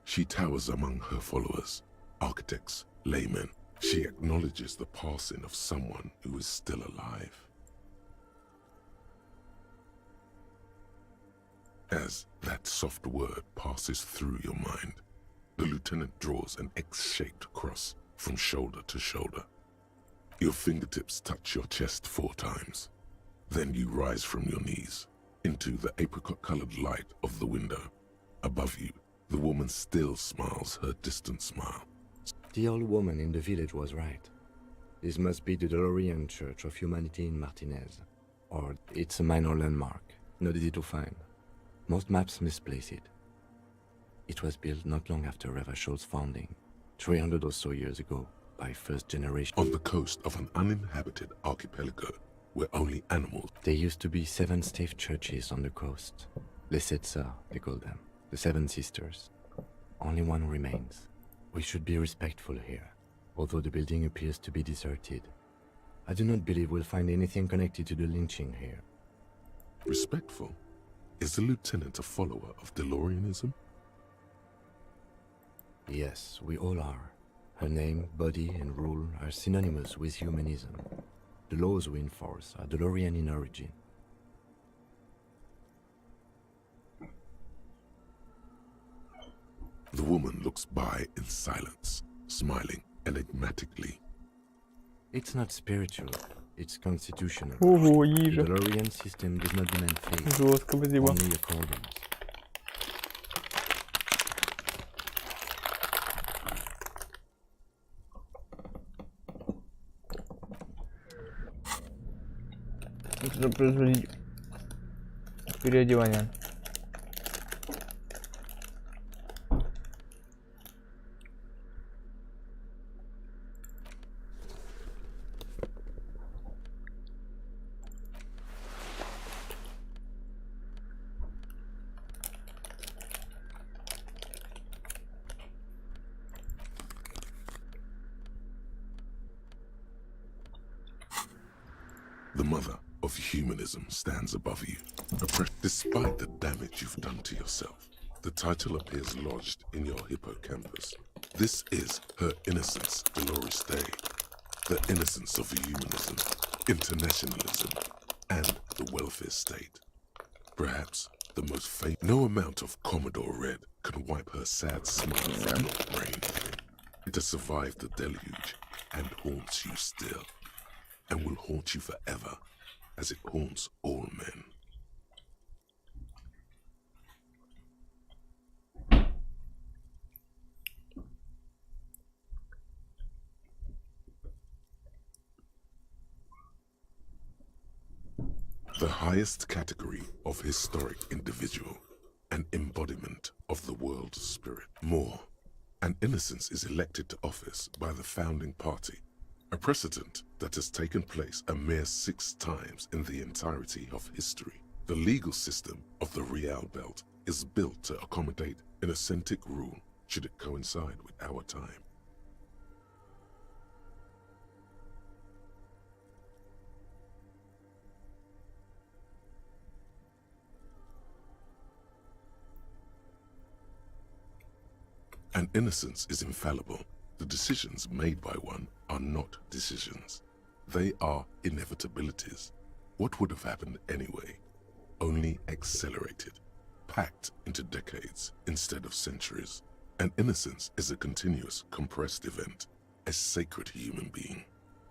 She towers among her followers, architects, laymen. She acknowledges the passing of someone who is still alive. As that soft word passes through your mind, the lieutenant draws an X-shaped cross from shoulder to shoulder. Your fingertips touch your chest 4 times. Then you rise from your knees into the apricot-colored light of the window. Above you, the woman still smiles her distant smile. The old woman in the village was right. This must be the DeLorean Church of Humanity in Martinez. Or it's a minor landmark, not easy to find. Most maps misplace it. It was built not long after Ravachol's founding, 300 or so years ago, by first generation. On the coast of an uninhabited archipelago, where only animals... There used to be 7 stave churches on the coast. Les Sept Sœurs, they call them. The 7 sisters. Only one remains. We should be respectful here, although the building appears to be deserted. I do not believe we'll find anything connected to the lynching here. Respectful? Is the lieutenant a follower of DeLoreanism? Yes, we all are. Her name, body, and rule are synonymous with humanism. The laws we enforce are DeLorean in origin. The woman looks by in silence, smiling enigmatically. It's not spiritual, it's constitutional. Ого, The їжа. DeLorean system does not demand faith, Жестко, спасибо. only accordance. Нужно производить переодевание. The mother of humanism stands above you. Despite the damage you've done to yourself, the title appears lodged in your hippocampus. This is her innocence, Dolores Day. The innocence of humanism, internationalism, and the welfare state. Perhaps the most famous. No amount of Commodore Red can wipe her sad smile from your brain. It has survived the deluge and haunts you still, and will haunt you forever, as it haunts all men. The highest category of historic individual, an embodiment of the world's spirit. More, an innocence is elected to office by the founding party, a precedent that has taken place a mere 6 times in the entirety of history. The legal system of the Real Belt is built to accommodate an authentic rule should it coincide with our time. An innocence is infallible. The decisions made by one are not decisions. They are inevitabilities. What would have happened anyway? Only accelerated, packed into decades instead of centuries. An innocence is a continuous, compressed event, a sacred human being.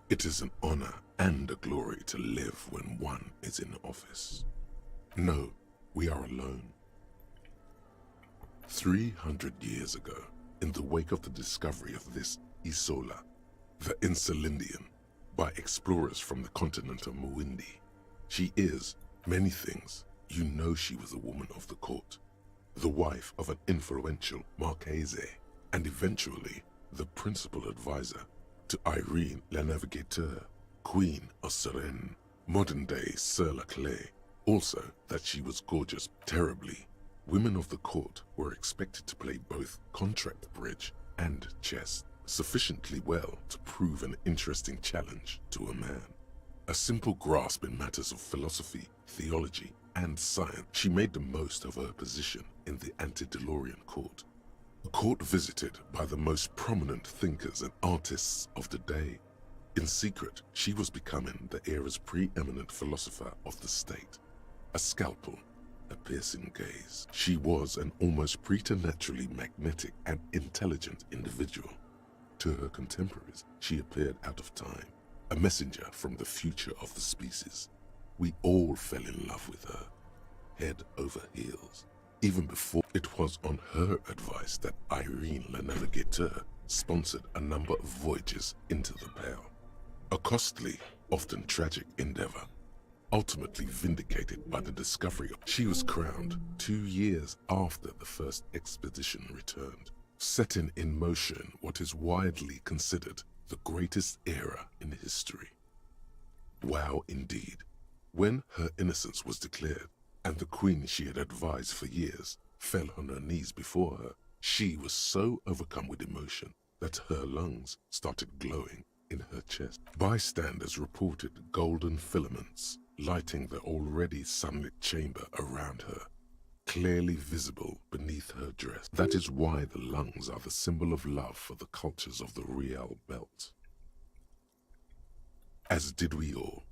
It is an honor and a glory to live when one is in office. No, we are alone. 300 years ago, in the wake of the discovery of this Isola, the Insulindian, by explorers from the continent of Muindi, she is many things. You know she was a woman of the court, the wife of an influential Marchese, and eventually the principal advisor to Irene La Navigateur, Queen of Suresnes, modern-day Sir La Clé. Also that she was gorgeous terribly. Women of the court were expected to play both contract bridge and chess sufficiently well to prove an interesting challenge to a man. A simple grasp in matters of philosophy, theology, and science, she made the most of her position in the anti-DeLorean court. A court visited by the most prominent thinkers and artists of the day. In secret, she was becoming the era's preeminent philosopher of the state. A scalpel, a piercing gaze. She was an almost preternaturally magnetic and intelligent individual. To her contemporaries, she appeared out of time, a messenger from the future of the species. We all fell in love with her, head over heels. Even before it was on her advice that Irene Le Navigateur sponsored a number of voyages into the Pale. A costly, often tragic endeavor, ultimately vindicated by the discovery of she was crowned 2 years after the first expedition returned, setting in motion what is widely considered the greatest era in history. Wow, indeed. When her innocence was declared, and the queen she had advised for years fell on her knees before her, she was so overcome with emotion that her lungs started glowing in her chest. Bystanders reported golden filaments lighting the already sunlit chamber around her, clearly visible beneath her dress. That is why the lungs are the symbol of love for the cultures of the Real Belt. As did we all.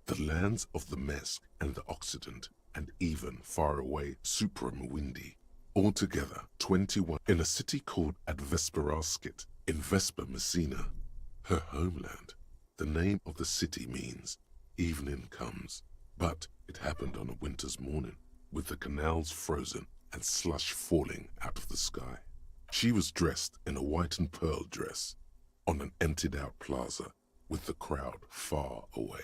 The lands of the Mesk and the Occident, and even far away Supremwindi, altogether 21, in a city called Advesperaskit in Vesper Messina, her homeland. The name of the city means evening comes, but it happened on a winter's morning, with the canals frozen and slush falling out of the sky. She was dressed in a white and pearl dress on an emptied-out plaza with the crowd far away.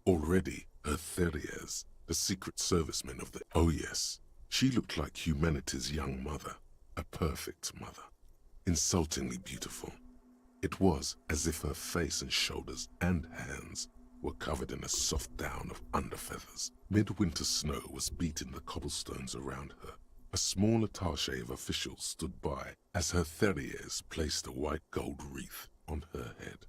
Already, her Theriers, the secret servicemen of the... Oh yes, she looked like humanity's young mother, a perfect mother, insultingly beautiful. It was as if her face and shoulders and hands were covered in a soft down of underfeathers. Midwinter snow was beating the cobblestones around her. A small attaché of officials stood by as her Theriers placed a white gold wreath on her head.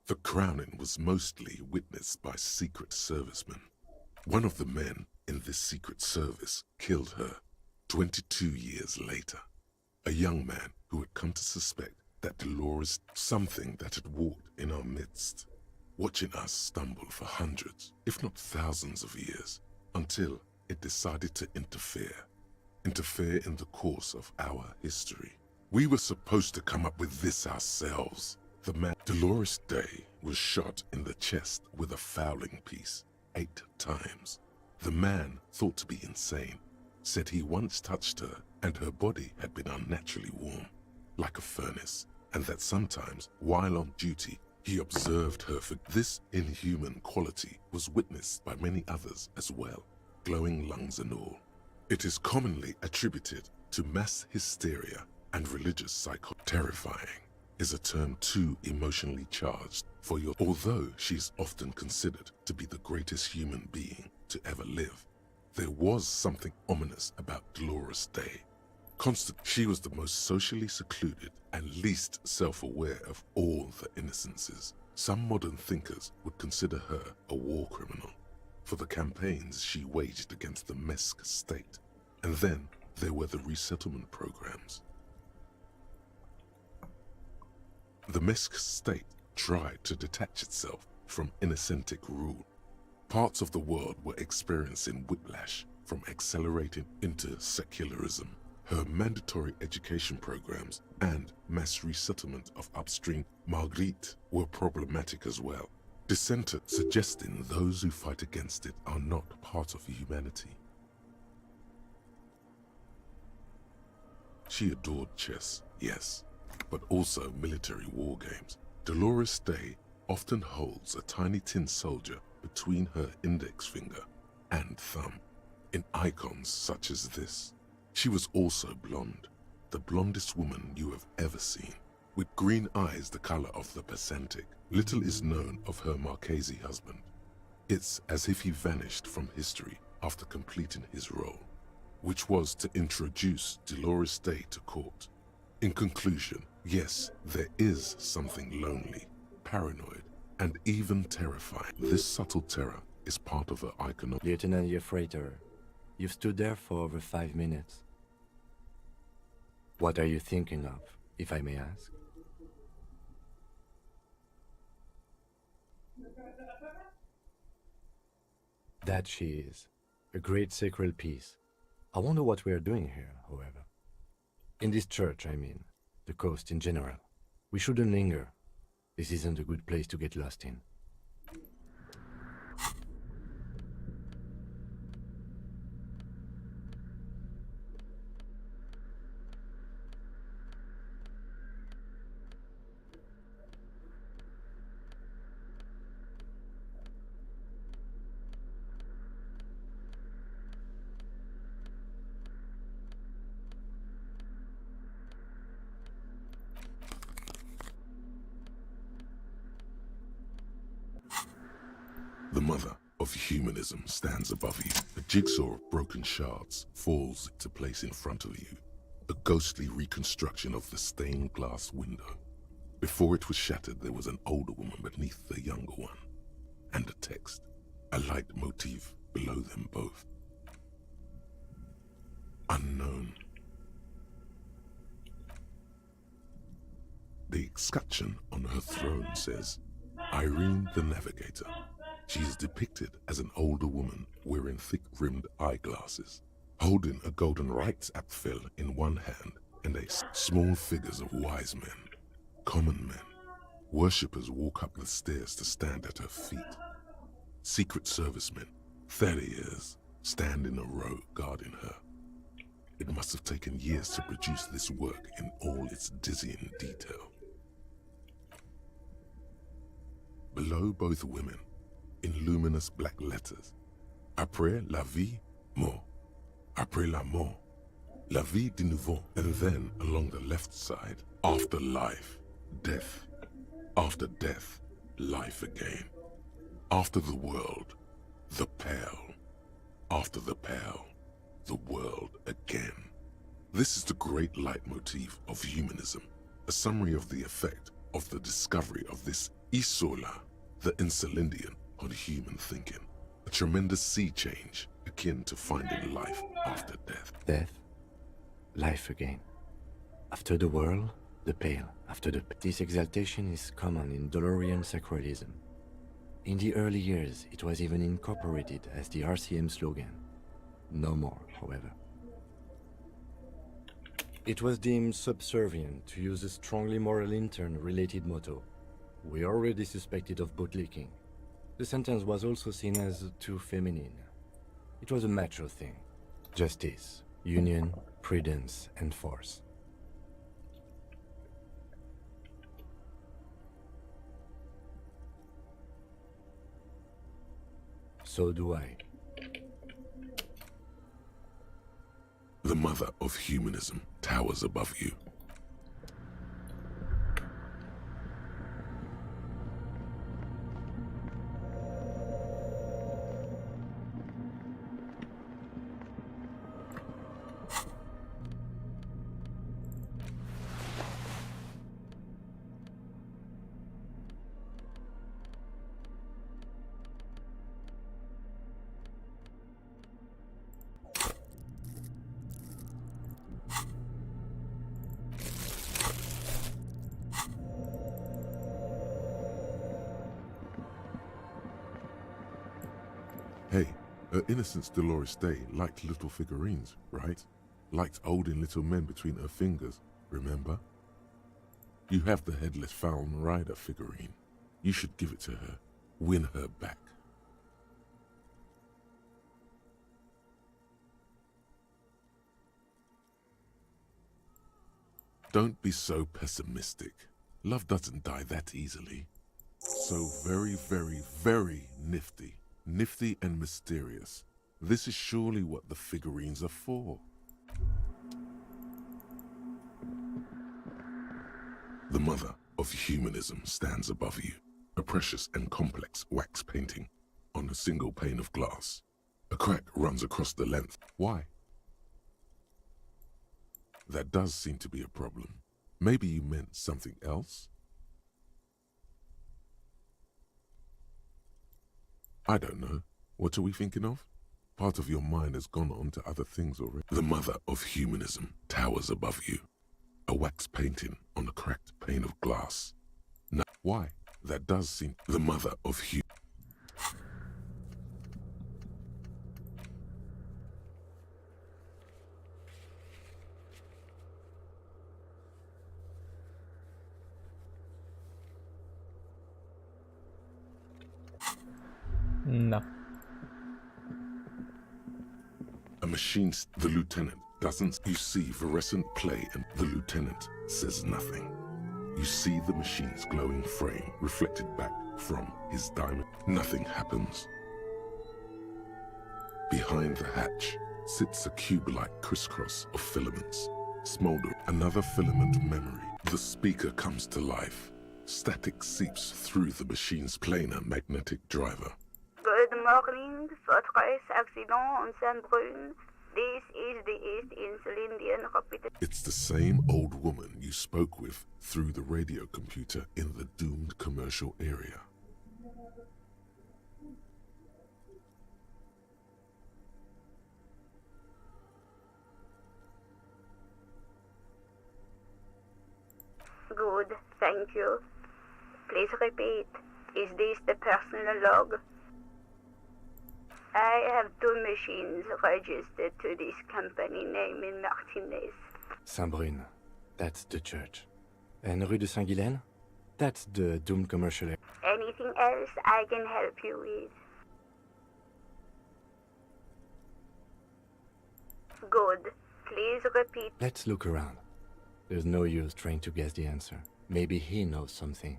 The crowning was mostly witnessed by secret servicemen. One of the men in this secret service killed her 22 years later. A young man who had come to suspect that Dolores, something that had walked in our midst, watching us stumble for hundreds, if not thousands of years, until it decided to interfere in the course of our history. We were supposed to come up with this ourselves. The man, Dolores Day, was shot in the chest with a fowling piece 8 times. The man, thought to be insane, said he once touched her and her body had been unnaturally warm, like a furnace, and that sometimes, while on duty, he observed her for this inhuman quality was witnessed by many others as well, glowing lungs and all. It is commonly attributed to mass hysteria and religious psycho. Terrifying is a term too emotionally charged for your... Although she is often considered to be the greatest human being to ever live, there was something ominous about Dolores Day. She was the most socially secluded and least self-aware of all the innocences. Some modern thinkers would consider her a war criminal for the campaigns she waged against the Mesk state. And then there were the resettlement programs. The Mesk state tried to detach itself from Innocentic rule. Parts of the world were experiencing whiplash from accelerating into secularism. Her mandatory education programs and mass resettlement of upstream Marguerite were problematic as well. Dissenters suggesting those who fight against it are not part of humanity. She adored chess, yes, but also military war games. Dolores Day often holds a tiny tin soldier between her index finger and thumb in icons such as this. She was also blonde, the blondest woman you have ever seen, with green eyes the color of the Pacentic. Little is known of her Marchese husband. It's as if he vanished from history after completing his role, which was to introduce Dolores Day to court. In conclusion, yes, there is something lonely, paranoid, and even terrifying. This subtle terror is part of her iconography. Lieutenant Yefreiter, you've stood there for over 5 minutes. What are you thinking of, if I may ask? That she is. A great sacred piece. I wonder what we are doing here, however. In this church, I mean. The coast in general. We shouldn't linger. This isn't a good place to get lost in. The mother of humanism stands above you. A jigsaw of broken shards falls into place in front of you. A ghostly reconstruction of the stained glass window. Before it was shattered, there was an older woman beneath the younger one, and a text, a leitmotif below them both. Unknown. The escutcheon on her throne says, Irene the Navigator. She is depicted as an older woman wearing thick-rimmed eyeglasses, holding a golden Reichsapfel in one hand and small figures of wise men, common men. Worshippers walk up the stairs to stand at her feet. Secret servicemen, 30 years, stand in a row guarding her. It must have taken years to produce this work in all its dizzying detail. Below both women, in luminous black letters, Après la vie, mort. Après la mort, la vie de nouveau. And then, along the left side, after life, death. After death, life again. After the world, the pale. After the pale, the world again. This is the great leitmotif of humanism, a summary of the effect of the discovery of this Isola, the Insulindian, on human thinking. A tremendous sea change akin to finding life after death. Death, life again. After the world, the pale. After the... This exaltation is common in Dolorian sacralism. In the early years, it was even incorporated as the RCM slogan. No more, however. It was deemed subservient to use a strongly moral intern-related motto. We already suspected of bootlicking. The sentence was also seen as too feminine. It was a macho thing. Justice, union, prudence, and force. So do I. The mother of humanism towers above you. Hey, her Innocence Dolores Day liked little figurines, right? Liked holding little men between her fingers, remember? You have the Headless Falcon Rider figurine. You should give it to her. Win her back. Don't be so pessimistic. Love doesn't die that easily. So very, very, very nifty. Nifty and mysterious. This is surely what the figurines are for. The mother of humanism stands above you. A precious and complex wax painting on a single pane of glass. A crack runs across the length. Why? That does seem to be a problem. Maybe you meant something else? I don't know. What are we thinking of? Part of your mind has gone on to other things already. The mother of humanism towers above you. A wax painting on a cracked pane of glass. Now, why? That does seem... The mother of humanism. No. A machine, the lieutenant doesn't. You see fluorescent play and the lieutenant says nothing. You see the machine's glowing frame reflected back from his diamond. Nothing happens. Behind the hatch sits a cube-like crisscross of filaments. Smolder, another filament memory. The speaker comes to life. Static seeps through the machine's planar magnetic driver. Good Good morning, Fortress accident on Saint-Brune. This is the East Insulindian reputation. It's the same old woman you spoke with through the radio computer in the doomed commercial area. Good, thank you. Please repeat. Is this the personal log? I have 2 machines registered to this company name in Martinez. Saint-Brune, that's the church. And Rue de Saint-Guylaine? That's the doomed commercial area. Anything else I can help you with? Good. Please repeat. Let's look around. There's no use trying to guess the answer. Maybe he knows something.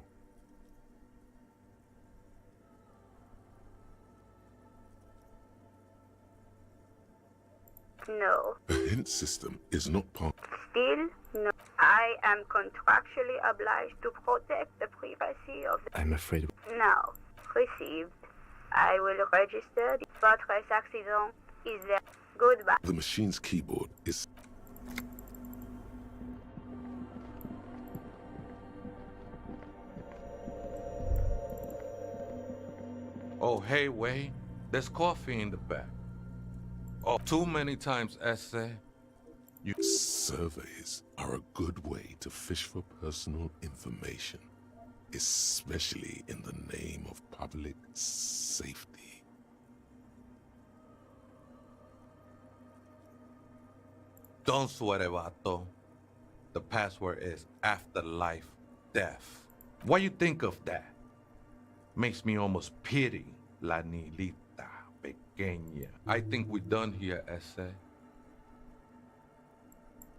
No. A hint system is not part. Still, no. I am contractually obliged to protect the privacy of the... I'm afraid... Now, received. I will register the Fortress accident. Is there... Goodbye. The machine's keyboard is... Oh, hey, Wade. There's coffee in the back. Oh, too many times, essay. Surveys are a good way to fish for personal information, especially in the name of public safety. Don't sweat it, vato. The password is afterlife death. What you think of that? Makes me almost pity La Nilita Pequeña. I think we're done here, essay.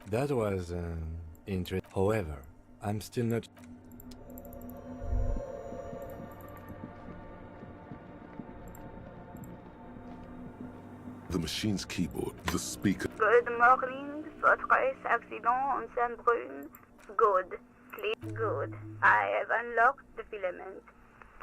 That was interesting. However, I'm still not... The machine's keyboard, the speaker... Good morning, Fortress accident on Saint-Brune. Good. Please, good. I have unlocked the filament.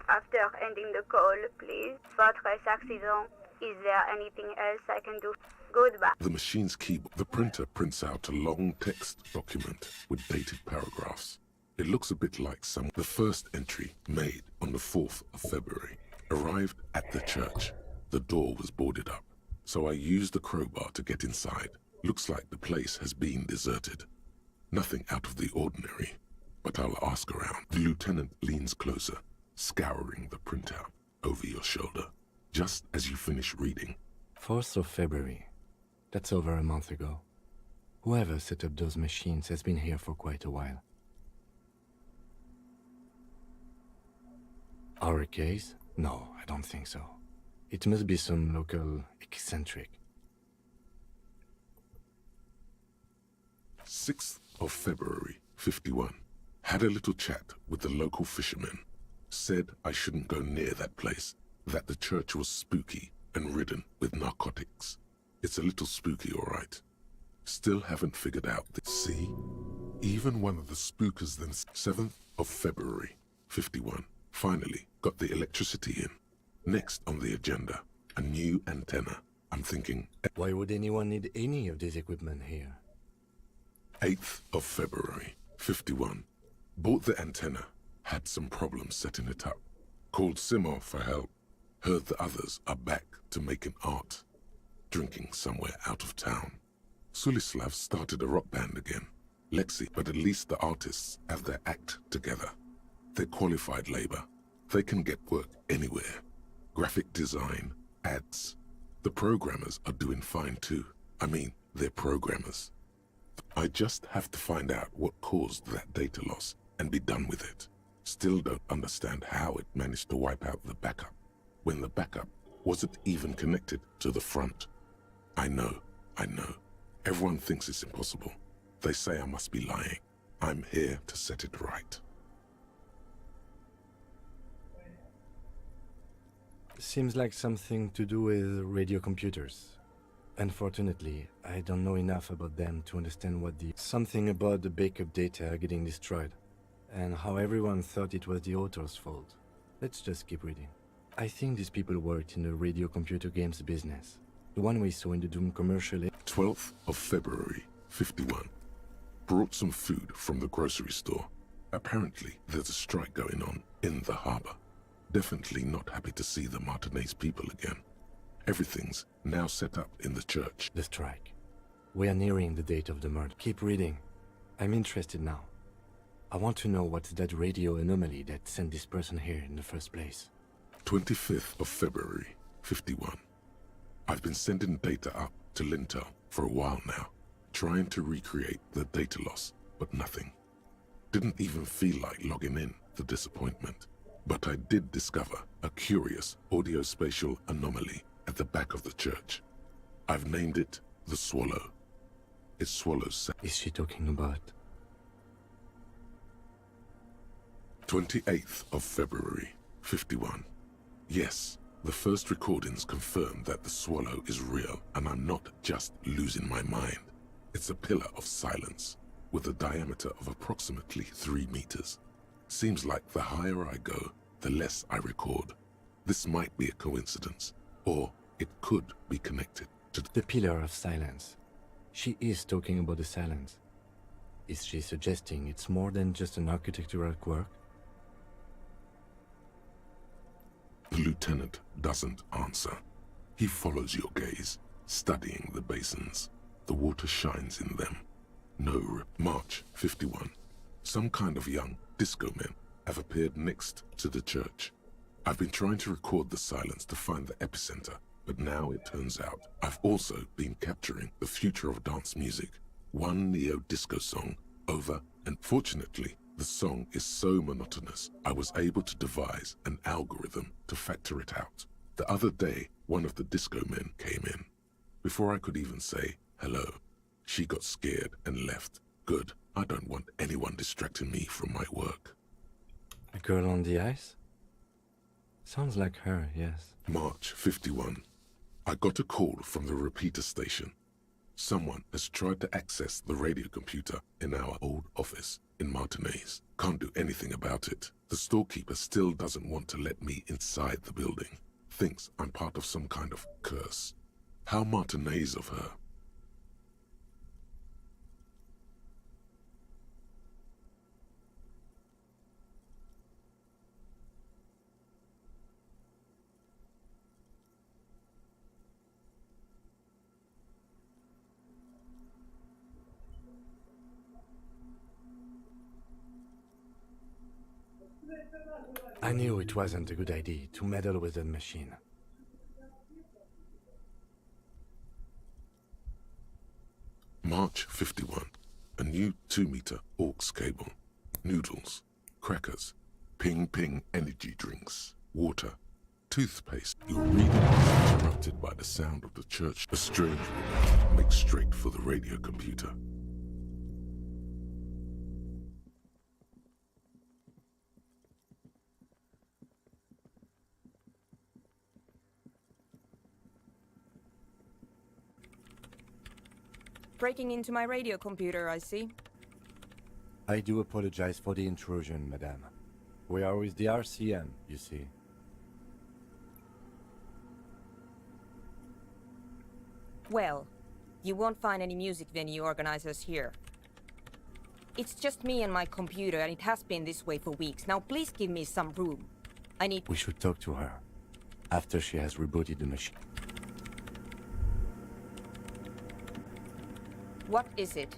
After ending the call, please, Fortress accident. Is there anything else I can do? Goodbye. The machine's keyboard. The printer prints out a long text document with dated paragraphs. It looks a bit like the first entry made on the 4th of February. Arrived at the church. The door was boarded up, so I used the crowbar to get inside. Looks like the place has been deserted. Nothing out of the ordinary, but I'll ask around. The lieutenant leans closer, scouring the printout over your shoulder. Just as you finish reading. 4th of February. That's over a month ago. Whoever set up those machines has been here for quite a while. Our case? No, I don't think so. It must be some local eccentric. 6th of February, 51. Had a little chat with the local fishermen. Said I shouldn't go near that place. That the church was spooky and ridden with narcotics. It's a little spooky, all right. Still haven't figured out the... See? Even one of the spookers then... 7th of February, 51. Finally got the electricity in. Next on the agenda, a new antenna. I'm thinking... Why would anyone need any of this equipment here? 8th of February, 51. Bought the antenna. Had some problems setting it up. Called Simo for help. Heard the others are back to making art. Drinking somewhere out of town. Sulislav started a rock band again. Lexi, but at least the artists have their act together. They're qualified labor. They can get work anywhere. Graphic design, ads. The programmers are doing fine too. I mean, they're programmers. I just have to find out what caused that data loss and be done with it. Still don't understand how it managed to wipe out the backup, when the backup wasn't even connected to the front. I know. Everyone thinks it's impossible. They say I must be lying. I'm here to set it right. Seems like something to do with radio computers. Unfortunately, I don't know enough about them to understand what something about the backup data getting destroyed, and how everyone thought it was the author's fault. Let's just keep reading. I think these people worked in the radio computer games business. The one we saw in the Doom commercial. 12th of February, 51. Brought some food from the grocery store. Apparently, there's a strike going on in the harbor. Definitely not happy to see the Martinez people again. Everything's now set up in the church. The strike. We are nearing the date of the murder. Keep reading. I'm interested now. I want to know what's that radio anomaly that sent this person here in the first place. 25th of February, 51. I've been sending data up to Lintel for a while now, trying to recreate the data loss, but nothing. Didn't even feel like logging in, the disappointment. But I did discover a curious audio-spatial anomaly at the back of the church. I've named it the Swallow. It swallows. Is she talking about? 28th of February, 51. Yes, the first recordings confirm that the Swallow is real, and I'm not just losing my mind. It's a pillar of silence, with a diameter of approximately 3 meters. Seems like the higher I go, the less I record. This might be a coincidence, or it could be connected to the pillar of silence. She is talking about the silence. Is she suggesting it's more than just an architectural quirk? The lieutenant doesn't answer. He follows your gaze, studying the basins. The water shines in them. No, March 51. Some kind of young disco men have appeared next to the church. I've been trying to record the silence to find the epicenter, but now it turns out I've also been capturing the future of dance music, one neo-disco song over, and fortunately, the song is so monotonous, I was able to devise an algorithm to factor it out. The other day, one of the disco men came in. Before I could even say hello, she got scared and left. Good, I don't want anyone distracting me from my work. A girl on the ice? Sounds like her, yes. March 51. I got a call from the repeater station. Someone has tried to access the radio computer in our old office in Martinez. Can't do anything about it. The storekeeper still doesn't want to let me inside the building. Thinks I'm part of some kind of curse. How Martinez of her. I knew it wasn't a good idea to meddle with that machine. March 51. A new 2-meter aux cable. Noodles, crackers, ping-ping energy drinks, water, toothpaste. Your reading is interrupted by the sound of the church. A strange woman makes straight for the radio computer. Breaking into my radio computer, I see. I do apologize for the intrusion, madame. We are with the RCM, you see. Well, you won't find any music venue organizers here. It's just me and my computer, and it has been this way for weeks. Now please give me some room. I need... We should talk to her after she has rebooted the machine. What is it?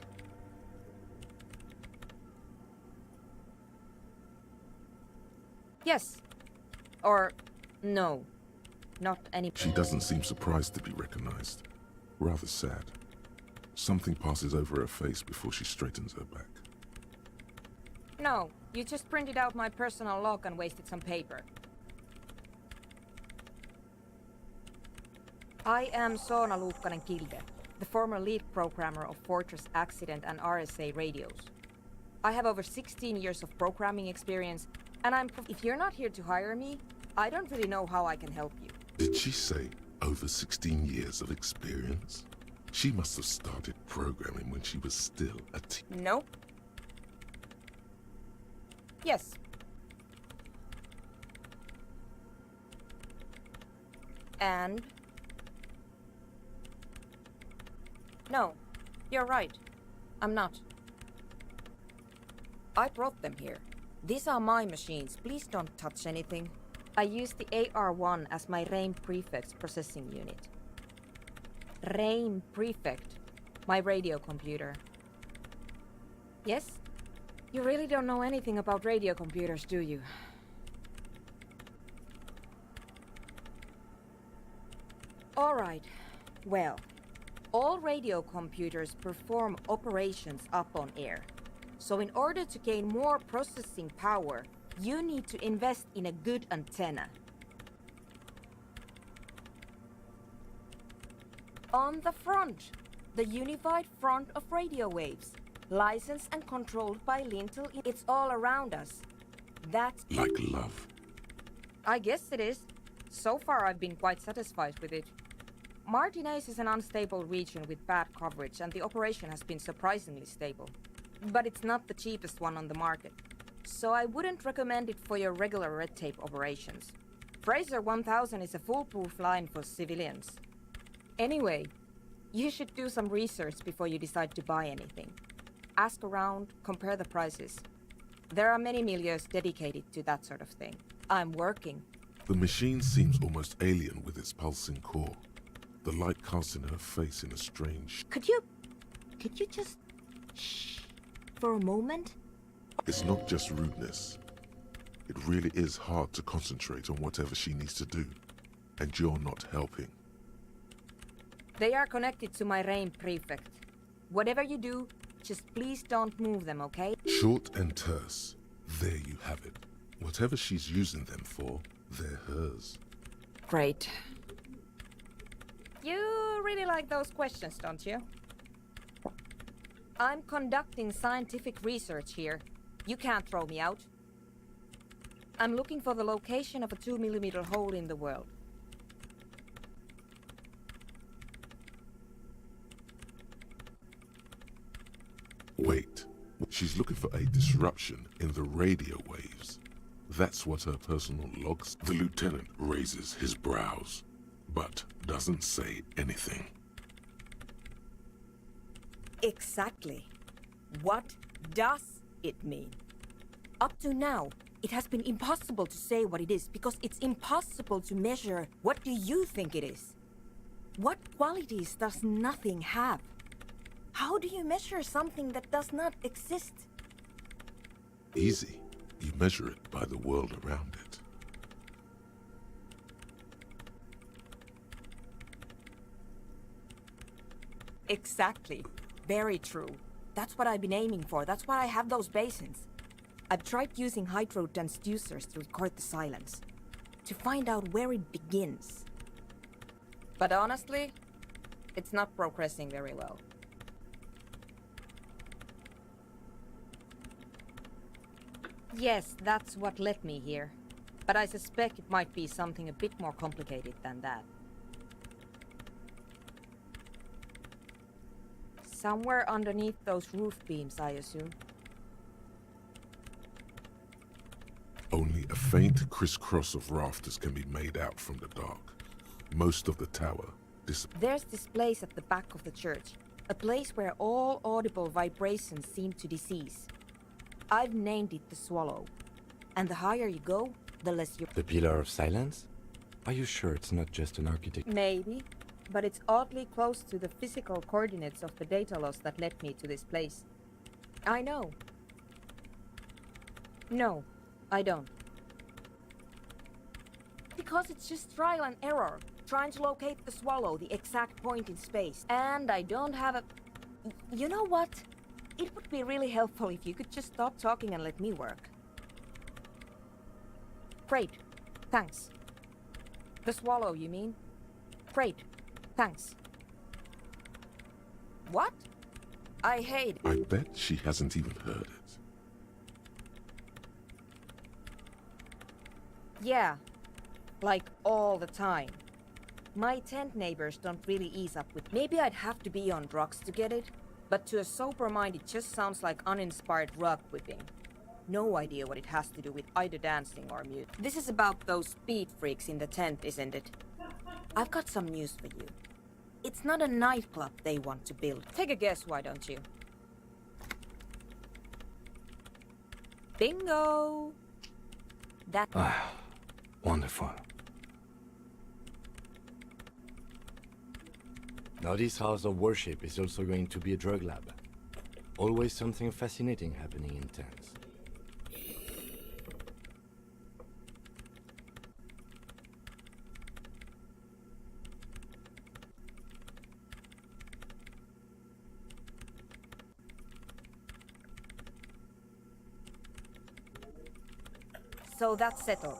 Yes. Or no. Not any... She doesn't seem surprised to be recognized. Rather sad. Something passes over her face before she straightens her back. No, you just printed out my personal log and wasted some paper. I am Soona Luukkanen-Kilde, the former lead programmer of Fortress Accident and RSA radios. I have over 16 years of programming experience, and if you're not here to hire me, I don't really know how I can help you. Did she say over 16 years of experience? She must have started programming when she was still a teen. Nope. Yes. And? No, you're right. I'm not. I brought them here. These are my machines. Please don't touch anything. I use the AR-1 as my RAIM Prefect's processing unit. RAIM Prefect. My radio computer. Yes? You really don't know anything about radio computers, do you? All right. Well, all radio computers perform operations up on air. So in order to gain more processing power, you need to invest in a good antenna. On the front, the unified front of radio waves, licensed and controlled by Lintel. It's all around us. That's Like love. I guess it is. So far I've been quite satisfied with it. Martinez is an unstable region with bad coverage, and the operation has been surprisingly stable. But it's not the cheapest one on the market, so I wouldn't recommend it for your regular red tape operations. Fraser 1000 is a foolproof line for civilians. Anyway, you should do some research before you decide to buy anything. Ask around, compare the prices. There are many milieus dedicated to that sort of thing. I'm working. The machine seems almost alien with its pulsing core. The light casts in her face in a strange... Could you just shh for a moment? It's not just rudeness. It really is hard to concentrate on whatever she needs to do. And you're not helping. They are connected to my RAIM Prefect. Whatever you do, just please don't move them, okay? Short and terse. There you have it. Whatever she's using them for, they're hers. Great. You really like those questions, don't you? I'm conducting scientific research here. You can't throw me out. I'm looking for the location of a 2mm hole in the world. Wait. She's looking for a disruption in the radio waves. That's what her personal logs... The lieutenant raises his brows, but doesn't say anything. Exactly. What does it mean? Up to now, it has been impossible to say what it is because it's impossible to measure. What do you think it is? What qualities does nothing have? How do you measure something that does not exist? Easy. You measure it by the world around it. Exactly. Very true. That's what I've been aiming for. That's why I have those basins. I've tried using hydro transducers to record the silence, to find out where it begins. But honestly, it's not progressing very well. Yes, that's what led me here. But I suspect it might be something a bit more complicated than that. Somewhere underneath those roof beams, I assume. Only a faint crisscross of rafters can be made out from the dark. Most of the tower There's this place at the back of the church. A place where all audible vibrations seem to decease. I've named it the Swallow. And the higher you go, the less you... The Pillar of Silence? Are you sure it's not just an architect? Maybe. But it's oddly close to the physical coordinates of the data loss that led me to this place. I know. No, I don't. Because it's just trial and error, trying to locate the Swallow, the exact point in space. And I don't have a... You know what? It would be really helpful if you could just stop talking and let me work. Great. Thanks. The Swallow, you mean? Great. Thanks. What? I hate... I bet she hasn't even heard it. Yeah. Like all the time. My tent neighbors don't really ease up with... Maybe I'd have to be on drugs to get it, but to a sober mind it just sounds like uninspired rug whipping. No idea what it has to do with either dancing or music. This is about those speed freaks in the tent, isn't it? I've got some news for you. It's not a nightclub they want to build. Take a guess, why don't you? Bingo! That... Wonderful. Now this house of worship is also going to be a drug lab. Always something fascinating happening in tents. So that's settled.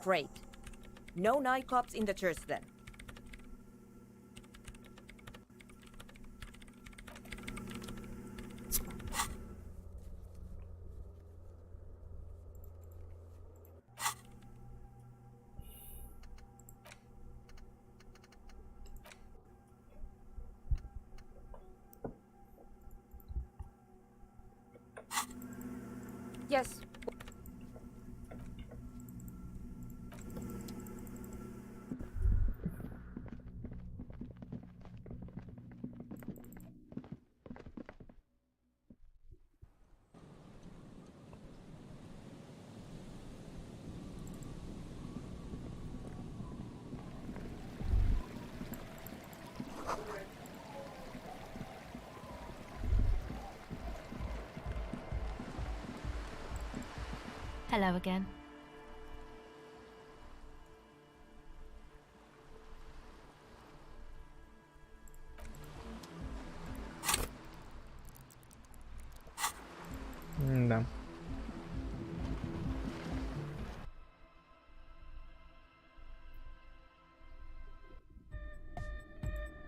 Great. No nightclubs in the church then. Yes. Hello again. Да.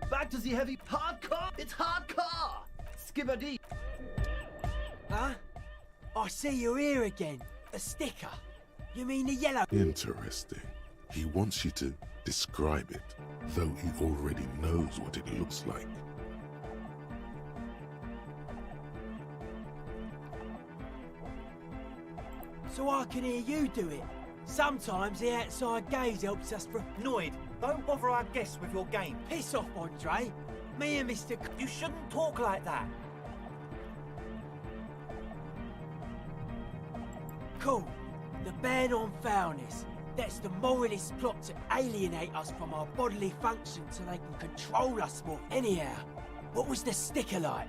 Back to the heavy hardcore. It's hardcore. Skibberdy. Huh? I see you're here again. A sticker. You mean the yellow? Interesting. He wants you to describe it, though he already knows what it looks like. So I can hear you do it. Sometimes the outside gaze helps us for... Noid, don't bother our guests with your game. Piss off, Andre. Me and Mr. You shouldn't talk like that. Cool. The ban on foulness. That's the moralist plot to alienate us from our bodily functions so they can control us more. Anyhow, what was the sticker like?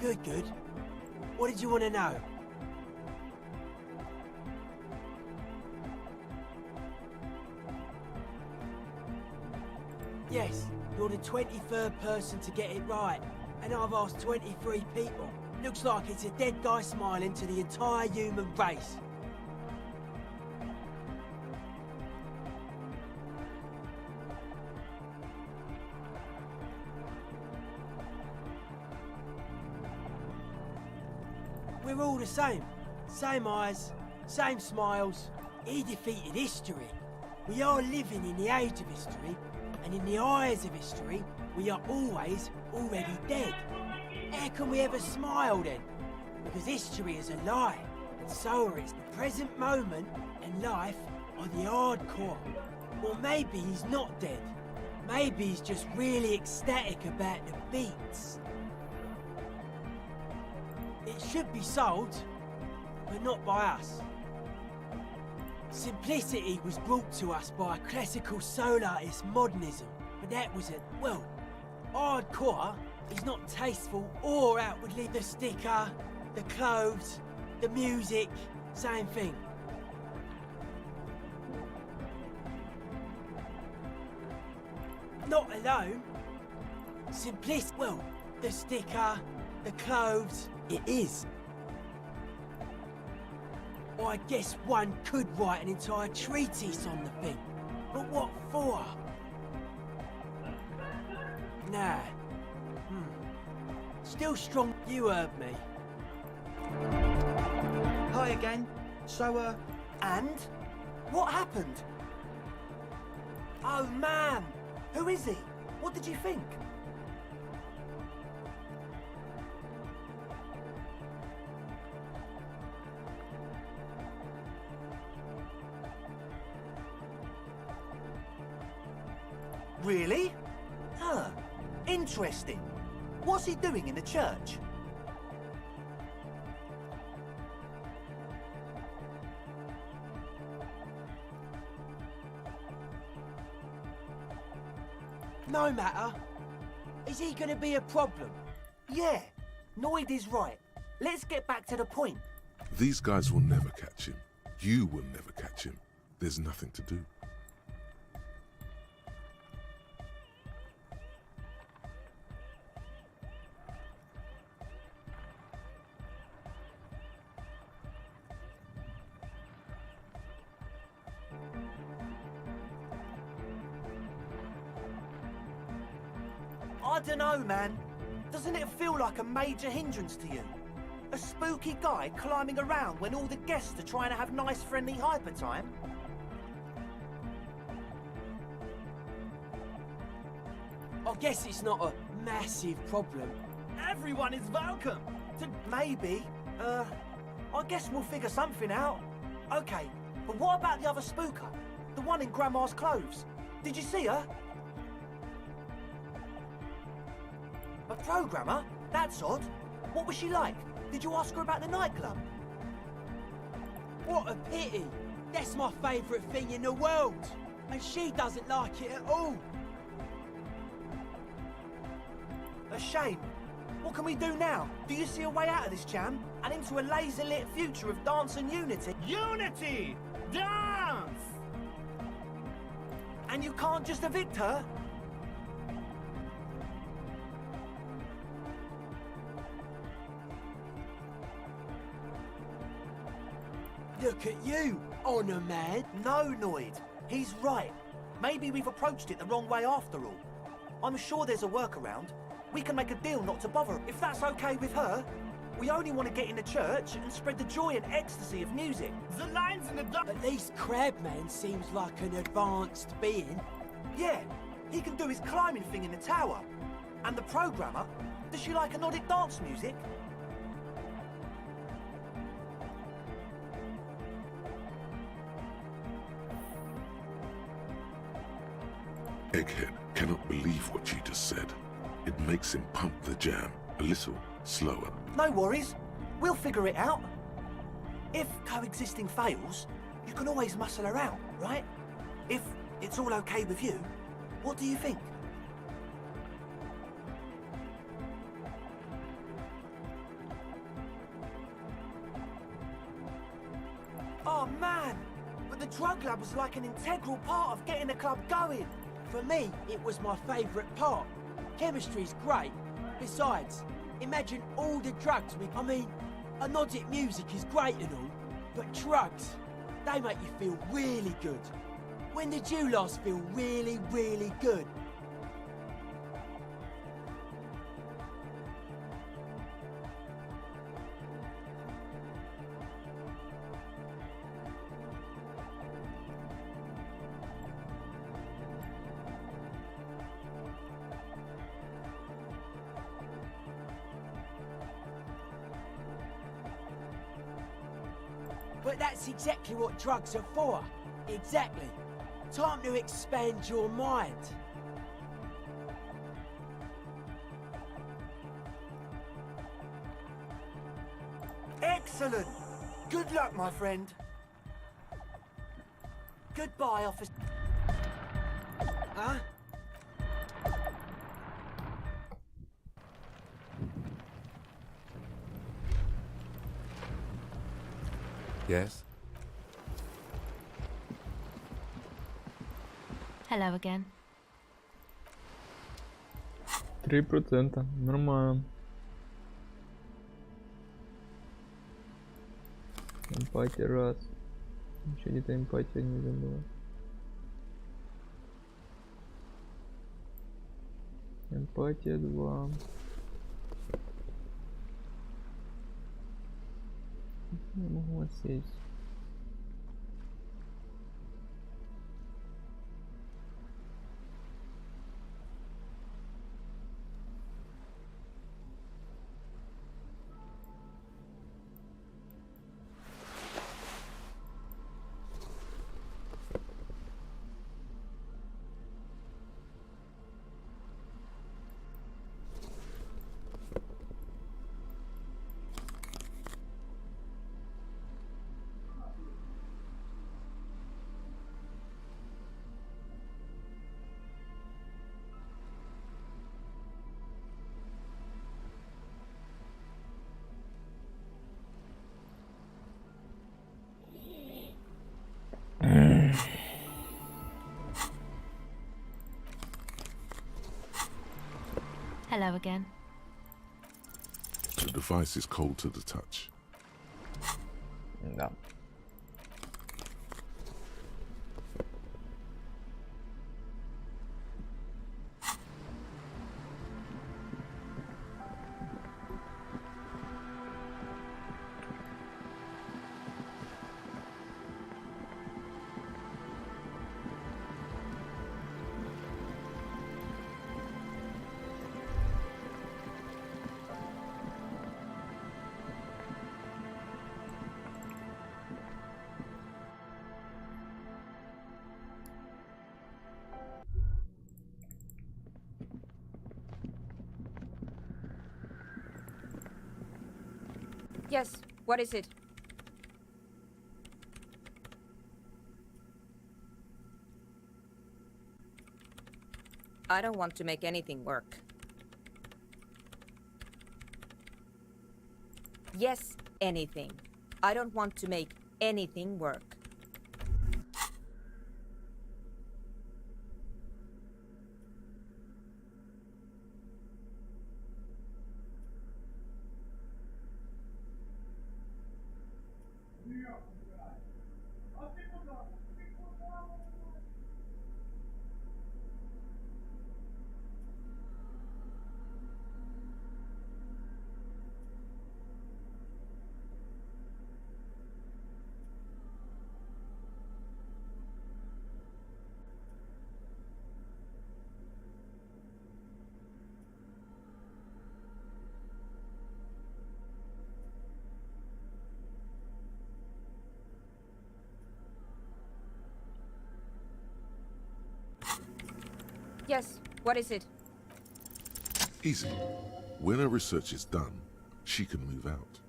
Good, good. What did you want to know? Yes, you're the 23rd person to get it right, and I've asked 23 people. Looks like it's a dead guy smiling to the entire human race. We're all the same. Same eyes, same smiles. He defeated history. We are living in the age of history, and in the eyes of history, we are always already dead. How can we ever smile then? Because history is a lie, and so are its present moment and life are the hardcore. Or maybe he's not dead. Maybe he's just really ecstatic about the beats. It should be sold, but not by us. Simplicity was brought to us by classical solarist modernism, but that was well, hardcore is not tasteful or outwardly. The sticker, the clothes, the music, same thing. Not alone. Well, the sticker, the clothes, it is. I guess one could write an entire treatise on the thing. But what for? Nah. Still strong. You heard me. Hi again. So, And? What happened? Oh, man! Who is he? What did you think? Really? Huh. Interesting. What's he doing in the church? No matter. Is he gonna be a problem? Yeah, Noid is right. Let's get back to the point. These guys will never catch him. You will never catch him. There's nothing to do. I dunno, man. Doesn't it feel like a major hindrance to you? A spooky guy climbing around when all the guests are trying to have nice friendly hyper time? I guess it's not a massive problem. Everyone is welcome to... Maybe. I guess we'll figure something out. Okay, but what about the other spooker? The one in Grandma's clothes? Did you see her? A programmer? That's odd. What was she like? Did you ask her about the nightclub? What a pity. That's my favourite thing in the world. And she doesn't like it at all. A shame. What can we do now? Do you see a way out of this jam? And into a laser-lit future of dance and unity? Unity! Dance! And you can't just evict her? Look at you, Honor Man. No, Noid. He's right. Maybe we've approached it the wrong way after all. I'm sure there's a workaround. We can make a deal not to bother. If that's okay with her, we only want to get in the church and spread the joy and ecstasy of music. The lines in the dark. At least Crabman seems like an advanced being. Yeah, he can do his climbing thing in the tower. And the programmer, does she like Nordic dance music? Egghead cannot believe what you just said. It makes him pump the jam a little slower. No worries. We'll figure it out. If coexisting fails, you can always muscle her out, right? If it's all okay with you, what do you think? Oh man! But the drug lab was like an integral part of getting the club going. For me, it was my favourite part. Chemistry's great. Besides, imagine all the drugs we... I mean, anodic music is great and all, but drugs, they make you feel really good. When did you last feel really, really good? But that's exactly what drugs are for. Exactly. Time to expand your mind. Excellent! Good luck, my friend. Goodbye, officer. Huh? Yes? Hello again. 3%. Нормально. Эмпатия раз. Еще где-то эмпатия не забыла. Эмпатия 2. Не могу отсесть. Hello again. The device is cold to the touch. Да. Yes, what is it? I don't want to make anything work. Yes, anything. I don't want to make anything work. Yes, what is it? Easy. When her research is done, she can move out.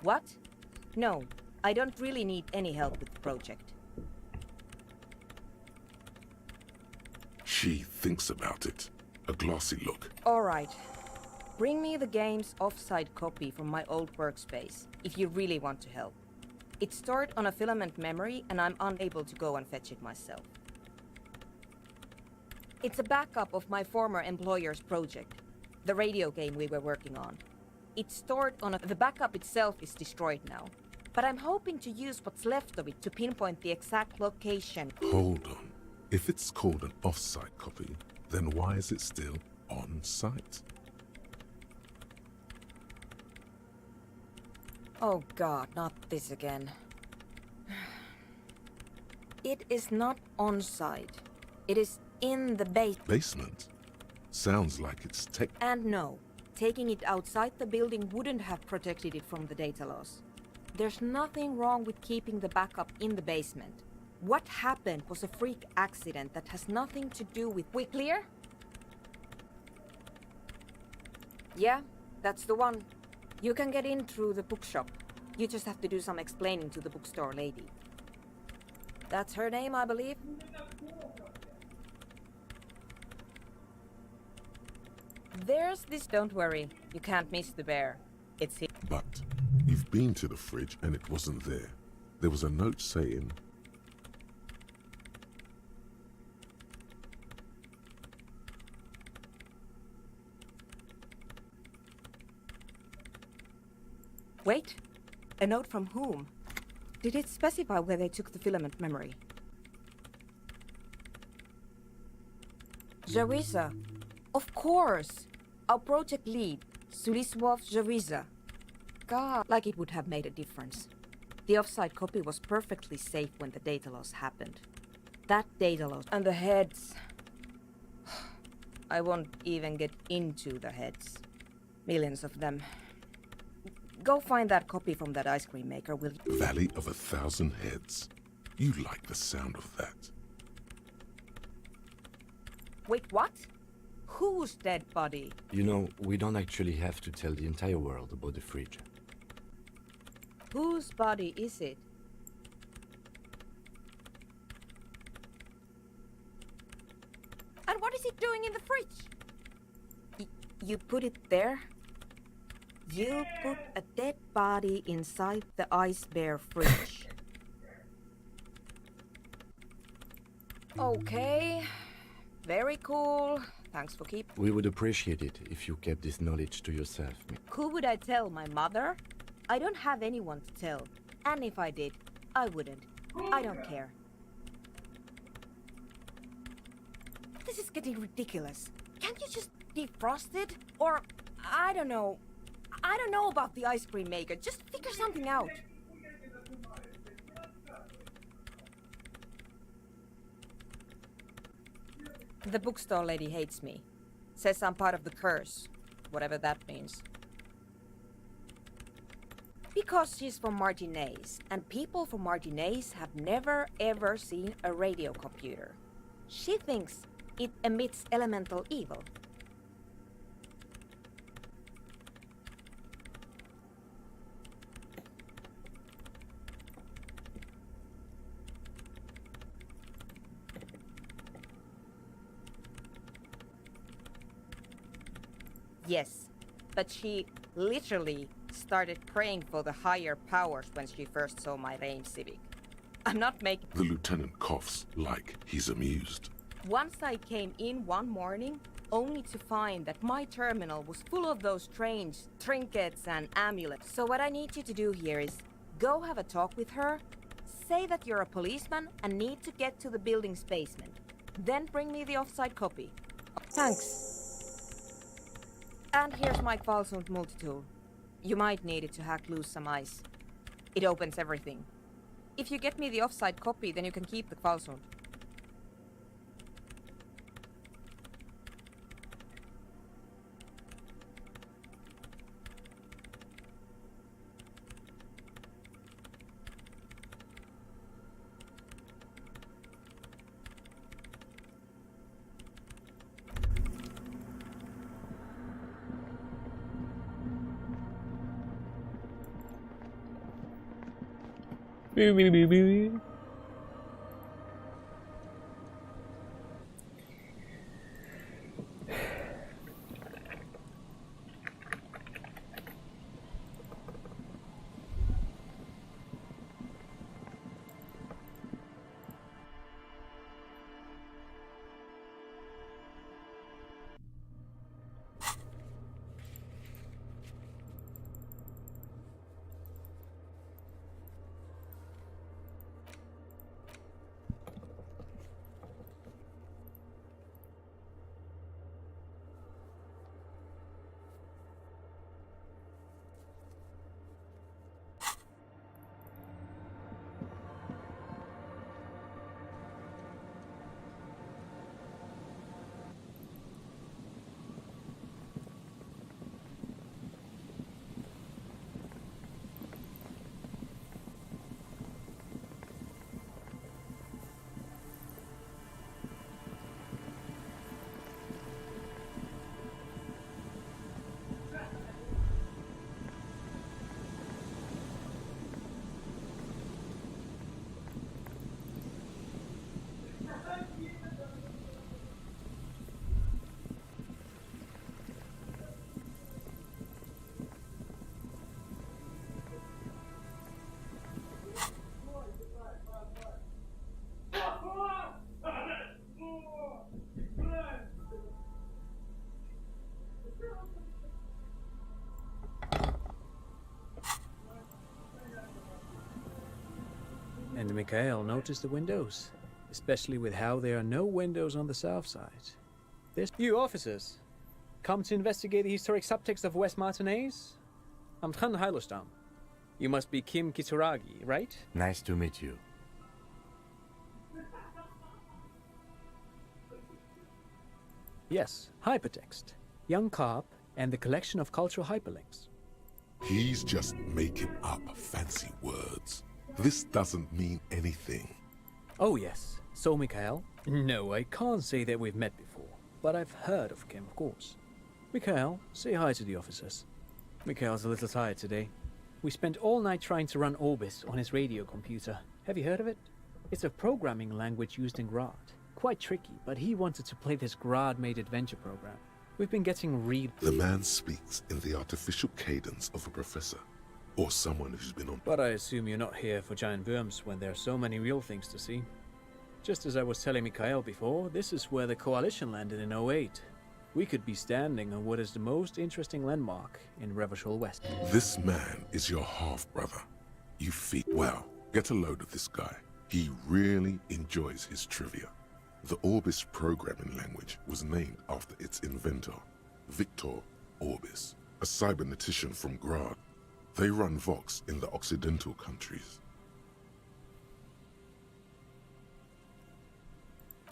What? No, I don't really need any help with the project. She thinks about it. A glossy look. All right. Bring me the game's offsite copy from my old workspace, if you really want to help. It's stored on a filament memory, and I'm unable to go and fetch it myself. It's a backup of my former employer's project, the radio game we were working on. It's stored on the backup itself is destroyed now, but I'm hoping to use what's left of it to pinpoint the exact location. Hold on. If it's called an off-site copy, then why is it still on-site? Oh God, not this again. It is not on-site. It is in the Basement? Sounds like it's tech. And no, taking it outside the building wouldn't have protected it from the data loss. There's nothing wrong with keeping the backup in the basement. What happened was a freak accident that has nothing to do with... We clear? Yeah, that's the one. You can get in through the bookshop. You just have to do some explaining to the bookstore lady. That's her name, I believe. There's this... Don't worry, you can't miss the bear. It's here. But you've been to the fridge and it wasn't there. There was a note saying... Wait, a note from whom? Did it specify where they took the filament memory? Jarisa. Of course! Our project lead, Suliswov Jarisa. God, like it would have made a difference. The offsite copy was perfectly safe when the data loss happened. That data loss and the heads. I won't even get into the heads. Millions of them. Go find that copy from that ice cream maker, will you? Valley of 1,000 Heads. You like the sound of that. Wait, what? Whose dead body? You know, we don't actually have to tell the entire world about the fridge. Whose body is it? And what is it doing in the fridge? You put it there? You put a dead body inside the ice bear fridge. Okay. Very cool. Thanks for keep. We would appreciate it if you kept this knowledge to yourself. Who would I tell? My mother? I don't have anyone to tell. And if I did, I wouldn't. I don't care. This is getting ridiculous. Can't you just defrost it? Or, I don't know. I don't know about the ice cream maker. Just figure something out. The bookstore lady hates me. Says I'm part of the curse. Whatever that means. Because she's from Martinez, and people from Martinez have never ever seen a radio computer. She thinks it emits elemental evil. Yes, but she literally started praying for the higher powers when she first saw my range civic. I'm not making... The lieutenant coughs like he's amused. Once I came in one morning, only to find that my terminal was full of those strange trinkets and amulets. So what I need you to do here is go have a talk with her, say that you're a policeman and need to get to the building's basement. Then bring me the offside copy. Thanks. And here's my Qualsund multi-tool. You might need it to hack loose some ice. It opens everything. If you get me the offside copy, then you can keep the Qualsund. And Mikhail noticed the windows, especially with how there are no windows on the south side. There's you officers, come to investigate the historic subtext of West Martinez? I'm Tran Heilostam. You must be Kim Kitsuragi, right? Nice to meet you. Yes, hypertext, young carp, and the collection of cultural hyperlinks. He's just making up fancy words. This doesn't mean anything. Oh yes, so Mikhail? No, I can't say that we've met before, but I've heard of Kim, of course. Mikhail, say hi to the officers. Mikhail's a little tired today. We spent all night trying to run Orbis on his radio computer. Have you heard of it? It's a programming language used in Grad. Quite tricky, but he wanted to play this Grad-made adventure program. We've been getting The man speaks in the artificial cadence of a professor, or someone who's been on... But I assume you're not here for giant worms when there are so many real things to see. Just as I was telling Mikhail before, this is where the Coalition landed in '08. we could be standing on what is the most interesting landmark in Revachol West. This man is your half-brother. You feel... Well, get a load of this guy. He really enjoys his trivia. The Orbis programming language was named after its inventor, Victor Orbis, a cybernetician from Grad. They run Vox in the Occidental countries.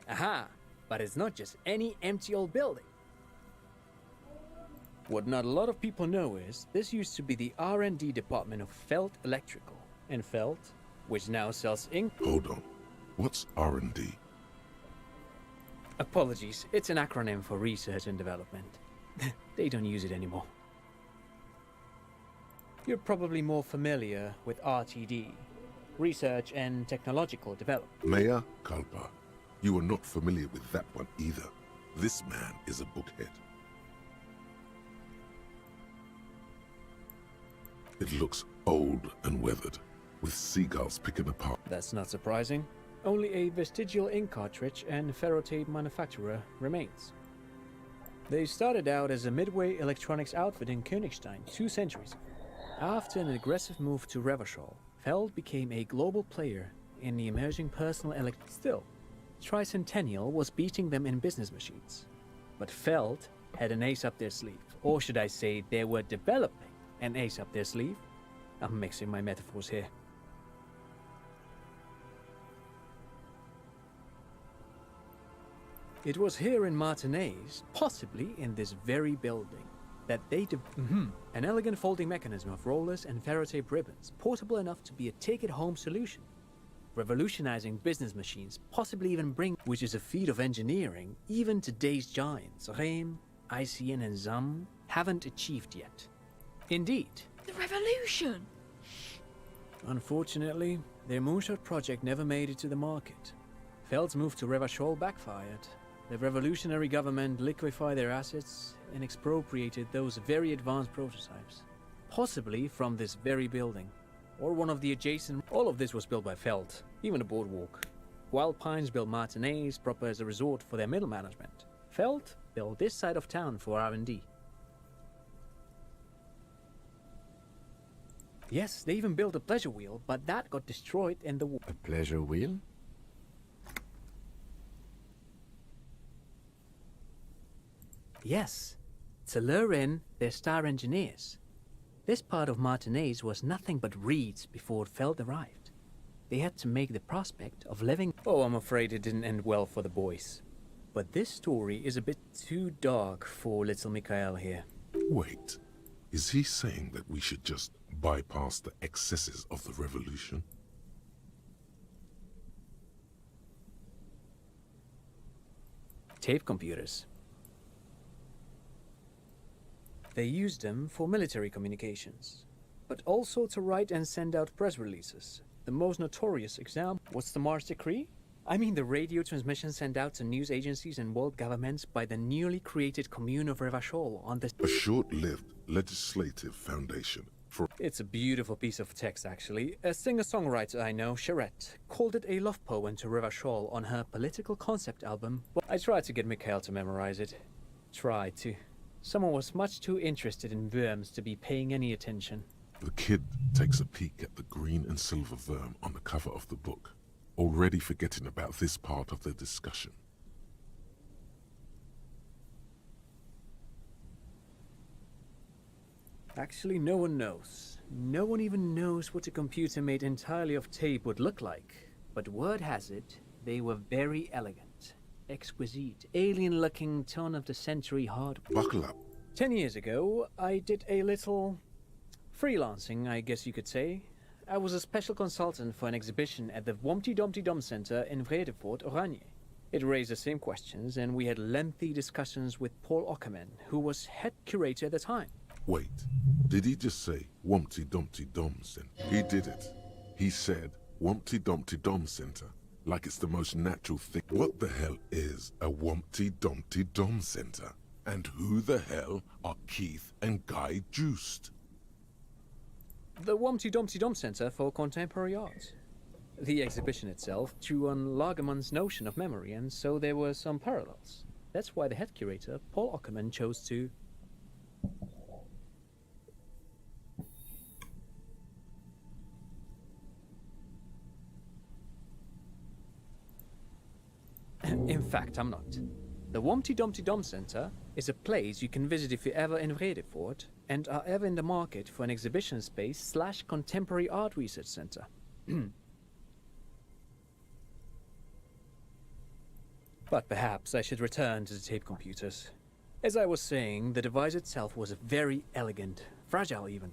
Aha! But it's not just any empty old building. What not a lot of people know is, this used to be the R&D department of Felt Electrical. And Felt, which now sells ink... Hold on. What's R&D? Apologies, it's an acronym for research and development. They don't use it anymore. You're probably more familiar with RTD, Research and Technological Development. Mea culpa. You are not familiar with that one either. This man is a bookhead. It looks old and weathered, with seagulls picking apart. That's not surprising. Only a vestigial ink cartridge and ferrotape manufacturer remains. They started out as a midway electronics outfit in Königstein 2 centuries ago. After an aggressive move to Revachol, Feld became a global player in the emerging personal Still, Tricentennial was beating them in business machines. But Feld had an ace up their sleeve. Or should I say, they were developing an ace up their sleeve? I'm mixing my metaphors here. It was here in Martinez, possibly in this very building, that they an elegant folding mechanism of rollers and ferrotape ribbons, portable enough to be a take-it-home solution. Revolutionizing business machines, possibly even which is a feat of engineering even today's giants, Rehm, ICN and ZAM, haven't achieved yet. Indeed. The revolution! Unfortunately, their moonshot project never made it to the market. Feld's move to Revachol backfired. The revolutionary government liquefied their assets and expropriated those very advanced prototypes. Possibly from this very building, or one of the adjacent... All of this was built by Feld, even the boardwalk. Wild Pines built Martinez proper as a resort for their middle management. Feld built this side of town for R&D. Yes, they even built a pleasure wheel, but that got destroyed in the war. A pleasure wheel? Yes, to lure in their star engineers. This part of Martinez was nothing but reeds before Feld arrived. They had to make the prospect of living... Oh, I'm afraid it didn't end well for the boys. But this story is a bit too dark for little Mikhail here. Wait, is he saying that we should just bypass the excesses of the revolution? Tape computers. They used them for military communications, but also to write and send out press releases. The most notorious example was the Mars Decree. I mean the radio transmission sent out to news agencies and world governments by the newly created Commune of Revachol on the... A short-lived legislative foundation for... It's a beautiful piece of text, actually. A singer-songwriter I know, Charette, called it a love poem to Revachol on her political concept album. Well, I tried to get Mikhail to memorize it. Tried to. Someone was much too interested in worms to be paying any attention. The kid takes a peek at the green and silver worm on the cover of the book, already forgetting about this part of the discussion. Actually, no one knows. No one even knows what a computer made entirely of tape would look like. But word has it, they were very elegant, exquisite, alien-looking turn-of-the-century hardware. Buckle up. 10 years ago, I did a little freelancing, I guess you could say. I was a special consultant for an exhibition at the Wompty Dumpty Dum Center in Vredefort, Oranje. It raised the same questions, and we had lengthy discussions with Paul Ockerman, who was head curator at the time. Wait, did he just say Wompty Dumpty Dum Center? He did it. He said Wompty Dumpty Dum Center, like it's the most natural thing. What the hell is a Wompty Dumpty Dum Center? And who the hell are Keith and Guy Joost? The Wompty Dumpty Dum Center for Contemporary Art. The exhibition itself drew on Lagerman's notion of memory, and so there were some parallels. That's why the head curator, Paul Ockerman, chose to... In fact, I'm not. The Wompty Dumpty Dum Center is a place you can visit if you're ever in Vredefort and are ever in the market for an exhibition space / contemporary art research center. But perhaps I should return to the tape computers. As I was saying, the device itself was very elegant, fragile even.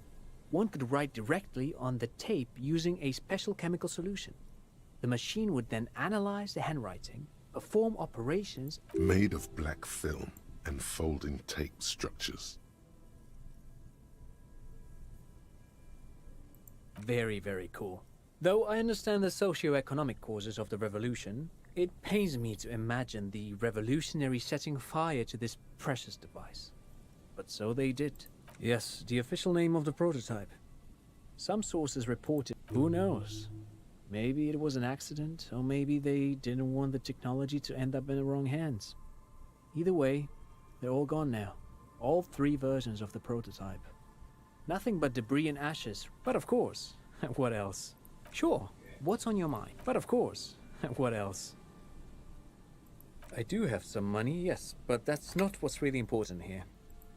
One could write directly on the tape using a special chemical solution. The machine would then analyze the handwriting, perform operations made of black film and folding tape structures. Very, very cool. Though I understand the socio-economic causes of the revolution, it pains me to imagine the revolutionary setting fire to this precious device. But so they did. Yes, the official name of the prototype. Some sources reported, who knows? Maybe it was an accident, or maybe they didn't want the technology to end up in the wrong hands. Either way, they're all gone now. All 3 versions of the prototype. Nothing but debris and ashes, but of course, what else? Sure, what's on your mind? But of course, what else? I do have some money, yes, but that's not what's really important here.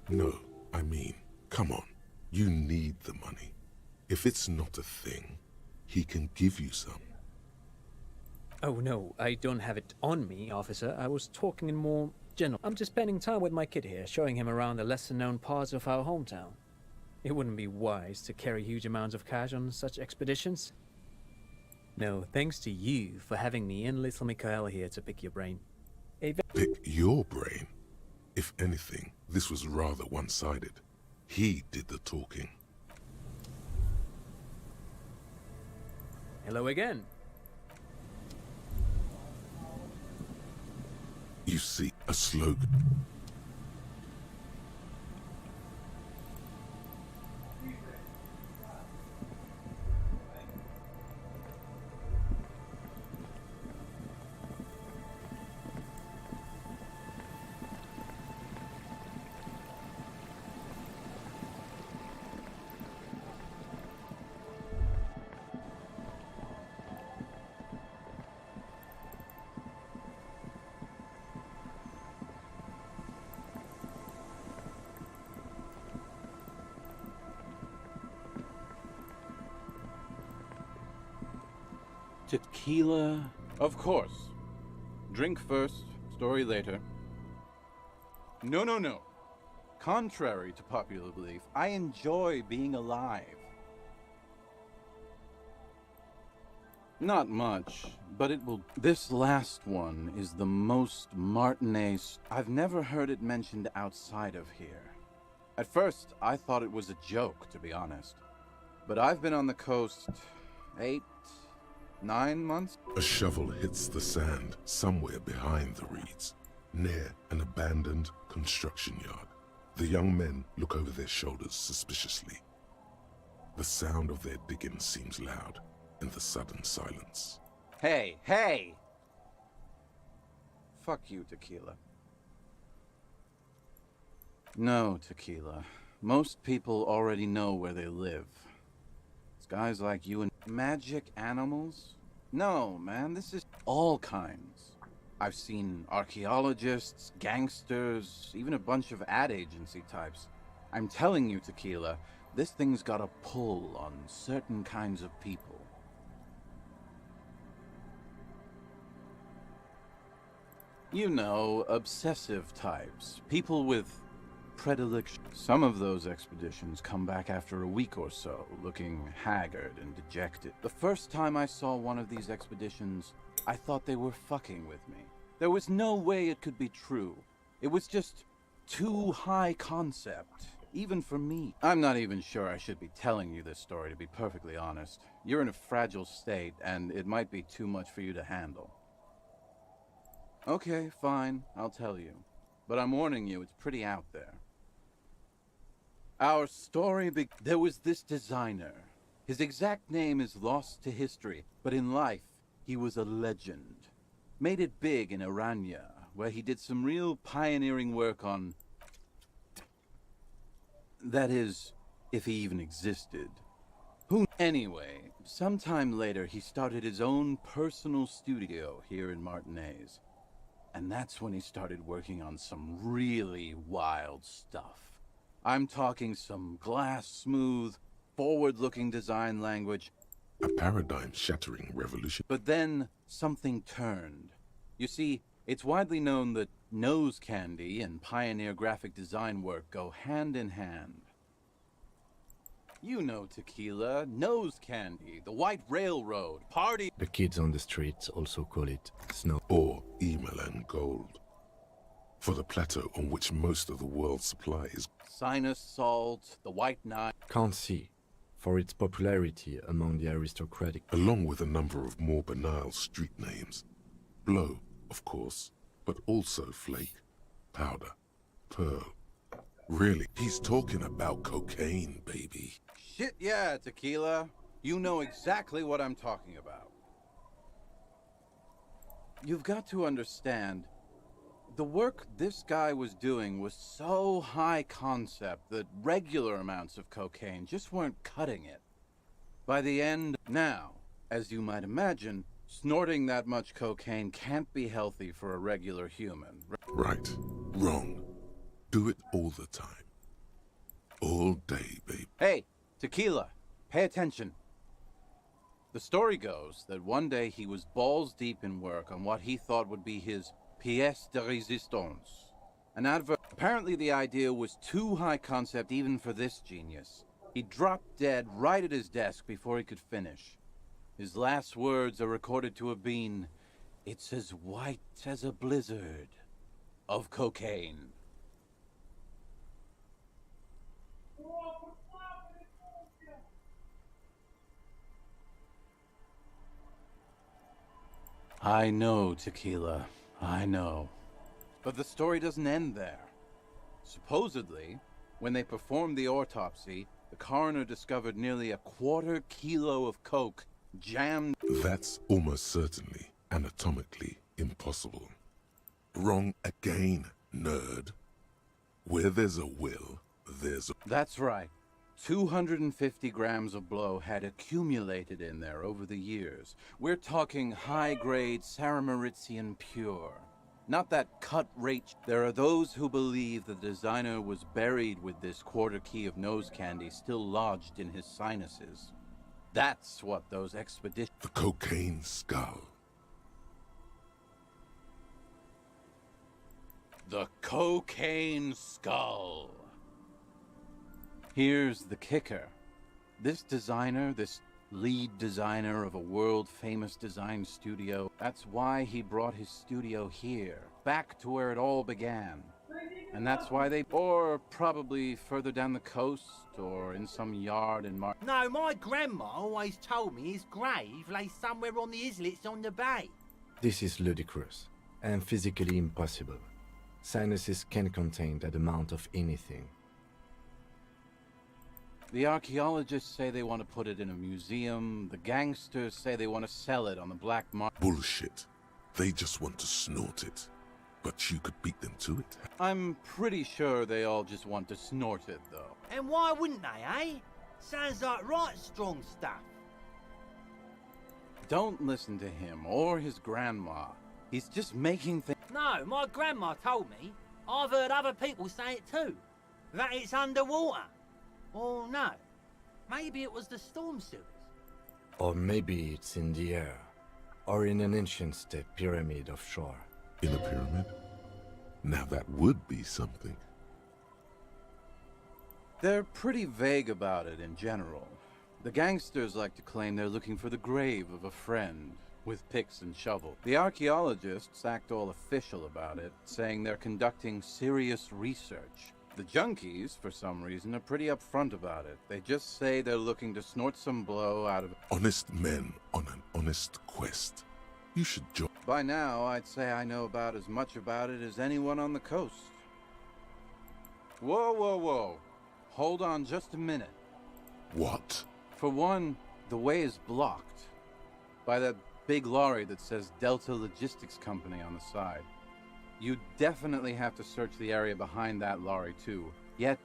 No, I mean, come on. You need the money. If it's not a thing, he can give you some. Oh no, I don't have it on me, officer. I was talking in more general. I'm just spending time with my kid here, showing him around the lesser-known parts of our hometown. It wouldn't be wise to carry huge amounts of cash on such expeditions. No, thanks to you for having me and little Mikhail here to pick your brain. Pick your brain? If anything, this was rather one-sided. He did the talking. Hello again. You see, a slogan. Tequila? Of course. Drink first, story later. No, no, no. Contrary to popular belief, I enjoy being alive. Not much, but it will... This last one is the most Martinez... I've never heard it mentioned outside of here. At first, I thought it was a joke, to be honest. But I've been on the coast 9 months? A shovel hits the sand somewhere behind the reeds, near an abandoned construction yard. The young men look over their shoulders suspiciously. The sound of their digging seems loud in the sudden silence. Hey, hey! Fuck you, Tequila. No, Tequila. Most people already know where they live. It's guys like you and magic animals? No, man, this is all kinds. I've seen archaeologists, gangsters, even a bunch of ad agency types. I'm telling you, Tequila, this thing's got a pull on certain kinds of people. You know, obsessive types. People with predilection. Some of those expeditions come back after a week or so, looking haggard and dejected. The first time I saw one of these expeditions, I thought they were fucking with me. There was no way it could be true. It was just too high concept, even for me. I'm not even sure I should be telling you this story, to be perfectly honest. You're in a fragile state, and it might be too much for you to handle. Okay, fine, I'll tell you. But I'm warning you, it's pretty out there. Our story there was this designer. His exact name is lost to history, but in life, he was a legend. Made it big in Aranya, where he did some real pioneering work on... That is, if he even existed. Anyway, sometime later he started his own personal studio here in Martinez. And that's when he started working on some really wild stuff. I'm talking some glass-smooth, forward-looking design language. A paradigm-shattering revolution. But then something turned. You see, it's widely known that nose candy and pioneer graphic design work go hand in hand. You know Tequila, nose candy, the White Railroad, party... The kids on the streets also call it snow. Or Emalan gold. For the plateau on which most of the world's supply is. Sinus salt, the White Nile. Can't see, for its popularity among the aristocratic. Along with a number of more banal street names. Blow, of course, but also flake, powder, pearl. Really, he's talking about cocaine, baby. Shit yeah, Tequila. You know exactly what I'm talking about. You've got to understand, the work this guy was doing was so high concept that regular amounts of cocaine just weren't cutting it. By the end, now, as you might imagine, snorting that much cocaine can't be healthy for a regular human. Right. Wrong. Do it all the time. All day, babe. Hey, Tequila, pay attention. The story goes that one day he was balls deep in work on what he thought would be his pièce de résistance. An advert. Apparently the idea was too high concept even for this genius. He dropped dead right at his desk before he could finish. His last words are recorded to have been, "It's as white as a blizzard of cocaine." I know, Tequila. I know. But the story doesn't end there. Supposedly, when they performed the autopsy, the coroner discovered nearly a quarter kilo of coke jammed... That's almost certainly anatomically impossible. Wrong again, nerd. Where there's a will, there's a... That's right. 250 grams of blow had accumulated in there over the years. We're talking high-grade Saramaritsian pure. Not that cut rate. There are those who believe the designer was buried with this quarter key of nose candy still lodged in his sinuses. That's what those expeditions... The cocaine skull. The cocaine skull. Here's the kicker. This designer, this lead designer of a world-famous design studio, that's why he brought his studio here, back to where it all began. And that's why they... Or probably further down the coast, or in some yard in No, my grandma always told me his grave lay somewhere on the islets on the bay. This is ludicrous, and physically impossible. Sinuses can contain that amount of anything. The archaeologists say they want to put it in a museum. The gangsters say they want to sell it on the black market. Bullshit. They just want to snort it. But you could beat them to it. I'm pretty sure they all just want to snort it, though. And why wouldn't they, eh? Sounds like right strong stuff. Don't listen to him or his grandma. He's just making things... No, my grandma told me. I've heard other people say it too. That it's underwater. Or no, maybe it was the storm sewers. Or maybe it's in the air. Or in an ancient state pyramid offshore. In a pyramid? Now that would be something. They're pretty vague about it in general. The gangsters like to claim they're looking for the grave of a friend, with picks and shovels. The archaeologists act all official about it, saying they're conducting serious research. The junkies, for some reason, are pretty upfront about it. They just say they're looking to snort some blow out of... Honest men on an honest quest. You should join. By now, I'd say I know about as much about it as anyone on the coast. Whoa, whoa, whoa. Hold on just a minute. What? For one, the way is blocked by that big lorry that says Delta Logistics Company on the side. You definitely have to search the area behind that lorry too. Yet,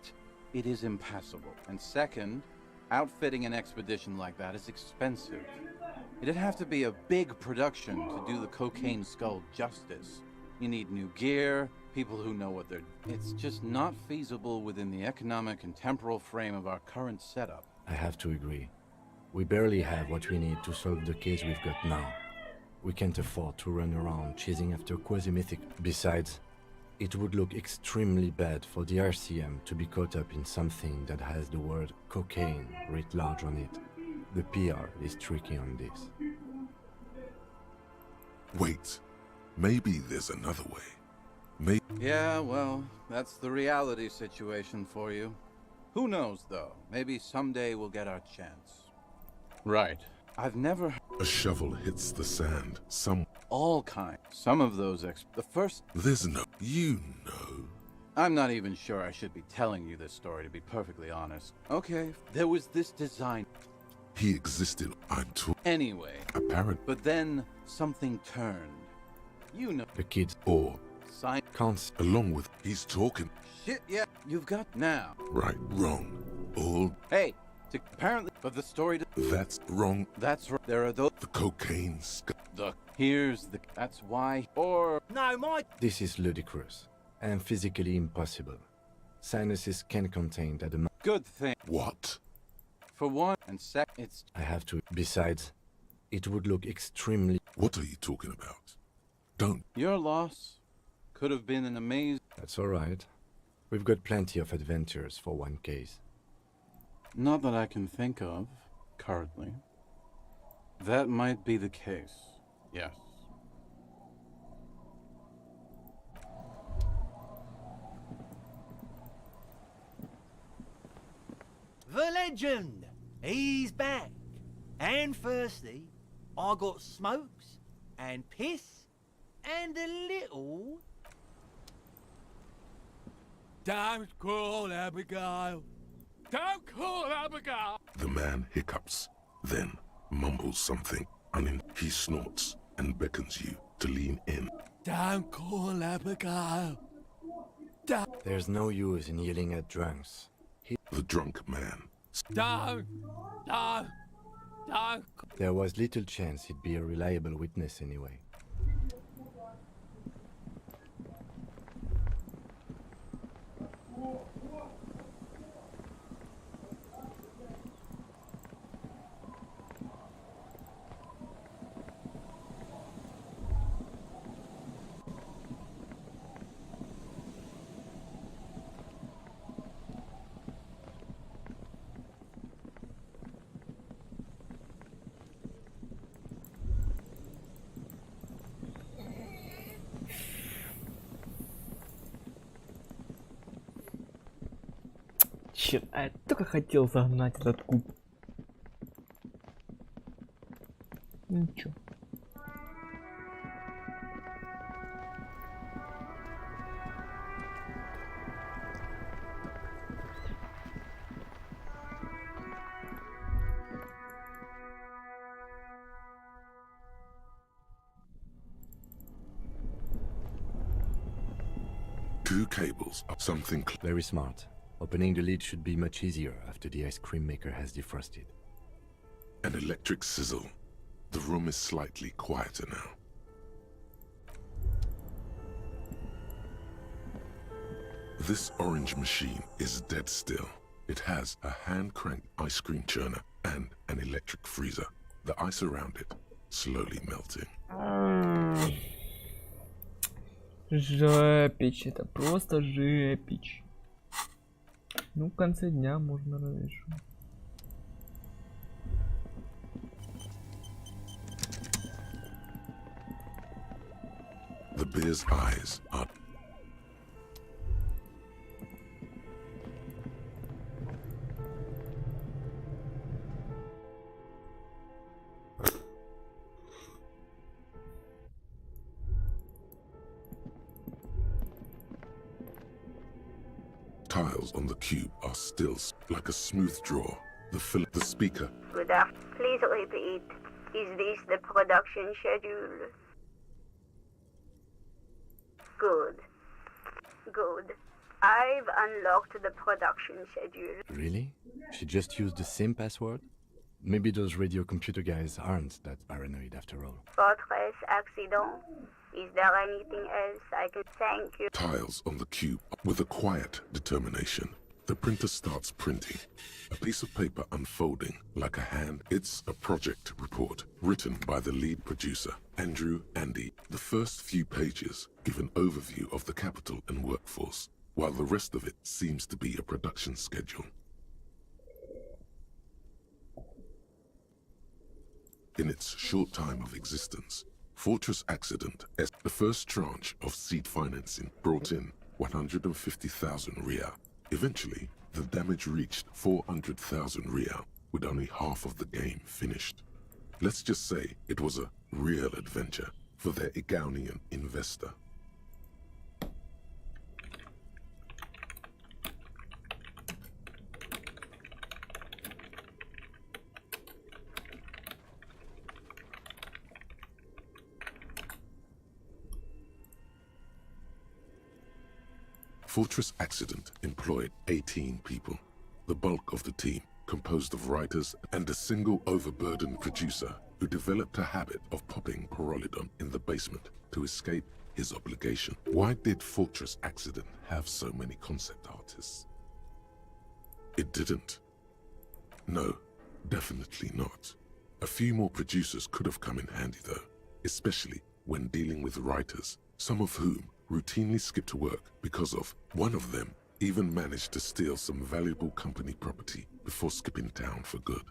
it is impassable. And second, outfitting an expedition like that is expensive. It'd have to be a big production to do the cocaine skull justice. You need new gear, people who know what they're... It's just not feasible within the economic and temporal frame of our current setup. I have to agree. We barely have what we need to solve the case we've got now. We can't afford to run around chasing after quasi-mythic. Besides, it would look extremely bad for the RCM to be caught up in something that has the word cocaine writ large on it. The PR is tricky on this. Wait, maybe there's another way. Yeah, well, that's the reality situation for you. Who knows, though? Maybe someday we'll get our chance. Right. I've never... A shovel hits the sand. All kinds. Some of those the first... There's no... You know. I'm not even sure I should be telling you this story, to be perfectly honest. Okay, there was this design... He existed. I'm too... Anyway. Apparent. But then, something turned. You know... The kids... Or... Sign... Can't... Along with... He's talking... Shit, yeah. You've got... Now. Right, wrong. All... Hey! Apparently... But the story... That's wrong. That's right. There are those... The cocaine Here's the... That's why... Or... No, my... This is ludicrous. And physically impossible. Sinuses can contain that amount. Good thing. What? For one, and it's... I have to... Besides, it would look extremely... What are you talking about? Don't... Your loss could have been an amazing... That's alright. We've got plenty of adventures for one case. Not that I can think of, currently. That might be the case, yes. The legend! He's back. And firstly, I got smokes and piss and a little... Don't call Abigail. Don't call Abigail. The man hiccups, then mumbles something. He snorts and beckons you to lean in. Don't call Abigail. There's no use in yelling at drunks. The drunk man. Don't. There was little chance he'd be a reliable witness anyway. Черт, а я только хотел загнать этот куб. Ничего. Two cables up something. Very smart. Opening the lid should be much easier after the ice cream maker has defrosted. An electric sizzle. The room is slightly quieter now. This orange machine is dead still. It has a hand-cranked ice cream churner and an electric freezer. The ice around it slowly melting. Жепич, это просто жепич. Ну, в конце дня можно разрешу. The bear's eyes are... Tiles on the cube are still like a smooth draw. The speaker. Good afternoon. Please repeat. Is this the production schedule? Good. Good. I've unlocked the production schedule. Really? She just used the same password? Maybe those radio computer guys aren't that paranoid after all. Fortress accident. Is there anything else I can thank you? Tiles on the cube with a quiet determination. The printer starts printing. A piece of paper unfolding like a hand. It's a project report written by the lead producer, Andrew Andy. The first few pages give an overview of the capital and workforce, while the rest of it seems to be a production schedule. In its short time of existence, Fortress Accident, as the first tranche of seed financing, brought in 150,000 Rial. Eventually, the damage reached 400,000 Rial, with only half of the game finished. Let's just say it was a real adventure for their Igaunian investor. Fortress Accident employed 18 people, the bulk of the team composed of writers and a single overburdened producer who developed a habit of popping Pyrrolidon in the basement to escape his obligation. Why did Fortress Accident have so many concept artists? It didn't. No, definitely not. A few more producers could have come in handy though, especially when dealing with writers, some of whom routinely skipped work because of one of them even managed to steal some valuable company property before skipping town for good.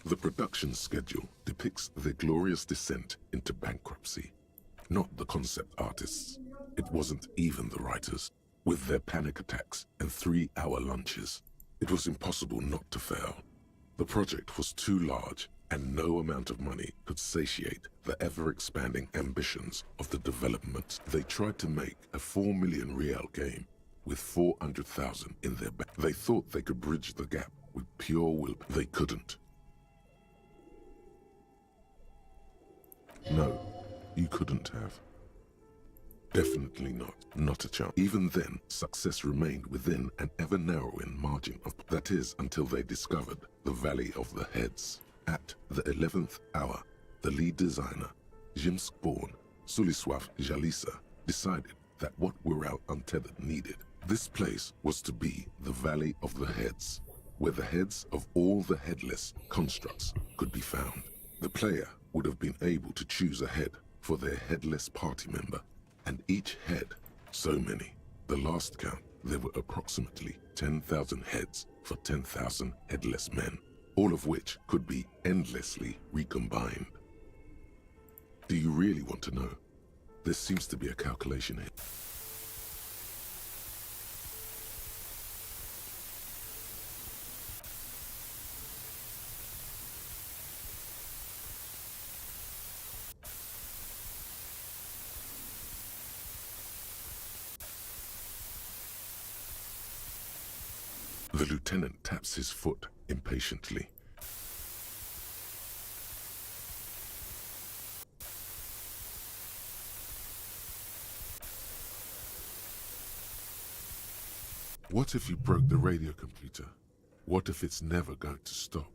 The production schedule depicts their glorious descent into bankruptcy, not the concept artists. It wasn't even the writers. With their panic attacks and 3-hour lunches, it was impossible not to fail. The project was too large, and no amount of money could satiate the ever-expanding ambitions of the development. They tried to make a 4 million Rial game with 400,000 in their bank. They thought they could bridge the gap with pure will. They couldn't. No, you couldn't have. Definitely not. Not a chance. Even then, success remained within an ever-narrowing margin of... That is, until they discovered the Valley of the Heads. At the 11th hour, the lead designer, Jimsk-born Suliswaf Jalisa, decided that what Wirral Untethered needed. This place was to be the Valley of the Heads, where the heads of all the headless constructs could be found. The player would have been able to choose a head for their headless party member, and each head, so many. The last count, there were approximately 10,000 heads for 10,000 headless men, all of which could be endlessly recombined. Do you really want to know? There seems to be a calculation here. The lieutenant taps his foot impatiently. What if you broke the radio computer? What if it's never going to stop?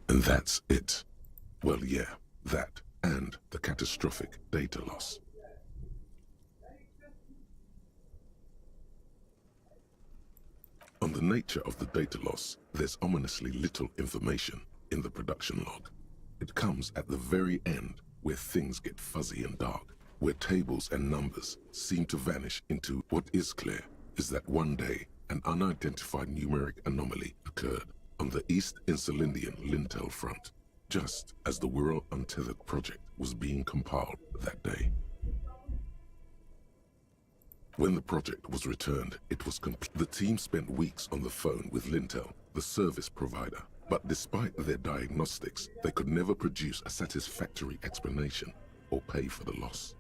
And that's it. Well, yeah, that and the catastrophic data loss. On the nature of the data loss, there's ominously little information in the production log. It comes at the very end, where things get fuzzy and dark, where tables and numbers seem to vanish into what is clear is that one day an unidentified numeric anomaly occurred on the East Insulindian Lintel front, just as the Wirral Untethered project was being compiled that day. When the project was returned, it was complete. The team spent weeks on the phone with Lintel, the service provider, but despite their diagnostics, they could never produce a satisfactory explanation or pay for the loss.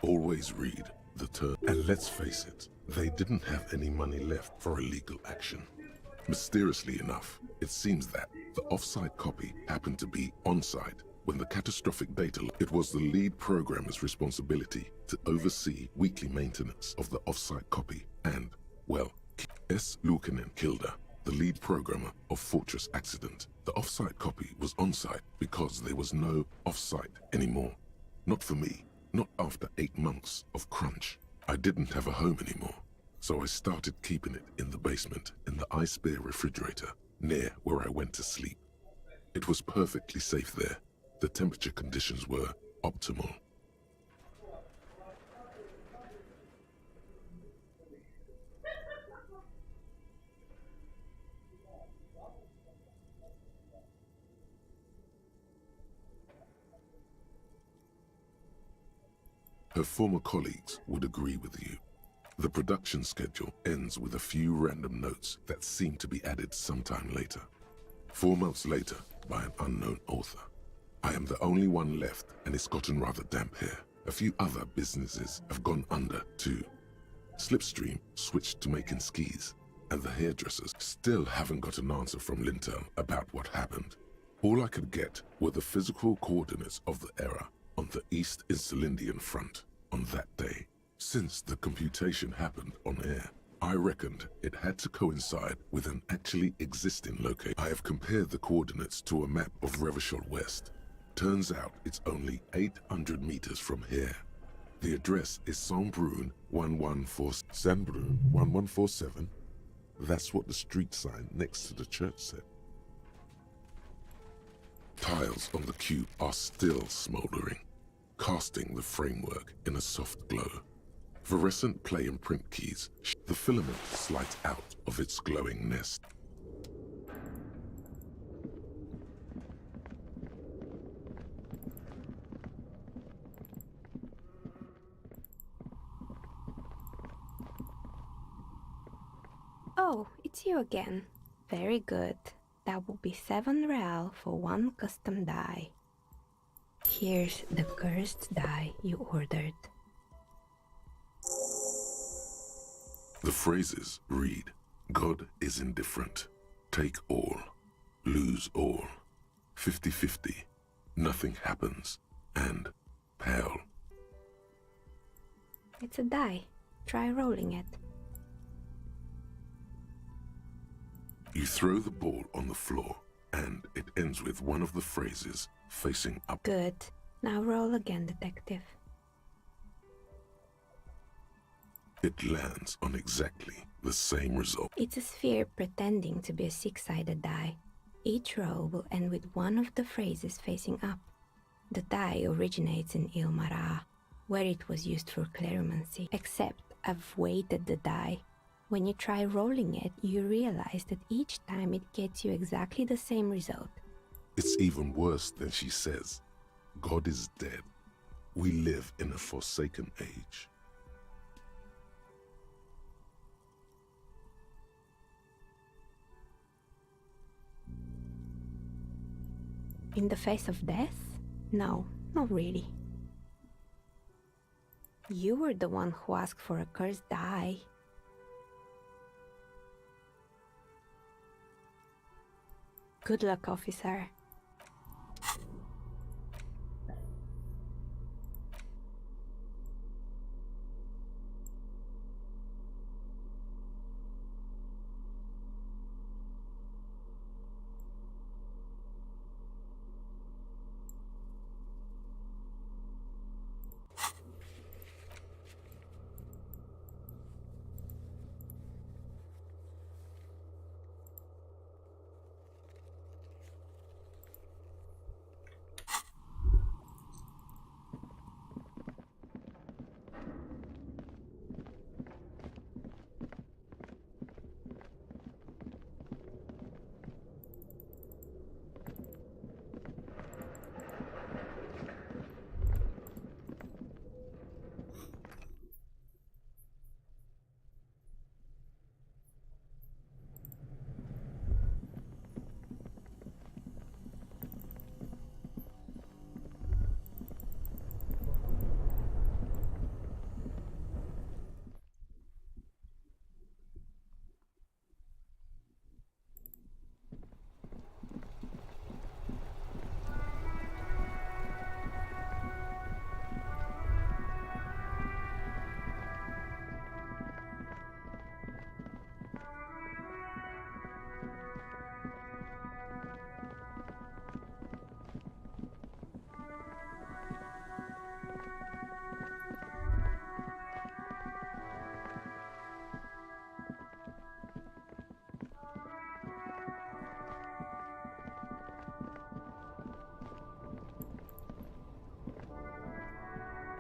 Always read the turn. And let's face it, they didn't have any money left for illegal action. Mysteriously enough, it seems that the offsite copy happened to be onsite when the catastrophic data. It was the lead programmer's responsibility to oversee weekly maintenance of the offsite copy and, well, S. Luukinen Kilda, the lead programmer of Fortress Accident. The offsite copy was onsite because there was no offsite anymore. Not for me, not after 8 months of crunch. I didn't have a home anymore, so I started keeping it in the basement in the ice bear refrigerator near where I went to sleep. It was perfectly safe there. The temperature conditions were optimal. Her former colleagues would agree with you. The production schedule ends with a few random notes that seem to be added sometime later. 4 months later, by an unknown author. I am the only one left, and it's gotten rather damp here. A few other businesses have gone under too. Slipstream switched to making skis, and the hairdressers still haven't got an answer from Lintel about what happened. All I could get were the physical coordinates of the error on the East Insulindian front on that day. Since the computation happened on air, I reckoned it had to coincide with an actually existing location. I have compared the coordinates to a map of Revachol West. Turns out it's only 800 meters from here. The address is Saint-Brun 1147. That's what the street sign next to the church said. Tiles on the cube are still smoldering, casting the framework in a soft glow. Fluorescent play and print keys. The filament slides out of its glowing nest. Oh, it's you again. Very good. That will be 7 real for 1 custom die. Here's the cursed die you ordered. The phrases read, God is indifferent. Take all. Lose all. 50-50. Nothing happens. And pale. It's a die. Try rolling it. You throw the ball on the floor, and it ends with one of the phrases facing up. Good. Now roll again, detective. It lands on exactly the same result. It's a sphere pretending to be a 6-sided die. Each roll will end with one of the phrases facing up. The die originates in Ilmara, where it was used for cleromancy. Except I've weighted the die. When you try rolling it, you realize that each time it gets you exactly the same result. It's even worse than she says. God is dead. We live in a forsaken age. In the face of death? No, not really. You were the one who asked for a cursed die. Good luck, officer.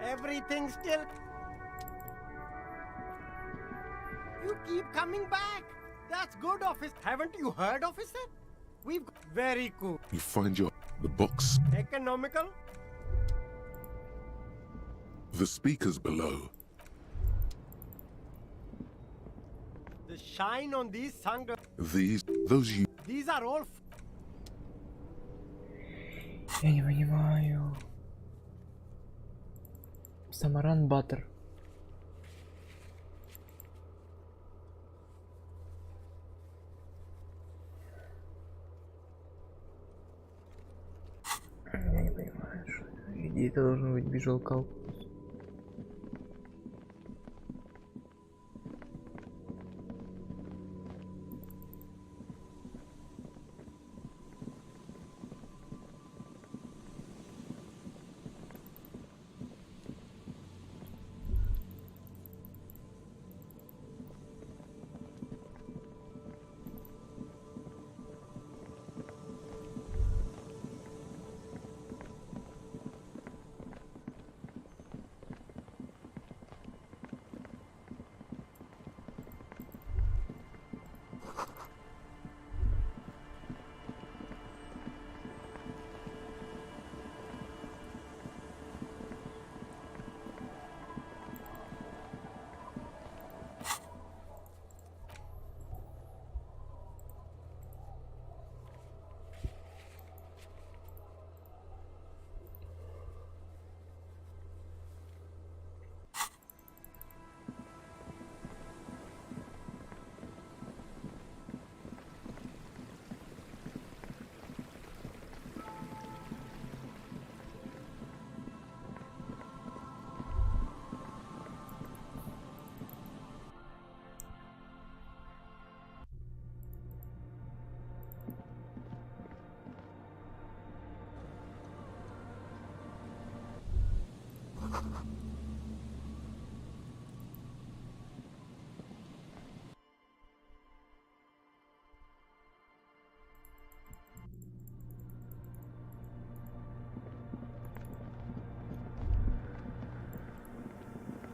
Everything still... You keep coming back. That's good, officer. Haven't you heard, officer? We've... Very cool. You find the box, Economical? the speakers below. The shine on these sunglasses. These are all... Я не понимаю. Самаран Баттер. Я не понимаю, что где это должен быть Visual Calculus.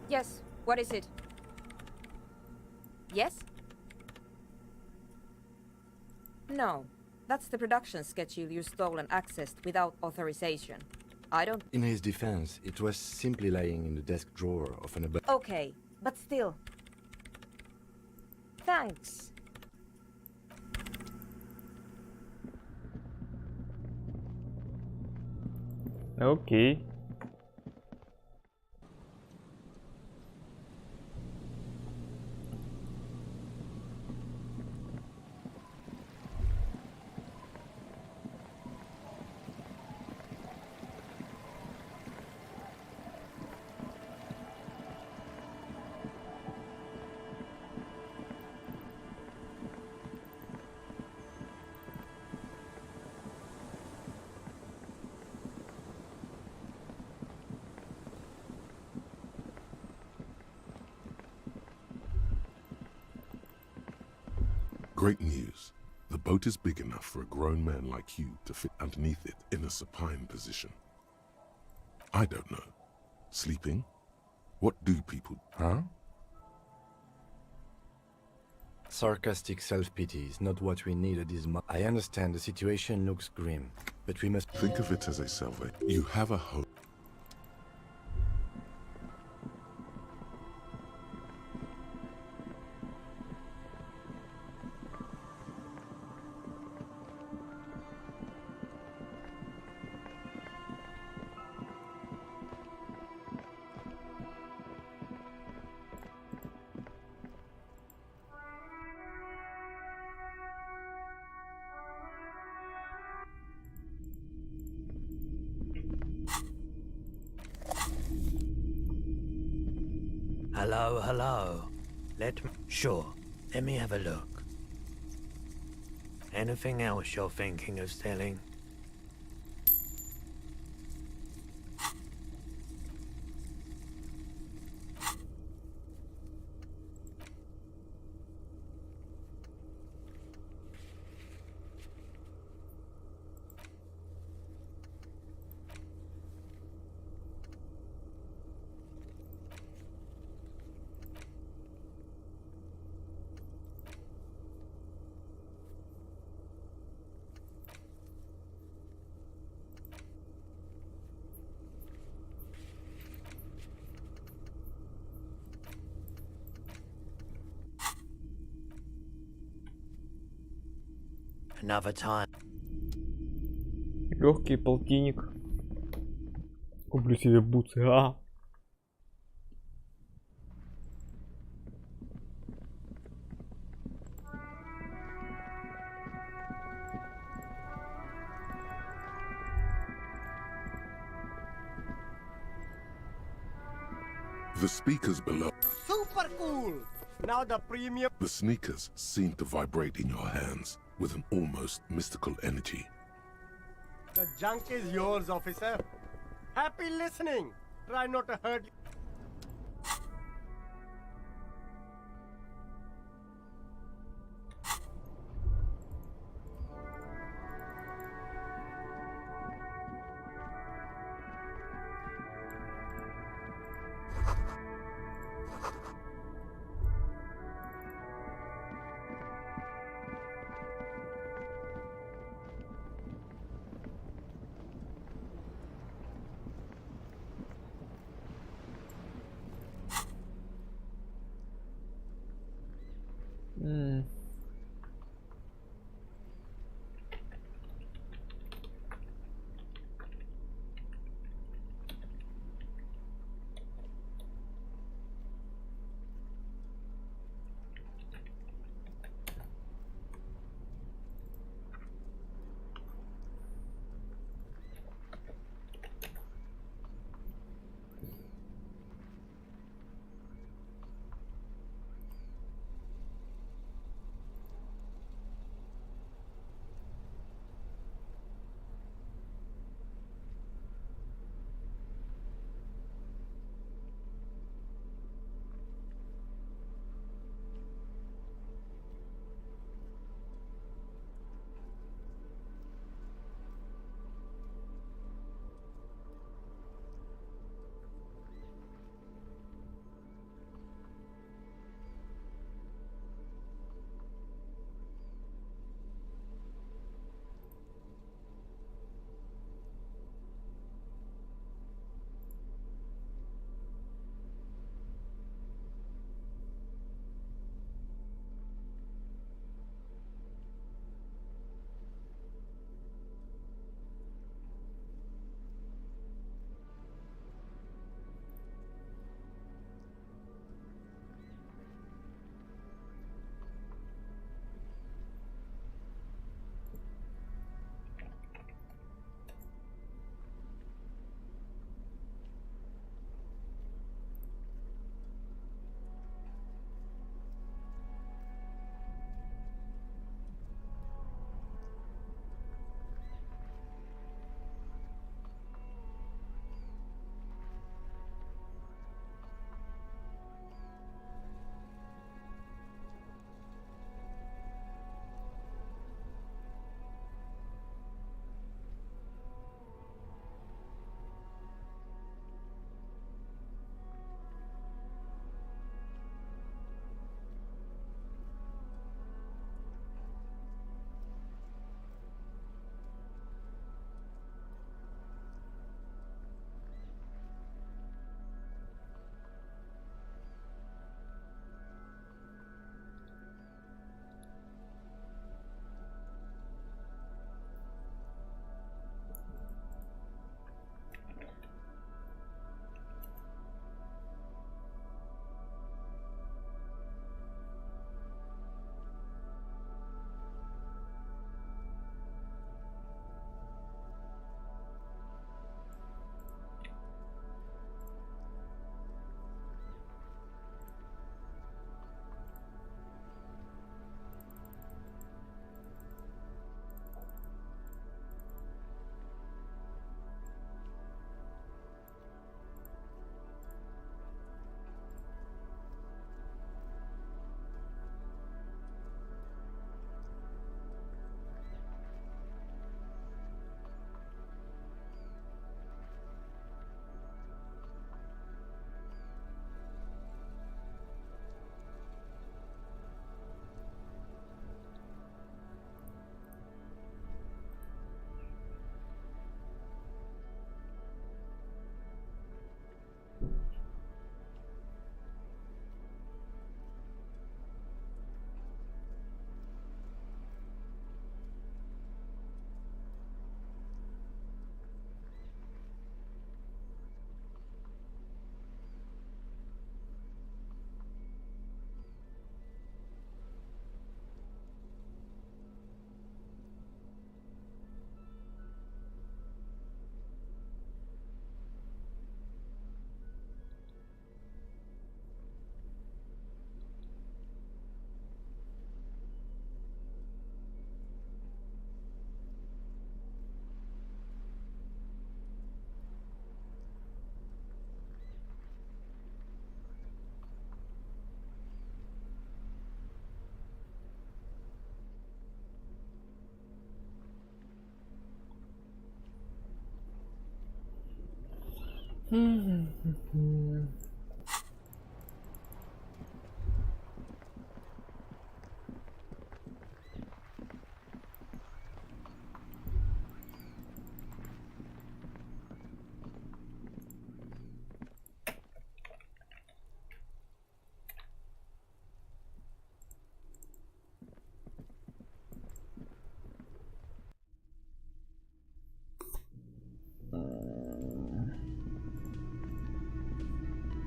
Yes, what is it? Yes? No, that's the production schedule you stole and accessed without authorization. I don't... In his defense, it was simply lying in the desk drawer of an above. Okay, but still. Thanks. Окей. Great news. The boat is big enough for a grown man like you to fit underneath it in a supine position. I don't know. Sleeping? What do people... Huh? Sarcastic self-pity is not what we need at this moment. I understand the situation looks grim, but we must... Think of it as a salvation. You have a hope. Hello, hello. Sure, let me have a look. Anything else you're thinking of stealing? Another time. Легкий полтинник. Куплю себе бутсы. А. The speakers below, Super cool! Now the premium. the sneakers seem to vibrate in your hands with an almost mystical energy. The junk is yours, officer. Happy listening. Try not to hurt.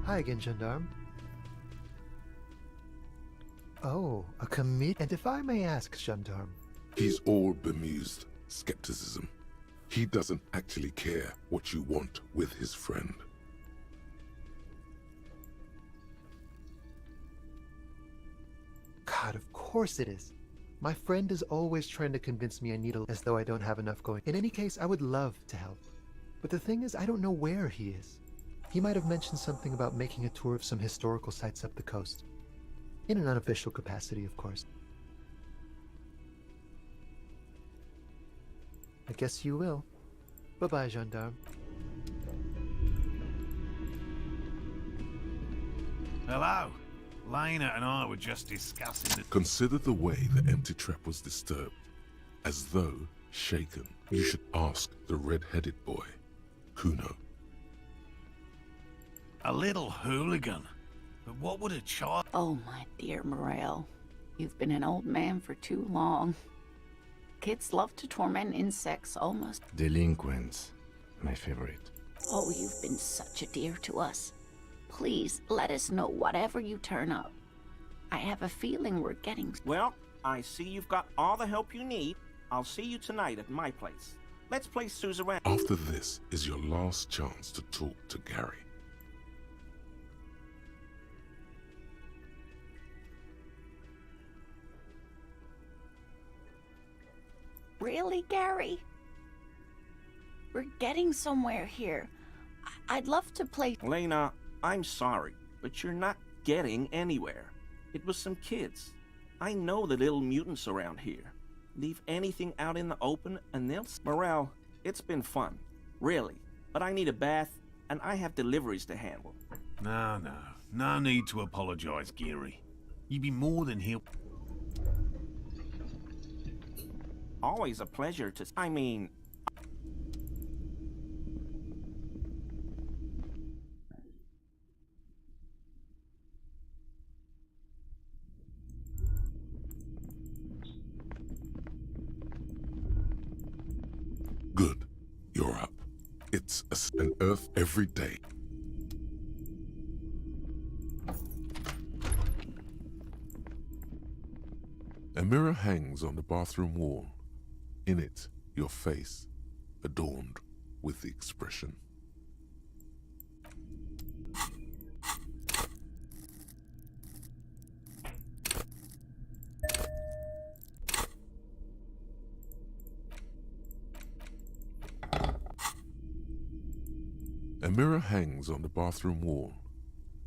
Hi again, gendarme. Oh, a commit. And if I may ask, gendarme. He's all bemused skepticism. He doesn't actually care what you want with his friend. God, of course it is. My friend is always trying to convince me I need as though I don't have enough going. In any case, I would love to help. But the thing is, I don't know where he is. He might have mentioned something about making a tour of some historical sites up the coast. In an unofficial capacity, of course. I guess you will. Bye-bye, gendarme. Hello. Lena and I were just discussing the... Consider the way the empty trap was disturbed. As though shaken. You should ask the red-headed boy, Kuno. A little hooligan. But what would a child... Oh, my dear Morel. You've been an old man for too long. Kids love to torment insects almost. Delinquents. My favorite. Oh, you've been such a dear to us. Please, let us know whatever you turn up. I have a feeling we're getting... Well, I see you've got all the help you need. I'll see you tonight at my place. Let's play Suzerain. After this is your last chance to talk to Gary. Really, Gary? We're getting somewhere here. I'd love to play... Lena, I'm sorry, but you're not getting anywhere. It was some kids. I know the little mutants around here. Leave anything out in the open and they'll... Morel, it's been fun. Really. But I need a bath and I have deliveries to handle. No. No need to apologize, Gary. You'd be more than here. Always a pleasure to... I mean... Good. You're up. It's an Earth every day. A mirror hangs on the bathroom wall. In it, your face, adorned with the expression. A mirror hangs on the bathroom wall.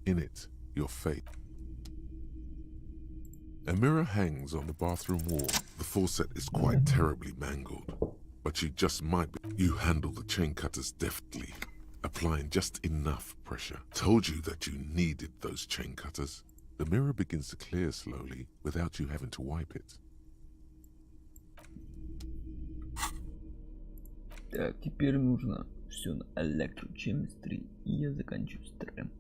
In it, your face. A mirror hangs on the bathroom wall. The faucet is quite terribly mangled, but you just might be. You handle the chain cutters deftly, applying just enough pressure. Told you that you needed those chain cutters. The mirror begins to clear slowly without you having to wipe it. Так, теперь нужно все на electrochemistry, и я заканчиваю стрим.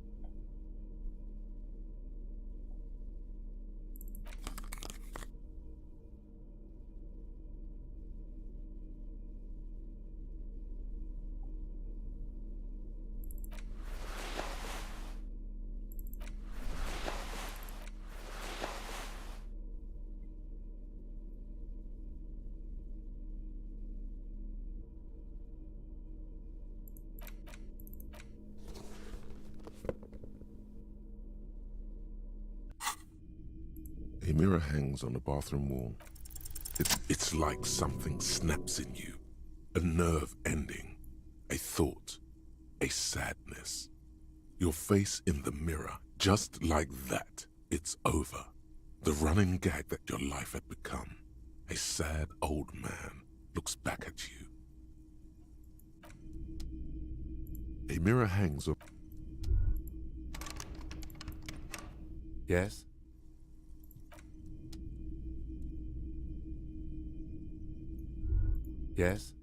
A mirror hangs on the bathroom wall. It's like something snaps in you. A nerve ending. A thought. A sadness. Your face in the mirror. Just like that, it's over. The running gag that your life had become. A sad old man looks back at you. A mirror hangs up. Yes? Yes?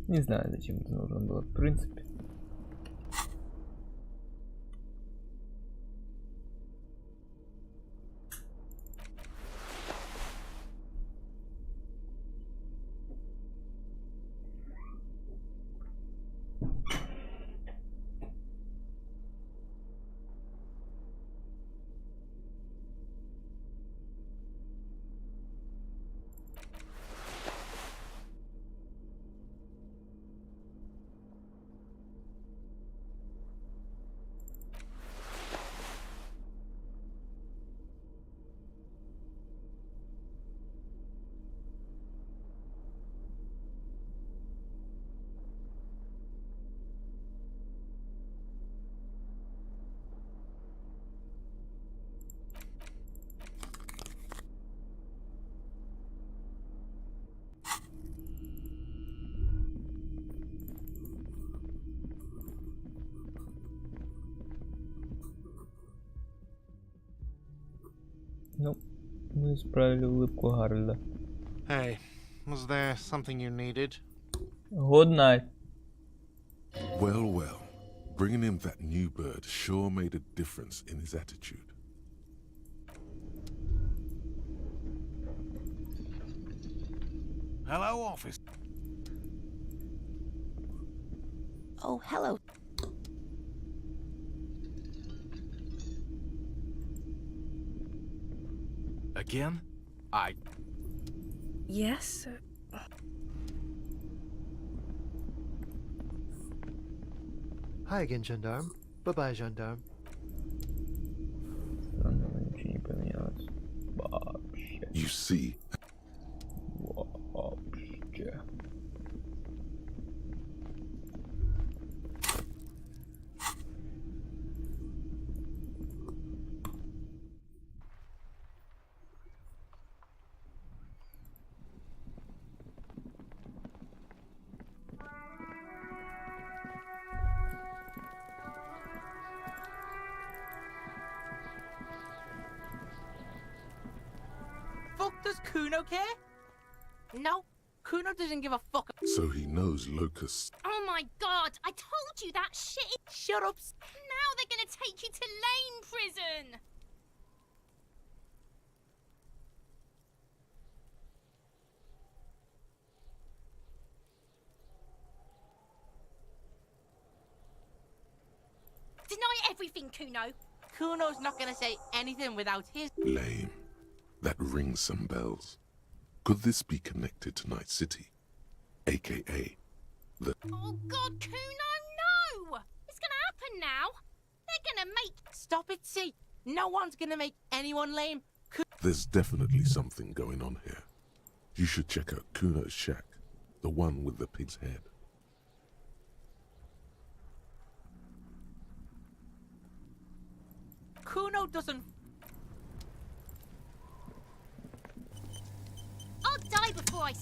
Не знаю, зачем это нужно было, в принципе. Ну, мы исправили улыбку Гарольда. Hey, was there something you needed? Good night. Well, well. Bringing him that new bird sure made a difference in his attitude. Hello, office. Oh, hello. Again? Yes? Hi again, gendarme. Bye-bye, gendarme. Ничего не поменялось. Вообще. You see, Вообще. Fuck, does Kuno care? No, Kuno doesn't give a fuck. so he knows locusts. Oh my god, I told you that shit. Shut up. Now they're gonna take you to Lane Prison. Deny everything, Kuno. Kuno's not gonna say anything without his. Lame. That rings some bells. Could this be connected to Night City? AKA the... Oh god, Kuno, no! It's gonna happen now. They're gonna make... Stop it, see. No one's gonna make anyone lame. There's definitely something going on here. You should check out Kuno's shack. The one with the pig's head. Kuno doesn't. I'll die before I...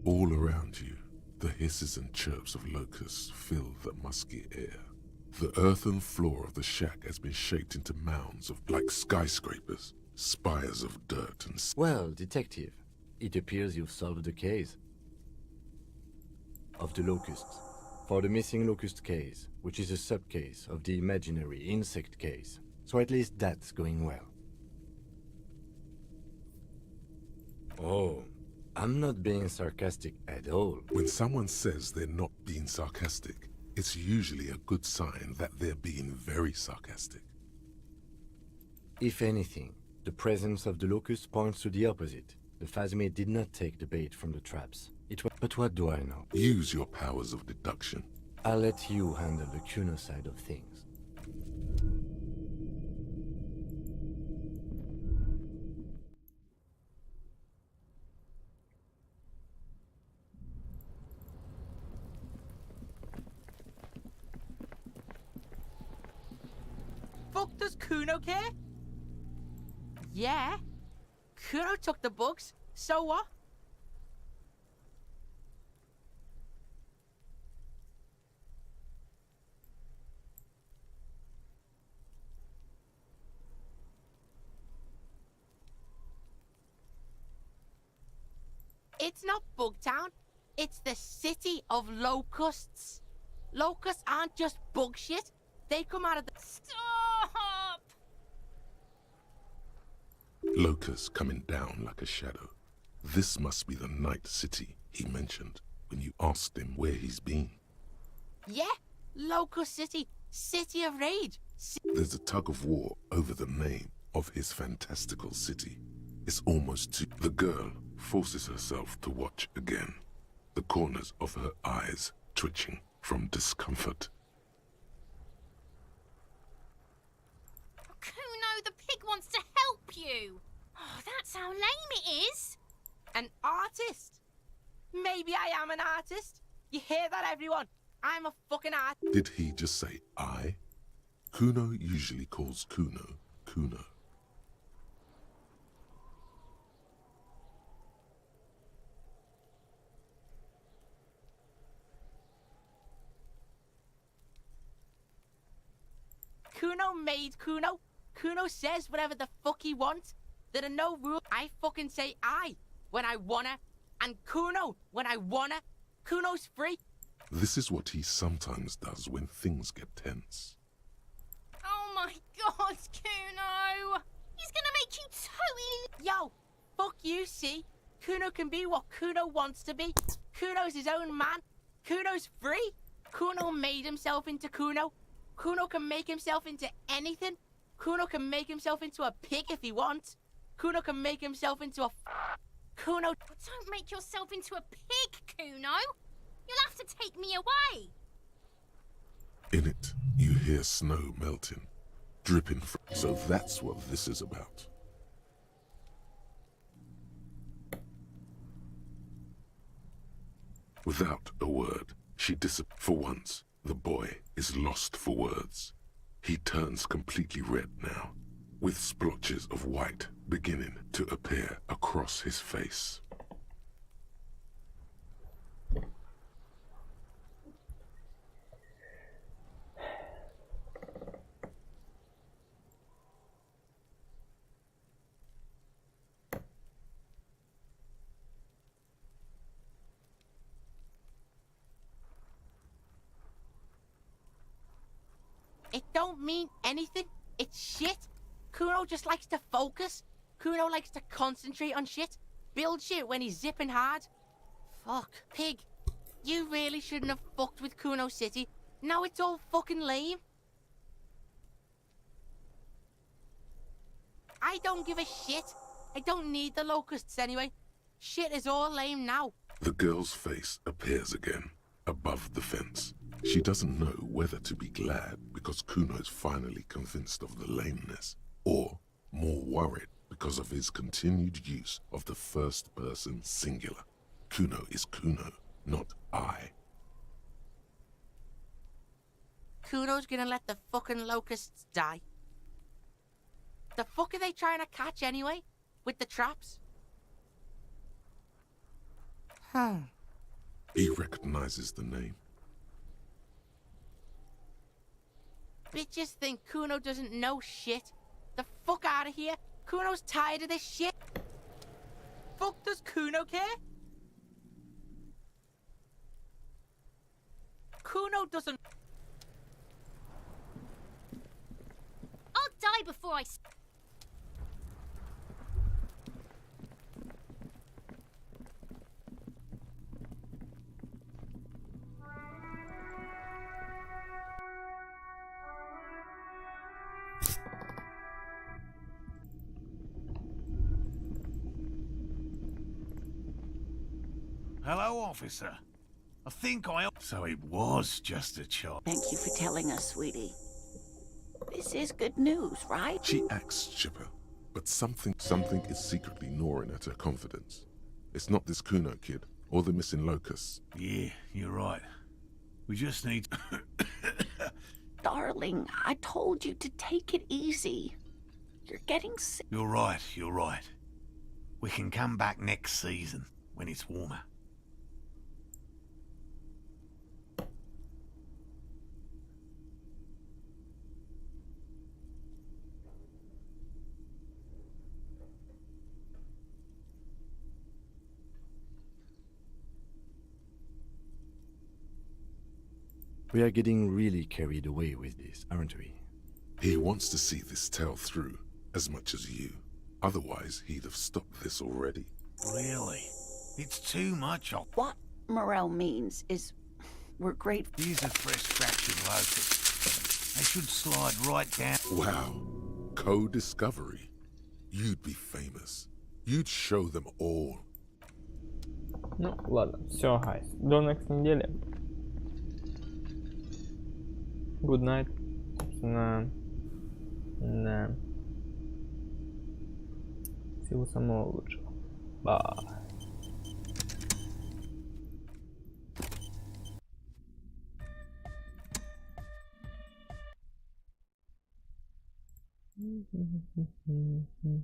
All around you, the hisses and chirps of locusts fill the musky air. The earthen floor of the shack has been shaped into mounds of like skyscrapers, spires of dirt and... Well, detective, it appears you've solved the case of the locusts. For the missing locust case, which is a sub-case of the imaginary insect case. So at least that's going well. Oh, I'm not being sarcastic at all. When someone says they're not being sarcastic, it's usually a good sign that they're being very sarcastic. If anything, the presence of the locust points to the opposite. The Phasmid did not take the bait from the traps. But what do I know? Use your powers of deduction. I'll let you handle the Kuno side of things. fuck does Kuno care? Yeah. Kuno took the bugs. So what? It's not Bugtown. It's the city of locusts. Locusts aren't just bug shit. They come out of the... Stop! Locusts coming down like a shadow. This must be the night city he mentioned when you asked him where he's been. Yeah, Locust City. City of Rage. There's a tug of war over the name of his fantastical city. It's almost too... The girl forces herself to watch again, the corners of her eyes twitching from discomfort. Kuno, the pig wants to help you. Oh, that's how lame it is. An artist? Maybe I am an artist. You hear that, everyone? I'm a fucking artist. Did he just say I? Kuno usually calls Kuno, Kuno. Kuno made Kuno. Kuno says whatever the fuck he wants. There are no rules. I fucking say I when I wanna, and Kuno when I wanna. Kuno's free. This is what he sometimes does when things get tense. Oh my god, Kuno! He's gonna make you totally... Yo, fuck you, see? Kuno can be what Kuno wants to be. Kuno's his own man. Kuno's free. Kuno made himself into Kuno. Kuno can make himself into anything. Kuno can make himself into a pig if he wants. Kuno can make himself into a... Kuno... Don't make yourself into a pig, Kuno! You'll have to take me away! In it, you hear snow melting, dripping from... So that's what this is about. Without a word, she disappears. For once, the boy is lost for words. He turns completely red now, with splotches of white beginning to appear across his face. It don't mean anything. It's shit. Kuno just likes to focus. Kuno likes to concentrate on shit. Build shit when he's zipping hard. Fuck. Pig. You really shouldn't have fucked with Kuno City. Now it's all fucking lame. I don't give a shit. I don't need the locusts anyway. Shit is all lame now. The girl's face appears again, above the fence. She doesn't know whether to be glad because Kuno is finally convinced of the lameness, or more worried because of his continued use of the first person singular. Kuno is Kuno, not I. Kuno's gonna let the fucking locusts die. The fuck are they trying to catch anyway? With the traps? He recognizes the name. Bitches think Kuno doesn't know shit. The fuck out of here. Kuno's tired of this shit. Fuck does Kuno care? Kuno doesn't... I'll die before I... Hello, officer. I think I... So it was just a child. Thank you for telling us, sweetie. This is good news, right? She acts chipper, but something is secretly gnawing at her confidence. It's not this Kuno kid, or the missing locusts. Yeah, you're right. We just need... Darling, I told you to take it easy. You're getting sick. You're right, you're right. We can come back next season, when it's warmer. We are getting really carried away with this, aren't we? He wants to see this tale through as much as you. Otherwise, he'd have stopped this already. Really? It's too much of... What Morel means is we're grateful. Here's a fresh fractured locust. They should slide right down. Wow. Co-discovery. You'd be famous. You'd show them all. Ну, ладно. Все, гайс. До next недели. Good night. Собственно, да. Всего самого лучшего. Bye.